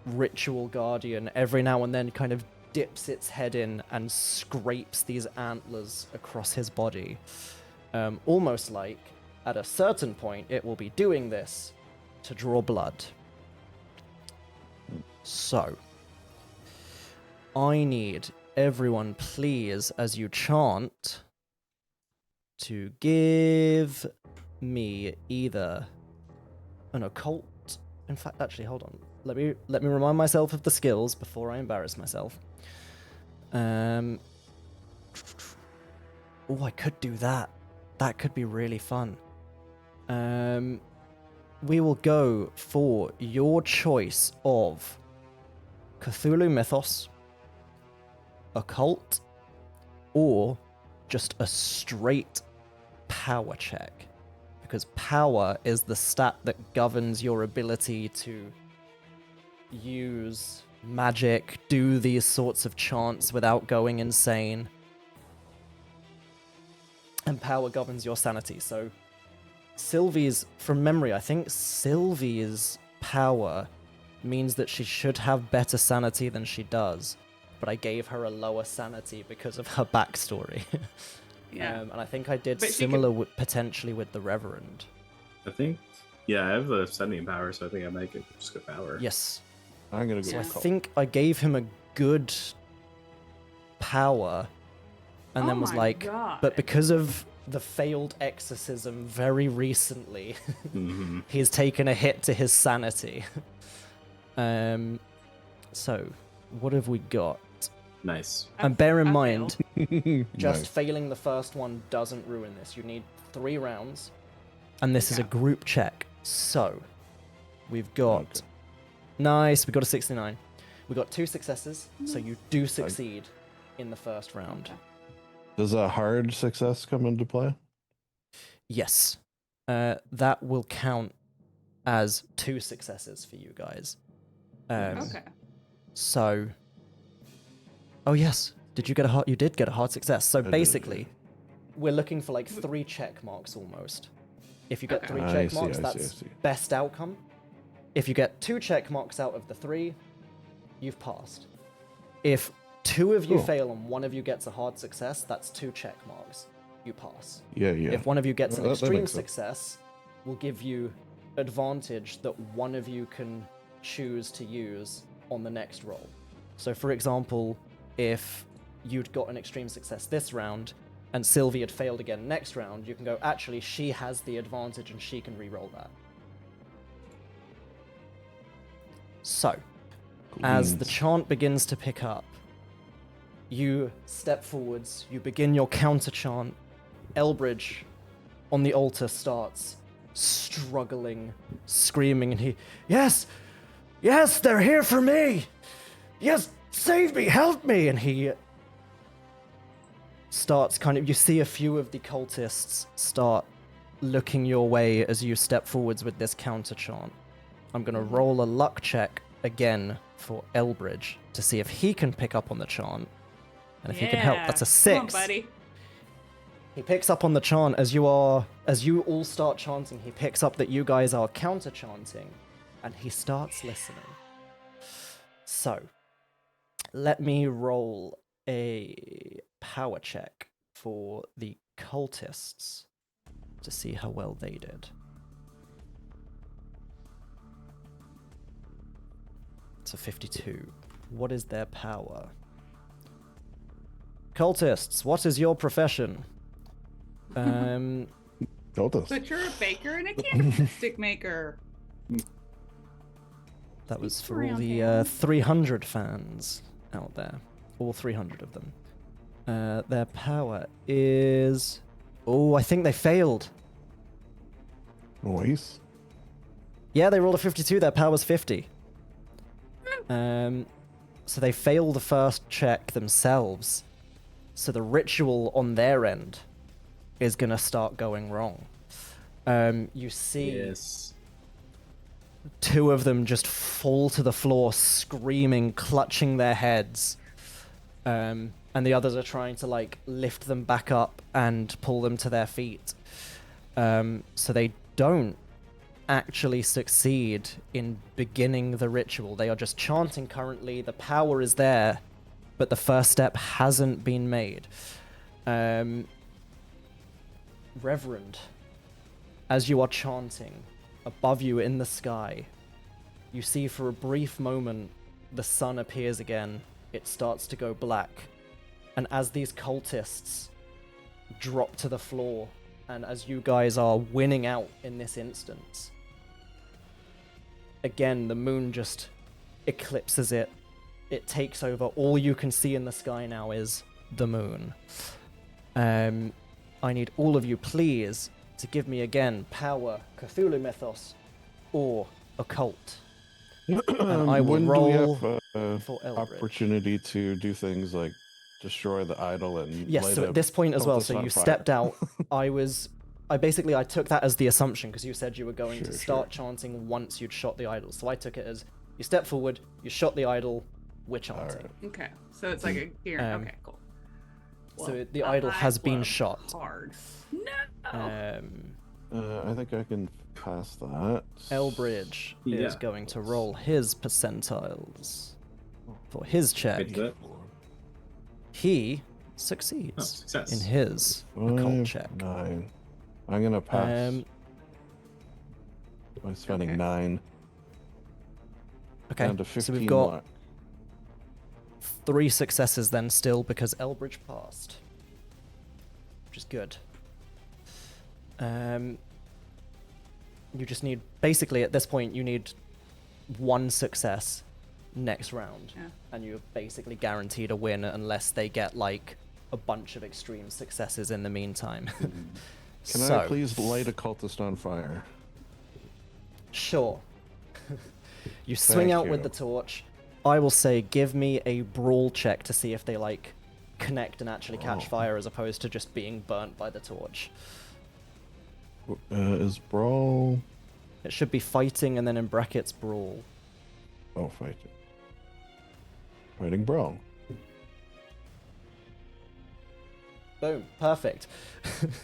Speaker 1: ritual guardian every now and then kind of dips its head in and scrapes these antlers across his body. Almost like at a certain point it will be doing this to draw blood. So, I need everyone, please, as you chant, to give me either an occult. In fact, actually, hold on. Let me remind myself of the skills before I embarrass myself. Oh, I could do that. That could be really fun. We will go for your choice of Cthulhu Mythos, Occult, or just a straight power check. Because power is the stat that governs your ability to use magic, do these sorts of chants without going insane. And power governs your sanity. So Sylvie's, from memory, I think Sylvie's power means that she should have better sanity than she does. But I gave her a lower sanity because of her backstory.
Speaker 5: Yeah.
Speaker 1: And I think I did
Speaker 5: But she
Speaker 1: similar potentially with the Reverend.
Speaker 4: I think. Yeah, I have the sending power, so I think I might get just good power.
Speaker 1: Yes.
Speaker 2: I'm gonna go
Speaker 1: So I
Speaker 2: with occult.
Speaker 1: think I gave him a good power and then
Speaker 5: Oh
Speaker 1: was
Speaker 5: my
Speaker 1: like,
Speaker 5: God.
Speaker 1: but because of the failed exorcism very recently,
Speaker 4: Mm-hmm.
Speaker 1: he's taken a hit to his sanity. So, what have we got?
Speaker 4: Nice.
Speaker 1: And bear in
Speaker 5: I
Speaker 1: mind,
Speaker 5: failed.
Speaker 1: just
Speaker 2: Nice.
Speaker 1: failing the first one doesn't ruin this. You need 3 rounds, and this is a
Speaker 5: Okay.
Speaker 1: group check. So, we've got...
Speaker 2: Okay.
Speaker 1: Nice, we got a 69. We got 2 successes, so you do succeed in the first round.
Speaker 5: Okay.
Speaker 2: Does a hard success come into play?
Speaker 1: Yes. That will count as 2 successes for you guys.
Speaker 5: Okay.
Speaker 1: So... Oh, yes. Did you get a hard... You did get a hard success. So
Speaker 2: did,
Speaker 1: basically, we're looking for like 3 check marks almost. If you get
Speaker 5: Okay.
Speaker 1: 3
Speaker 2: I
Speaker 1: check
Speaker 2: see,
Speaker 1: marks,
Speaker 2: I see,
Speaker 1: that's
Speaker 2: I see.
Speaker 1: best outcome. If you get 2 check marks out of the 3, you've passed. If 2 of you
Speaker 2: Cool.
Speaker 1: fail and 1 of you gets a hard success, that's 2 check marks. You pass.
Speaker 2: Yeah.
Speaker 1: If 1 of you gets an
Speaker 2: Well, that
Speaker 1: extreme
Speaker 2: makes sense.
Speaker 1: success, we'll give you advantage that 1 of you can choose to use on the next roll. So, for example, if you'd got an extreme success this round and Sylvie had failed again next round, you can go, actually, she has the advantage and she can re-roll that. So, as the chant begins to pick up, you step forwards, you begin your counter chant. Elbridge on the altar starts struggling, screaming, and he, yes, they're here for me. Yes, save me, help me. And he starts kind of, you see a few of the cultists start looking your way as you step forwards with this counter chant. I'm going to roll a luck check again for Elbridge to see if he can pick up on the chant. And if he can help, that's a 6.
Speaker 5: Come on, buddy.
Speaker 1: He picks up on the chant as you all start chanting. He picks up that you guys are counter chanting, and he starts listening. So, let me roll a power check for the cultists to see how well they did. So 52. What is their power? Cultists, what is your profession?
Speaker 2: Told us.
Speaker 5: But you're a baker and a candlestick maker.
Speaker 1: That was
Speaker 3: Speak
Speaker 1: for all
Speaker 3: around
Speaker 1: the
Speaker 3: town.
Speaker 1: 300 fans out there. All 300 of them. Their power is... Oh, I think they failed.
Speaker 2: Noise.
Speaker 1: Yeah, they rolled a 52. Their power's 50. So they fail the first check themselves. So the ritual on their end is going to start going wrong. You see...
Speaker 4: Yes.
Speaker 1: Two of them just fall to the floor, screaming, clutching their heads. And the others are trying to, like, lift them back up and pull them to their feet. So they don't actually succeed in beginning the ritual. They are just chanting currently. The power is there, but the first step hasn't been made. Reverend, as you are chanting, above you in the sky, you see for a brief moment the sun appears again. It starts to go black. And as these cultists drop to the floor, and as you guys are winning out in this instance, again, the moon just eclipses it. It takes over. All you can see in the sky now is the moon. I need all of you, please, to give me again power, Cthulhu mythos, or occult. And I will
Speaker 2: When
Speaker 1: roll
Speaker 2: do we have
Speaker 1: for Eldritch.
Speaker 2: opportunity to do things like destroy the idol and
Speaker 1: Yes,
Speaker 2: light
Speaker 1: so
Speaker 2: a
Speaker 1: at this point as well,
Speaker 2: cultist
Speaker 1: so
Speaker 2: on
Speaker 1: you
Speaker 2: fire?
Speaker 1: stepped out. I took that as the assumption, because you said you were going to
Speaker 2: Sure,
Speaker 1: start chanting once you'd shot the idol. So I took it as, you step forward, you shot the idol, we're chanting.
Speaker 2: Alright.
Speaker 5: Okay, so it's like a gear.
Speaker 1: Um,
Speaker 5: Okay, cool.
Speaker 1: So the idol has been
Speaker 5: blow
Speaker 1: shot.
Speaker 5: Hard. No.
Speaker 2: I think I can pass that.
Speaker 1: Elbridge is
Speaker 4: Yeah.
Speaker 1: going to roll his percentiles for his check.
Speaker 4: Ready for that?
Speaker 1: He
Speaker 4: Oh,
Speaker 1: succeeds
Speaker 4: success.
Speaker 1: in his occult
Speaker 2: 5,
Speaker 1: check.
Speaker 2: 9. I'm gonna pass by spending
Speaker 5: Okay.
Speaker 2: 9.
Speaker 1: Okay,
Speaker 2: Down to
Speaker 1: so
Speaker 2: 15
Speaker 1: we've got
Speaker 2: left.
Speaker 1: 3 successes then still, because Elbridge passed. Which is good. You just need, basically at this point, you need 1 success next round.
Speaker 5: Yeah.
Speaker 1: And you're basically guaranteed a win unless they get, like, a bunch of extreme successes in the meantime.
Speaker 2: Can
Speaker 1: So,
Speaker 2: I please light a cultist on fire?
Speaker 1: Sure. You swing
Speaker 2: Thank
Speaker 1: out with
Speaker 2: you.
Speaker 1: the torch. I will say, give me a brawl check to see if they, like, connect and actually catch
Speaker 2: Oh.
Speaker 1: fire as opposed to just being burnt by the torch.
Speaker 2: Is brawl?
Speaker 1: It should be fighting and then in brackets brawl.
Speaker 2: Oh, fighting. Fighting brawl.
Speaker 1: Boom. Perfect.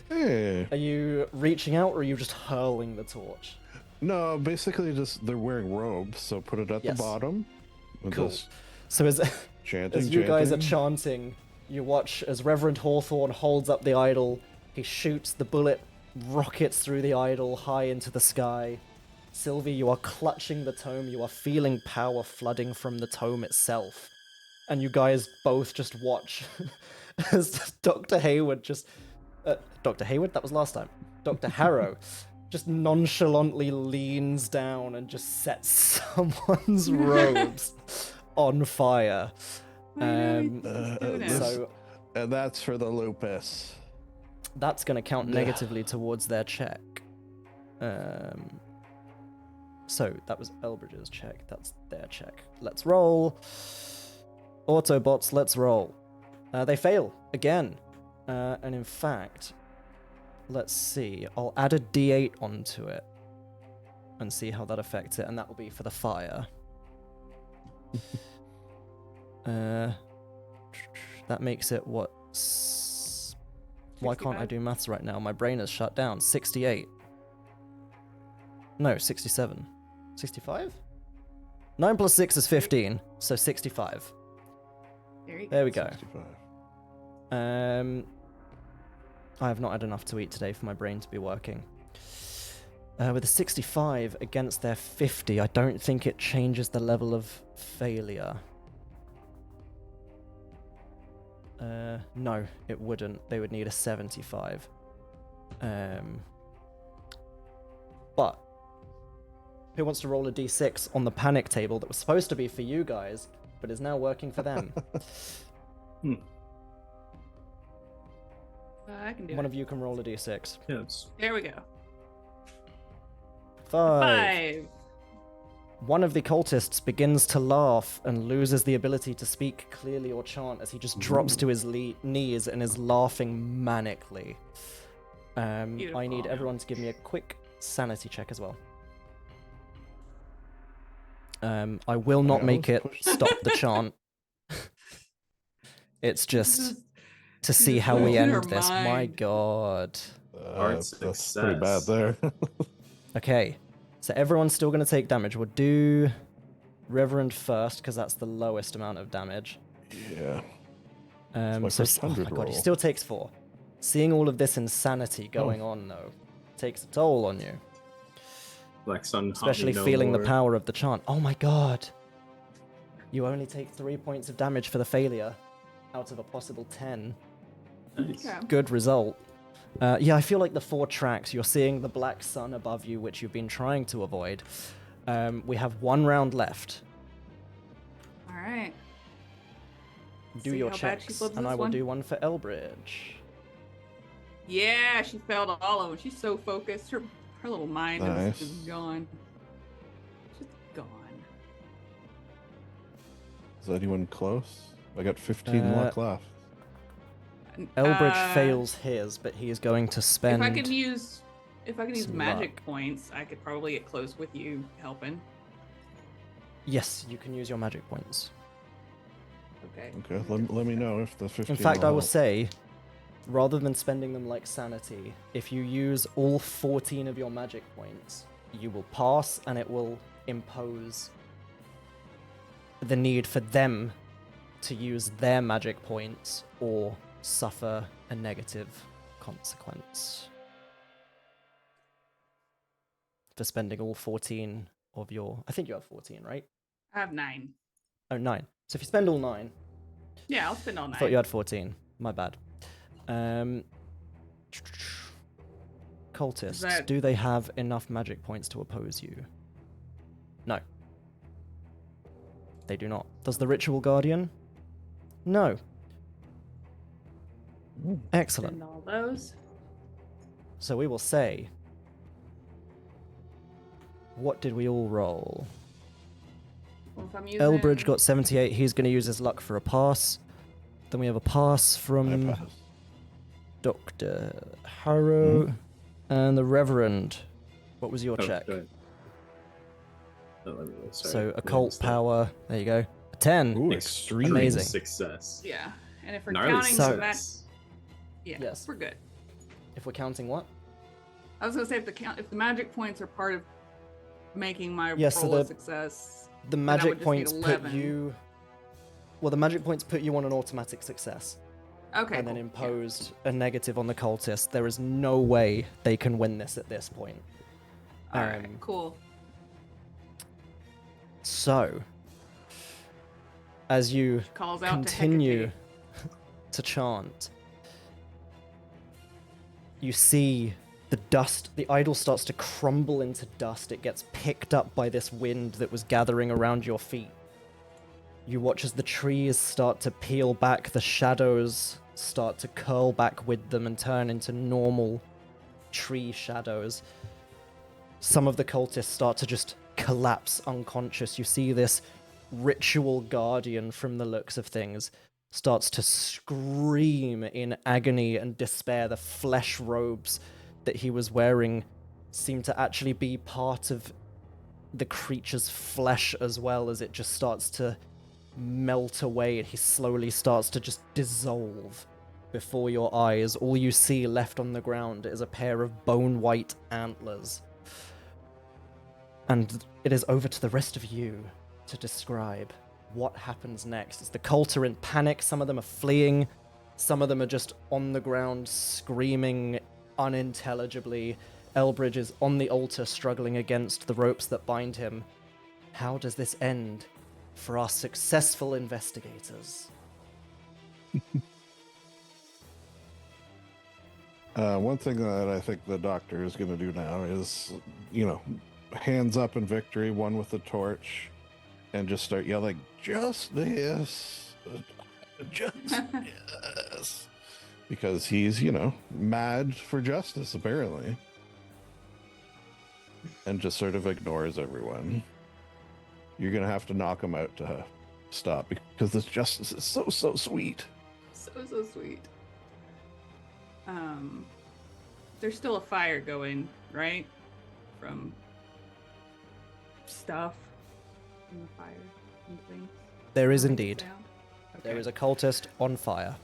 Speaker 2: Hey.
Speaker 1: Are you reaching out or are you just hurling the torch?
Speaker 2: No, basically just they're wearing robes, so put it at
Speaker 1: Yes.
Speaker 2: the bottom. With
Speaker 1: Cool.
Speaker 2: this
Speaker 1: So as,
Speaker 2: chanting,
Speaker 1: as you guys are
Speaker 2: chanting.
Speaker 1: chanting, you watch as Reverend Hawthorne holds up the idol. He shoots, the bullet rockets through the idol high into the sky. Sylvie, you are clutching the tome. You are feeling power flooding from the tome itself. And you guys both just watch as Dr. Hayward just... Dr. Hayward? That was last time. Dr. Harrow just nonchalantly leans down and just sets someone's robes on fire. So
Speaker 2: And that's for the lupus.
Speaker 1: that's going to count
Speaker 2: Ugh.
Speaker 1: negatively towards their check. So that was Elbridge's check. That's their check. Let's roll. Autobots, let's roll. They fail again. And in fact, let's see. I'll add a d8 onto it and see how that affects it. And that will be for the fire. That makes it what? Why can't I
Speaker 5: 65?
Speaker 1: do maths right now? My brain is shut down. 68. No, 67. 65? 9 plus 6 is 15, so 65.
Speaker 5: There you go.
Speaker 1: There we go.
Speaker 2: 65.
Speaker 1: I have not had enough to eat today for my brain to be working. With a 65 against their 50, I don't think it changes the level of failure. No, it wouldn't. They would need a 75. But who wants to roll a d6 on the panic table that was supposed to be for you guys, but is now working for them?
Speaker 5: I can do
Speaker 1: One
Speaker 5: it.
Speaker 1: of you can roll a d6.
Speaker 4: Yes.
Speaker 5: There we go.
Speaker 1: 5. One of the cultists begins to laugh and loses the ability to speak clearly or chant as he just drops to his knees and is laughing manically. I need
Speaker 5: Beautiful.
Speaker 1: everyone to give me a quick sanity check as well. I will not
Speaker 2: I
Speaker 1: make
Speaker 2: was
Speaker 1: it
Speaker 2: pushed-
Speaker 1: stop the chant. It's just to see
Speaker 5: just
Speaker 1: how we
Speaker 5: losing her
Speaker 1: end this. My
Speaker 5: mind.
Speaker 1: god.
Speaker 4: Hard
Speaker 2: That's pretty bad
Speaker 4: success.
Speaker 2: there.
Speaker 1: Okay, so everyone's still going to take damage. We'll do Reverend first, because that's the lowest amount of damage.
Speaker 2: Yeah. my
Speaker 1: So,
Speaker 2: first
Speaker 1: oh my
Speaker 2: 100
Speaker 1: god, he
Speaker 2: roll.
Speaker 1: still takes 4. Seeing all of this insanity going on, though, takes a toll on you.
Speaker 4: Black Sun, haunt me
Speaker 1: Especially
Speaker 4: no
Speaker 1: feeling the
Speaker 4: more.
Speaker 1: power of the chant. Oh my god! You only take 3 points of damage for the failure out of a possible 10.
Speaker 4: Nice.
Speaker 5: Okay.
Speaker 1: Good result. Yeah, I feel like the 4 tracks, you're seeing the black sun above you, which you've been trying to avoid. We have 1 round left.
Speaker 5: All right.
Speaker 1: Do
Speaker 5: See
Speaker 1: your
Speaker 5: how bad she
Speaker 1: checks,
Speaker 5: flips
Speaker 1: and
Speaker 5: this
Speaker 1: I will
Speaker 5: one?
Speaker 1: do one for Elbridge.
Speaker 5: Yeah, she failed all of them. She's so focused. Her little mind
Speaker 2: Nice.
Speaker 5: is gone. Just gone.
Speaker 2: Is anyone close? I got 15 luck left.
Speaker 1: Elbridge fails his, but he is going to spend...
Speaker 5: If I can use
Speaker 1: some
Speaker 5: magic
Speaker 1: luck.
Speaker 5: points, I could probably get close with you helping.
Speaker 1: Yes, you can use your magic points.
Speaker 5: Okay.
Speaker 2: Okay, let me know if the 15
Speaker 1: In fact, I will
Speaker 2: help.
Speaker 1: say, rather than spending them like sanity, if you use all 14 of your magic points, you will pass, and it will impose the need for them to use their magic points or suffer a negative consequence for spending all 14 of your... I think you have 14, right?
Speaker 5: I have 9.
Speaker 1: Oh, 9. So if you spend all 9,
Speaker 5: Yeah, I'll spend all
Speaker 1: I
Speaker 5: 9.
Speaker 1: thought you had 14. My bad. Cultists,
Speaker 5: that-
Speaker 1: do they have enough magic points to oppose you? No. They do not. Does the Ritual Guardian? No. Excellent.
Speaker 5: Spend all those.
Speaker 1: So we will say... What did we all roll?
Speaker 5: Well, if I'm using...
Speaker 1: Elbridge got 78. He's going to use his luck for a pass. Then we have a pass
Speaker 2: I
Speaker 1: from
Speaker 2: pass.
Speaker 1: Dr. Harrow. And the Reverend. What was your
Speaker 4: Oh,
Speaker 1: check?
Speaker 4: go ahead. Oh, let me roll, sorry.
Speaker 1: So
Speaker 4: Yeah,
Speaker 1: occult
Speaker 4: missed that.
Speaker 1: power. There you go. A 10.
Speaker 2: Ooh,
Speaker 4: Extreme
Speaker 2: extreme.
Speaker 1: Amazing.
Speaker 4: success.
Speaker 5: Yeah, and if we're
Speaker 4: Gnarly
Speaker 5: counting
Speaker 1: So-
Speaker 5: that,
Speaker 4: success.
Speaker 5: yeah,
Speaker 1: Yes.
Speaker 5: we're good.
Speaker 1: If we're counting what?
Speaker 5: I was gonna say if the magic points are part of making my
Speaker 1: Yeah, so
Speaker 5: roll a
Speaker 1: the-
Speaker 5: success.
Speaker 1: The
Speaker 5: I
Speaker 1: magic
Speaker 5: would just
Speaker 1: points
Speaker 5: need
Speaker 1: put
Speaker 5: 11.
Speaker 1: you... Well, the magic points put you on an automatic success.
Speaker 5: Okay.
Speaker 1: And then
Speaker 5: cool.
Speaker 1: imposed a negative on the cultist. There is no way they can win this at this point.
Speaker 5: Yeah. All right.
Speaker 1: um,
Speaker 5: Cool.
Speaker 1: So... As you
Speaker 5: Calls out
Speaker 1: continue
Speaker 5: to
Speaker 1: to chant, you see the dust, the idol starts to crumble into dust. It gets picked up by this wind that was gathering around your feet. You watch as the trees start to peel back, the shadows start to curl back with them and turn into normal tree shadows. Some of the cultists start to just collapse unconscious. You see this ritual guardian, from the looks of things, starts to scream in agony and despair. The flesh robes that he was wearing seem to actually be part of the creature's flesh as well, as it just starts to melt away and he slowly starts to just dissolve before your eyes. All you see left on the ground is a pair of bone-white antlers. And it is over to the rest of you to describe what happens next. As the cult are in panic, some of them are fleeing, some of them are just on the ground screaming unintelligibly. Elbridge is on the altar struggling against the ropes that bind him. How does this end for our successful investigators.
Speaker 2: One thing that I think the doctor is going to do now is, hands up in victory, one with the torch, and just start yelling, "Justice! Justice!" Because he's, mad for justice, apparently. And just sort of ignores everyone. You're going to have to knock him out to stop, because this justice is so, so sweet.
Speaker 5: So sweet. There's still a fire going, right? From stuff in the fire and things.
Speaker 1: There is
Speaker 5: Right
Speaker 1: indeed.
Speaker 5: down?
Speaker 1: There
Speaker 5: Okay.
Speaker 1: is a cultist on fire.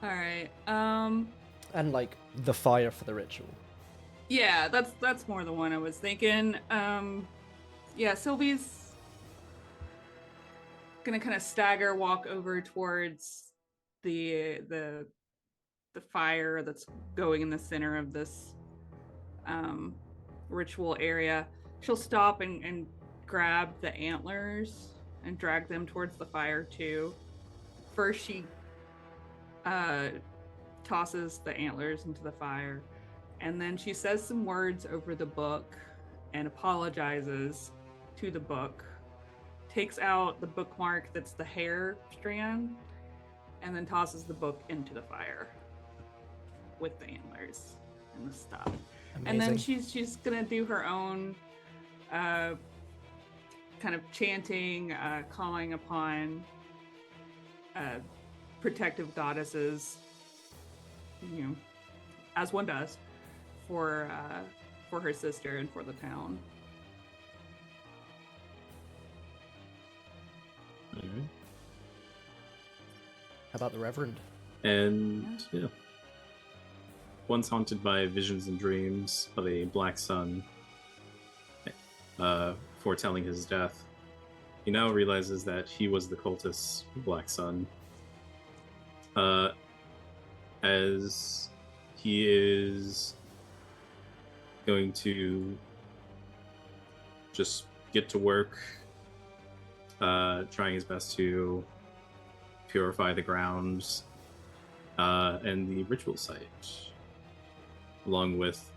Speaker 5: All right.
Speaker 1: And, like, the fire for the ritual.
Speaker 5: Yeah, that's more the one I was thinking. Yeah, Sylvie's gonna kind of stagger, walk over towards the fire that's going in the center of this ritual area. She'll stop and grab the antlers and drag them towards the fire too. First, she tosses the antlers into the fire, and then she says some words over the book and apologizes to the book, takes out the bookmark that's the hair strand, and then tosses the book into the fire with the antlers and the stuff. And then
Speaker 1: Amazing.
Speaker 5: she's gonna do her own kind of chanting, calling upon protective goddesses, as one does, for her sister and for the town.
Speaker 4: Alright.
Speaker 1: How about the Reverend?
Speaker 4: And yeah. Once haunted by visions and dreams of a black sun foretelling his death, he now realizes that he was the cultist's black sun. As he is going to just get to work, trying his best to purify the grounds and the ritual site, along with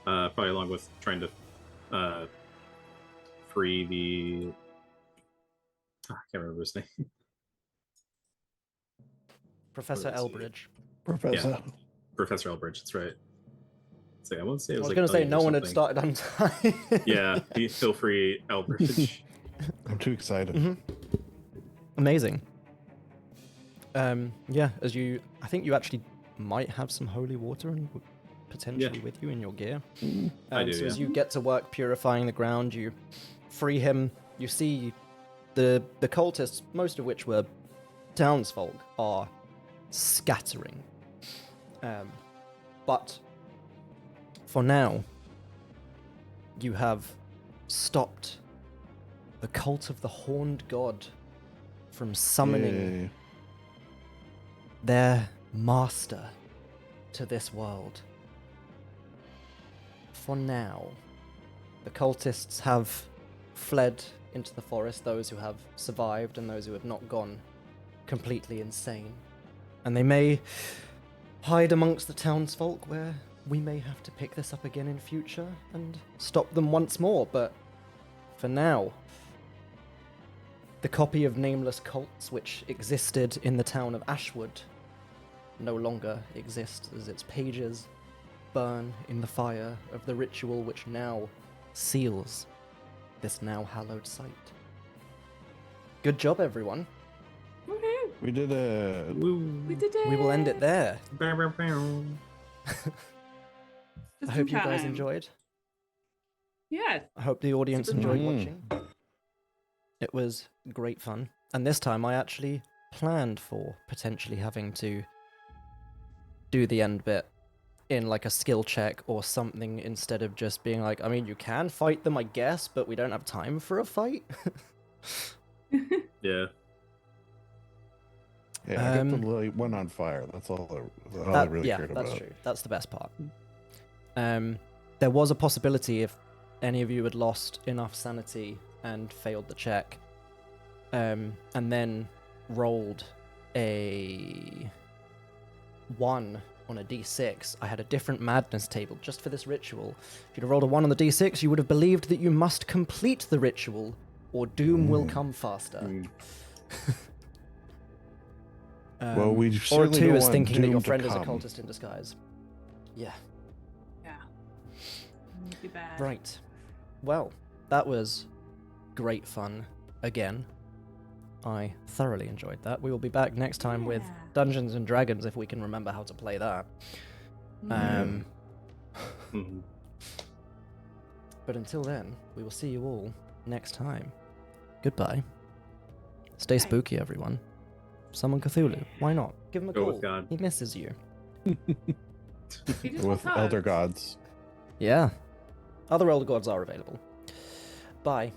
Speaker 4: probably along with trying to free the I can't remember his name.
Speaker 1: Professor
Speaker 4: What is he?
Speaker 1: Elbridge.
Speaker 2: Professor.
Speaker 4: Professor Elbridge, that's right. It's like, I won't say it
Speaker 1: I
Speaker 4: was
Speaker 1: was
Speaker 4: like
Speaker 1: going to say
Speaker 4: Elliot or
Speaker 1: no one had
Speaker 4: something.
Speaker 1: started on time.
Speaker 4: Yeah, feel free, Elbridge.
Speaker 2: I'm too excited.
Speaker 1: Mhm. Amazing. Yeah, I think you actually might have some holy water potentially
Speaker 4: Yeah.
Speaker 1: with you in your gear.
Speaker 4: I do,
Speaker 1: So as
Speaker 4: yeah.
Speaker 1: you get to work purifying the ground, you free him. You see the cultists, most of which were townsfolk, are scattering. But for now, you have stopped the cult of the Horned God from summoning
Speaker 2: Yay.
Speaker 1: their master to this world. For now, the cultists have fled into the forest, those who have survived and those who have not gone completely insane. And they may hide amongst the townsfolk, where we may have to pick this up again in future and stop them once more, but for now, the copy of Nameless Cults which existed in the town of Ashwood no longer exists, as its pages burn in the fire of the ritual which now seals this now hallowed site. Good job, everyone.
Speaker 5: Woohoo!
Speaker 2: We did it.
Speaker 5: We did it!
Speaker 1: We will end it there.
Speaker 4: Bow, bow, bow.
Speaker 5: Just
Speaker 1: I hope
Speaker 5: in
Speaker 1: you guys
Speaker 5: time.
Speaker 1: enjoyed.
Speaker 5: Yeah.
Speaker 1: I hope the audience
Speaker 5: It's been
Speaker 1: enjoyed
Speaker 2: fun.
Speaker 1: watching. It was great fun. And this time I actually planned for potentially having to do the end bit in like a skill check or something, instead of just being like, I mean, you can fight them, I guess, but we don't have time for a fight.
Speaker 4: Yeah.
Speaker 2: Yeah, I got the
Speaker 1: Um,
Speaker 2: light one on fire. That's all I really cared about.
Speaker 1: That's true. That's the best part. there was a possibility if any of you had lost enough sanity and failed the check, and then rolled a 1 on a d6. I had a different madness table just for this ritual. If you'd have rolled a 1 on the d6, you would have believed that you must complete the ritual, or doom will come faster.
Speaker 2: Well, we
Speaker 1: or
Speaker 2: certainly
Speaker 1: 2
Speaker 2: don't
Speaker 1: is
Speaker 2: want
Speaker 1: thinking that
Speaker 2: doom
Speaker 1: your
Speaker 2: to
Speaker 1: friend is a
Speaker 2: come.
Speaker 1: cultist in disguise. Yeah.
Speaker 5: Yeah. Too bad.
Speaker 1: Right. Well, that was great fun again. I thoroughly enjoyed that. We will be back next time with
Speaker 5: Yeah.
Speaker 1: Dungeons and Dragons if we can remember how to play that.
Speaker 5: Mm.
Speaker 4: Mhm.
Speaker 1: But until then, we will see you all next time. Goodbye. Stay spooky, everyone. Summon Cthulhu. Why not? Give him a
Speaker 4: Go
Speaker 1: call.
Speaker 4: with God.
Speaker 1: He misses you.
Speaker 5: He just
Speaker 2: With
Speaker 5: wants
Speaker 2: elder
Speaker 5: hugs.
Speaker 2: gods.
Speaker 1: Yeah. Other elder gods are available. Bye.